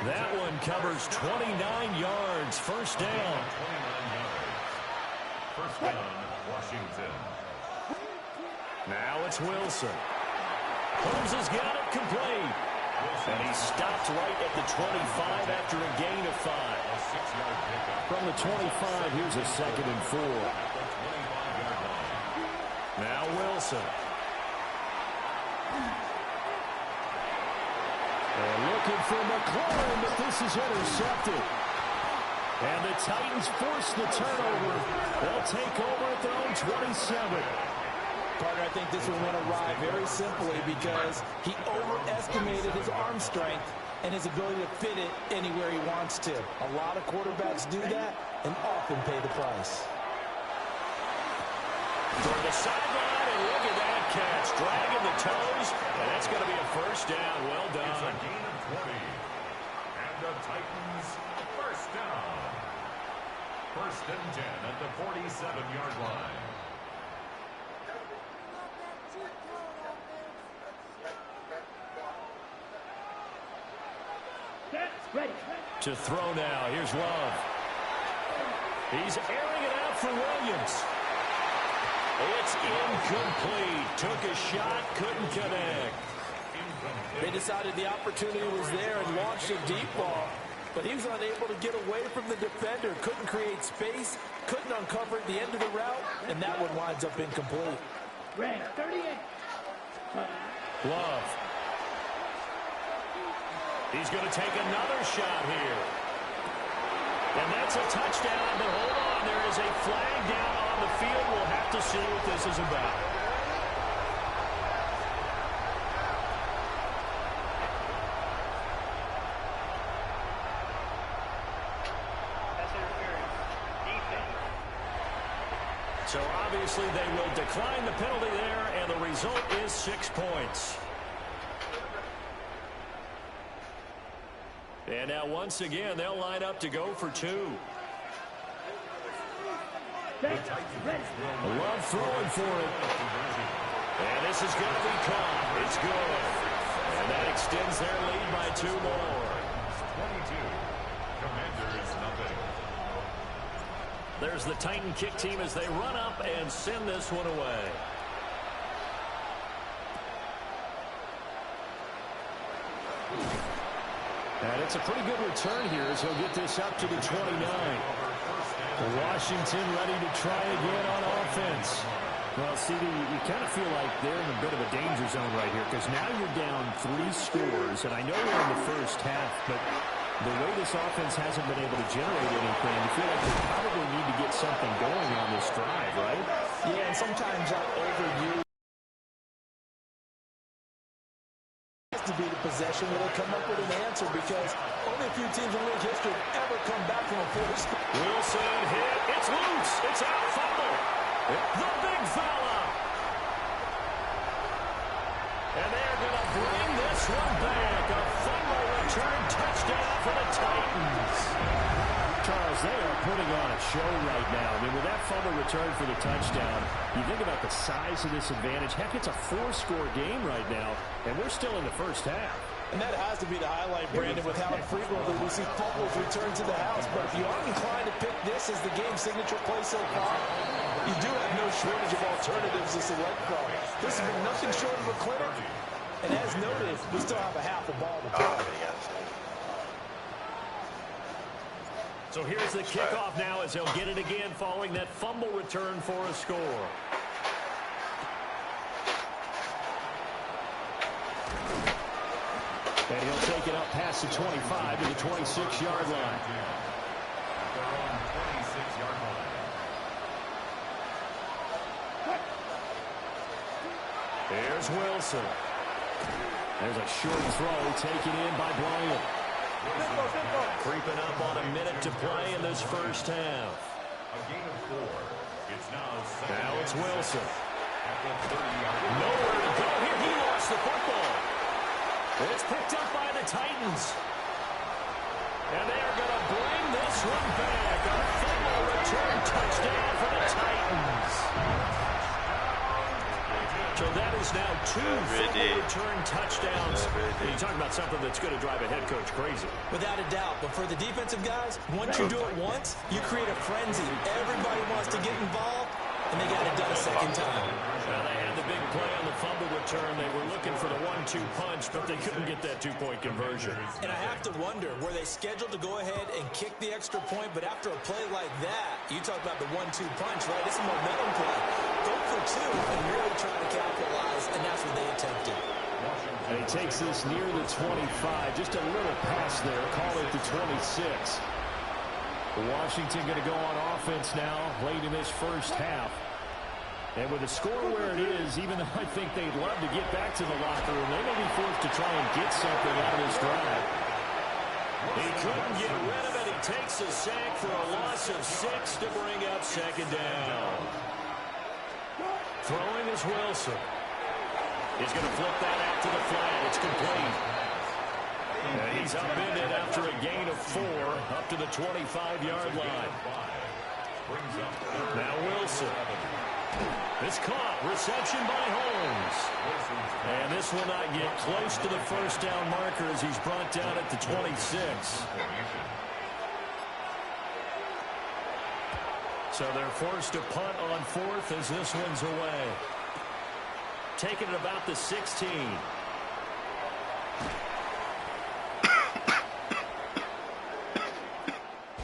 That one covers 29 yards. 1st down. 1st down, Washington. Now it's Wilson. Holmes has got it complete. And he stopped right at the 25 after a gain of 5. From the 25, here's a 2nd and 4. Now Wilson. And looking for McLaurin, but this is intercepted. And the Titans force the turnover. They'll take over at their own 27. Partner, I think this one went awry very simply because he overestimated his arm strength and his ability to fit it anywhere he wants to. A lot of quarterbacks do that and often pay the price. For the sideline, and look at that catch. Dragging the toes, and that's going to be a 1st down. Well done. It's a gain of 20. And the Titans, 1st down. 1st and 10 at the 47-yard line. To throw now. Here's Love. He's airing it out for Williams. It's incomplete. Took a shot, couldn't connect. They decided the opportunity was there and launched a deep ball, but he was unable to get away from the defender. Couldn't create space, couldn't uncover at the end of the route, and that one winds up incomplete. Red 38. Love. He's going to take another shot here. And that's a touchdown, but hold on. There is a flag down on the field. We'll have to see what this is about. So obviously they will decline the penalty there, and the result is 6 points. And now once again, they'll line up to go for 2. Love throwing for it. And this is going to be caught. It's good. And that extends their lead by 2 more. 22. Commanders nothing. There's the Titan kick team as they run up and send this one away. And it's a pretty good return here as he'll get this up to the 29. Washington ready to try again on offense. Well, CD, you kind of feel like they're in a bit of a danger zone right here because now you're down 3 scores, and I know we're in the first half, but the way this offense hasn't been able to generate anything, you feel like they probably need to get something going on this drive, right? Yeah, and sometimes that overview has to be the possession where they come up with an answer because only a few teams in league history have ever come back from a 4-score. Wilson hit. It's loose. It's out. Fumble. The big fella. And they're going to bring this one back. A fumble return touchdown for the Titans. Charles, they are putting on a show right now. I mean, with that fumble return for the touchdown, you think about the size of this advantage. Heck, it's a 4-score game right now, and we're still in the first half. And that has to be the highlight, Brandon, with how frequently we see fumbles return to the house. But if you are inclined to pick this as the game's signature play so far, you do have no shortage of alternatives to select from. This has been nothing short of a clinic. And as noted, we still have a half a ball to play. So here's the kickoff now as he'll get it again following that fumble return for a score. And he'll take it up past the 25 to the 26-yard line. Here's Wilson. There's a short throw taken in by Bryant. Creeping up on a minute to play in this first half. A gain of 4. It's now it's Wilson. Nowhere to go here. He lost the football. It's picked up by the Titans. And they are going to bring this one back. A fumble return touchdown for the Titans. So that is now 2 fumble return touchdowns. You're talking about something that's going to drive a head coach crazy. Without a doubt. But for the defensive guys, once you do it once, you create a frenzy. Everybody wants to get involved, and they got it done a second time. Well, they had the big play on the fumble return. They were looking for the 1-2 punch, but they couldn't get that 2-point conversion. And I have to wonder, were they scheduled to go ahead and kick the extra point? But after a play like that, you talk about the 1-2 punch, right? It's a momentum play. Go for 2 and really try to capitalize, and that's what they attempted. And he takes this near the 25. Just a little pass there. Call it the 26. Washington going to go on offense now late in this first half. And with the score where it is, even though I think they'd love to get back to the locker room, they may be forced to try and get something out of this drive. He couldn't get rid of it. He takes a sack for a loss of 6 to bring up second down. Throwing is Wilson. He's going to flip that out to the flat. It's complete. And he's upended after a gain of 4 up to the 25-yard line. Now Wilson. It's caught. Reception by Holmes. And this will not get close to the first down marker as he's brought down at the 26. So they're forced to punt on 4th as this one's away. Taking it about the 16.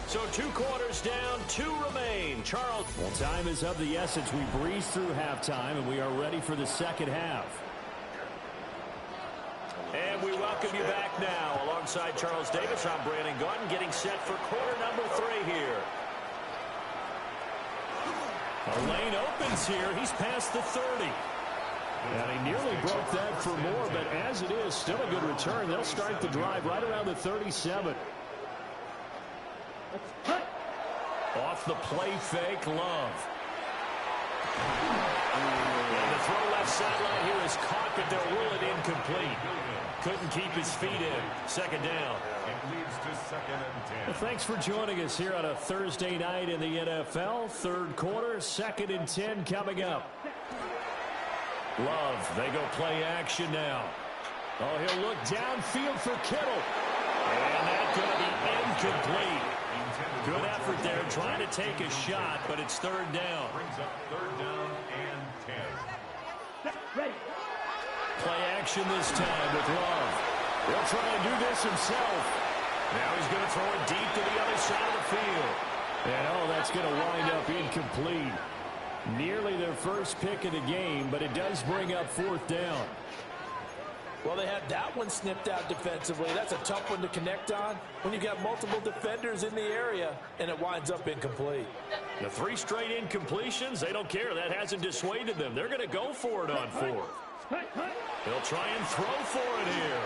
So 2 quarters down, 2 remain. Charles. Well, time is of the essence. We breeze through halftime, and we are ready for the second half. And we welcome you back now. Alongside Charles Davis, I'm Brandon Gordon, getting set for quarter number 3 here. A lane opens here. He's past the 30. And he nearly broke that for more, but as it is, still a good return. They'll start the drive right around the 37. Off the play fake, Love. And the throw left sideline here is caught, but they'll rule it incomplete. Couldn't keep his feet in. Second down. It leads to 2nd and 10. Well, thanks for joining us here on a Thursday night in the NFL. Third quarter, 2nd and 10 coming up. Love, they go play action now. Oh, he'll look downfield for Kittle. And that's going to be incomplete. Good effort there trying to take a shot, but it's 3rd down. Brings up 3rd down and 10. Ready. Play action this time with Love. He'll try to do this himself. Now he's going to throw it deep to the other side of the field. And, oh, that's going to wind up incomplete. Nearly their first pick of the game, but it does bring up 4th down. Well, they had that one snipped out defensively. That's a tough one to connect on when you've got multiple defenders in the area, and it winds up incomplete. The 3 straight incompletions, they don't care. That hasn't dissuaded them. They're going to go for it on 4th. They'll try and throw for it here.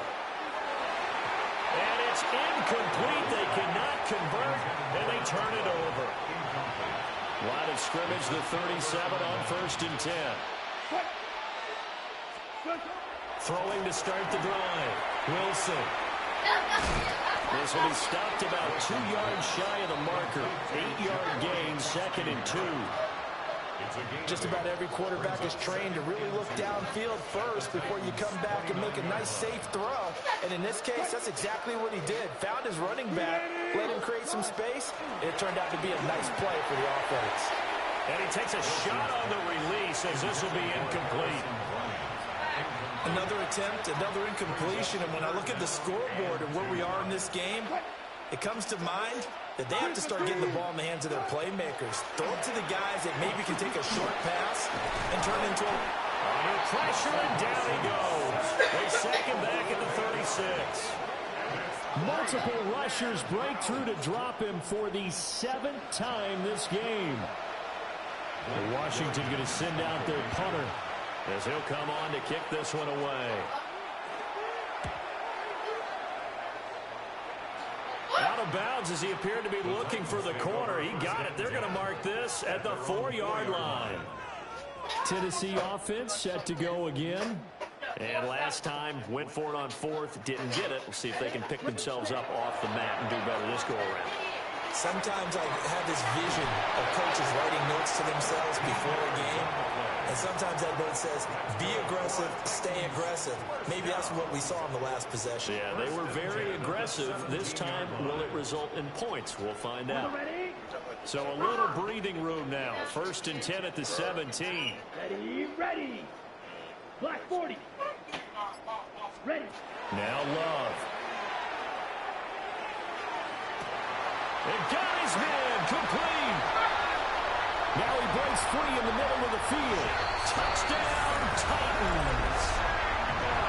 And it's incomplete. They cannot convert, and they turn it over. Line of scrimmage, the 37 on 1st and 10. Throwing to start the drive. Wilson. This will be stopped about 2 yards shy of the marker. 8-yard gain, 2nd and 2. Just about every quarterback is trained to really look downfield first before you come back and make a nice, safe throw. And in this case, that's exactly what he did. Found his running back, let him create some space. It turned out to be a nice play for the offense. And he takes a shot on the release as this will be incomplete. Another attempt, another incompletion. And when I look at the scoreboard and where we are in this game, it comes to mind that they have to start getting the ball in the hands of their playmakers. Throw it to the guys that maybe can take a short pass and turn it into a... Under pressure, and down he goes. They sack him back at the 36. Multiple rushers break through to drop him for the 7th time this game. Washington going to send out their punter as he'll come on to kick this one away. Out of bounds as he appeared to be looking for the corner. He got it. They're going to mark this at the 4-yard line. Tennessee offense set to go again. And last time, went for it on 4th, didn't get it. We'll see if they can pick themselves up off the mat and do better this go-around. Sometimes I have this vision of coaches writing notes to themselves before a game. And sometimes that note says, be aggressive, stay aggressive. Maybe that's what we saw in the last possession. Yeah, they were very aggressive. This time, will it result in points? We'll find out. So a little breathing room now. 1st and 10 at the 17. Ready. Black 40. Ready. Now Love. And got his man complete. Now he breaks free in the middle of the field. Touchdown, Titans.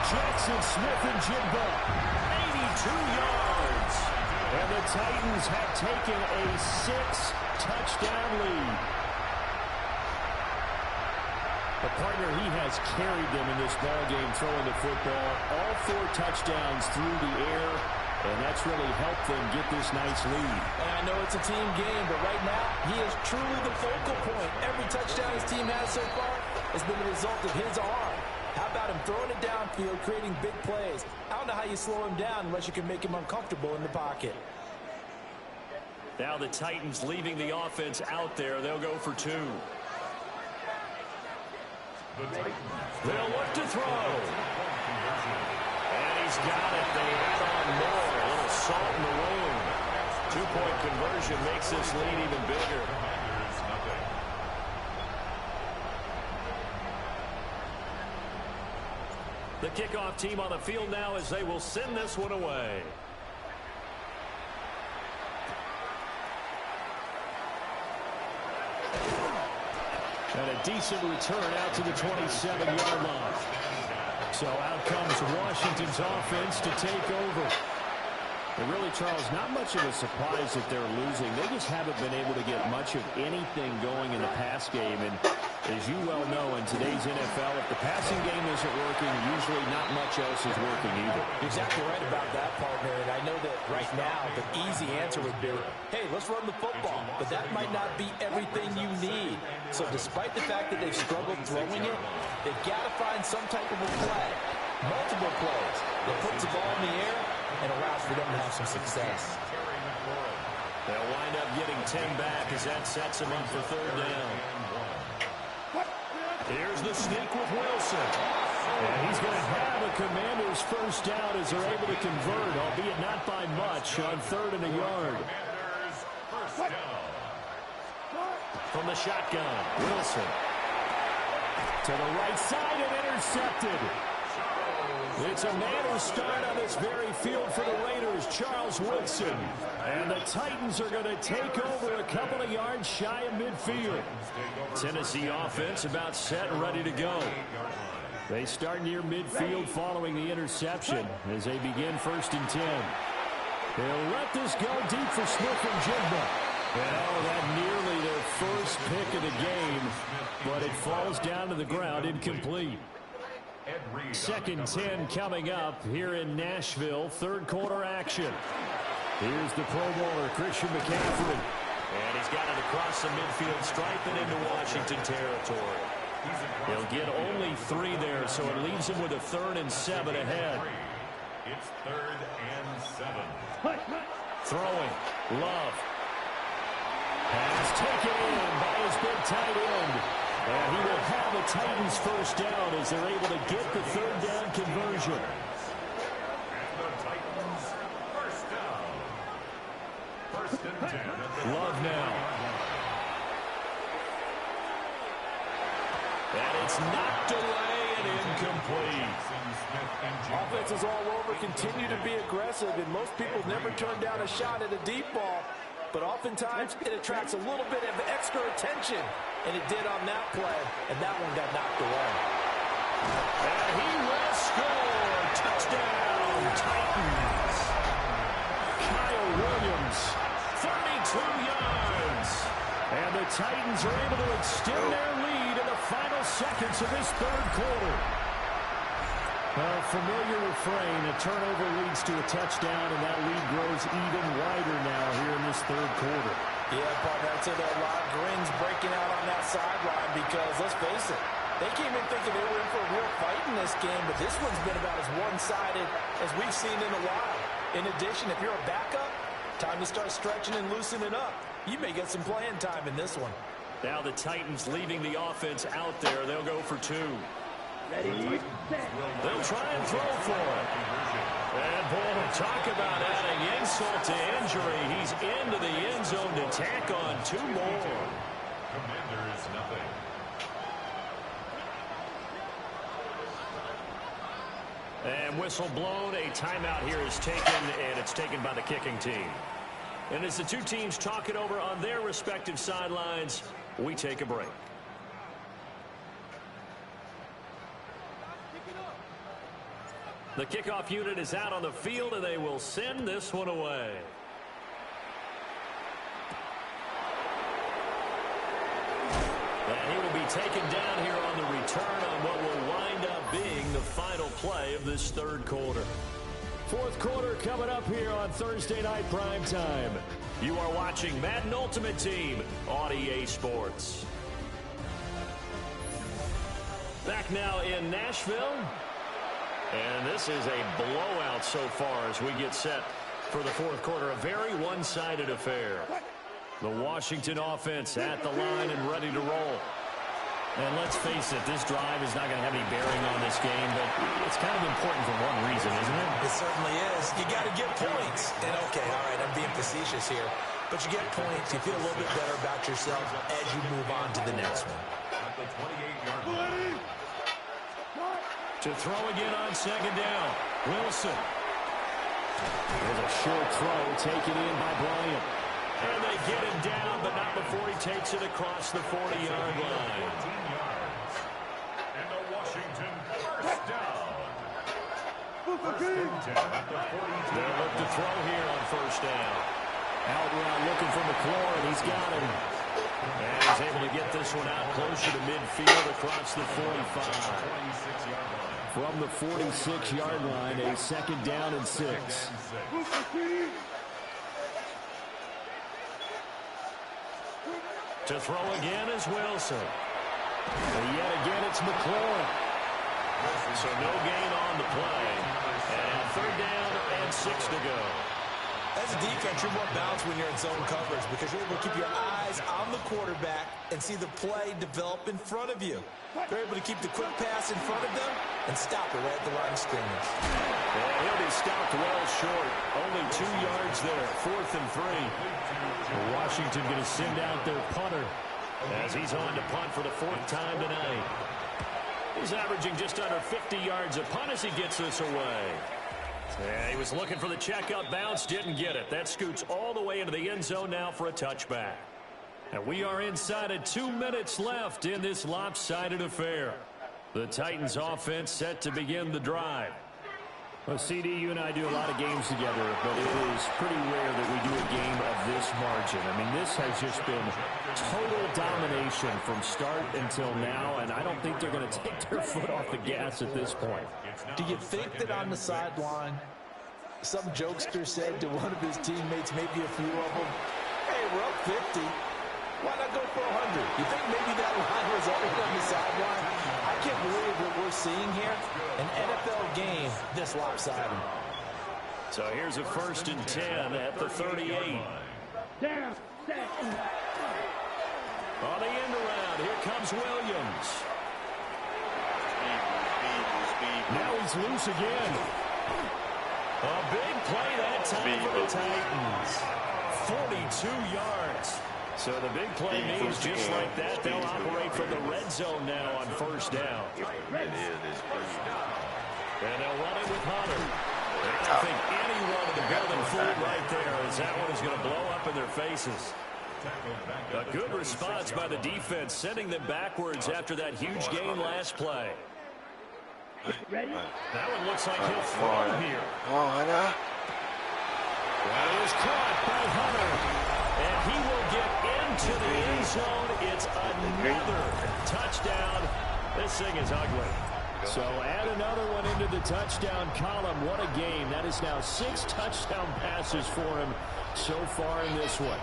Jackson Smith-Njigba, 82 yards. And the Titans have taken a 6-touchdown lead. The partner, he has carried them in this ballgame, throwing the football. All 4 touchdowns through the air. And that's really helped them get this nice lead. And I know it's a team game, but right now, he is truly the focal point. Every touchdown his team has so far has been the result of his arm. How about him throwing it downfield, creating big plays? I don't know how you slow him down unless you can make him uncomfortable in the pocket. Now the Titans leaving the offense out there. They'll go for 2. They'll look to throw. And he's got it. They add on more. A little salt in the wound. 2-point conversion makes this lead even bigger. The kickoff team on the field now as they will send this one away. And a decent return out to the 27-yard line. So out comes Washington's offense to take over. And really, Charles, not much of a surprise that they're losing. They just haven't been able to get much of anything going in the pass game. And As you well know, in today's NFL, if the passing game isn't working, usually not much else is working either. You're exactly right about that, partner. And I know that right now the easy answer would be, hey, let's run the football. But that might not be everything you need. So despite the fact that they've struggled throwing it, they've got to find some type of a play, multiple plays, that puts the ball in the air and allows for them to have some success. They'll wind up getting 10 back as that sets them up for third down. Here's the sneak with Wilson. And he's going to have a Commanders first down as they're able to convert, albeit not by much, on 3rd and a yard. From the shotgun, Wilson. To the right side and intercepted. It's a man start on this very field for the Raiders, Charles Woodson. And the Titans are going to take over a couple of yards shy of midfield. Tennessee offense about set and ready to go. They start near midfield following the interception as they begin 1st and 10. They'll let this go deep for Smith and Jigba. Well, that nearly their first pick of the game, but it falls down to the ground incomplete. 2nd and 10 coming up here in Nashville. 3rd quarter action. Here's the Pro Bowler, Christian McCaffrey. And he's got it across the midfield stripe and into Washington territory. He'll get only 3 there, so it leaves him with a 3rd and 7 ahead. It's 3rd and 7. Throwing. Love. Pass taken in by his big tight end. And he will have the Titans first down as they're able to get the 3rd down conversion. And the Titans first down. 1st and 10. Love now. And it's knocked away and incomplete. Offenses all over continue to be aggressive, and most people never turn down a shot at a deep ball. But oftentimes it attracts a little bit of extra attention, and it did on that play, and that one got knocked away. And he will score. Touchdown, Titans. Kyle Williams, 32 yards. And the Titans are able to extend their lead in the final seconds of this 3rd quarter. A familiar refrain, a turnover leads to a touchdown, and that lead grows even wider now here in this 3rd quarter. Yeah, partner, I'd say there are a lot of grins breaking out on that sideline because, let's face it, they came in thinking they were in for a real fight in this game, but this one's been about as one-sided as we've seen in a while. In addition, if you're a backup, time to start stretching and loosening up. You may get some playing time in this one. Now the Titans leaving the offense out there. They'll go for 2. Ready, set. They'll try and throw for it. And boy, talk about adding insult to injury. He's into the end zone to tack on 2 more. Commanders nothing. And whistle blown. A timeout here is taken, and it's taken by the kicking team. And as the 2 teams talk it over on their respective sidelines, we take a break. The kickoff unit is out on the field, and they will send this one away. And he will be taken down here on the return on what will wind up being the final play of this 3rd quarter. 4th quarter coming up here on Thursday Night Primetime. You are watching Madden Ultimate Team on EA Sports. Back now in Nashville. And this is a blowout so far as we get set for the 4th quarter. A very one-sided affair. The Washington offense at the line and ready to roll. And let's face it, this drive is not going to have any bearing on this game, but it's kind of important for one reason, isn't it? It certainly is. You got to get points. And okay, all right, I'm being facetious here. But you get points, you feel a little bit better about yourself as you move on to the next one. At the 28-yard line. To throw again on 2nd down. Wilson. There's a short throw taken in by Bryant. And they get him down, but not before he takes it across the 40-yard line. 14 yards. And the Washington first down. First and 10 at the 42. They'll look to throw here on 1st down. Out route looking for McLaurin. He's got him. And he's able to get this one out closer to midfield across the 45. From the 46-yard line, a 2nd down and 6. To throw again is Wilson. And yet again, it's McLaurin. So no gain on the play. And 3rd down and 6 to go. As a defense, you're more balanced when you're in zone coverage because you're able to keep your eyes on the quarterback and see the play develop in front of you. They're able to keep the quick pass in front of them and stop it right at the line of scrimmage. And he'll be stopped well short. Only 2 yards there. 4th and 3. Washington going to send out their punter as he's on to punt for the 4th time tonight. He's averaging just under 50 yards a punt as he gets this away. Yeah, he was looking for the checkup bounce, didn't get it. That scoots all the way into the end zone now for a touchback. And we are inside of 2 minutes left in this lopsided affair. The Titans offense set to begin the drive. Well, CD, you and I do a lot of games together, but it is pretty rare that we do a game of this margin. I mean, this has just been total domination from start until now, and I don't think they're going to take their foot off the gas at this point. Do you think that on the sideline, some jokester said to one of his teammates, maybe a few of them, hey, we're up 50. Why not go for 100? You think maybe that line was already on the sideline? I can't believe what we're seeing here. An NFL game this lopsided. So here's a 1st and 10 at the 38. Down, set. On the end around, here comes Williams. Now he's loose again. A big play that time for the Titans. 42 yards. So the big play means just like that, they'll operate from the red zone now on 1st down. It is. And they'll run it with Hunter. I don't think anyone in the building fooled right there, as that one is going to blow up in their faces. A good response by the defense, sending them backwards after that huge gain last play. That one looks like he'll throw here. Oh, Hunter. That is caught by Hunter. And he will get into the end zone. It's another touchdown. This thing is ugly. So add another one into the touchdown column. What a game. That is now 6 touchdown passes for him so far in this one.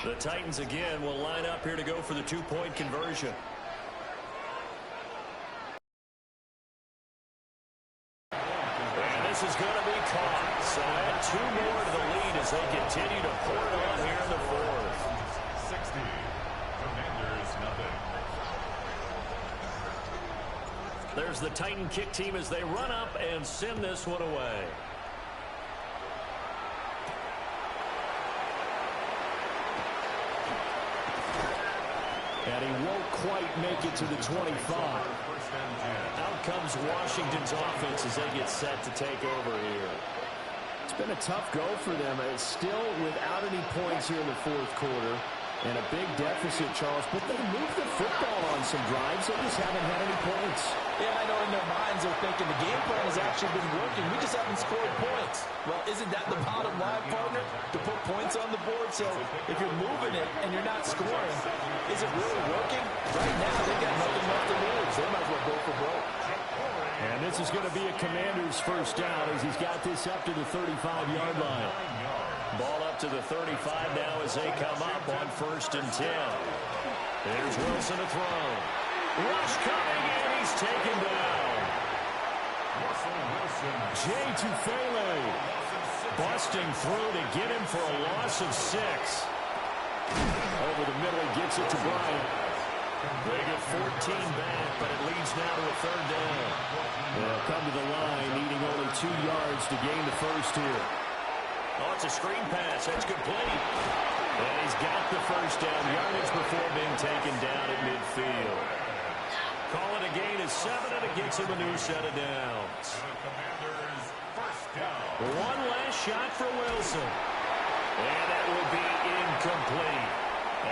The Titans again will line up here to go for the 2-point conversion. And this is going to be caught. So add 2 more to the lead as they continue to pour it on here in the 4th. 60. Commanders nothing. There's the Titan kick team as they run up and send this one away. And he won't quite make it to the 25. Out comes Washington's offense as they get set to take over here. It's been a tough go for them. It's still without any points here in the 4th quarter. And a big deficit, Charles. But they moved the football on some drives. They just haven't had any points. Yeah, I know in their minds they're thinking the game plan has actually been working. We just haven't scored points. Well, isn't that the bottom line, partner? To put points on the board. So if you're moving it and you're not scoring, is it really working? Right now, they've got nothing left to lose. They might as well go for broke. And this is going to be a Commander's 1st down as he's got this up to the 35-yard line. Ball up to the 35 now as they come up on 1st and 10. There's Wilson to throw. Rush coming, and he's taken down. Jay Tufele busting through to get him for a loss of 6. Over the middle, he gets it to Bryant. They get 14 back, but it leads now to a 3rd down. They'll come to the line, needing only 2 yards to gain the 1st here. Oh, it's a screen pass. That's complete. And he's got the 1st down. Yardage before being taken down at midfield. Calling a gain of 7, and it gets him a new set of downs. One last shot for Wilson. And that will be incomplete,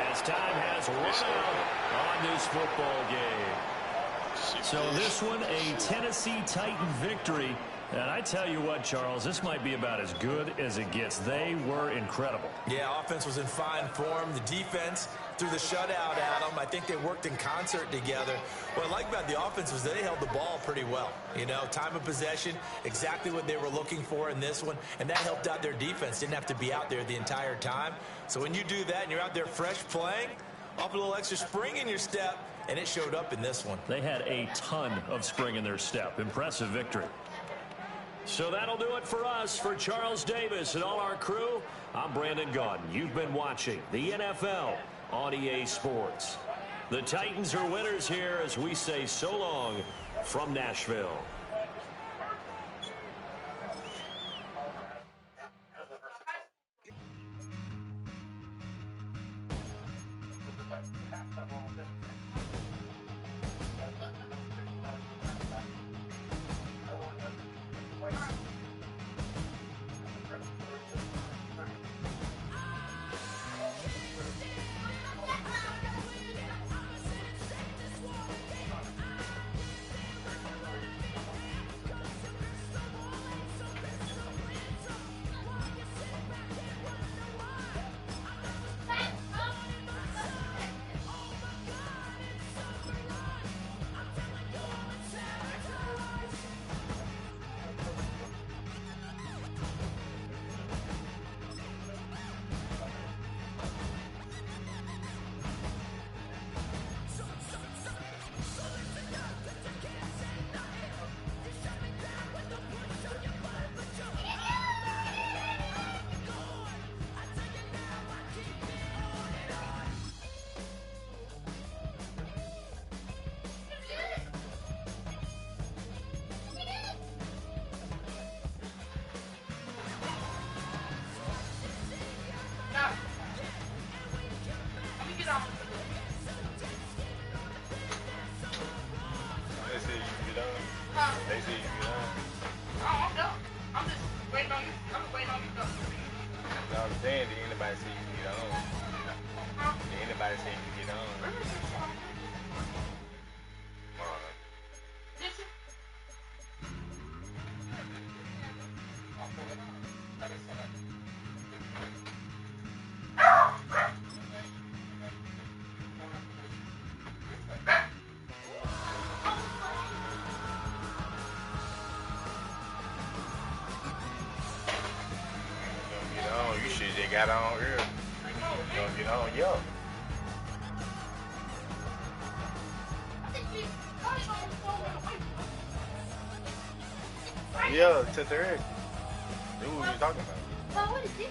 as time has run out on this football game. So this one, a Tennessee Titan victory. And I tell you what, Charles, this might be about as good as it gets. They were incredible. Yeah, offense was in fine form. The defense threw the shutout at them. I think they worked in concert together. What I like about the offense was they held the ball pretty well. You know, time of possession, exactly what they were looking for in this one, and that helped out their defense. Didn't have to be out there the entire time. So when you do that and you're out there fresh playing, off a little extra spring in your step, and it showed up in this one. They had a ton of spring in their step. Impressive victory. So that'll do it for us. For Charles Davis and all our crew, I'm Brandon Gaudin. You've been watching the NFL on EA Sports. The Titans are winners here as we say so long from Nashville. Got on here. Gonna get on, yo. Yeah, to the egg. That's what we were talking about. What is this?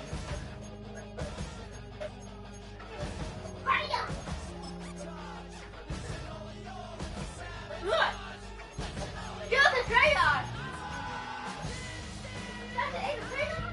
Look! Kill the TreElite! That's the egg TreElite?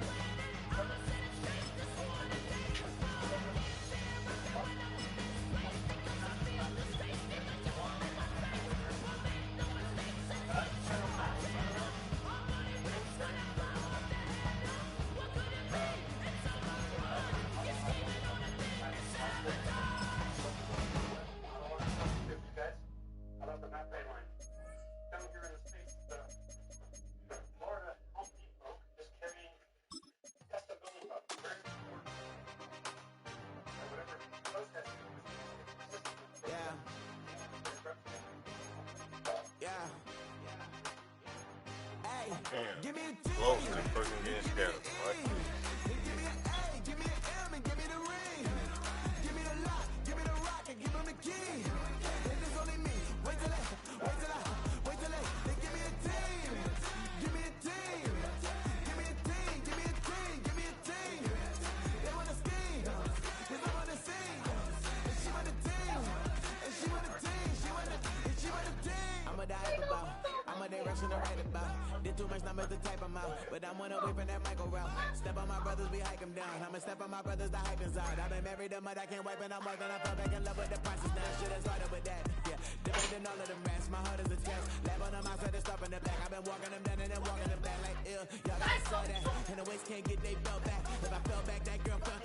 Damn, close to fucking getting scared, right? Did too much numbers to type them out, but I'm one away from that Michael route. Step on my brothers, we hike them down. I'ma step on my brothers, the hype inside. I've been married to mud, I can't wipe it, I'm walking, I fell back in love with the process now. Shit is harder with that, yeah. Debating all of them rats, my heart is a test. Lab on them outside, they stop in the back. I've been walking them down and then walking them back like ill. Y'all saw that, and the waist can't get they belt back. If I fell back, that girl fell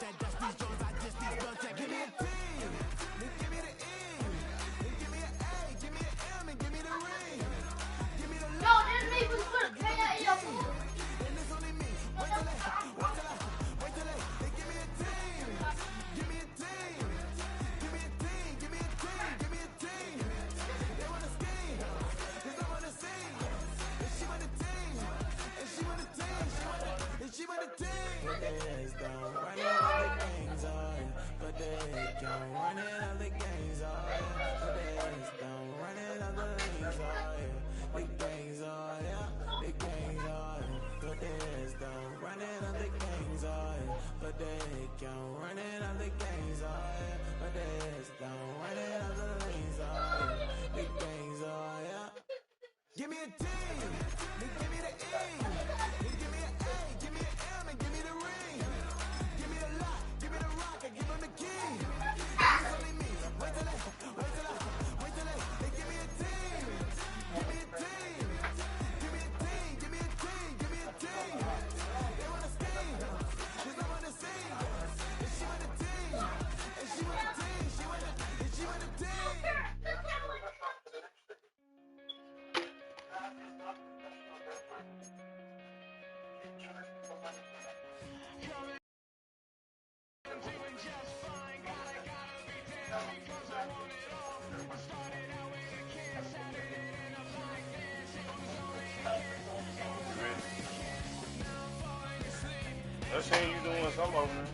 I seen you doing something over there.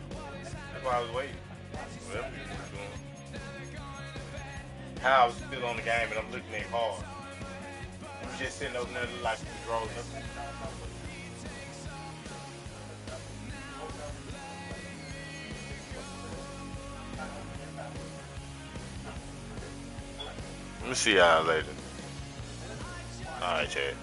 That's why I was waiting. Whatever you was doing. How I was still on the game and I'm looking at hard. You was just sitting over there like you rolled up. Let me see y'all later. Alright, Chad.